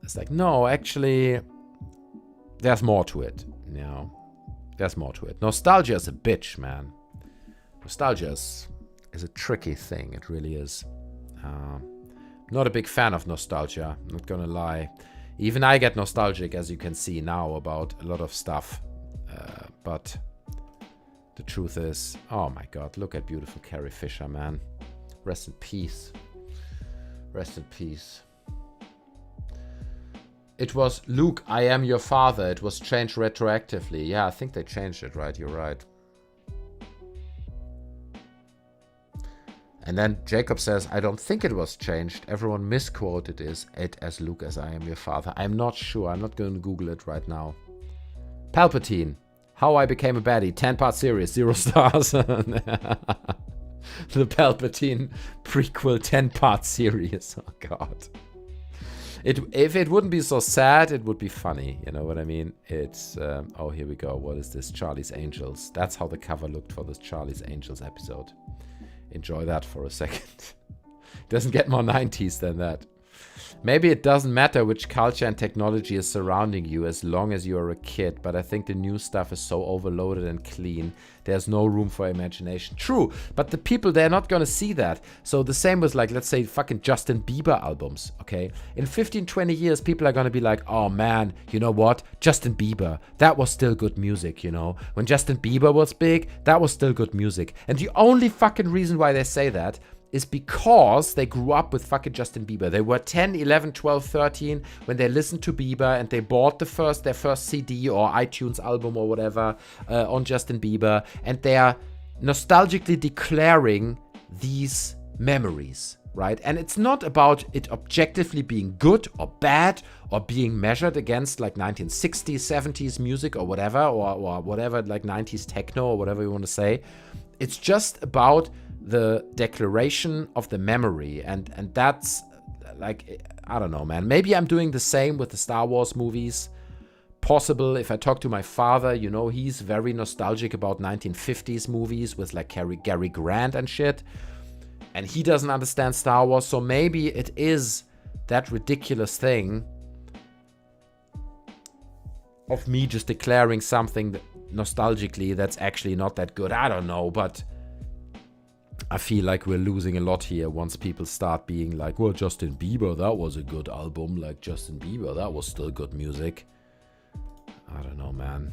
It's like, no, actually, there's more to it, you know. There's more to it. Nostalgia is a bitch, man. Nostalgia is a tricky thing. It really is. Not a big fan of nostalgia, not gonna lie. Even I get nostalgic, as you can see now, about a lot of stuff. But the truth is, oh my god, look at beautiful Carrie Fisher, man. Rest in peace. Rest in peace. It was, Luke, I am your father. It was changed retroactively. Yeah, I think they changed it, right? You're right. And then Jacob says, I don't think it was changed. Everyone misquoted it as Luke, as I am your father. I'm not sure. I'm not going to Google it right now. Palpatine. How I Became a Baddie. 10-part series. 0 stars. The Palpatine prequel 10-part series. Oh, God. If it wouldn't be so sad, it would be funny. You know what I mean? It's, oh, here we go. What is this? Charlie's Angels. That's how the cover looked for this Charlie's Angels episode. Enjoy that for a second. Doesn't get more 90s than that. Maybe it doesn't matter which culture and technology is surrounding you as long as you're a kid, but I think the new stuff is so overloaded and clean, there's no room for imagination. True, but the people, they're not gonna see that. So the same with, like, let's say fucking Justin Bieber albums, okay? In 15, 20 years, people are gonna be like, oh man, you know what? Justin Bieber, that was still good music, you know? When Justin Bieber was big, that was still good music. And the only fucking reason why they say that is because they grew up with fucking Justin Bieber. They were 10, 11, 12, 13 when they listened to Bieber and they bought their first CD or iTunes album or whatever on Justin Bieber, and they are nostalgically declaring these memories, right? And it's not about it objectively being good or bad or being measured against like 1960s, 70s music or whatever, or whatever, like 90s techno or whatever you want to say. It's just about the declaration of the memory, and that's like, I don't know, man. Maybe I'm doing the same with the Star Wars movies. Possible. If I talk to my father, you know, he's very nostalgic about 1950s movies with like Gary Grant and shit, and he doesn't understand Star Wars, so maybe it is that ridiculous thing of me just declaring something that nostalgically that's actually not that good. I don't know, but I feel like we're losing a lot here once people start being like, well, Justin Bieber, that was a good album. Like, Justin Bieber, that was still good music. I don't know, man.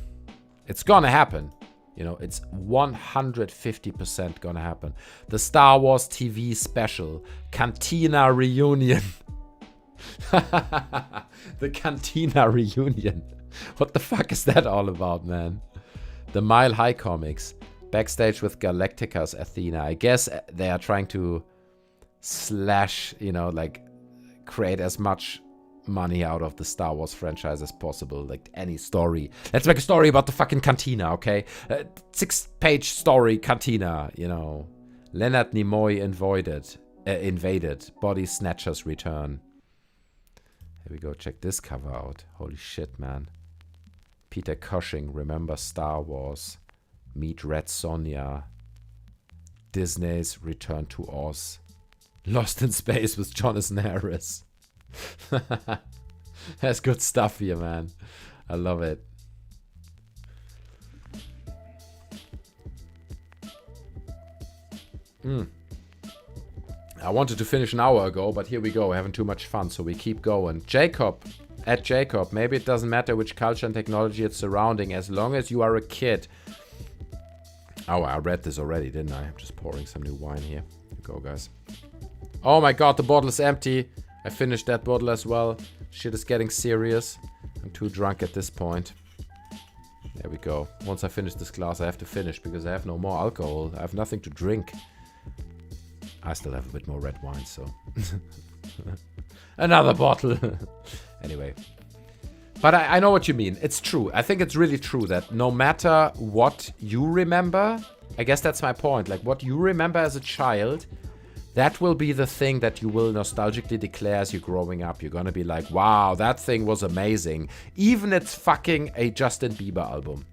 It's gonna happen. You know, it's 150% gonna happen. The Star Wars TV special, Cantina Reunion. The Cantina Reunion. What the fuck is that all about, man? The Mile High comics. Backstage with Galactica's Athena. I guess they are trying to slash, you know, like create as much money out of the Star Wars franchise as possible. Like any story. Let's make a story about the fucking cantina, okay? 6-page story cantina, you know. Leonard Nimoy invaded. Body Snatchers return. Here we go. Check this cover out. Holy shit, man. Peter Cushing, Remember Star Wars. Meet Red Sonja. Disney's Return to Oz. Lost in Space with Jonathan Harris. That's good stuff here, man. I love it. I wanted to finish an hour ago, but here we go. We're having too much fun, so we keep going. Jacob, at Jacob, maybe it doesn't matter which culture and technology it's surrounding, as long as you are a kid. Oh, I read this already, didn't I? I'm just pouring some new wine here. Here we go, guys. Oh my god, the bottle is empty. I finished that bottle as well. Shit is getting serious. I'm too drunk at this point. There we go. Once I finish this glass, I have to finish because I have no more alcohol. I have nothing to drink. I still have a bit more red wine, so... Another bottle. Anyway. But I know what you mean. It's true. I think it's really true that no matter what you remember, I guess that's my point. Like, what you remember as a child, that will be the thing that you will nostalgically declare as you're growing up. You're gonna be like, wow, that thing was amazing. Even it's fucking a Justin Bieber album.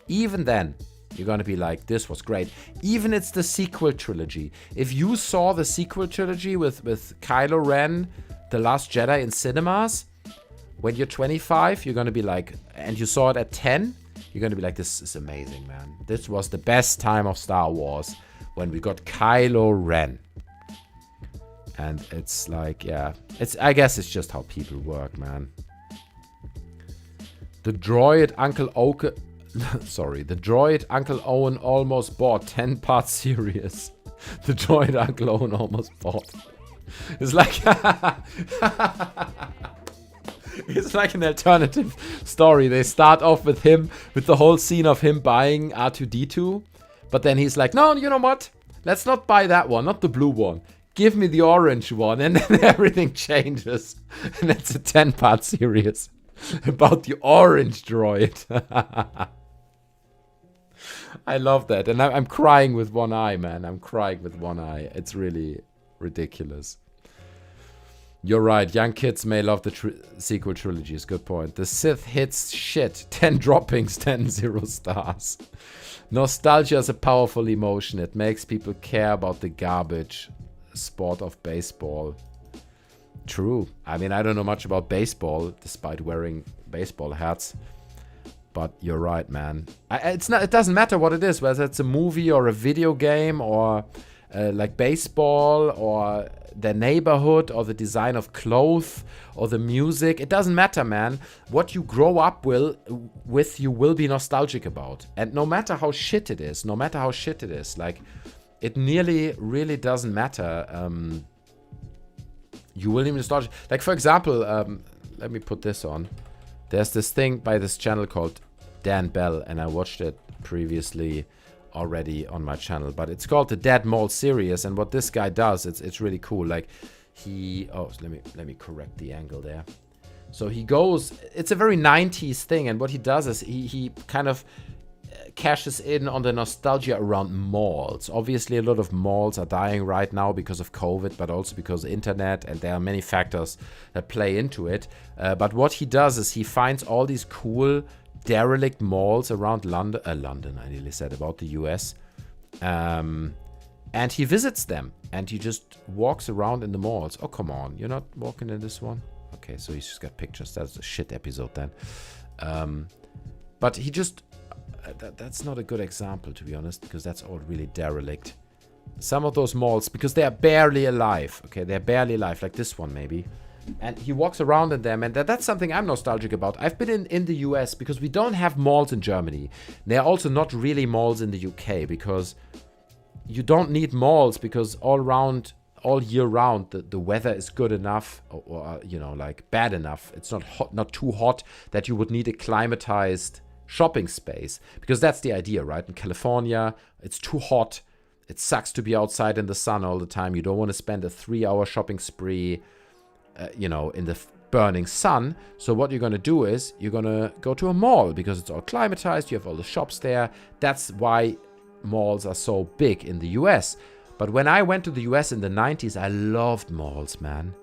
Even then, you're gonna be like, this was great. Even it's the sequel trilogy. If you saw the sequel trilogy with Kylo Ren, The Last Jedi in cinemas, when you're 25, you're gonna be like, and you saw it at 10, you're gonna be like, this is amazing, man. This was the best time of Star Wars when we got Kylo Ren. And it's like, yeah, I guess it's just how people work, man. The droid Uncle Owen, the droid Uncle Owen almost bought 10-part series. The droid Uncle Owen almost bought. It's like, it's like an alternative story. They start off with him, with the whole scene of him buying R2-D2. But then he's like, no, you know what? Let's not buy that one, not the blue one. Give me the orange one, and then everything changes. And it's a 10-part series about the orange droid. I love that. And I'm crying with one eye, man. I'm crying with one eye. It's really ridiculous. You're right. Young kids may love the sequel trilogies. Good point. The Sith hits shit. 10 droppings, 10 0 stars. Nostalgia is a powerful emotion. It makes people care about the garbage sport of baseball. True. I mean, I don't know much about baseball, despite wearing baseball hats. But you're right, man. It doesn't matter what it is, whether it's a movie or a video game or like baseball or the neighborhood or the design of clothes or the music. It doesn't matter, man. What you grow up with, you will be nostalgic about. And no matter how shit it is, like, it nearly really doesn't matter. You will be nostalgic. Like, for example, let me put this on. There's this thing by this channel called Dan Bell, and I watched it previously already on my channel, but it's called the Dead Mall series. And what this guy does, it's really cool. Like, let me correct the angle there. So he goes, it's a very 90s thing, and what he does is he kind of cashes in on the nostalgia around malls. Obviously, a lot of malls are dying right now because of COVID, but also because of internet, and there are many factors that play into it. But what he does is he finds all these cool derelict malls around London, I nearly said, about the US, and he visits them, and he just walks around in the malls. Oh, come on, you're not walking in this one? Okay, so he's just got pictures. That's a shit episode then. But he just... that's not a good example, to be honest, because that's all really derelict. Some of those malls, because they are barely alive. Okay, they're barely alive, like this one maybe. And he walks around in them, and that's something I'm nostalgic about. I've been in the US because we don't have malls in Germany. There are also not really malls in the UK because you don't need malls, because all year round, the weather is good enough, or you know, like bad enough. It's not hot, not too hot that you would need a climatized shopping space. Because that's the idea, right? In California, it's too hot. It sucks to be outside in the sun all the time. You don't want to spend a 3-hour shopping spree, in the burning sun. So what you're going to do is you're going to go to a mall because it's all climatized. You have all the shops there. That's why malls are so big in the US. But when I went to the US in the 90s, I loved malls, man.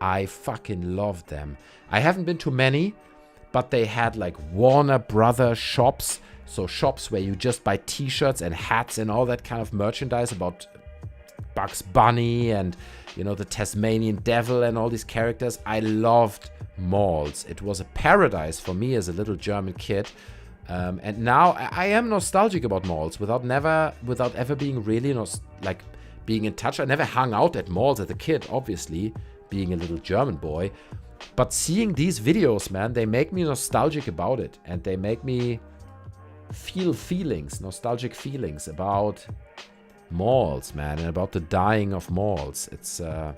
I fucking loved them. I haven't been to many, but they had like Warner Brothers shops. So shops where you just buy t-shirts and hats and all that kind of merchandise about Bugs Bunny and, the Tasmanian Devil and all these characters. I loved malls. It was a paradise for me as a little German kid. And now I am nostalgic about malls without ever being really being in touch. I never hung out at malls as a kid, obviously, being a little German boy. But seeing these videos, man, they make me nostalgic about it. And they make me feel nostalgic feelings about malls, man, and about the dying of malls. It's a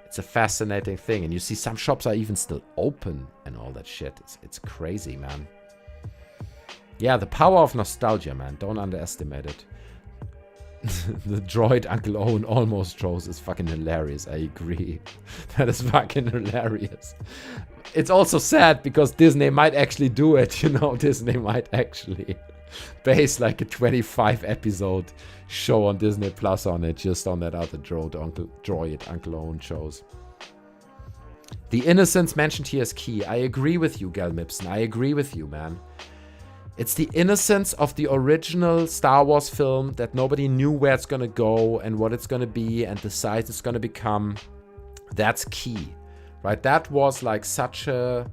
fascinating thing. And you see some shops are even still open and all that shit. It's crazy, man. Yeah, the power of nostalgia, man. Don't underestimate it. The droid Uncle Owen almost chose is fucking hilarious. I agree. That is fucking hilarious. It's also sad because Disney might actually do it, Disney might actually base like a 25 episode show on Disney Plus on it, just on that other droid Uncle Owen shows. The innocence mentioned here is key. I agree with you, Gal Mipson. I agree with you, man. It's the innocence of the original Star Wars film that nobody knew where it's going to go and what it's going to be and the size it's going to become. That's key, right? That was like such a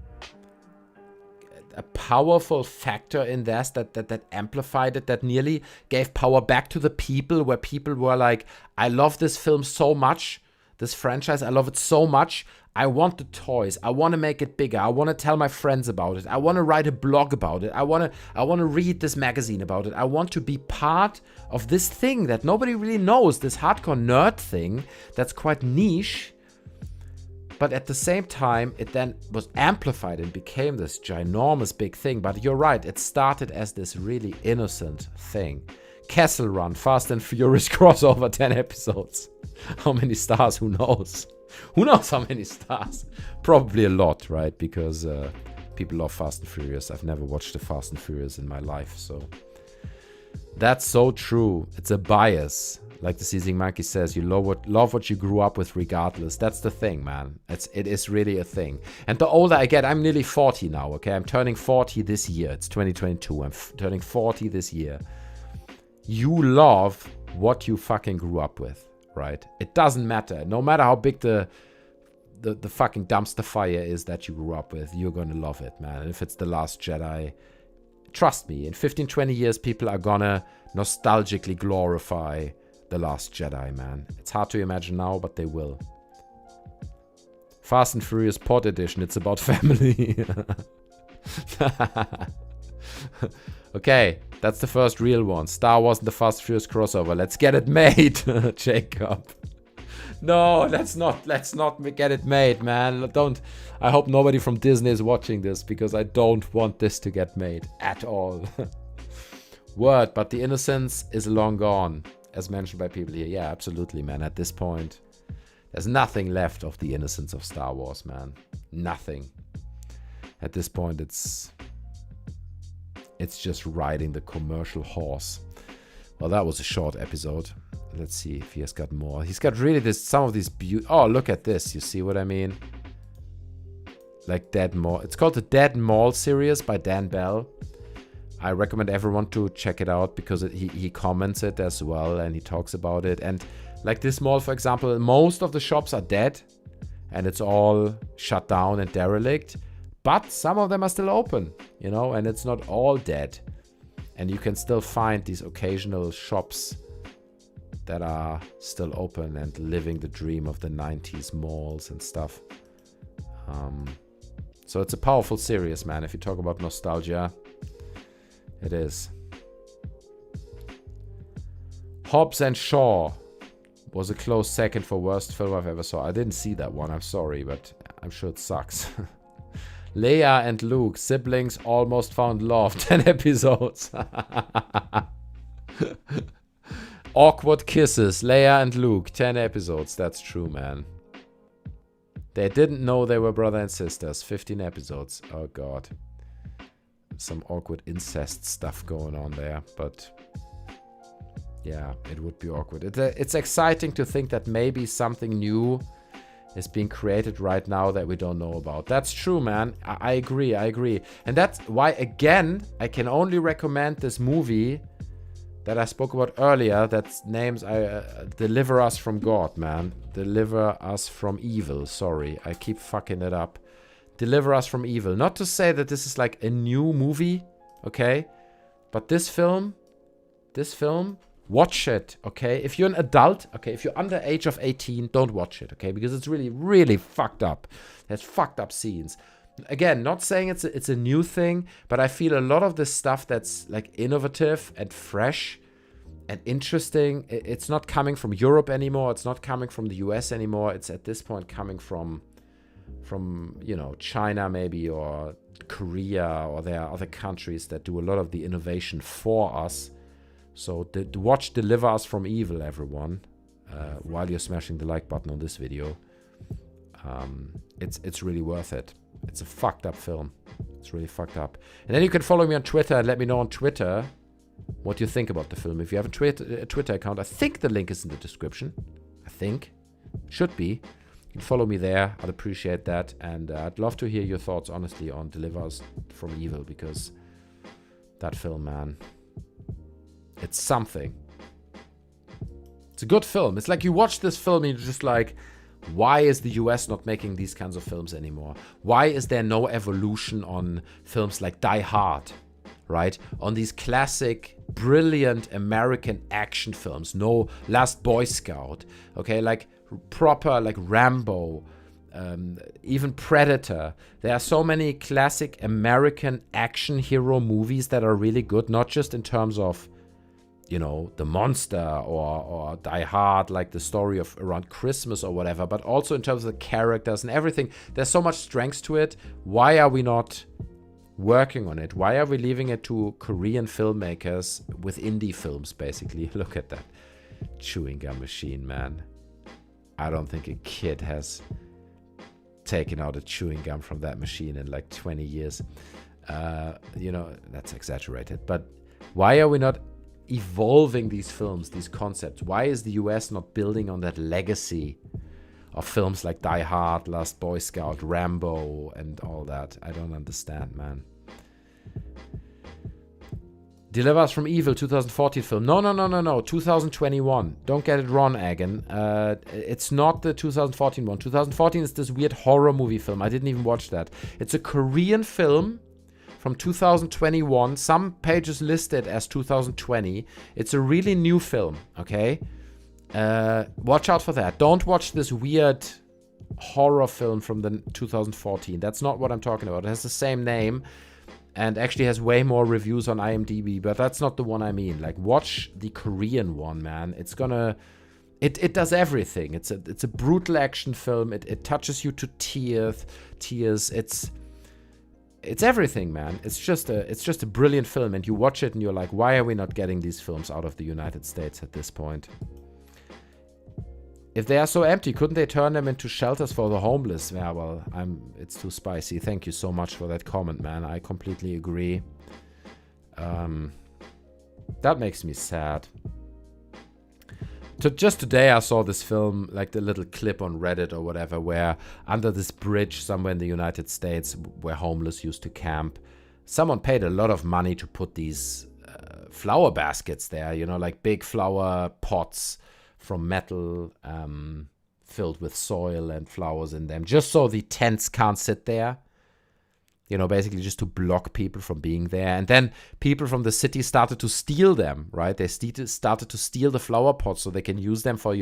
powerful factor in this that amplified it, that nearly gave power back to the people, where people were like, I love this film so much, this franchise, I love it so much. I want the toys. I want to make it bigger. I want to tell my friends about it. I want to write a blog about it. I want to read this magazine about it. I want to be part of this thing that nobody really knows, this hardcore nerd thing that's quite niche. But at the same time, it then was amplified and became this ginormous big thing. But you're right, it started as this really innocent thing. Kessel Run, Fast and Furious crossover, 10 episodes. How many stars? Who knows? Who knows how many stars? Probably a lot, right? Because people love Fast and Furious. I've never watched the Fast and Furious in my life, so that's so true. It's a bias. Like the Seizing Monkey says, you love what you grew up with regardless. That's the thing, man. It is really a thing. And the older I get, I'm nearly 40 now, okay? I'm turning 40 this year. It's 2022. I'm turning 40 this year. You love what you fucking grew up with, right? It doesn't matter. No matter how big the fucking dumpster fire is that you grew up with, you're gonna love it, man. And if it's The Last Jedi, trust me, in 15, 20 years, people are gonna nostalgically glorify The Last Jedi, man. It's hard to imagine now, but they will. Fast and Furious Pod Edition, it's about family. Okay, that's the first real one. Star Wars and the Fast and Furious crossover. Let's get it made, Jacob. No, let's not get it made, man. I hope nobody from Disney is watching this, because I don't want this to get made at all. Word, but the innocence is long gone, as mentioned by people here. Yeah, absolutely, man. At this point, there's nothing left of the innocence of Star Wars, man. Nothing. At this point, it's just riding the commercial horse. Well, that was a short episode. Let's see if he has got more. He's got really some of these oh, look at this. You see what I mean? Like Dead Mall. It's called the Dead Mall series by Dan Bell. I recommend everyone to check it out, because he comments it as well, and he talks about it. And like this mall, for example, most of the shops are dead and it's all shut down and derelict. But some of them are still open, and it's not all dead. And you can still find these occasional shops that are still open and living the dream of the 90s malls and stuff. So it's a powerful series, man. If you talk about nostalgia, it is. Hobbs and Shaw was a close second for worst film I've ever saw. I didn't see that one, I'm sorry, but I'm sure it sucks. Leia and Luke, siblings almost found love. 10 episodes. Awkward kisses. Leia and Luke, 10 episodes. That's true, man. They didn't know they were brother and sisters. 15 episodes. Oh, God. Some awkward incest stuff going on there. But, yeah, it would be awkward. It's exciting to think that maybe something new is being created right now that we don't know about. That's true, man. I agree. And that's why, again, I can only recommend this movie that I spoke about earlier, that's names Deliver Us from God, man. Deliver Us from Evil. Sorry, I keep fucking it up. Deliver Us from Evil. Not to say that this is like a new movie, okay? But this film, watch it, okay? If you're an adult, okay, if you're under age of 18, don't watch it, okay? Because it's really, really fucked up. There's fucked up scenes. Again, not saying it's a new thing, but I feel a lot of this stuff that's like innovative and fresh and interesting, it's not coming from Europe anymore. It's not coming from the US anymore. It's at this point coming from you know, China maybe, or Korea, or there are other countries that do a lot of the innovation for us. So watch Deliver Us from Evil, everyone, while you're smashing the like button on this video. It's really worth it. It's a fucked up film. It's really fucked up. And then you can follow me on Twitter and let me know on Twitter what you think about the film. If you have a Twitter account, I think the link is in the description. I think. Should be. You can follow me there. I'd appreciate that. And I'd love to hear your thoughts, honestly, on Deliver Us from Evil, because that film, man, it's something. It's a good film. It's like you watch this film and you're just like, why is the US not making these kinds of films anymore? Why is there no evolution on films like Die Hard, right? On these classic, brilliant American action films. No Last Boy Scout, okay? Like proper, like Rambo, even Predator. There are so many classic American action hero movies that are really good, not just in terms of, you know, The Monster or Die Hard, like the story of around Christmas or whatever, but also in terms of the characters and everything. There's so much strength to it. Why are we not working on it? Why are we leaving it to Korean filmmakers with indie films, basically? Look at that chewing gum machine, man. I don't think a kid has taken out a chewing gum from that machine in like 20 years. You know, that's exaggerated. But why are we not evolving these films, these concepts? Why is the US not building on that legacy of films like Die Hard, Last Boy Scout, Rambo, and all that? I don't understand, man. Deliver Us from Evil, 2014 film. No, 2021. Don't get it wrong, Agan. It's not the 2014 one. 2014 is this weird horror movie film. I didn't even watch that. It's a Korean film from 2021. Some pages listed as 2020. It's a really new film, okay? Watch out for that. Don't watch this weird horror film from the 2014. That's not what I'm talking about. It has the same name and actually has way more reviews on IMDb, but that's not the one I mean. Like, watch the Korean one, man. It's gonna... It does everything. It's a brutal action film. It touches you to tears. It's everything, man. It's just a brilliant film, and you watch it and you're like, why are we not getting these films out of the United States at this point? If they are so empty, couldn't they turn them into shelters for the homeless? Yeah, well, it's too spicy. Thank you so much for that comment, man. I completely agree. That makes me sad. Just today I saw this film, like the little clip on Reddit or whatever, where under this bridge somewhere in the United States where homeless used to camp, someone paid a lot of money to put these flower baskets there, you know, like big flower pots from metal filled with soil and flowers in them, just so the tents can't sit there. You know, basically just to block people from being there. And then people from the city started to steal them, right? They started to steal the flower pots so they can use them for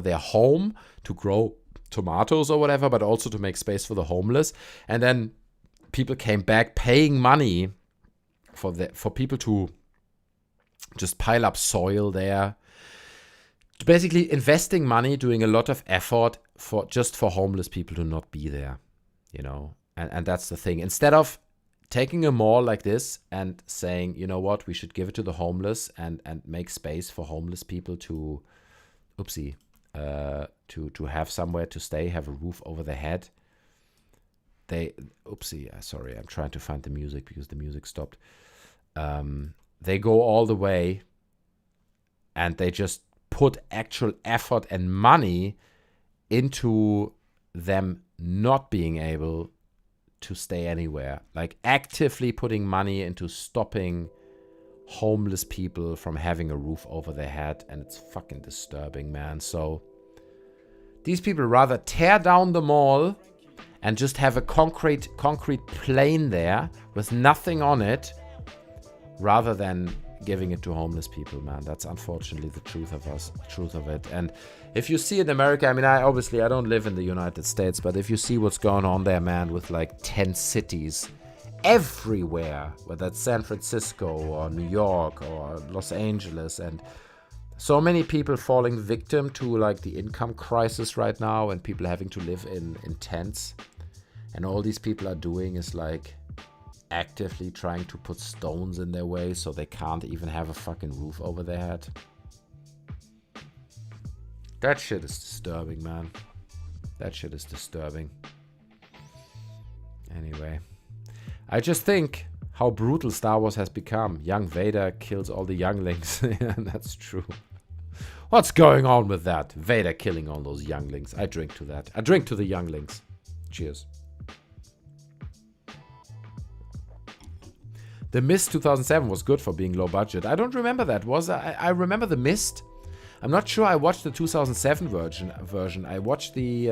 their home to grow tomatoes or whatever, but also to make space for the homeless. And then people came back paying money for people to just pile up soil there. Basically investing money, doing a lot of effort for homeless people to not be there, you know. And that's the thing. Instead of taking a mall like this and saying, you know what, we should give it to the homeless and make space for homeless people to, to have somewhere to stay, have a roof over their head. Sorry, I'm trying to find the music because the music stopped. They go all the way and they just put actual effort and money into them not being able to stay anywhere. Like actively putting money into stopping homeless people from having a roof over their head. And it's fucking disturbing, man. So these people rather tear down the mall and just have a concrete plane there with nothing on it, rather than giving it to homeless people, man. That's unfortunately the truth of it. And if you see in America, I mean, I don't live in the United States, but if you see what's going on there, man, with like 10 cities everywhere, whether it's San Francisco or New York or Los Angeles, and so many people falling victim to like the income crisis right now, and people having to live in tents. And all these people are doing is like actively trying to put stones in their way so they can't even have a fucking roof over their head. That shit is disturbing, man. That shit is disturbing. Anyway, I just think how brutal Star Wars has become. Young Vader kills all the younglings. Yeah, that's true. What's going on with that? Vader killing all those younglings. I drink to that. I drink to the younglings. Cheers. The Mist 2007 was good for being low budget. I don't remember that. I remember The Mist. I'm not sure I watched the 2007 version. I watched the...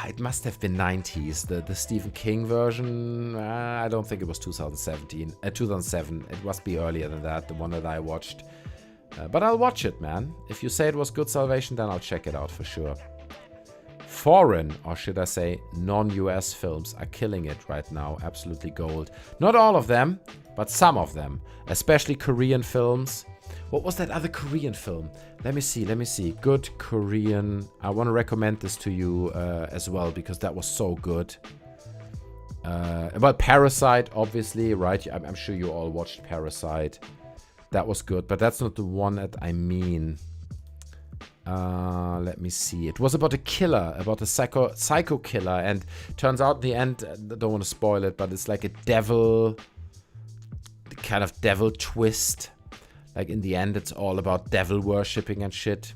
it must have been 90s. The Stephen King version. I don't think it was 2007. It must be earlier than that, the one that I watched. But I'll watch it, man. If you say it was good Salvation, then I'll check it out for sure. Foreign, or should I say non-US films are killing it right now. Absolutely gold. Not all of them, but some of them. Especially Korean films. What was that other Korean film? Let me see. Good Korean. I want to recommend this to you as well, because that was so good. About Parasite, obviously, right? I'm sure you all watched Parasite. That was good, but that's not the one that I mean. Let me see. It was about a killer, about a psycho killer, and turns out in the end, I don't want to spoil it, but it's like a devil, kind of devil twist. Like in the end, it's all about devil worshipping and shit.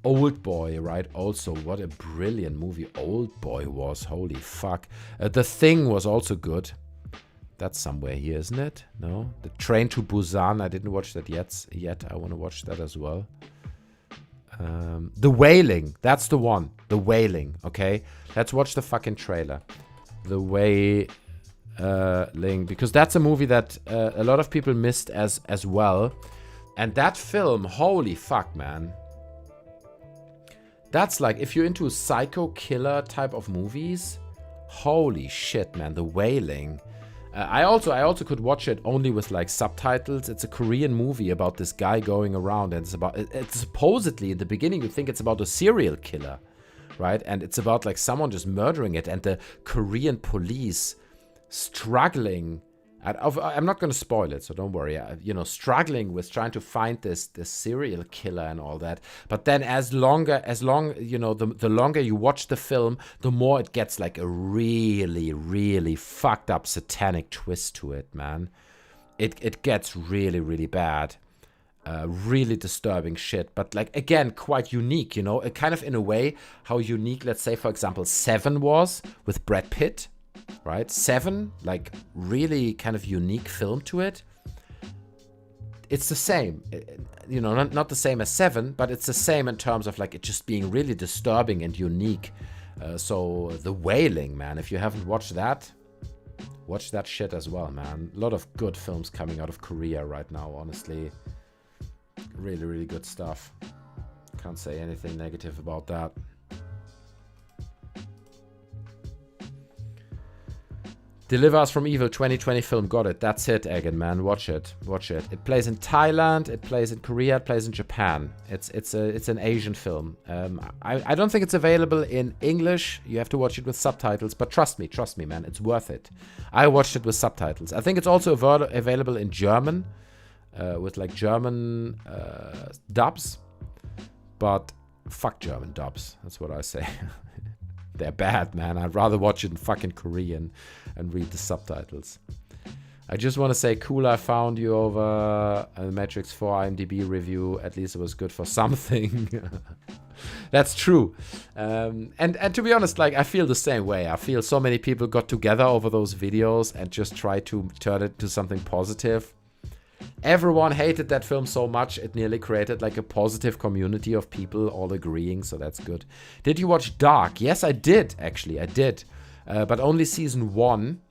Old Boy, right? Also, what a brilliant movie Old Boy was. Holy fuck. The Thing was also good. That's somewhere here, isn't it? No? The Train to Busan. I didn't watch that yet. I want to watch that as well. The Wailing. That's the one. The Wailing. Okay? Let's watch the fucking trailer. The Wailing. Because that's a movie that a lot of people missed as well. And that film, holy fuck, man. That's like, if you're into psycho killer type of movies, holy shit, man. The Wailing. I also could watch it only with like subtitles. It's a Korean movie about this guy going around, and it's supposedly in the beginning you think it's about a serial killer, right? And it's about like someone just murdering it, and the Korean police struggling. I'm not going to spoil it, so don't worry. Struggling with trying to find this serial killer and all that. But then the longer you watch the film, the more it gets like a really, really fucked up satanic twist to it, man. It gets really, really bad. Really disturbing shit. But like, again, quite unique, kind of in a way how unique, let's say, for example, Seven was with Brad Pitt. Right? Seven, like really kind of unique film to it. It's the same, not the same as Seven, but it's the same in terms of like it just being really disturbing and unique. So The Wailing, man, if you haven't watched that, watch that shit as well, man. A lot of good films coming out of Korea right now, honestly. Really, really good stuff. Can't say anything negative about that. Deliver Us from Evil 2020 film. Got it. That's it, Egan, man. Watch it. Watch it. It plays in Thailand. It plays in Korea. It plays in Japan. It's an Asian film. I don't think it's available in English. You have to watch it with subtitles. But trust me, man. It's worth it. I watched it with subtitles. I think it's also available in German, with like German dubs. But fuck German dubs. That's what I say. They're bad, man. I'd rather watch it in fucking Korean and read the subtitles. I just want to say, cool, I found you over a Matrix 4 IMDb review. At least it was good for something. That's true. And to be honest, like, I feel the same way. I feel so many people got together over those videos and just tried to turn it to something positive. Everyone hated that film so much, it nearly created like a positive community of people all agreeing, so that's good. Did you watch Dark? Yes, I did, actually. I did. But only season 1.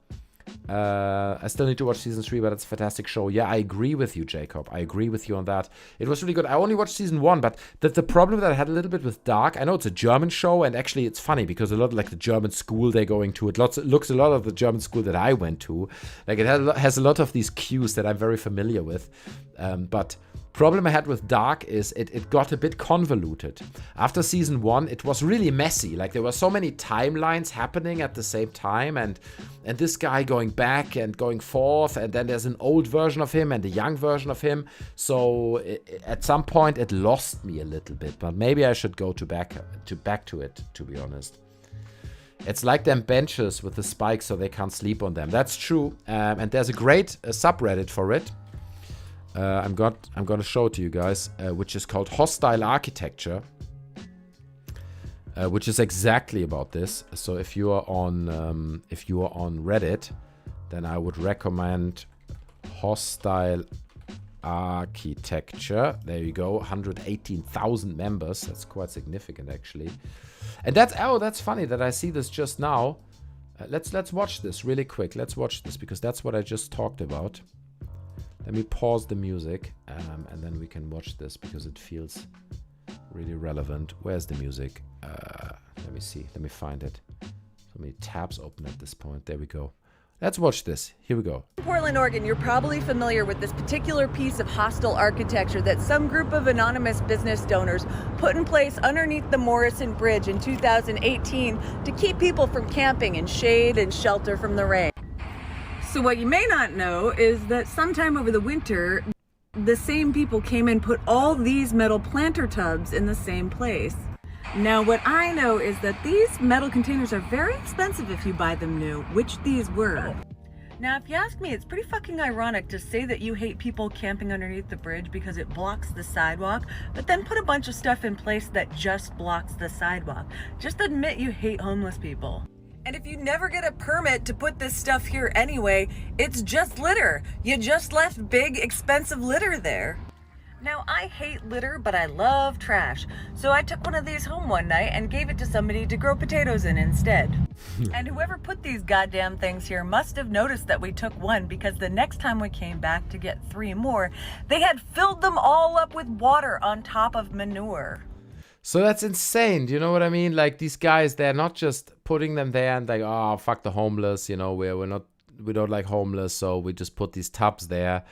I still need to watch season 3, but it's a fantastic show. Yeah, I agree with you, Jacob. I agree with you on that. It was really good. I only watched season 1, but the problem that I had a little bit with Dark, I know it's a German show, and actually it's funny because a lot of like the German school they're going to, it looks a lot of the German school that I went to. Like it has a lot of these cues that I'm very familiar with. But problem I had with Dark is it got a bit convoluted. After season 1, it was really messy. Like there were so many timelines happening at the same time, and this guy going back and going forth, and then there's an old version of him and a young version of him. So at some point it lost me a little bit, but maybe I should go back to it, to be honest. It's like them benches with the spikes so they can't sleep on them. That's true. And there's a great subreddit for it. I'm gonna show it to you guys, which is called Hostile Architecture, which is exactly about this. So if you are on Reddit, then I would recommend Hostile Architecture. There you go, 118,000 members. That's quite significant, actually. And that's funny that I see this just now. Let's watch this really quick. Let's watch this because that's what I just talked about. Let me pause the music, and then we can watch this because it feels really relevant. Where's the music? Let me see. Let me find it. So many tabs open at this point. There we go. Let's watch this. Here we go. Portland, Oregon, you're probably familiar with this particular piece of hostile architecture that some group of anonymous business donors put in place underneath the Morrison Bridge in 2018 to keep people from camping in shade and shelter from the rain. So what you may not know is that sometime over the winter, the same people came and put all these metal planter tubs in the same place. Now what I know is that these metal containers are very expensive if you buy them new, which these were. Now if you ask me, it's pretty fucking ironic to say that you hate people camping underneath the bridge because it blocks the sidewalk, but then put a bunch of stuff in place that just blocks the sidewalk. Just admit you hate homeless people. And if you never get a permit to put this stuff here anyway, it's just litter. You just left big, expensive litter there. Now, I hate litter, but I love trash. So I took one of these home one night and gave it to somebody to grow potatoes in instead. And whoever put these goddamn things here must have noticed that we took one, because the next time we came back to get 3 more, they had filled them all up with water on top of manure. So that's insane. Do you know what I mean? Like these guys, they're not just putting them there and like, oh, fuck the homeless. You know, we don't like homeless, so we just put these tubs there.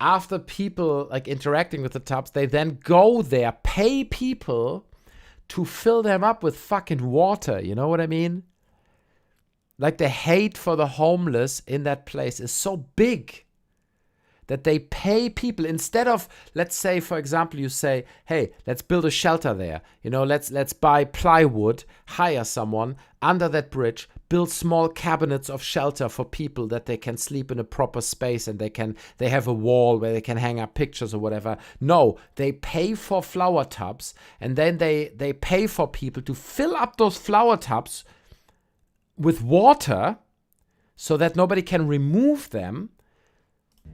After people like interacting with the tubs, they then go there, pay people to fill them up with fucking water. You know what I mean? Like the hate for the homeless in that place is so big that they pay people instead of, let's say, for example, you say, hey, let's build a shelter there. You know, let's buy plywood, hire someone under that bridge, build small cabinets of shelter for people that they can sleep in a proper space and they have a wall where they can hang up pictures or whatever. No, they pay for flower tubs, and then they pay for people to fill up those flower tubs with water so that nobody can remove them.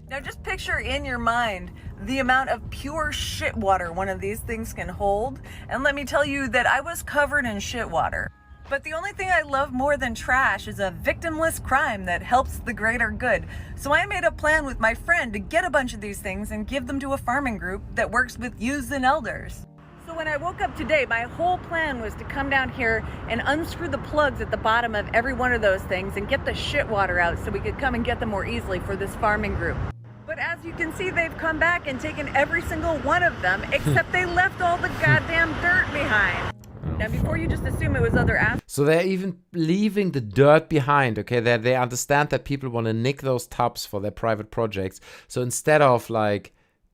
Now just picture in your mind the amount of pure shit water one of these things can hold, and let me tell you that I was covered in shit water. But the only thing I love more than trash is a victimless crime that helps the greater good. So I made a plan with my friend to get a bunch of these things and give them to a farming group that works with youths and elders. So when I woke up today, my whole plan was to come down here and unscrew the plugs at the bottom of every one of those things and get the shit water out so we could come and get them more easily for this farming group. But as you can see, they've come back and taken every single one of them, except they left all the goddamn dirt behind. Now, before you just assume it was other assholes. So they're even leaving the dirt behind, okay? They understand that people want to nick those tubs for their private projects. So instead of like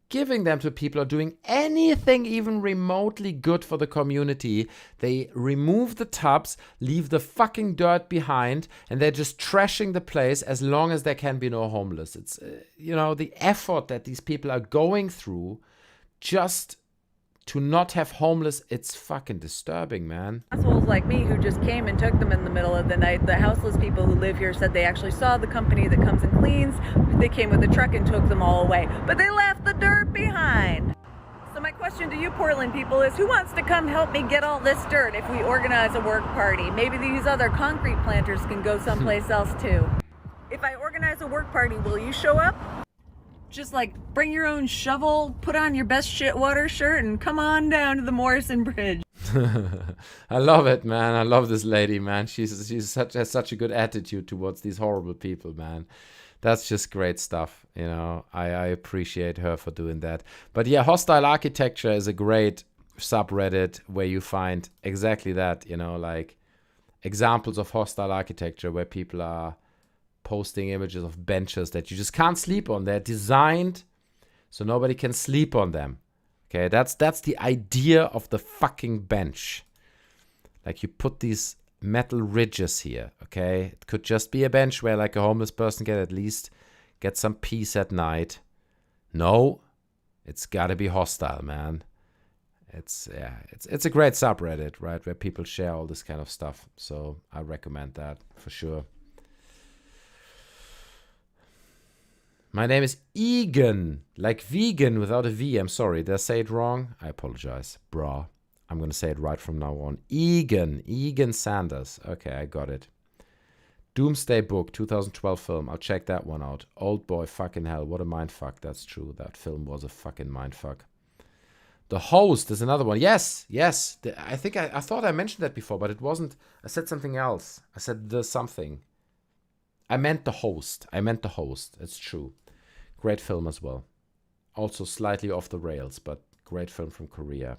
giving them to people or doing anything even remotely good for the community, they remove the tubs, leave the fucking dirt behind, and they're just trashing the place as long as there can be no homeless. It's, the effort that these people are going through just to not have homeless, it's fucking disturbing, man. Assholes like me who just came and took them in the middle of the night. The houseless people who live here said they actually saw the company that comes and cleans. They came with a truck and took them all away. But they left the dirt behind. So my question to you Portland people is, who wants to come help me get all this dirt if we organize a work party? Maybe these other concrete planters can go someplace else too. If I organize a work party, will you show up? Just like bring your own shovel, put on your best shitwater shirt, and come on down to the Morrison Bridge. I love it, man. I love this lady, man. She has such a good attitude towards these horrible people, man. That's just great stuff, I appreciate her for doing that. But yeah, hostile architecture is a great subreddit where you find exactly that, like examples of hostile architecture where people are posting images of benches that you just can't sleep on. They're designed so nobody can sleep on them. Okay, that's the idea of the fucking bench. Like you put these metal ridges here, okay? It could just be a bench where like a homeless person can at least get some peace at night. No, it's gotta be hostile, man. It's a great subreddit, right? Where people share all this kind of stuff. So I recommend that for sure. My name is Egan, like vegan without a V. I'm sorry, did I say it wrong? I apologize, brah. I'm going to say it right from now on. Egan Sanders. Okay, I got it. Doomsday Book, 2012 film. I'll check that one out. Old Boy, fucking hell, what a mindfuck. That's true, that film was a fucking mindfuck. The Host is another one. Yes. I think I thought I mentioned that before, but it wasn't. I said something else. I said the something. I meant The Host. It's true. Great film as well. Also slightly off the rails, but great film from Korea.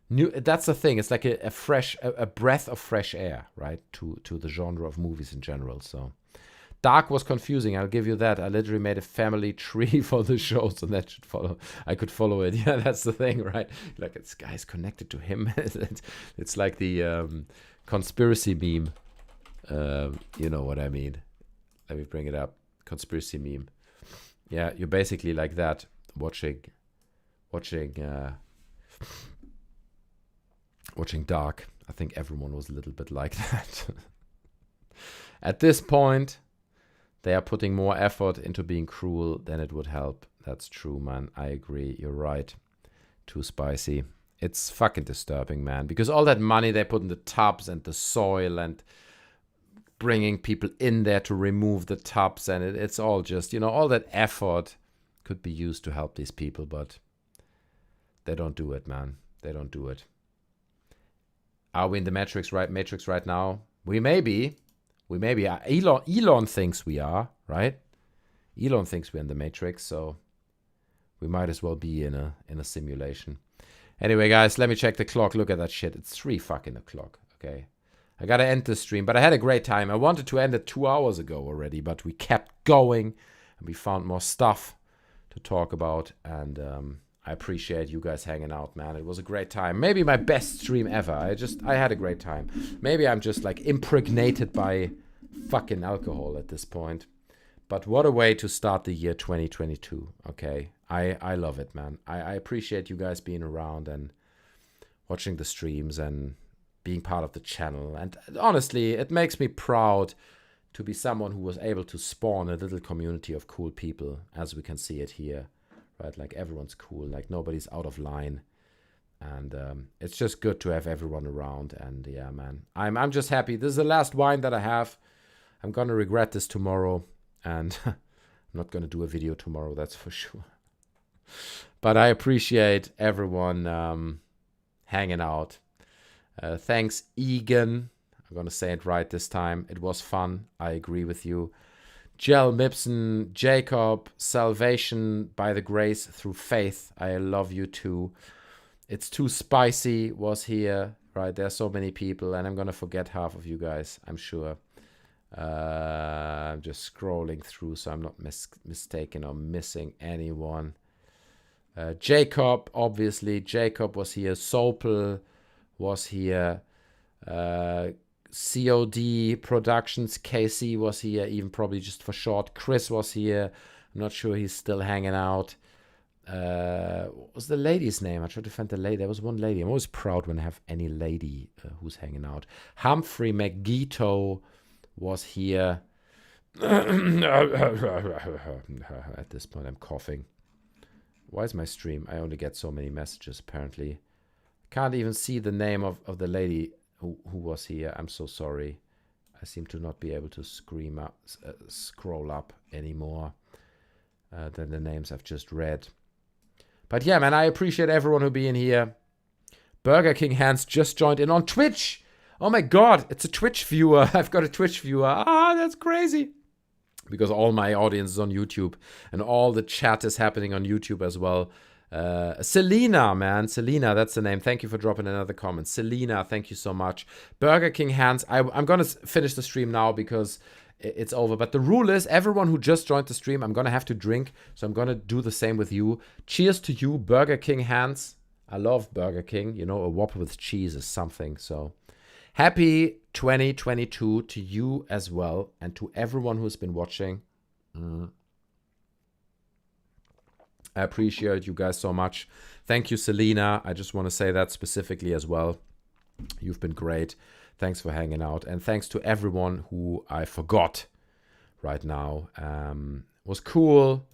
That's the thing. It's like a breath of fresh air, right? To the genre of movies in general. So Dark was confusing. I'll give you that. I literally made a family tree for the show, so that should follow. I could follow it. Yeah, that's the thing, right? Like this guy's connected to him. It's like the conspiracy meme. You know what I mean. Let me bring it up. Conspiracy meme. Yeah, you're basically like that, watching Dark. I think everyone was a little bit like that. At this point, they are putting more effort into being cruel than it would help. That's true, man. I agree. You're right. Too spicy. It's fucking disturbing, man. Because all that money they put in the tubs and the soil and bringing people in there to remove the tubs, and it's all just, all that effort could be used to help these people, but they don't do it, man. They don't do it. Are we in the Matrix right now? We may be. Elon thinks we are, right? Elon thinks we're in the Matrix, so we might as well be in a simulation. Anyway, guys, let me check the clock. Look at that shit. It's 3 fucking o'clock, okay? I gotta end the stream, but I had a great time. I wanted to end it 2 hours ago already, but we kept going, and we found more stuff to talk about, and I appreciate you guys hanging out, man. It was a great time. Maybe my best stream ever. I had a great time. Maybe I'm just like impregnated by fucking alcohol at this point. But what a way to start the year 2022, okay? I love it, man. I appreciate you guys being around and watching the streams and being part of the channel. And honestly, it makes me proud to be someone who was able to spawn a little community of cool people, as we can see it here, right? Like everyone's cool, like nobody's out of line. And it's just good to have everyone around. And yeah, man, I'm just happy. This is the last wine that I have. I'm gonna regret this tomorrow, and I'm not gonna do a video tomorrow, that's for sure. But I appreciate everyone hanging out. Thanks, Egan. I'm going to say it right this time. It was fun. I agree with you. Jel Mipson, Jacob, Salvation by the Grace through Faith. I love you too. It's Too Spicy was here. Right, there's so many people, and I'm going to forget half of you guys, I'm sure. I'm just scrolling through so I'm not mistaken or missing anyone. Jacob, obviously. Jacob was here. Sopel was here. COD Productions, KC was here, even probably just for short. Chris was here. I'm not sure he's still hanging out. What was the lady's name? I tried to find the lady. There was one lady. I'm always proud when I have any lady who's hanging out. Humphrey McGeeto was here. At this point, I'm coughing. Why is my stream? I only get so many messages, apparently. Can't even see the name of the lady who was here. I'm so sorry. I seem to not be able to scroll up anymore than the names I've just read. But yeah, man, I appreciate everyone who being here. Burger King Hans just joined in on Twitch. Oh my God, it's a Twitch viewer. I've got a Twitch viewer. That's crazy. Because all my audience is on YouTube and all the chat is happening on YouTube as well. Selena, man. Selena, that's the name. Thank you for dropping another comment. Selena, thank you so much. Burger King Hans. I'm going to finish the stream now because it's over. But the rule is everyone who just joined the stream, I'm going to have to drink. So I'm going to do the same with you. Cheers to you, Burger King Hans. I love Burger King. You know, a Whopper with cheese is something. So happy 2022 to you as well. And to everyone who's been watching. I appreciate you guys so much. Thank you, Selena. I just want to say that specifically as well. You've been great. Thanks for hanging out. And thanks to everyone who I forgot right now. Was cool.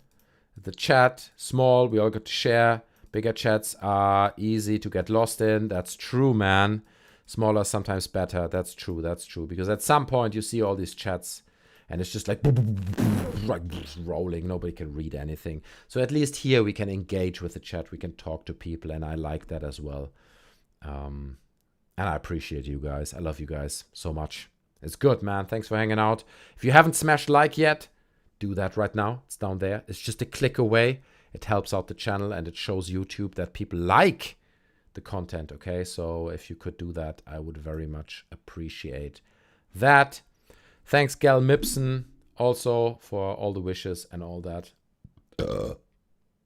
The chat, small. We all got to share. Bigger chats are easy to get lost in. That's true, man. Smaller sometimes better. That's true. That's true. Because at some point you see all these chats and it's just like rolling. Nobody can read anything. So at least here we can engage with the chat. We can talk to people, and I like that as well. And I appreciate you guys. I love you guys so much. It's good, man. Thanks for hanging out. If you haven't smashed like yet, do that right now. It's down there. It's just a click away. It helps out the channel, and it shows YouTube that people like the content, okay? So if you could do that, I would very much appreciate that. Thanks, Gal Mipson, also for all the wishes and all that.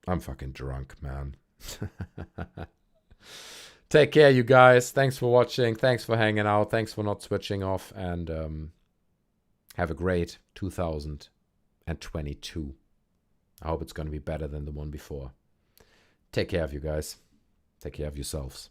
I'm fucking drunk, man. Take care, you guys. Thanks for watching. Thanks for hanging out. Thanks for not switching off. And have a great 2022. I hope it's going to be better than the one before. Take care of you guys. Take care of yourselves.